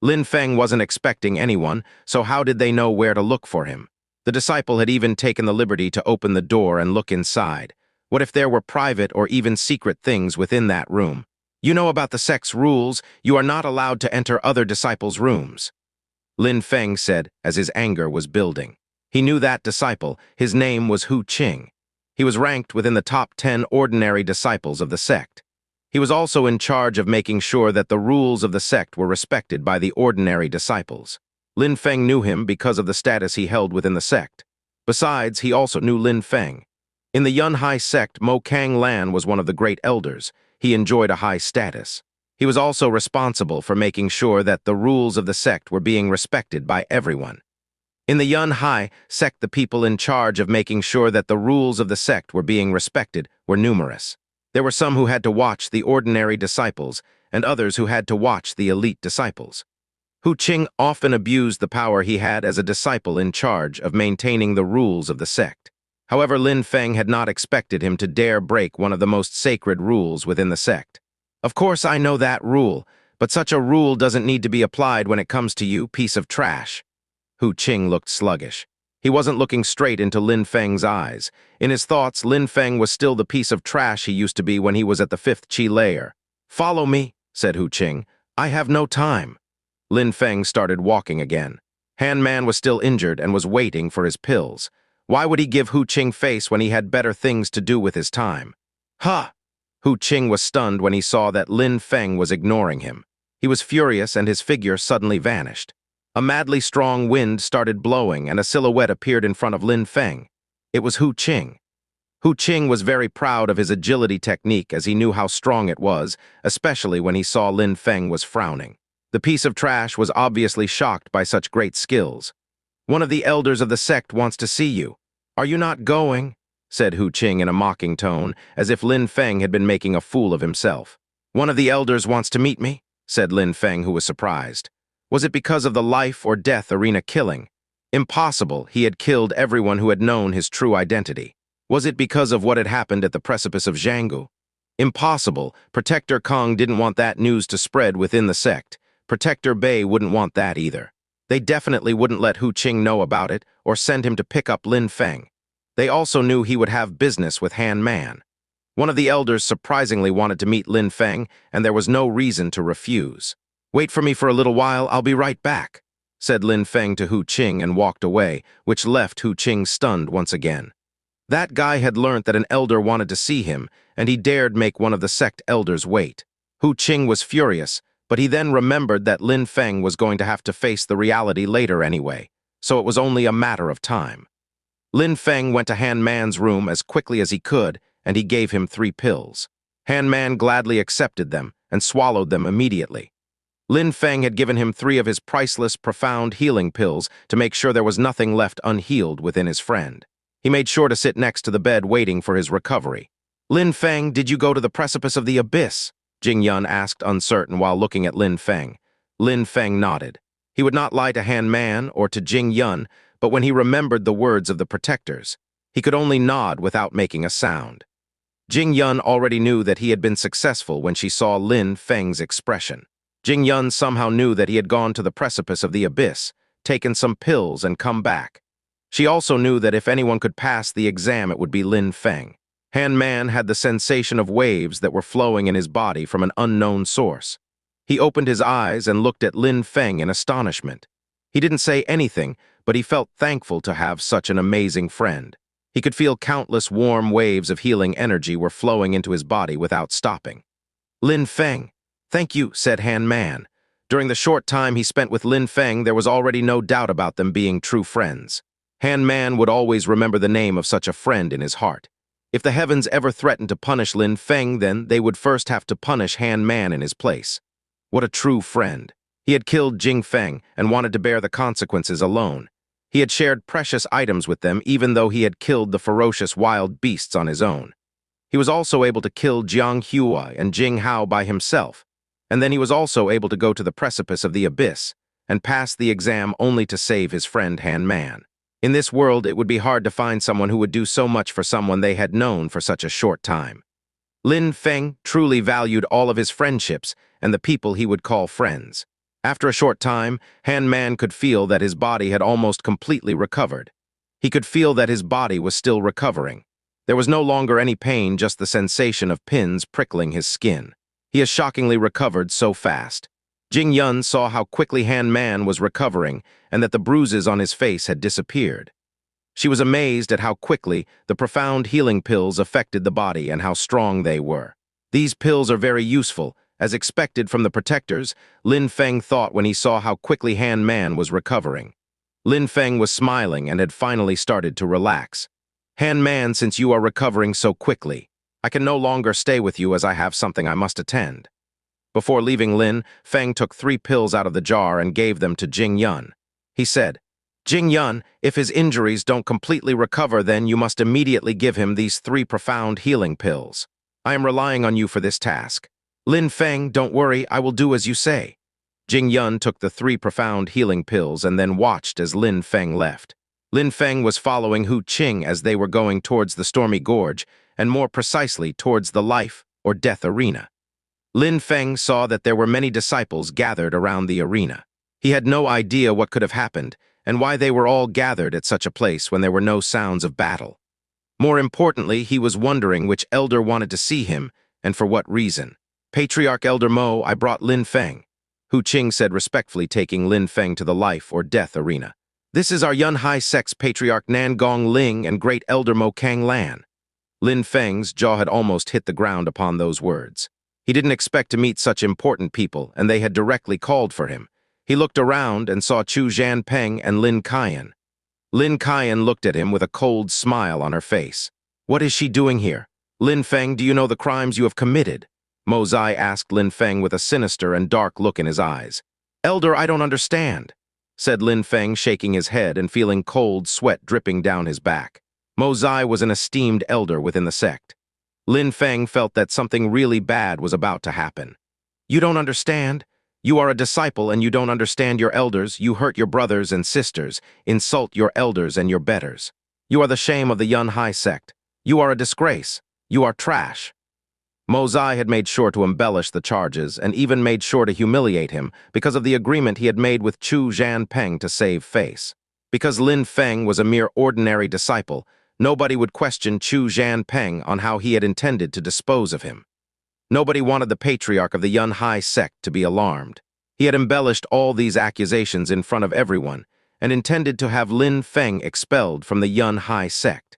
Lin Feng wasn't expecting anyone, so how did they know where to look for him? The disciple had even taken the liberty to open the door and look inside. What if there were private or even secret things within that room? "You know about the sect's rules. You are not allowed to enter other disciples' rooms," Lin Feng said as his anger was building. He knew that disciple. His name was Hu Qing. He was ranked within the top 10 ordinary disciples of the sect. He was also in charge of making sure that the rules of the sect were respected by the ordinary disciples. Lin Feng knew him because of the status he held within the sect. Besides, he also knew Lin Feng. In the Yun Hai sect, Mo Kang Lan was one of the great elders. He enjoyed a high status. He was also responsible for making sure that the rules of the sect were being respected by everyone. In the Yun Hai sect, the people in charge of making sure that the rules of the sect were being respected were numerous. There were some who had to watch the ordinary disciples, and others who had to watch the elite disciples. Hu Qing often abused the power he had as a disciple in charge of maintaining the rules of the sect. However, Lin Feng had not expected him to dare break one of the most sacred rules within the sect. Of course, I know that rule, but such a rule doesn't need to be applied when it comes to you, piece of trash. Hu Qing looked sluggish. He wasn't looking straight into Lin Feng's eyes. In his thoughts, Lin Feng was still the piece of trash he used to be when he was at the 5th Qi layer. "Follow me," said Hu Qing. "I have no time." Lin Feng started walking again. Han Man was still injured and was waiting for his pills. Why would he give Hu Qing face when he had better things to do with his time? "Huh!" Hu Qing was stunned when he saw that Lin Feng was ignoring him. He was furious and his figure suddenly vanished. A madly strong wind started blowing and a silhouette appeared in front of Lin Feng. It was Hu Qing. Hu Qing was very proud of his agility technique as he knew how strong it was, especially when he saw Lin Feng was frowning. The piece of trash was obviously shocked by such great skills. "One of the elders of the sect wants to see you. Are you not going?" said Hu Qing in a mocking tone, as if Lin Feng had been making a fool of himself. "One of the elders wants to meet me?" said Lin Feng, who was surprised. Was it because of the life or death arena killing? Impossible, he had killed everyone who had known his true identity. Was it because of what had happened at the precipice of Zhanggu? Impossible, Protector Kong didn't want that news to spread within the sect. Protector Bei wouldn't want that either. They definitely wouldn't let Hu Qing know about it or send him to pick up Lin Feng. They also knew he would have business with Han Man. One of the elders surprisingly wanted to meet Lin Feng, and there was no reason to refuse. "Wait for me for a little while, I'll be right back," said Lin Feng to Hu Qing and walked away, which left Hu Qing stunned once again. That guy had learnt that an elder wanted to see him, and he dared make one of the sect elders wait. Hu Qing was furious, but he then remembered that Lin Feng was going to have to face the reality later anyway, so it was only a matter of time. Lin Feng went to Han Man's room as quickly as he could, and he gave him 3 pills. Han Man gladly accepted them and swallowed them immediately. Lin Feng had given him 3 of his priceless, profound healing pills to make sure there was nothing left unhealed within his friend. He made sure to sit next to the bed waiting for his recovery. "Lin Feng, did you go to the precipice of the abyss?" Jing Yun asked, uncertain, while looking at Lin Feng. Lin Feng nodded. He would not lie to Han Man or to Jing Yun, but when he remembered the words of the protectors, he could only nod without making a sound. Jing Yun already knew that he had been successful when she saw Lin Feng's expression. Jing Yun somehow knew that he had gone to the precipice of the abyss, taken some pills, and come back. She also knew that if anyone could pass the exam, it would be Lin Feng. Han Man had the sensation of waves that were flowing in his body from an unknown source. He opened his eyes and looked at Lin Feng in astonishment. He didn't say anything, but he felt thankful to have such an amazing friend. He could feel countless warm waves of healing energy were flowing into his body without stopping. "Lin Feng, thank you," said Han Man. During the short time he spent with Lin Feng, there was already no doubt about them being true friends. Han Man would always remember the name of such a friend in his heart. If the heavens ever threatened to punish Lin Feng, then they would first have to punish Han Man in his place. What a true friend. He had killed Jing Feng and wanted to bear the consequences alone. He had shared precious items with them even though he had killed the ferocious wild beasts on his own. He was also able to kill Jiang Hua and Jing Hao by himself, and then he was also able to go to the precipice of the abyss and pass the exam only to save his friend Han Man. In this world, it would be hard to find someone who would do so much for someone they had known for such a short time. Lin Feng truly valued all of his friendships and the people he would call friends. After a short time, Han Man could feel that his body had almost completely recovered. He could feel that his body was still recovering. There was no longer any pain, just the sensation of pins prickling his skin. He has shockingly recovered so fast. Jing Yun saw how quickly Han Man was recovering and that the bruises on his face had disappeared. She was amazed at how quickly the profound healing pills affected the body and how strong they were. These pills are very useful, as expected from the protectors, Lin Feng thought when he saw how quickly Han Man was recovering. Lin Feng was smiling and had finally started to relax. "Man, since you are recovering so quickly, I can no longer stay with you as I have something I must attend." Before leaving, Lin Feng took 3 pills out of the jar and gave them to Jing Yun. He said, "Jing Yun, if his injuries don't completely recover, then you must immediately give him these 3 profound healing pills. I am relying on you for this task. Lin Feng, don't worry, I will do as you say." Jing Yun took the 3 profound healing pills and then watched as Lin Feng left. Lin Feng was following Hu Qing as they were going towards the Stormy Gorge, and more precisely towards the life or death arena. Lin Feng saw that there were many disciples gathered around the arena. He had no idea what could have happened, and why they were all gathered at such a place when there were no sounds of battle. More importantly, he was wondering which elder wanted to see him, and for what reason. "Patriarch Elder Mo, I brought Lin Feng," Hu Qing said respectfully, taking Lin Feng to the life or death arena. "This is our Yun Hai Sect's Patriarch Nan Gong Ling and Great Elder Mo Kang Lan." Lin Feng's jaw had almost hit the ground upon those words. He didn't expect to meet such important people, and they had directly called for him. He looked around and saw Chu Zhanpeng and Lin Kaiyan. Lin Kaiyan looked at him with a cold smile on her face. "What is she doing here? Lin Feng, do you know the crimes you have committed?" Mo Zai asked Lin Feng with a sinister and dark look in his eyes. "Elder, I don't understand," said Lin Feng, shaking his head and feeling cold sweat dripping down his back. Mo Zai was an esteemed elder within the sect. Lin Feng felt that something really bad was about to happen. "You don't understand? You are a disciple and you don't understand your elders. You hurt your brothers and sisters, insult your elders and your betters. You are the shame of the Yun Hai sect. You are a disgrace. You are trash." Mo Zai had made sure to embellish the charges and even made sure to humiliate him because of the agreement he had made with Chu Zhanpeng to save face. Because Lin Feng was a mere ordinary disciple, nobody would question Chu Zhanpeng on how he had intended to dispose of him. Nobody wanted the patriarch of the Yun Hai sect to be alarmed. He had embellished all these accusations in front of everyone and intended to have Lin Feng expelled from the Yun Hai sect.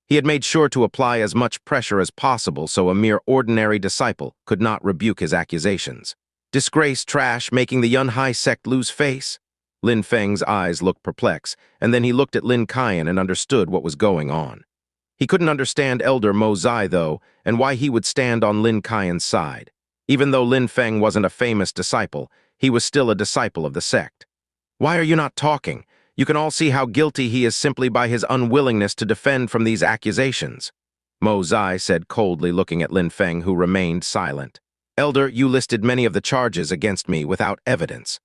He had made sure to apply as much pressure as possible so a mere ordinary disciple could not rebuke his accusations. Disgrace, trash, making the Yun Hai sect lose face? Lin Feng's eyes looked perplexed, and then he looked at Lin Kaiyan and understood what was going on. He couldn't understand Elder Mo Zai, though, and why he would stand on Lin Kaiyan's side. Even though Lin Feng wasn't a famous disciple, he was still a disciple of the sect. "Why are you not talking? You can all see how guilty he is simply by his unwillingness to defend from these accusations," Mo Zai said coldly, looking at Lin Feng, who remained silent. "Elder, you listed many of the charges against me without evidence.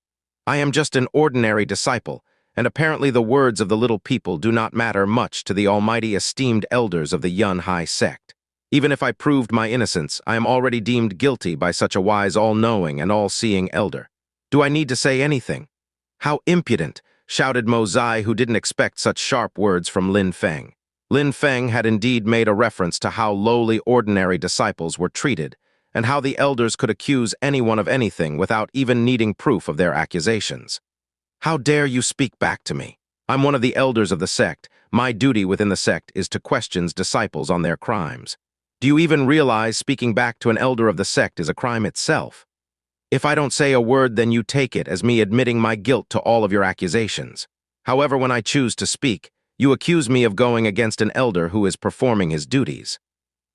I am just an ordinary disciple, and apparently the words of the little people do not matter much to the almighty esteemed elders of the Yun Hai sect. Even if I proved my innocence, I am already deemed guilty by such a wise, all-knowing, and all-seeing elder. Do I need to say anything?" "How impudent!" shouted Mo Zai, who didn't expect such sharp words from Lin Feng. Lin Feng had indeed made a reference to how lowly ordinary disciples were treated, and how the elders could accuse anyone of anything without even needing proof of their accusations. "How dare you speak back to me? I'm one of the elders of the sect. My duty within the sect is to question disciples on their crimes. Do you even realize speaking back to an elder of the sect is a crime itself? If I don't say a word, then you take it as me admitting my guilt to all of your accusations. However, when I choose to speak, you accuse me of going against an elder who is performing his duties.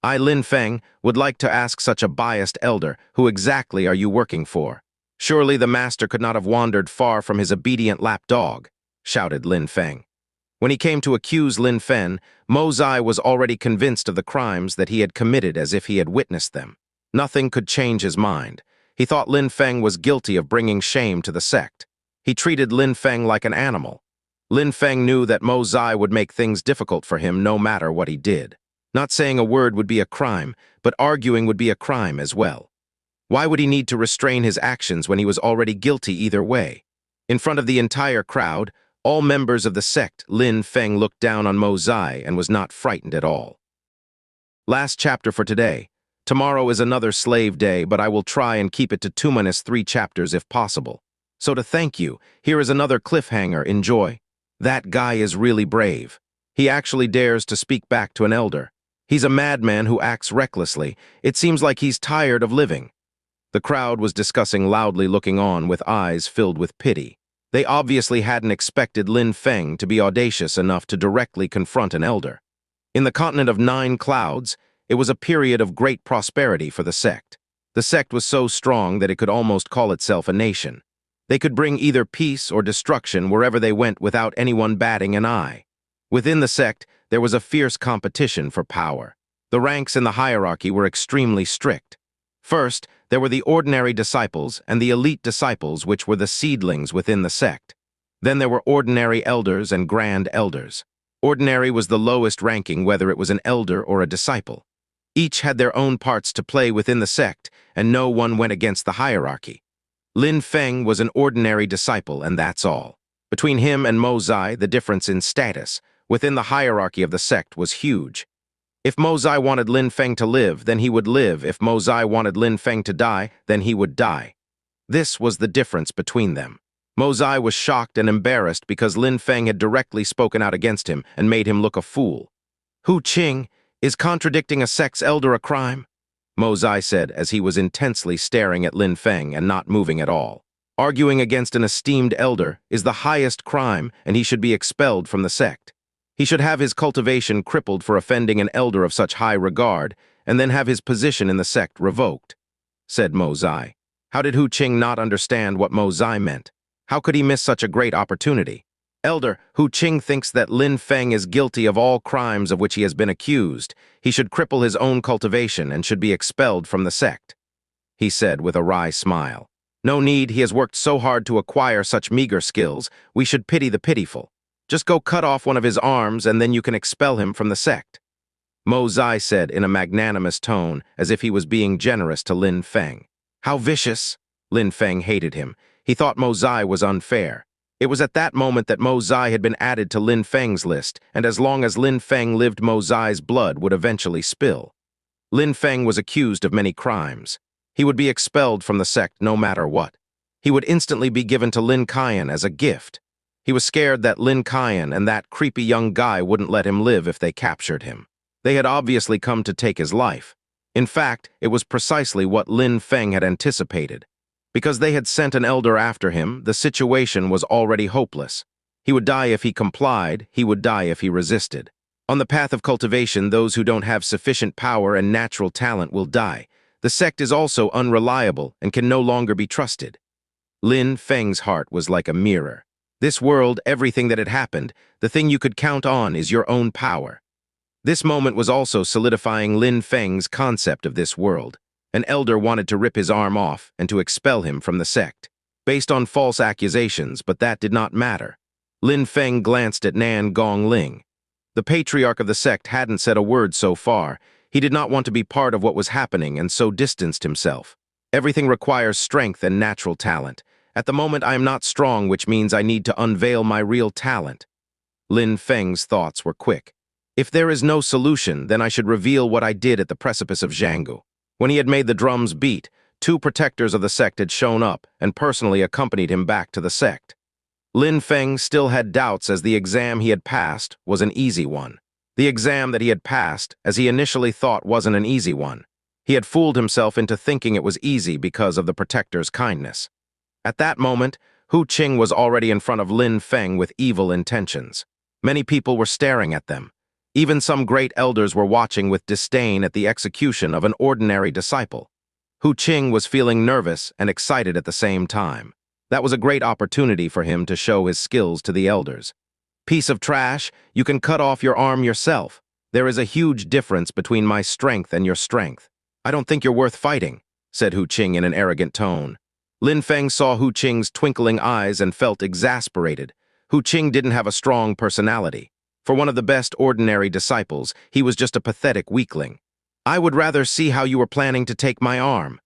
I, Lin Feng, would like to ask such a biased elder, who exactly are you working for? Surely the master could not have wandered far from his obedient lapdog," shouted Lin Feng. When he came to accuse Lin Feng, Mo Zai was already convinced of the crimes that he had committed as if he had witnessed them. Nothing could change his mind. He thought Lin Feng was guilty of bringing shame to the sect. He treated Lin Feng like an animal. Lin Feng knew that Mo Zai would make things difficult for him no matter what he did. Not saying a word would be a crime, but arguing would be a crime as well. Why would he need to restrain his actions when he was already guilty either way? In front of the entire crowd, all members of the sect, Lin Feng looked down on Mo Zai and was not frightened at all. Last chapter for today. Tomorrow is another slave day, but I will try and keep it to 2-3 chapters if possible. So to thank you, here is another cliffhanger. Enjoy. That guy is really brave. He actually dares to speak back to an elder. He's a madman who acts recklessly. It seems like he's tired of living. The crowd was discussing loudly, looking on with eyes filled with pity. They obviously hadn't expected Lin Feng to be audacious enough to directly confront an elder. In the continent of 9 clouds, it was a period of great prosperity for the sect. The sect was so strong that it could almost call itself a nation. They could bring either peace or destruction wherever they went without anyone batting an eye. Within the sect, there was a fierce competition for power. The ranks in the hierarchy were extremely strict. First, there were the ordinary disciples and the elite disciples, which were the seedlings within the sect. Then there were ordinary elders and grand elders. Ordinary was the lowest ranking, whether it was an elder or a disciple. Each had their own parts to play within the sect, and no one went against the hierarchy. Lin Feng was an ordinary disciple, and that's all. Between him and Mo Zai, the difference in status within the hierarchy of the sect was huge. If Mo Zai wanted Lin Feng to live, then he would live. If Mo Zai wanted Lin Feng to die, then he would die. This was the difference between them. Mo Zai was shocked and embarrassed because Lin Feng had directly spoken out against him and made him look a fool. "Hu Qing, is contradicting a sect's elder a crime?" Mo Zai said as he was intensely staring at Lin Feng and not moving at all. "Arguing against an esteemed elder is the highest crime, and he should be expelled from the sect. He should have his cultivation crippled for offending an elder of such high regard, and then have his position in the sect revoked," said Mo Zai. How did Hu Qing not understand what Mo Zai meant? How could he miss such a great opportunity? "Elder, Hu Qing thinks that Lin Feng is guilty of all crimes of which he has been accused. He should cripple his own cultivation and should be expelled from the sect," he said with a wry smile. "No need, he has worked so hard to acquire such meager skills. We should pity the pitiful. Just go cut off one of his arms and then you can expel him from the sect," Mo Zai said in a magnanimous tone, as if he was being generous to Lin Feng. How vicious! Lin Feng hated him. He thought Mo Zai was unfair. It was at that moment that Mo Zai had been added to Lin Feng's list, and as long as Lin Feng lived, Mo Zai's blood would eventually spill. Lin Feng was accused of many crimes. He would be expelled from the sect no matter what. He would instantly be given to Lin Qian as a gift. He was scared that Lin Qian and that creepy young guy wouldn't let him live if they captured him. They had obviously come to take his life. In fact, it was precisely what Lin Feng had anticipated. Because they had sent an elder after him, the situation was already hopeless. He would die if he complied, he would die if he resisted. On the path of cultivation, those who don't have sufficient power and natural talent will die. The sect is also unreliable and can no longer be trusted. Lin Feng's heart was like a mirror. This world, everything that had happened, the thing you could count on is your own power. This moment was also solidifying Lin Feng's concept of this world. An elder wanted to rip his arm off and to expel him from the sect, based on false accusations, but that did not matter. Lin Feng glanced at Nan Gongling. The patriarch of the sect hadn't said a word so far. He did not want to be part of what was happening and so distanced himself. Everything requires strength and natural talent. At the moment I am not strong, which means I need to unveil my real talent. Lin Feng's thoughts were quick. If there is no solution, then I should reveal what I did at the precipice of Zhanggu. When he had made the drums beat, 2 protectors of the sect had shown up and personally accompanied him back to the sect. Lin Feng still had doubts as the exam he had passed was an easy one. The exam that he had passed, as he initially thought, wasn't an easy one. He had fooled himself into thinking it was easy because of the protector's kindness. At that moment, Hu Qing was already in front of Lin Feng with evil intentions. Many people were staring at them. Even some great elders were watching with disdain at the execution of an ordinary disciple. Hu Qing was feeling nervous and excited at the same time. That was a great opportunity for him to show his skills to the elders. "Piece of trash, you can cut off your arm yourself. There is a huge difference between my strength and your strength. I don't think you're worth fighting," said Hu Qing in an arrogant tone. Lin Feng saw Hu Qing's twinkling eyes and felt exasperated. Hu Qing didn't have a strong personality. For one of the best ordinary disciples, he was just a pathetic weakling. "I would rather see how you were planning to take my arm,"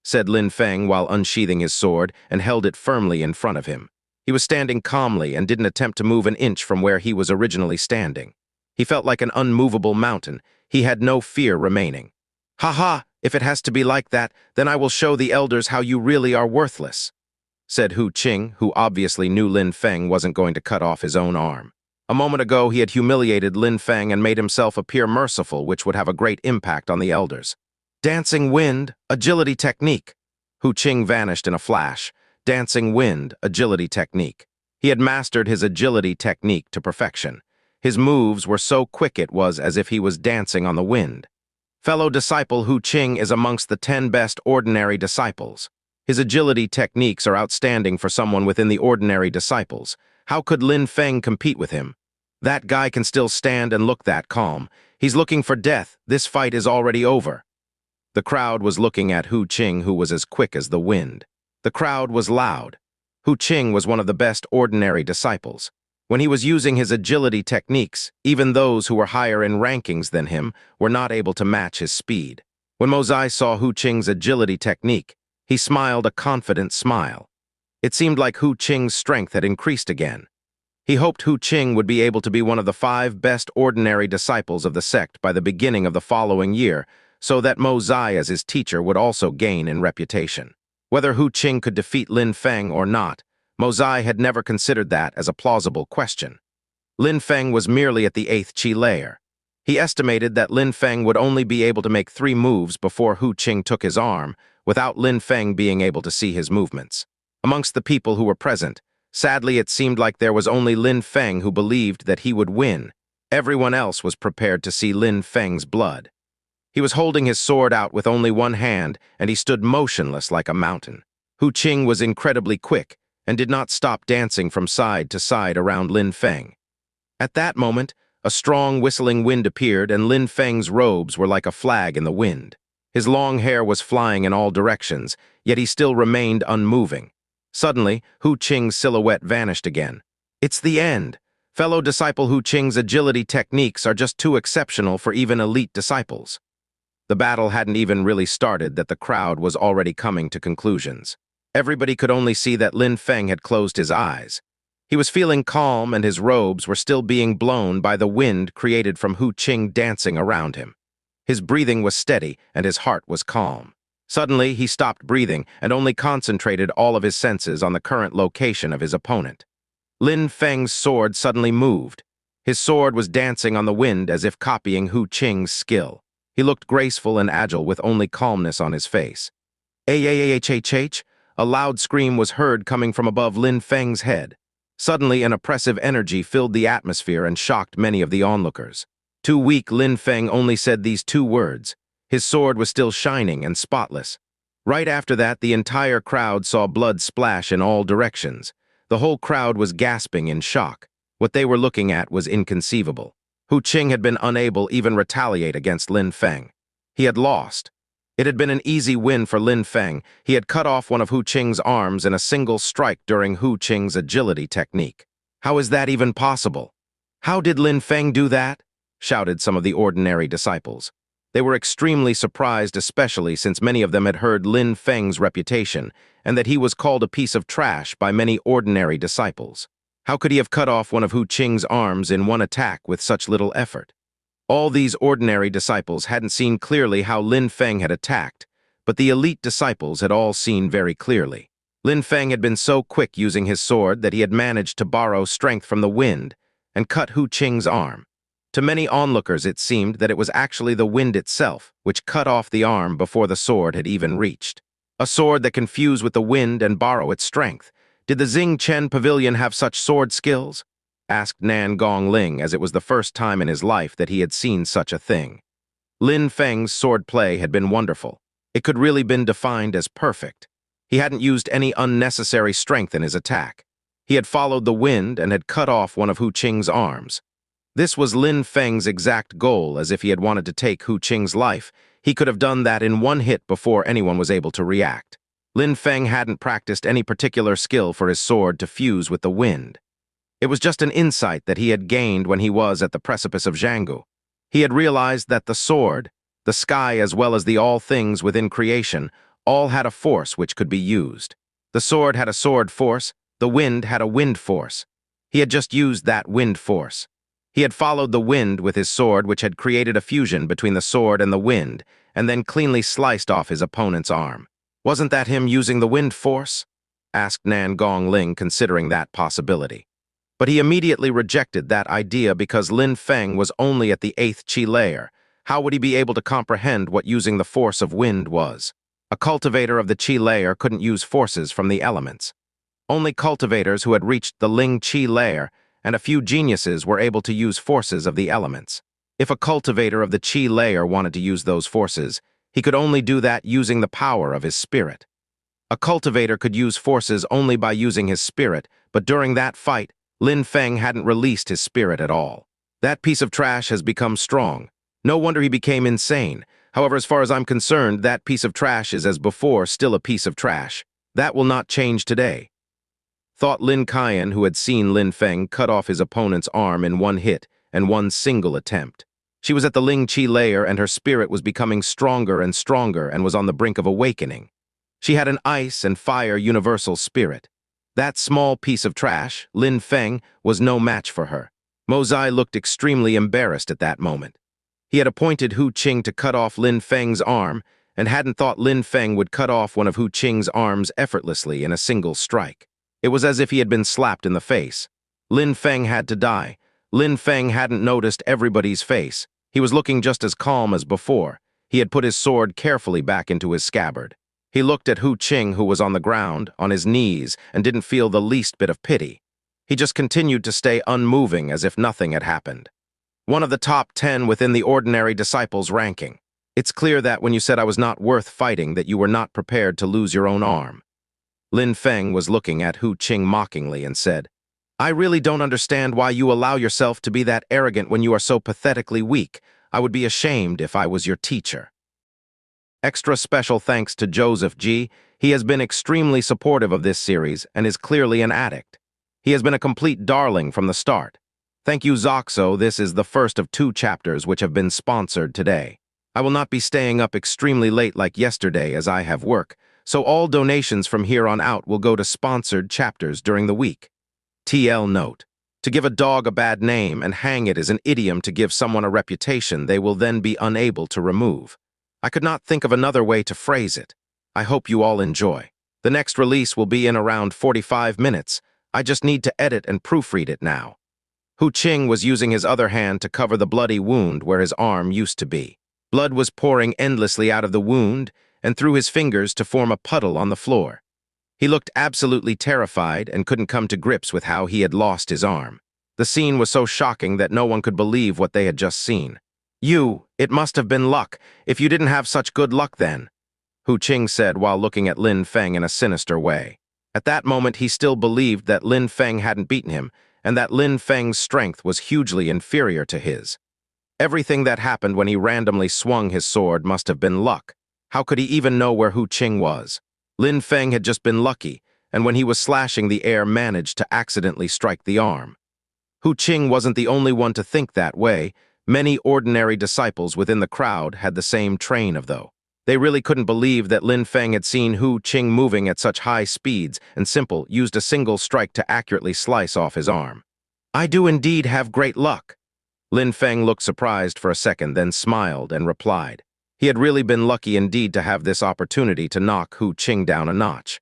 said Lin Feng while unsheathing his sword and held it firmly in front of him. He was standing calmly and didn't attempt to move an inch from where he was originally standing. He felt like an unmovable mountain. He had no fear remaining. "Ha ha, if it has to be like that, then I will show the elders how you really are worthless," said Hu Qing, who obviously knew Lin Feng wasn't going to cut off his own arm. A moment ago, he had humiliated Lin Feng and made himself appear merciful, which would have a great impact on the elders. Dancing wind, agility technique. Hu Qing vanished in a flash. Dancing wind, agility technique. He had mastered his agility technique to perfection. His moves were so quick it was as if he was dancing on the wind. Fellow disciple Hu Qing is amongst the 10 best ordinary disciples. His agility techniques are outstanding for someone within the ordinary disciples. How could Lin Feng compete with him? That guy can still stand and look that calm. He's looking for death. This fight is already over. The crowd was looking at Hu Qing, who was as quick as the wind. The crowd was loud. Hu Qing was one of the best ordinary disciples. When he was using his agility techniques, even those who were higher in rankings than him were not able to match his speed. When Mozai saw Hu Qing's agility technique, he smiled a confident smile. It seemed like Hu Qing's strength had increased again. He hoped Hu Qing would be able to be one of the 5 best ordinary disciples of the sect by the beginning of the following year, so that Mozai as his teacher would also gain in reputation. Whether Hu Qing could defeat Lin Feng or not, Mozai had never considered that as a plausible question. Lin Feng was merely at the 8th Qi layer. He estimated that Lin Feng would only be able to make 3 moves before Hu Qing took his arm, without Lin Feng being able to see his movements. Amongst the people who were present, sadly it seemed like there was only Lin Feng who believed that he would win. Everyone else was prepared to see Lin Feng's blood. He was holding his sword out with only one hand, and he stood motionless like a mountain. Hu Qing was incredibly quick, and did not stop dancing from side to side around Lin Feng. At that moment, a strong whistling wind appeared, and Lin Feng's robes were like a flag in the wind. His long hair was flying in all directions, yet he still remained unmoving. Suddenly, Hu Qing's silhouette vanished again. It's the end. Fellow disciple Hu Qing's agility techniques are just too exceptional for even elite disciples. The battle hadn't even really started that the crowd was already coming to conclusions. Everybody could only see that Lin Feng had closed his eyes. He was feeling calm, and his robes were still being blown by the wind created from Hu Qing dancing around him. His breathing was steady, and his heart was calm. Suddenly, he stopped breathing and only concentrated all of his senses on the current location of his opponent. Lin Feng's sword suddenly moved. His sword was dancing on the wind as if copying Hu Qing's skill. He looked graceful and agile with only calmness on his face. A loud scream was heard coming from above Lin Feng's head. Suddenly, an oppressive energy filled the atmosphere and shocked many of the onlookers. Too weak, Lin Feng only said these 2 words. His sword was still shining and spotless. Right after that, the entire crowd saw blood splash in all directions. The whole crowd was gasping in shock. What they were looking at was inconceivable. Hu Qing had been unable even retaliate against Lin Feng. He had lost. It had been an easy win for Lin Feng. He had cut off one of Hu Qing's arms in a single strike during Hu Qing's agility technique. How is that even possible? How did Lin Feng do that? Shouted some of the ordinary disciples. They were extremely surprised, especially since many of them had heard Lin Feng's reputation, and that he was called a piece of trash by many ordinary disciples. How could he have cut off one of Hu Qing's arms in one attack with such little effort? All these ordinary disciples hadn't seen clearly how Lin Feng had attacked, but the elite disciples had all seen very clearly. Lin Feng had been so quick using his sword that he had managed to borrow strength from the wind and cut Hu Qing's arm. To many onlookers it seemed that it was actually the wind itself which cut off the arm before the sword had even reached. A sword that can fuse with the wind and borrow its strength. Did the Xing Chen Pavilion have such sword skills? Asked Nan Gongling, as it was the first time in his life that he had seen such a thing. Lin Feng's sword play had been wonderful. It could really been defined as perfect. He hadn't used any unnecessary strength in his attack. He had followed the wind and had cut off one of Hu Qing's arms. This was Lin Feng's exact goal, as if he had wanted to take Hu Qing's life. He could have done that in one hit before anyone was able to react. Lin Feng hadn't practiced any particular skill for his sword to fuse with the wind. It was just an insight that he had gained when he was at the precipice of Zhanggu. He had realized that the sword, the sky as well as the all things within creation, all had a force which could be used. The sword had a sword force, the wind had a wind force. He had just used that wind force. He had followed the wind with his sword, which had created a fusion between the sword and the wind, and then cleanly sliced off his opponent's arm. Wasn't that him using the wind force? Asked Nan Gongling, considering that possibility. But he immediately rejected that idea because Lin Feng was only at the 8th Qi layer. How would he be able to comprehend what using the force of wind was? A cultivator of the Qi layer couldn't use forces from the elements. Only cultivators who had reached the Ling Qi layer and a few geniuses were able to use forces of the elements. If a cultivator of the Qi layer wanted to use those forces, he could only do that using the power of his spirit. A cultivator could use forces only by using his spirit, but during that fight, Lin Feng hadn't released his spirit at all. That piece of trash has become strong. No wonder he became insane. However, as far as I'm concerned, that piece of trash is as before still a piece of trash. That will not change today. Thought Lin Qian, who had seen Lin Feng cut off his opponent's arm in one hit and one single attempt. She was at the Ling Qi layer and her spirit was becoming stronger and stronger and was on the brink of awakening. She had an ice and fire universal spirit. That small piece of trash, Lin Feng, was no match for her. Mo Zai looked extremely embarrassed at that moment. He had appointed Hu Qing to cut off Lin Feng's arm and hadn't thought Lin Feng would cut off one of Hu Qing's arms effortlessly in a single strike. It was as if he had been slapped in the face. Lin Feng had to die. Lin Feng hadn't noticed everybody's face. He was looking just as calm as before. He had put his sword carefully back into his scabbard. He looked at Hu Qing, who was on the ground, on his knees, and didn't feel the least bit of pity. He just continued to stay unmoving as if nothing had happened. One of the top 10 within the ordinary disciples ranking. It's clear that when you said I was not worth fighting, that you were not prepared to lose your own arm. Lin Feng was looking at Hu Qing mockingly and said, I really don't understand why you allow yourself to be that arrogant when you are so pathetically weak. I would be ashamed if I was your teacher. Extra special thanks to Joseph G. He has been extremely supportive of this series and is clearly an addict. He has been a complete darling from the start. Thank you, Zoxo. This is the first of 2 chapters which have been sponsored today. I will not be staying up extremely late like yesterday as I have work, so all donations from here on out will go to sponsored chapters during the week. TL note. To give a dog a bad name and hang it is an idiom to give someone a reputation they will then be unable to remove. I could not think of another way to phrase it. I hope you all enjoy. The next release will be in around 45 minutes. I just need to edit and proofread it now. Hu Qing was using his other hand to cover the bloody wound where his arm used to be. Blood was pouring endlessly out of the wound and through his fingers to form a puddle on the floor. He looked absolutely terrified and couldn't come to grips with how he had lost his arm. The scene was so shocking that no one could believe what they had just seen. It must have been luck. If you didn't have such good luck then, Hu Qing said while looking at Lin Feng in a sinister way. At that moment, he still believed that Lin Feng hadn't beaten him and that Lin Feng's strength was hugely inferior to his. Everything that happened when he randomly swung his sword must have been luck. How could he even know where Hu Qing was? Lin Feng had just been lucky, and when he was slashing the air managed to accidentally strike the arm. Hu Qing wasn't the only one to think that way. Many ordinary disciples within the crowd had the same train of though. They really couldn't believe that Lin Feng had seen Hu Qing moving at such high speeds and used a single strike to accurately slice off his arm. I do indeed have great luck. Lin Feng looked surprised for a second, then smiled and replied. He had really been lucky indeed to have this opportunity to knock Hu Qing down a notch.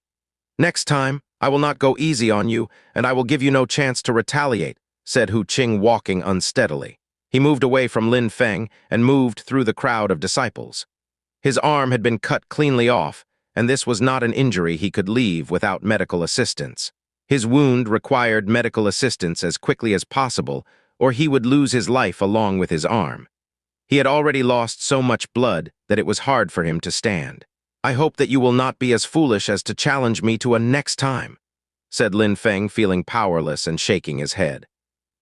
Next time, I will not go easy on you, and I will give you no chance to retaliate, said Hu Qing, walking unsteadily. He moved away from Lin Feng and moved through the crowd of disciples. His arm had been cut cleanly off, and this was not an injury he could leave without medical assistance. His wound required medical assistance as quickly as possible, or he would lose his life along with his arm. He had already lost so much blood that it was hard for him to stand. I hope that you will not be as foolish as to challenge me to a next time, said Lin Feng, feeling powerless and shaking his head.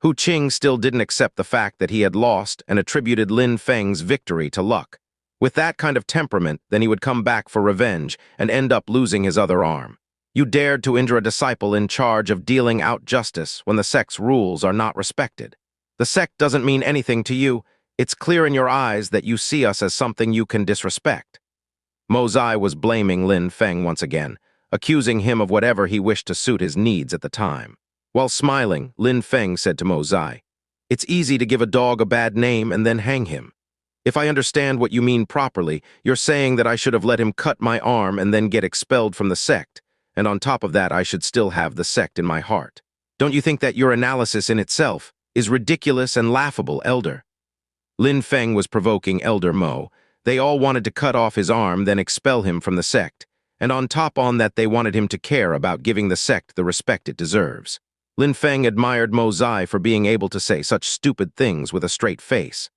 Hu Qing still didn't accept the fact that he had lost and attributed Lin Feng's victory to luck. With that kind of temperament, then he would come back for revenge and end up losing his other arm. You dared to injure a disciple in charge of dealing out justice when the sect's rules are not respected. The sect doesn't mean anything to you. It's clear in your eyes that you see us as something you can disrespect. Mo Zai was blaming Lin Feng once again, accusing him of whatever he wished to suit his needs at the time. While smiling, Lin Feng said to Mo Zai, It's easy to give a dog a bad name and then hang him. If I understand what you mean properly, you're saying that I should have let him cut my arm and then get expelled from the sect, and on top of that I should still have the sect in my heart. Don't you think that your analysis in itself is ridiculous and laughable, Elder? Lin Feng was provoking Elder Mo. They all wanted to cut off his arm, then expel him from the sect, and on top on that they wanted him to care about giving the sect the respect it deserves. Lin Feng admired Mo Zai for being able to say such stupid things with a straight face.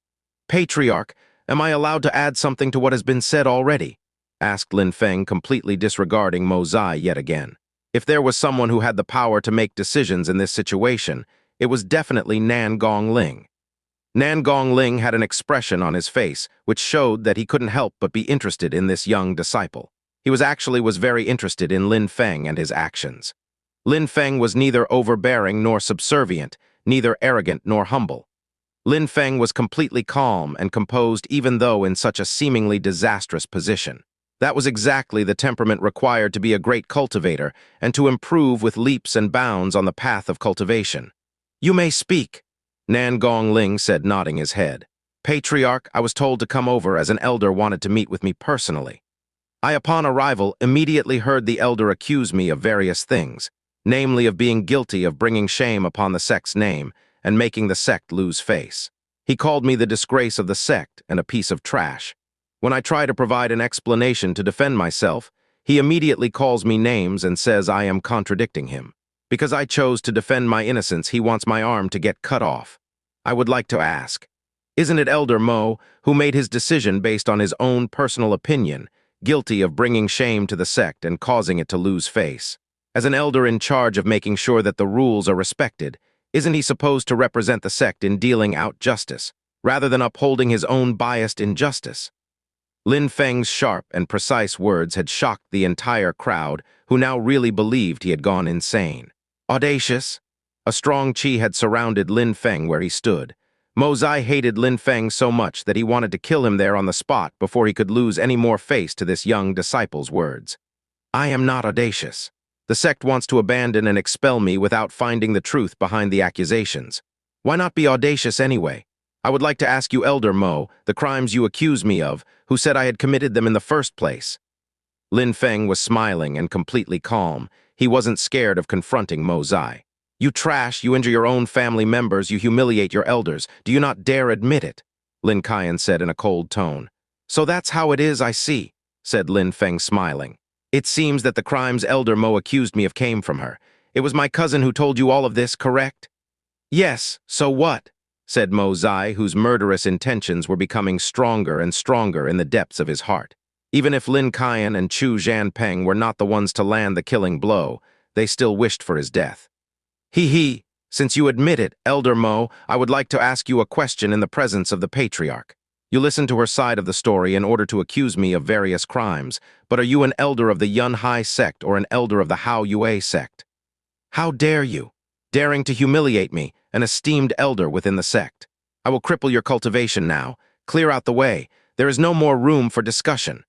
"Patriarch, am I allowed to add something to what has been said already?" asked Lin Feng, completely disregarding Mo Zai yet again. If there was someone who had the power to make decisions in this situation, it was definitely Nan Gongling. Nan Gongling had an expression on his face which showed that he couldn't help but be interested in this young disciple. He was very interested in Lin Feng and his actions. Lin Feng was neither overbearing nor subservient, neither arrogant nor humble. Lin Feng was completely calm and composed even though in such a seemingly disastrous position. That was exactly the temperament required to be a great cultivator and to improve with leaps and bounds on the path of cultivation. "You may speak," Nan Gongling said, nodding his head. "Patriarch, I was told to come over as an elder wanted to meet with me personally. I, upon arrival, immediately heard the elder accuse me of various things, namely of being guilty of bringing shame upon the sect's name and making the sect lose face. He called me the disgrace of the sect and a piece of trash. When I try to provide an explanation to defend myself, he immediately calls me names and says I am contradicting him. Because I chose to defend my innocence, he wants my arm to get cut off. I would like to ask, isn't it Elder Mo, who made his decision based on his own personal opinion, guilty of bringing shame to the sect and causing it to lose face? As an elder in charge of making sure that the rules are respected, isn't he supposed to represent the sect in dealing out justice, rather than upholding his own biased injustice?" Lin Feng's sharp and precise words had shocked the entire crowd, who now really believed he had gone insane. Audacious? A strong chi had surrounded Lin Feng where he stood. Mo Zai hated Lin Feng so much that he wanted to kill him there on the spot before he could lose any more face to this young disciple's words. "I am not audacious. The sect wants to abandon and expel me without finding the truth behind the accusations. Why not be audacious anyway? I would like to ask you, Elder Mo, the crimes you accuse me of, who said I had committed them in the first place?" Lin Feng was smiling and completely calm. He wasn't scared of confronting Mo Zai. "You trash, you injure your own family members, you humiliate your elders. Do you not dare admit it?" Lin Qian said in a cold tone. "So that's how it is, I see," said Lin Feng, smiling. "It seems that the crimes Elder Mo accused me of came from her. It was my cousin who told you all of this, correct?" "Yes, so what?" said Mo Zai, whose murderous intentions were becoming stronger and stronger in the depths of his heart. Even if Lin Qian and Chu Zhanpeng were not the ones to land the killing blow, they still wished for his death. "He, since you admit it, Elder Mo, I would like to ask you a question in the presence of the Patriarch. You listened to her side of the story in order to accuse me of various crimes, but are you an elder of the Yun Hai sect or an elder of the Hao Yue sect? How dare you? Daring to humiliate me, an esteemed elder within the sect. I will cripple your cultivation now. Clear out the way. There is no more room for discussion."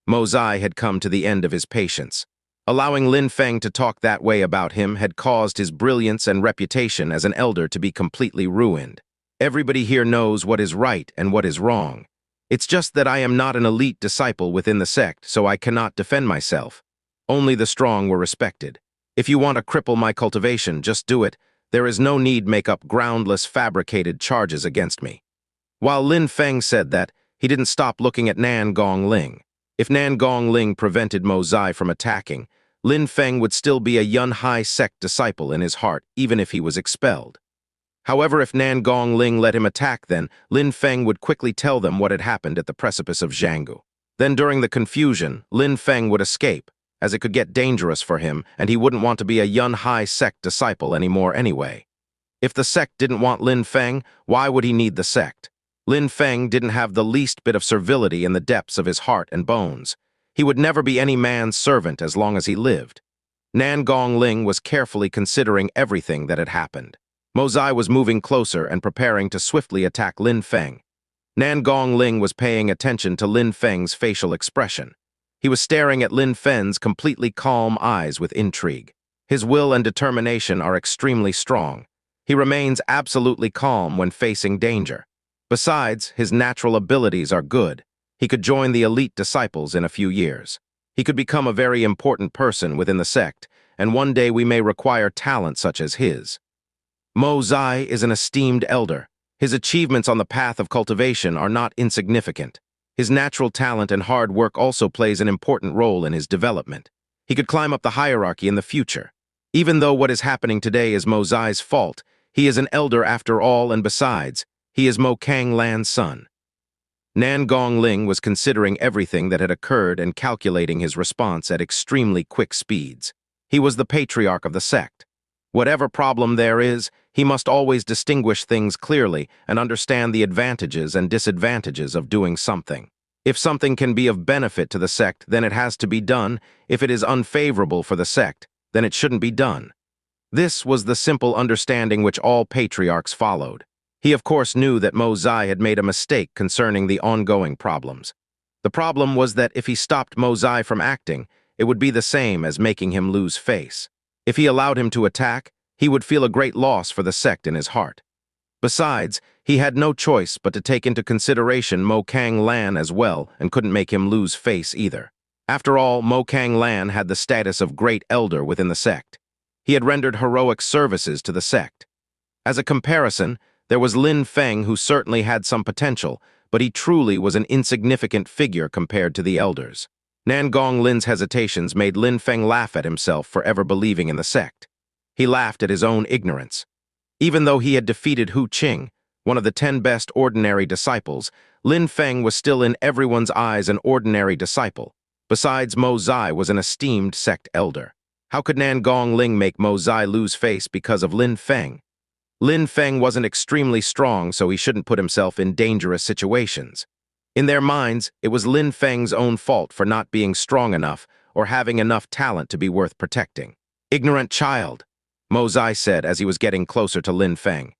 Mo Zai had come to the end of his patience. Allowing Lin Feng to talk that way about him had caused his brilliance and reputation as an elder to be completely ruined. Everybody here knows what is right and what is wrong. It's just that I am not an elite disciple within the sect, so I cannot defend myself. Only the strong were respected. If you want to cripple my cultivation, just do it. There is no need make up groundless, fabricated charges against me. While Lin Feng said that, he didn't stop looking at Nan Gongling. If Nan Gongling prevented Mo Zai from attacking, Lin Feng would still be a Yun Hai sect disciple in his heart, even if he was expelled. However, if Nan Gongling let him attack then, Lin Feng would quickly tell them what had happened at the precipice of Zhanggu. Then during the confusion, Lin Feng would escape, as it could get dangerous for him, and he wouldn't want to be a Yun Hai sect disciple anymore anyway. If the sect didn't want Lin Feng, why would he need the sect? Lin Feng didn't have the least bit of servility in the depths of his heart and bones. He would never be any man's servant as long as he lived. Nan Gongling was carefully considering everything that had happened. Mo Zai was moving closer and preparing to swiftly attack Lin Feng. Nan Gongling was paying attention to Lin Feng's facial expression. He was staring at Lin Feng's completely calm eyes with intrigue. His will and determination are extremely strong. He remains absolutely calm when facing danger. Besides, his natural abilities are good. He could join the elite disciples in a few years. He could become a very important person within the sect, and one day we may require talent such as his. Mo Zai is an esteemed elder. His achievements on the path of cultivation are not insignificant. His natural talent and hard work also plays an important role in his development. He could climb up the hierarchy in the future. Even though what is happening today is Mo Zai's fault, he is an elder after all, and besides, he is Mo Kang Lan's son. Nan Gongling was considering everything that had occurred and calculating his response at extremely quick speeds. He was the patriarch of the sect. Whatever problem there is, he must always distinguish things clearly and understand the advantages and disadvantages of doing something. If something can be of benefit to the sect, then it has to be done. If it is unfavorable for the sect, then it shouldn't be done. This was the simple understanding which all patriarchs followed. He of course knew that Mo Zai had made a mistake concerning the ongoing problems. The problem was that if he stopped Mo Zai from acting, it would be the same as making him lose face. If he allowed him to attack, he would feel a great loss for the sect in his heart. Besides, he had no choice but to take into consideration Mo Kang Lan as well and couldn't make him lose face either. After all, Mo Kang Lan had the status of great elder within the sect. He had rendered heroic services to the sect. As a comparison, there was Lin Feng, who certainly had some potential, but he truly was an insignificant figure compared to the elders. Nan Gonglin's hesitations made Lin Feng laugh at himself for ever believing in the sect. He laughed at his own ignorance. Even though he had defeated Hu Qing, one of the 10 best ordinary disciples, Lin Feng was still in everyone's eyes an ordinary disciple. Besides, Mo Zai was an esteemed sect elder. How could Nan Gongling make Mo Zai lose face because of Lin Feng? Lin Feng wasn't extremely strong, so he shouldn't put himself in dangerous situations. In their minds, it was Lin Feng's own fault for not being strong enough or having enough talent to be worth protecting. "Ignorant child," Mo Zai said as he was getting closer to Lin Feng.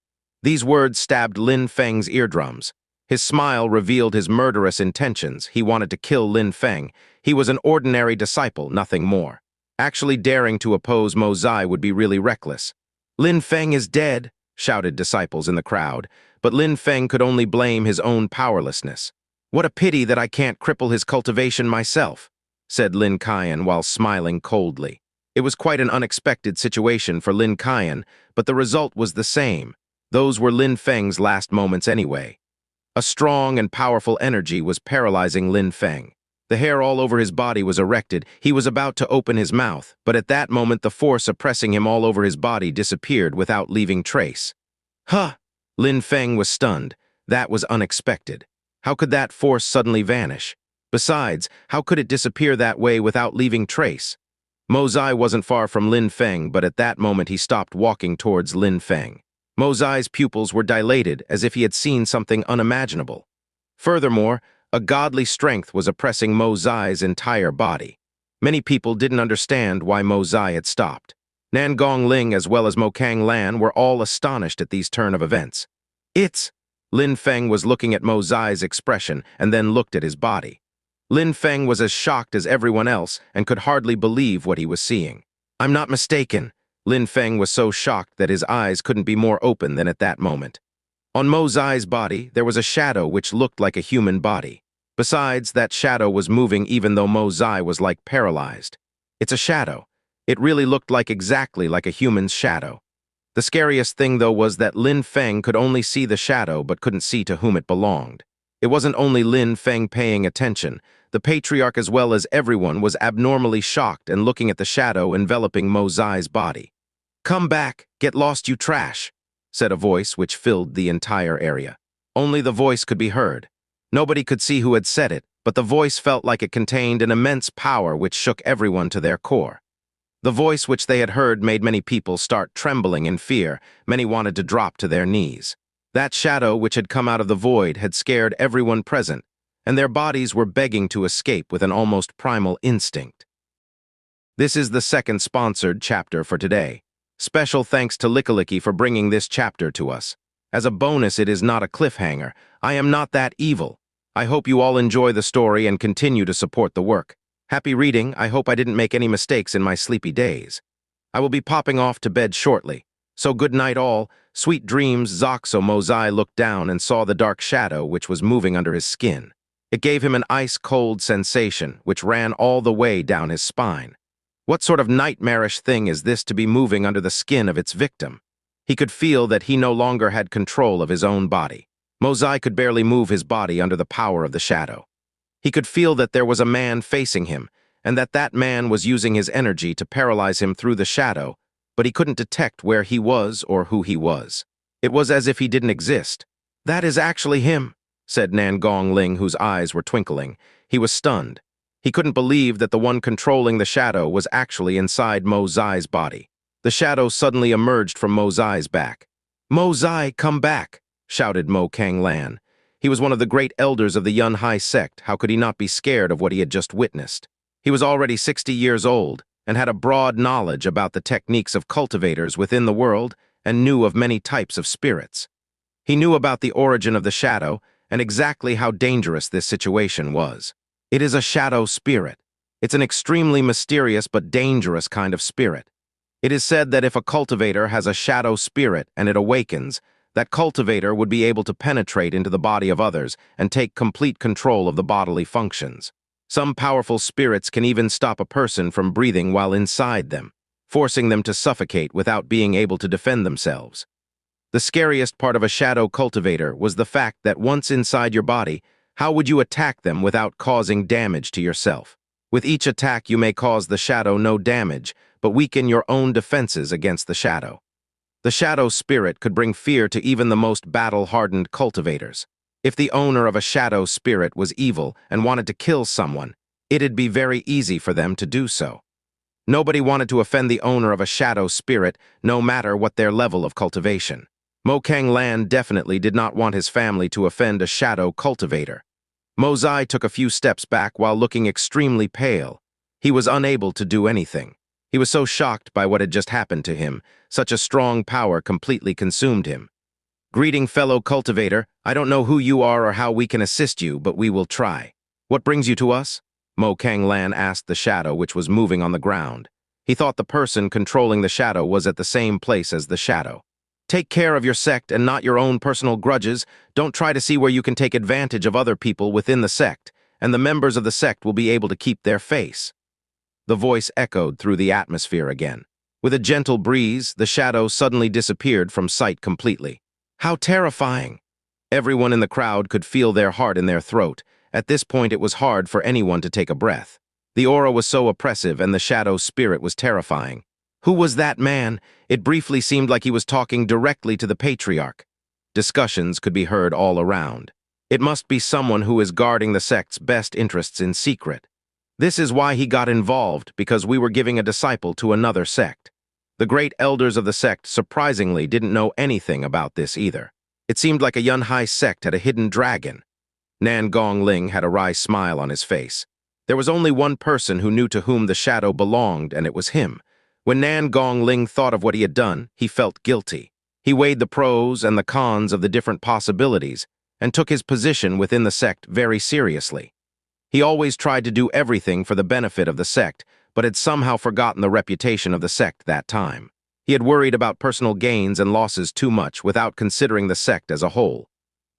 These words stabbed Lin Feng's eardrums. His smile revealed his murderous intentions. He wanted to kill Lin Feng. He was an ordinary disciple, nothing more. Actually daring to oppose Mo Zai would be really reckless. "Lin Feng is dead," shouted disciples in the crowd, but Lin Feng could only blame his own powerlessness. "What a pity that I can't cripple his cultivation myself," said Lin Qian while smiling coldly. It was quite an unexpected situation for Lin Qian, but the result was the same. Those were Lin Feng's last moments anyway. A strong and powerful energy was paralyzing Lin Feng. The hair all over his body was erected. He was about to open his mouth, but at that moment the force oppressing him all over his body disappeared without leaving trace. "Huh!" Lin Feng was stunned. That was unexpected. How could that force suddenly vanish? Besides, how could it disappear that way without leaving trace? Mo Zai wasn't far from Lin Feng, but at that moment he stopped walking towards Lin Feng. Mo Zai's pupils were dilated as if he had seen something unimaginable. Furthermore, a godly strength was oppressing Mo Zai's entire body. Many people didn't understand why Mo Zai had stopped. Nan Gongling as well as Mo Kang Lan were all astonished at these turn of events. Lin Feng was looking at Mo Zai's expression and then looked at his body. Lin Feng was as shocked as everyone else and could hardly believe what he was seeing. "I'm not mistaken." Lin Feng was so shocked that his eyes couldn't be more open than at that moment. On Mo Zai's body, there was a shadow which looked like a human body. Besides, that shadow was moving even though Mo Zai was like paralyzed. It's a shadow. It really looked exactly like a human's shadow. The scariest thing, though, was that Lin Feng could only see the shadow but couldn't see to whom it belonged. It wasn't only Lin Feng paying attention. The patriarch as well as everyone was abnormally shocked and looking at the shadow enveloping Mo Zai's body. "Come back, get lost you trash," said a voice which filled the entire area. Only the voice could be heard. Nobody could see who had said it, but the voice felt like it contained an immense power which shook everyone to their core. The voice which they had heard made many people start trembling in fear. Many wanted to drop to their knees. That shadow which had come out of the void had scared everyone present, and their bodies were begging to escape with an almost primal instinct. This is the second sponsored chapter for today. Special thanks to Lickilicky for bringing this chapter to us. As a bonus, it is not a cliffhanger. I am not that evil. I hope you all enjoy the story and continue to support the work. Happy reading. I hope I didn't make any mistakes in my sleepy days. I will be popping off to bed shortly. So good night all. Sweet dreams. Zoxo. Mo Zai looked down and saw the dark shadow which was moving under his skin. It gave him an ice-cold sensation which ran all the way down his spine. What sort of nightmarish thing is this to be moving under the skin of its victim? He could feel that he no longer had control of his own body. Mo Zai could barely move his body under the power of the shadow. He could feel that there was a man facing him, and that man was using his energy to paralyze him through the shadow, but he couldn't detect where he was or who he was. It was as if he didn't exist. "That is actually him," said Nan Gongling, whose eyes were twinkling. He was stunned. He couldn't believe that the one controlling the shadow was actually inside Mo Zai's body. The shadow suddenly emerged from Mo Zai's back. "Mo Zai, come back!" shouted Mo Kang Lan. He was one of the great elders of the Yun Hai sect. How could he not be scared of what he had just witnessed? He was already 60 years old and had a broad knowledge about the techniques of cultivators within the world and knew of many types of spirits. He knew about the origin of the shadow and exactly how dangerous this situation was. It is a shadow spirit. It's an extremely mysterious but dangerous kind of spirit. It is said that if a cultivator has a shadow spirit and it awakens, that cultivator would be able to penetrate into the body of others and take complete control of the bodily functions. Some powerful spirits can even stop a person from breathing while inside them, forcing them to suffocate without being able to defend themselves. The scariest part of a shadow cultivator was the fact that once inside your body, how would you attack them without causing damage to yourself? With each attack, you may cause the shadow no damage, but weaken your own defenses against the shadow. The shadow spirit could bring fear to even the most battle-hardened cultivators. If the owner of a shadow spirit was evil and wanted to kill someone, it'd be very easy for them to do so. Nobody wanted to offend the owner of a shadow spirit, no matter what their level of cultivation. Mo Kang Lan definitely did not want his family to offend a shadow cultivator. Mo Zai took a few steps back while looking extremely pale. He was unable to do anything. He was so shocked by what had just happened to him. Such a strong power completely consumed him. "Greeting, fellow cultivator. I don't know who you are or how we can assist you, but we will try. What brings you to us?" Mo Kang Lan asked the shadow, which was moving on the ground. He thought the person controlling the shadow was at the same place as the shadow. "Take care of your sect and not your own personal grudges. Don't try to see where you can take advantage of other people within the sect, and the members of the sect will be able to keep their face." The voice echoed through the atmosphere again. With a gentle breeze, the shadow suddenly disappeared from sight completely. How terrifying! Everyone in the crowd could feel their heart in their throat. At this point, it was hard for anyone to take a breath. The aura was so oppressive and the shadow spirit was terrifying. Who was that man? It briefly seemed like he was talking directly to the patriarch. Discussions could be heard all around. It must be someone who is guarding the sect's best interests in secret. This is why he got involved, because we were giving a disciple to another sect. The great elders of the sect surprisingly didn't know anything about this either. It seemed like a Yun Hai sect had a hidden dragon. Nan Gongling had a wry smile on his face. There was only one person who knew to whom the shadow belonged, and it was him. When Nan Gongling thought of what he had done, he felt guilty. He weighed the pros and the cons of the different possibilities and took his position within the sect very seriously. He always tried to do everything for the benefit of the sect, but had somehow forgotten the reputation of the sect that time. He had worried about personal gains and losses too much without considering the sect as a whole.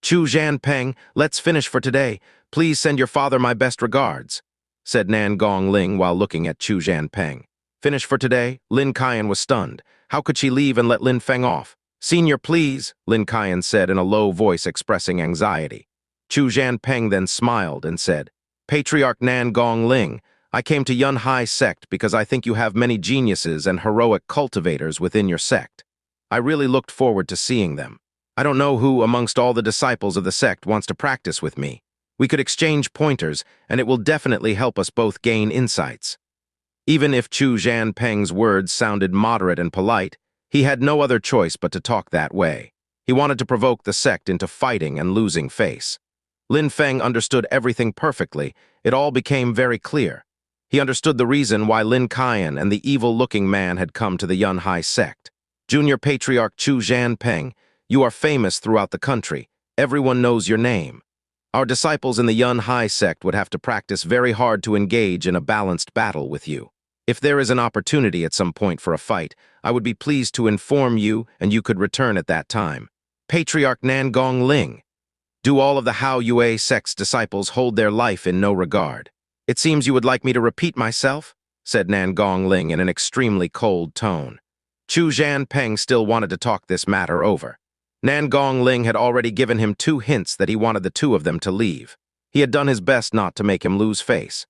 "Chu Zhanpeng, let's finish for today. Please send your father my best regards," said Nan Gongling while looking at Chu Zhanpeng. Finish for today? Lin Qian was stunned. How could she leave and let Lin Feng off? "Senior, please," Lin Qian said in a low voice expressing anxiety. Chu Zhanpeng then smiled and said, "Patriarch Nan Gongling, I came to Yun Hai sect because I think you have many geniuses and heroic cultivators within your sect. I really looked forward to seeing them. I don't know who amongst all the disciples of the sect wants to practice with me. We could exchange pointers, and it will definitely help us both gain insights." Even if Chu Zhanpeng's words sounded moderate and polite, he had no other choice but to talk that way. He wanted to provoke the sect into fighting and losing face. Lin Feng understood everything perfectly. It all became very clear. He understood the reason why Lin Qian and the evil-looking man had come to the Yun Hai sect. "Junior Patriarch Chu Zhanpeng, you are famous throughout the country. Everyone knows your name. Our disciples in the Yun Hai sect would have to practice very hard to engage in a balanced battle with you. If there is an opportunity at some point for a fight, I would be pleased to inform you and you could return at that time. Patriarch Nan Gongling. Do all of the Hao Yue sect's disciples hold their life in no regard? It seems you would like me to repeat myself," said Nan Gongling in an extremely cold tone. Chu Zhanpeng still wanted to talk this matter over. Nan Gongling had already given him 2 hints that he wanted the two of them to leave. He had done his best not to make him lose face.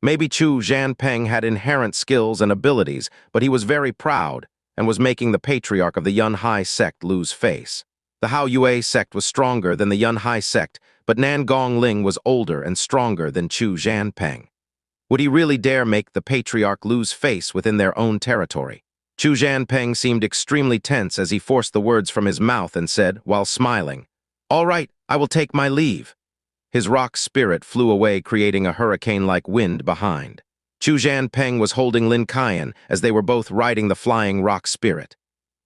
Maybe Chu Jianpeng had inherent skills and abilities, but he was very proud and was making the patriarch of the Yun Hai sect lose face. The Hao Yue sect was stronger than the Yun Hai sect, but Nan Gongling was older and stronger than Chu Jianpeng. Would he really dare make the patriarch lose face within their own territory? Chu Jianpeng seemed extremely tense as he forced the words from his mouth and said, while smiling, "All right, I will take my leave." His rock spirit flew away, creating a hurricane-like wind behind. Chu Jianpeng was holding Lin Feng as they were both riding the flying rock spirit.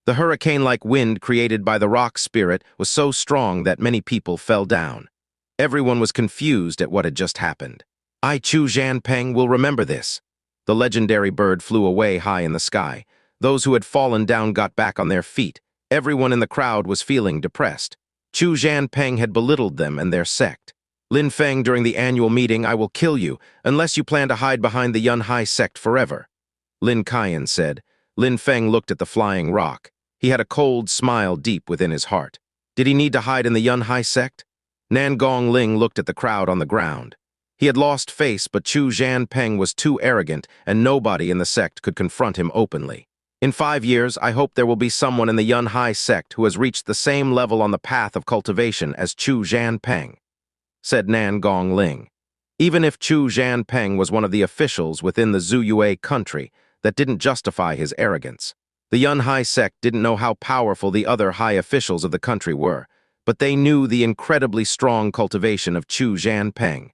The hurricane-like wind created by the rock spirit was so strong that many people fell down. Everyone was confused at what had just happened. "I, Chu Jianpeng, will remember this." The legendary bird flew away high in the sky. Those who had fallen down got back on their feet. Everyone in the crowd was feeling depressed. Chu Jianpeng had belittled them and their sect. "Lin Feng, during the annual meeting, I will kill you, unless you plan to hide behind the Yun Hai sect forever," Lin Feng said. Lin Feng looked at the flying rock. He had a cold smile deep within his heart. Did he need to hide in the Yun Hai sect? Nan Gongling looked at the crowd on the ground. He had lost face, but Chu Jianpeng was too arrogant, and nobody in the sect could confront him openly. "In 5 years, I hope there will be someone in the Yun Hai sect who has reached the same level on the path of cultivation as Chu Jianpeng," said Nan Gongling. Even if Chu Jianpeng was one of the officials within the Zuyue country, that didn't justify his arrogance. The Yun Hai sect didn't know how powerful the other high officials of the country were, but they knew the incredibly strong cultivation of Chu Jianpeng.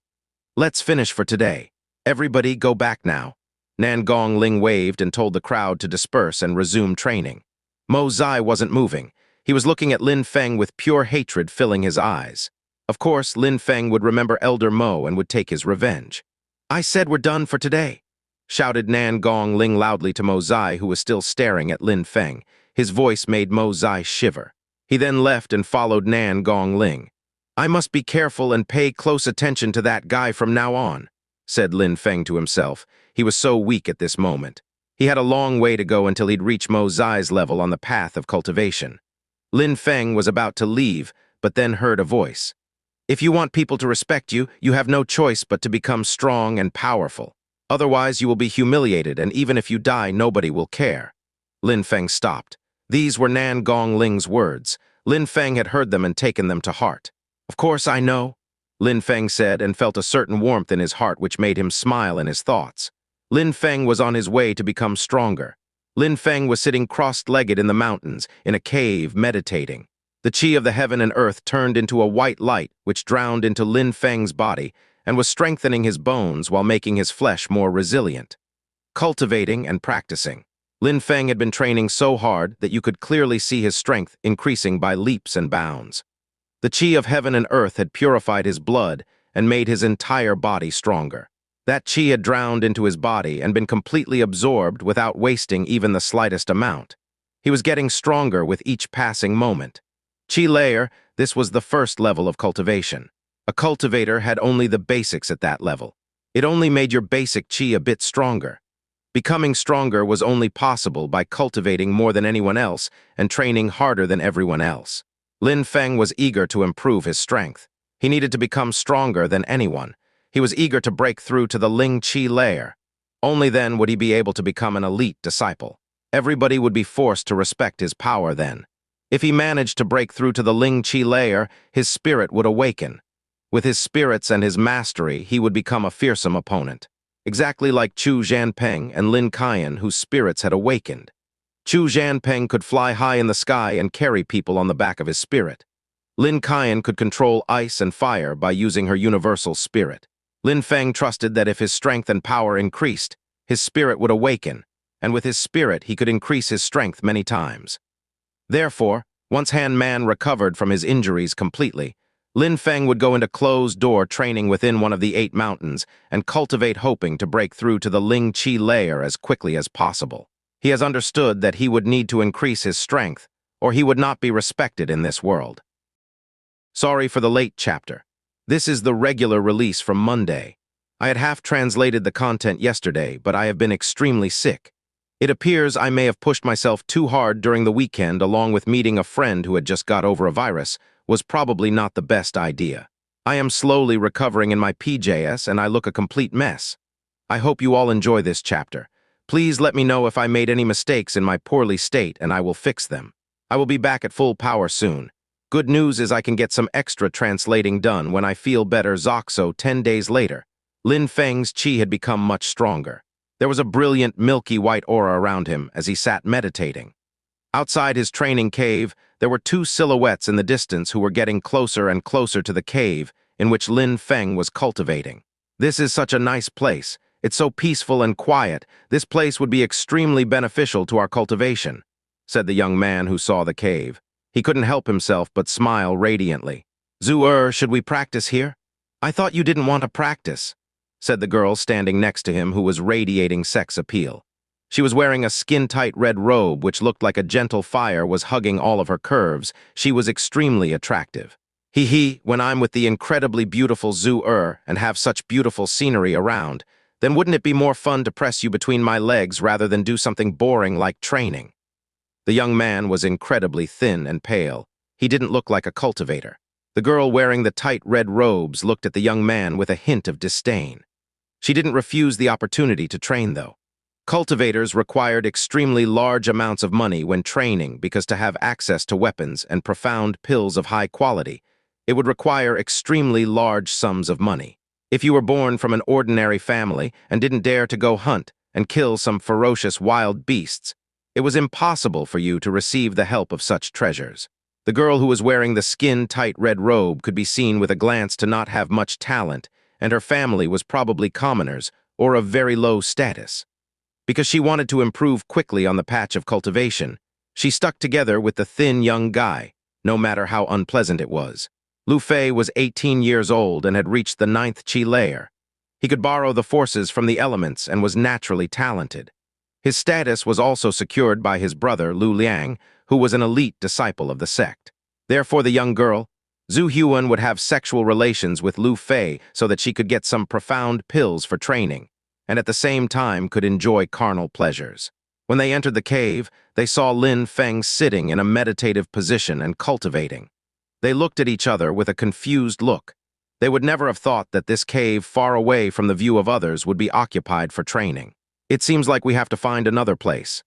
"Let's finish for today. Everybody go back now." Nan Gongling waved and told the crowd to disperse and resume training. Mo Zai wasn't moving. He was looking at Lin Feng with pure hatred filling his eyes. Of course, Lin Feng would remember Elder Mo and would take his revenge. "I said we're done for today," shouted Nan Gongling loudly to Mo Zai, who was still staring at Lin Feng. His voice made Mo Zai shiver. He then left and followed Nan Gongling. "I must be careful and pay close attention to that guy from now on," said Lin Feng to himself. He was so weak at this moment. He had a long way to go until he'd reach Mo Zai's level on the path of cultivation. Lin Feng was about to leave, but then heard a voice. "If you want people to respect you, you have no choice but to become strong and powerful. Otherwise, you will be humiliated, and even if you die, nobody will care." Lin Feng stopped. These were Nan Gongling's words. Lin Feng had heard them and taken them to heart. "Of course I know," Lin Feng said, and felt a certain warmth in his heart which made him smile in his thoughts. Lin Feng was on his way to become stronger. Lin Feng was sitting cross-legged in the mountains, in a cave, meditating. The chi of the heaven and earth turned into a white light which drowned into Lin Feng's body and was strengthening his bones while making his flesh more resilient. Cultivating and practicing. Lin Feng had been training so hard that you could clearly see his strength increasing by leaps and bounds. The chi of heaven and earth had purified his blood and made his entire body stronger. That chi had drowned into his body and been completely absorbed without wasting even the slightest amount. He was getting stronger with each passing moment. Chi layer, this was the first level of cultivation. A cultivator had only the basics at that level. It only made your basic chi a bit stronger. Becoming stronger was only possible by cultivating more than anyone else and training harder than everyone else. Lin Feng was eager to improve his strength. He needed to become stronger than anyone. He was eager to break through to the Ling Chi layer. Only then would he be able to become an elite disciple. Everybody would be forced to respect his power then. If he managed to break through to the Ling Chi layer, his spirit would awaken. With his spirits and his mastery, he would become a fearsome opponent. Exactly like Chu Jianpeng and Lin Feng, whose spirits had awakened. Chu Jianpeng could fly high in the sky and carry people on the back of his spirit. Lin Feng could control ice and fire by using her universal spirit. Lin Feng trusted that if his strength and power increased, his spirit would awaken, and with his spirit he could increase his strength many times. Therefore, once Han Man recovered from his injuries completely, Lin Feng would go into closed-door training within one of the 8 mountains and cultivate hoping to break through to the Ling Chi layer as quickly as possible. He has understood that he would need to increase his strength, or he would not be respected in this world. Sorry for the late chapter. This is the regular release from Monday. I had half-translated the content yesterday, but I have been extremely sick. It appears I may have pushed myself too hard during the weekend along with meeting a friend who had just got over a virus, was probably not the best idea. I am slowly recovering in my PJS and I look a complete mess. I hope you all enjoy this chapter. Please let me know if I made any mistakes in my poorly state and I will fix them. I will be back at full power soon. Good news is I can get some extra translating done when I feel better. Zoxo 10 days later. Lin Feng's chi had become much stronger. There was a brilliant milky white aura around him as he sat meditating. Outside his training cave, there were two silhouettes in the distance who were getting closer and closer to the cave in which Lin Feng was cultivating. This is such a nice place. It's so peaceful and quiet. This place would be extremely beneficial to our cultivation, said the young man who saw the cave. He couldn't help himself but smile radiantly. Zhu, should we practice here? I thought you didn't want to practice, said the girl standing next to him who was radiating sex appeal. She was wearing a skin-tight red robe which looked like a gentle fire was hugging all of her curves. She was extremely attractive. When I'm with the incredibly beautiful Zhu and have such beautiful scenery around, then wouldn't it be more fun to press you between my legs rather than do something boring like training? The young man was incredibly thin and pale. He didn't look like a cultivator. The girl wearing the tight red robes looked at the young man with a hint of disdain. She didn't refuse the opportunity to train, though. Cultivators required extremely large amounts of money when training because to have access to weapons and profound pills of high quality, it would require extremely large sums of money. If you were born from an ordinary family and didn't dare to go hunt and kill some ferocious wild beasts, it was impossible for you to receive the help of such treasures. The girl who was wearing the skin-tight red robe could be seen with a glance to not have much talent, and her family was probably commoners or of very low status. Because she wanted to improve quickly on the patch of cultivation, she stuck together with the thin young guy, no matter how unpleasant it was. Lu Fei was 18 years old and had reached the 9th chi layer. He could borrow the forces from the elements and was naturally talented. His status was also secured by his brother, Lu Liang, who was an elite disciple of the sect. Therefore, the young girl, Zhu Huan, would have sexual relations with Lu Fei so that she could get some profound pills for training, and at the same time could enjoy carnal pleasures. When they entered the cave, they saw Lin Feng sitting in a meditative position and cultivating. They looked at each other with a confused look. They would never have thought that this cave far away from the view of others would be occupied for training. It seems like we have to find another place,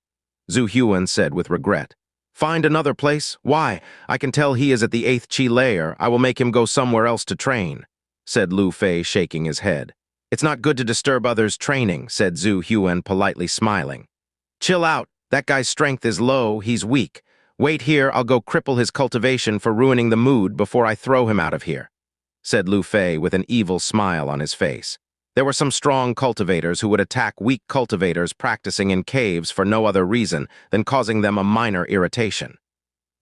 Zhu Huan said with regret. Find another place? Why? I can tell he is at the 8th chi layer. I will make him go somewhere else to train, said Lu Fei, shaking his head. It's not good to disturb others' training, said Zhu Huan, politely smiling. Chill out. That guy's strength is low. He's weak. Wait here. I'll go cripple his cultivation for ruining the mood before I throw him out of here, said Lu Fei with an evil smile on his face. There were some strong cultivators who would attack weak cultivators practicing in caves for no other reason than causing them a minor irritation.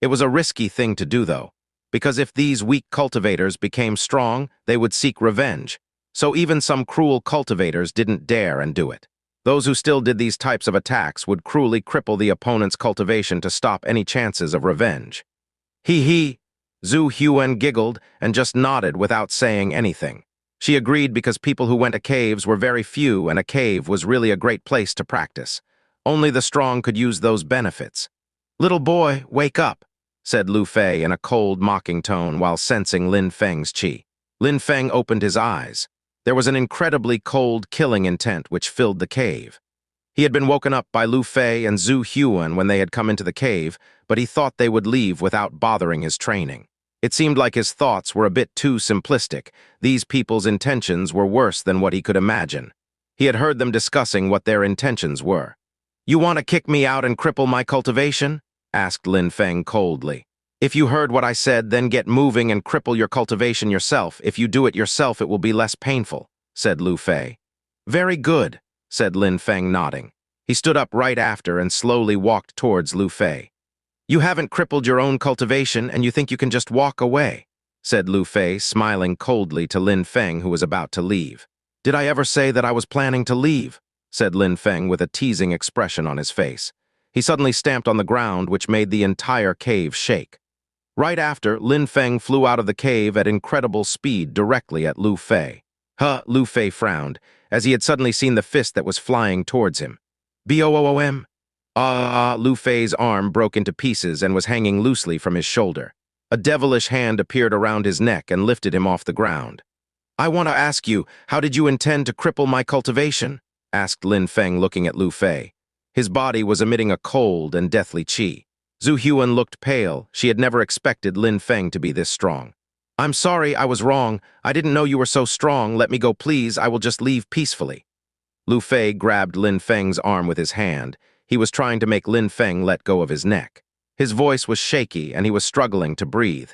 It was a risky thing to do, though, because if these weak cultivators became strong, they would seek revenge. So even some cruel cultivators didn't dare and do it. Those who still did these types of attacks would cruelly cripple the opponent's cultivation to stop any chances of revenge. Zhu Huan giggled and just nodded without saying anything. She agreed because people who went to caves were very few and a cave was really a great place to practice. Only the strong could use those benefits. Little boy, wake up, said Lu Fei in a cold, mocking tone while sensing Lin Feng's chi. Lin Feng opened his eyes. There was an incredibly cold, killing intent which filled the cave. He had been woken up by Lu Fei and Zhu Huan when they had come into the cave, but he thought they would leave without bothering his training. It seemed like his thoughts were a bit too simplistic. These people's intentions were worse than what he could imagine. He had heard them discussing what their intentions were. You want to kick me out and cripple my cultivation? Asked Lin Feng coldly. If you heard what I said, then get moving and cripple your cultivation yourself. If you do it yourself, it will be less painful, said Lu Fei. Very good, said Lin Feng, nodding. He stood up right after and slowly walked towards Lu Fei. You haven't crippled your own cultivation and you think you can just walk away, said Lu Fei, smiling coldly to Lin Feng, who was about to leave. Did I ever say that I was planning to leave? Said Lin Feng with a teasing expression on his face. He suddenly stamped on the ground, which made the entire cave shake. Right after, Lin Feng flew out of the cave at incredible speed directly at Lu Fei. Lu Fei frowned, as he had suddenly seen the fist that was flying towards him. Boom! Lu Fei's arm broke into pieces and was hanging loosely from his shoulder. A devilish hand appeared around his neck and lifted him off the ground. "I want to ask you, how did you intend to cripple my cultivation?" asked Lin Feng, looking at Lu Fei. His body was emitting a cold and deathly qi. Zhu Huan looked pale. She had never expected Lin Feng to be this strong. "I'm sorry, I was wrong. I didn't know you were so strong. Let me go, please. I will just leave peacefully." Lu Fei grabbed Lin Feng's arm with his hand. He was trying to make Lin Feng let go of his neck. His voice was shaky, and he was struggling to breathe.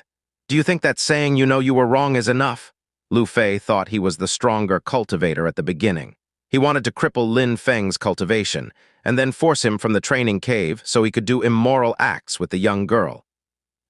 "Do you think that saying you know you were wrong is enough?" Lu Fei thought he was the stronger cultivator at the beginning. He wanted to cripple Lin Feng's cultivation, and then force him from the training cave so he could do immoral acts with the young girl.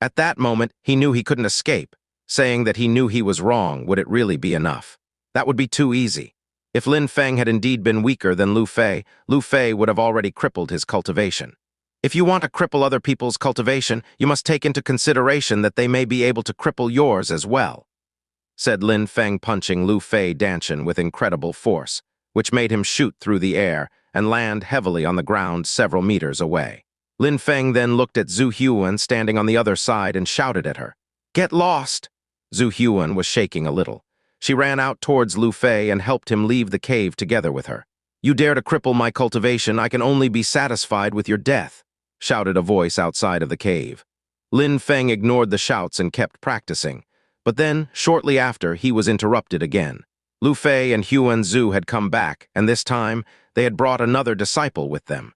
At that moment, he knew he couldn't escape. Saying that he knew he was wrong, would it really be enough? That would be too easy. If Lin Feng had indeed been weaker than Lu Fei would have already crippled his cultivation. If you want to cripple other people's cultivation, you must take into consideration that they may be able to cripple yours as well, said Lin Feng, punching Lu Fei Danshan with incredible force, which made him shoot through the air and land heavily on the ground several meters away. Lin Feng then looked at Zhu Huan standing on the other side and shouted at her, "Get lost!" Zhu Huan was shaking a little. She ran out towards Lu Fei and helped him leave the cave together with her. "You dare to cripple my cultivation, I can only be satisfied with your death," shouted a voice outside of the cave. Lin Feng ignored the shouts and kept practicing. But then, shortly after, he was interrupted again. Lu Fei and Huan Zhu had come back, and this time, they had brought another disciple with them.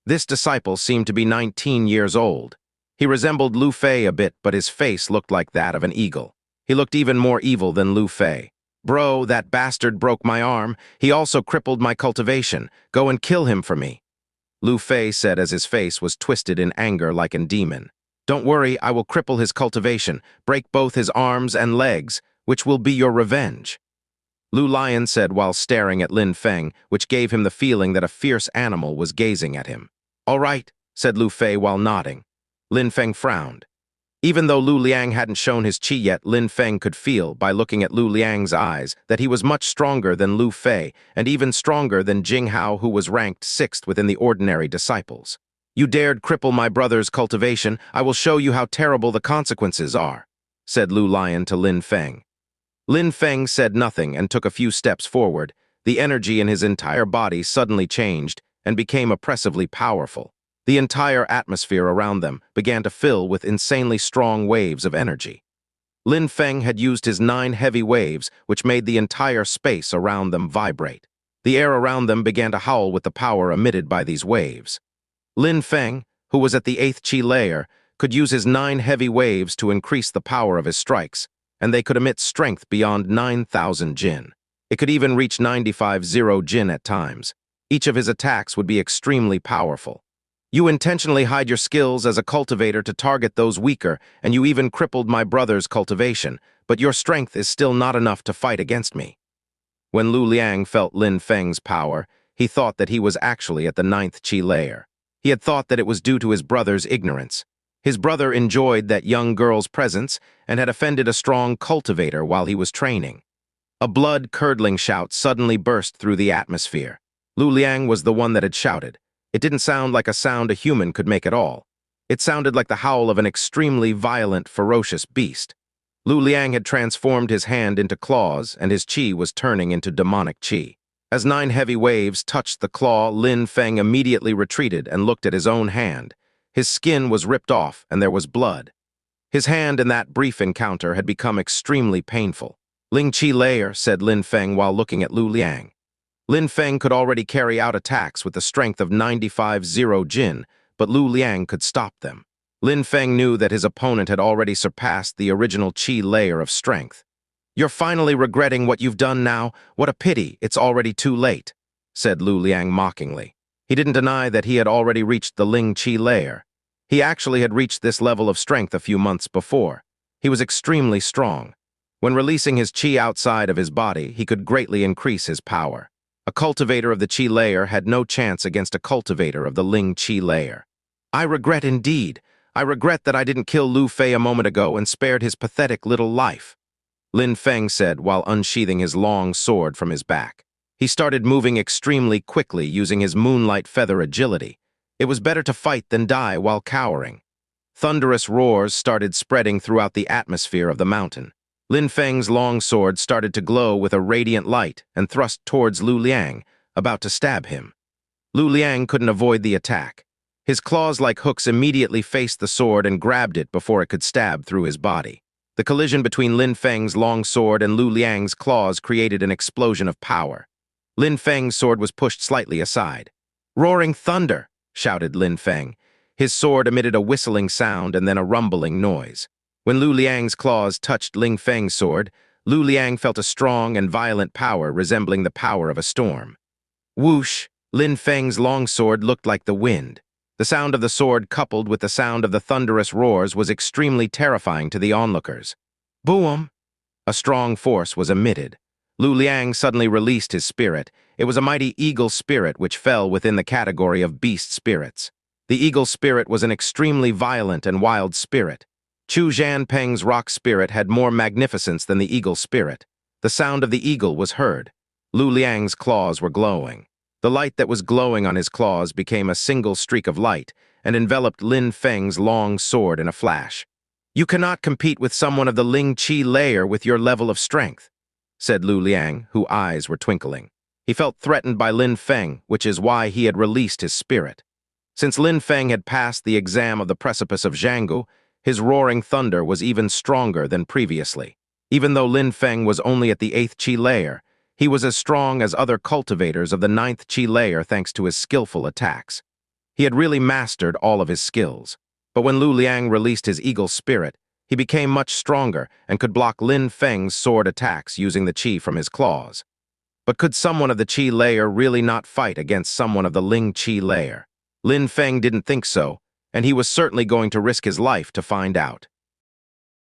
This disciple seemed to be 19 years old. He resembled Lu Fei a bit, but his face looked like that of an eagle. He looked even more evil than Lu Fei. "Bro, that bastard broke my arm. He also crippled my cultivation. Go and kill him for me," Lu Fei said as his face was twisted in anger like a demon. "Don't worry, I will cripple his cultivation, break both his arms and legs, which will be your revenge," Lu Lion said while staring at Lin Feng, which gave him the feeling that a fierce animal was gazing at him. "All right," said Lu Fei while nodding. Lin Feng frowned. Even though Lu Liang hadn't shown his qi yet, Lin Feng could feel, by looking at Lu Liang's eyes, that he was much stronger than Lu Fei, and even stronger than Jing Hao, who was ranked 6th within the ordinary disciples. "You dared cripple my brother's cultivation. I will show you how terrible the consequences are," said Lu Lion to Lin Feng. Lin Feng said nothing and took a few steps forward. The energy in his entire body suddenly changed and became oppressively powerful. The entire atmosphere around them began to fill with insanely strong waves of energy. Lin Feng had used his 9 heavy waves, which made the entire space around them vibrate. The air around them began to howl with the power emitted by these waves. Lin Feng, who was at the 8th qi layer, could use his 9 heavy waves to increase the power of his strikes, and they could emit strength beyond 9,000 jin. It could even reach 95,000 jin at times. Each of his attacks would be extremely powerful. "You intentionally hide your skills as a cultivator to target those weaker, and you even crippled my brother's cultivation, but your strength is still not enough to fight against me." When Lu Liang felt Lin Feng's power, he thought that he was actually at the 9th qi layer. He had thought that it was due to his brother's ignorance. His brother enjoyed that young girl's presence and had offended a strong cultivator while he was training. A blood-curdling shout suddenly burst through the atmosphere. Lu Liang was the one that had shouted. It didn't sound like a sound a human could make at all. It sounded like the howl of an extremely violent, ferocious beast. Lu Liang had transformed his hand into claws, and his qi was turning into demonic qi. As 9 heavy waves touched the claw, Lin Feng immediately retreated and looked at his own hand. His skin was ripped off, and there was blood. His hand in that brief encounter had become extremely painful. "Ling Qi layer," said Lin Feng while looking at Lu Liang. Lin Feng could already carry out attacks with the strength of 95,000 jin, but Lu Liang could stop them. Lin Feng knew that his opponent had already surpassed the original qi layer of strength. "You're finally regretting what you've done now? What a pity, it's already too late," said Lu Liang mockingly. He didn't deny that he had already reached the Ling Qi layer. He actually had reached this level of strength a few months before. He was extremely strong. When releasing his qi outside of his body, he could greatly increase his power. A cultivator of the qi layer had no chance against a cultivator of the Ling Qi layer. "I regret indeed. I regret that I didn't kill Lu Fei a moment ago and spared his pathetic little life," Lin Feng said while unsheathing his long sword from his back. He started moving extremely quickly using his moonlight feather agility. It was better to fight than die while cowering. Thunderous roars started spreading throughout the atmosphere of the mountain. Lin Feng's long sword started to glow with a radiant light and thrust towards Lu Liang, about to stab him. Lu Liang couldn't avoid the attack. His claws like hooks immediately faced the sword and grabbed it before it could stab through his body. The collision between Lin Feng's long sword and Lu Liang's claws created an explosion of power. Lin Feng's sword was pushed slightly aside. "Roaring thunder!" shouted Lin Feng. His sword emitted a whistling sound and then a rumbling noise. When Lu Liang's claws touched Lin Feng's sword, Lu Liang felt a strong and violent power resembling the power of a storm. Whoosh! Lin Feng's longsword looked like the wind. The sound of the sword coupled with the sound of the thunderous roars was extremely terrifying to the onlookers. Boom! A strong force was emitted. Lu Liang suddenly released his spirit. It was a mighty eagle spirit which fell within the category of beast spirits. The eagle spirit was an extremely violent and wild spirit. Chu Zhanpeng's rock spirit had more magnificence than the eagle spirit. The sound of the eagle was heard. Lu Liang's claws were glowing. The light that was glowing on his claws became a single streak of light and enveloped Lin Feng's long sword in a flash. "You cannot compete with someone of the Ling Qi layer with your level of strength," said Lu Liang, whose eyes were twinkling. He felt threatened by Lin Feng, which is why he had released his spirit. Since Lin Feng had passed the exam of the precipice of Zhanggu, his roaring thunder was even stronger than previously. Even though Lin Feng was only at the 8th Qi layer, he was as strong as other cultivators of the 9th Qi layer thanks to his skillful attacks. He had really mastered all of his skills. But when Lu Liang released his eagle spirit, he became much stronger and could block Lin Feng's sword attacks using the Qi from his claws. But could someone of the Qi layer really not fight against someone of the Ling Qi layer? Lin Feng didn't think so, and he was certainly going to risk his life to find out.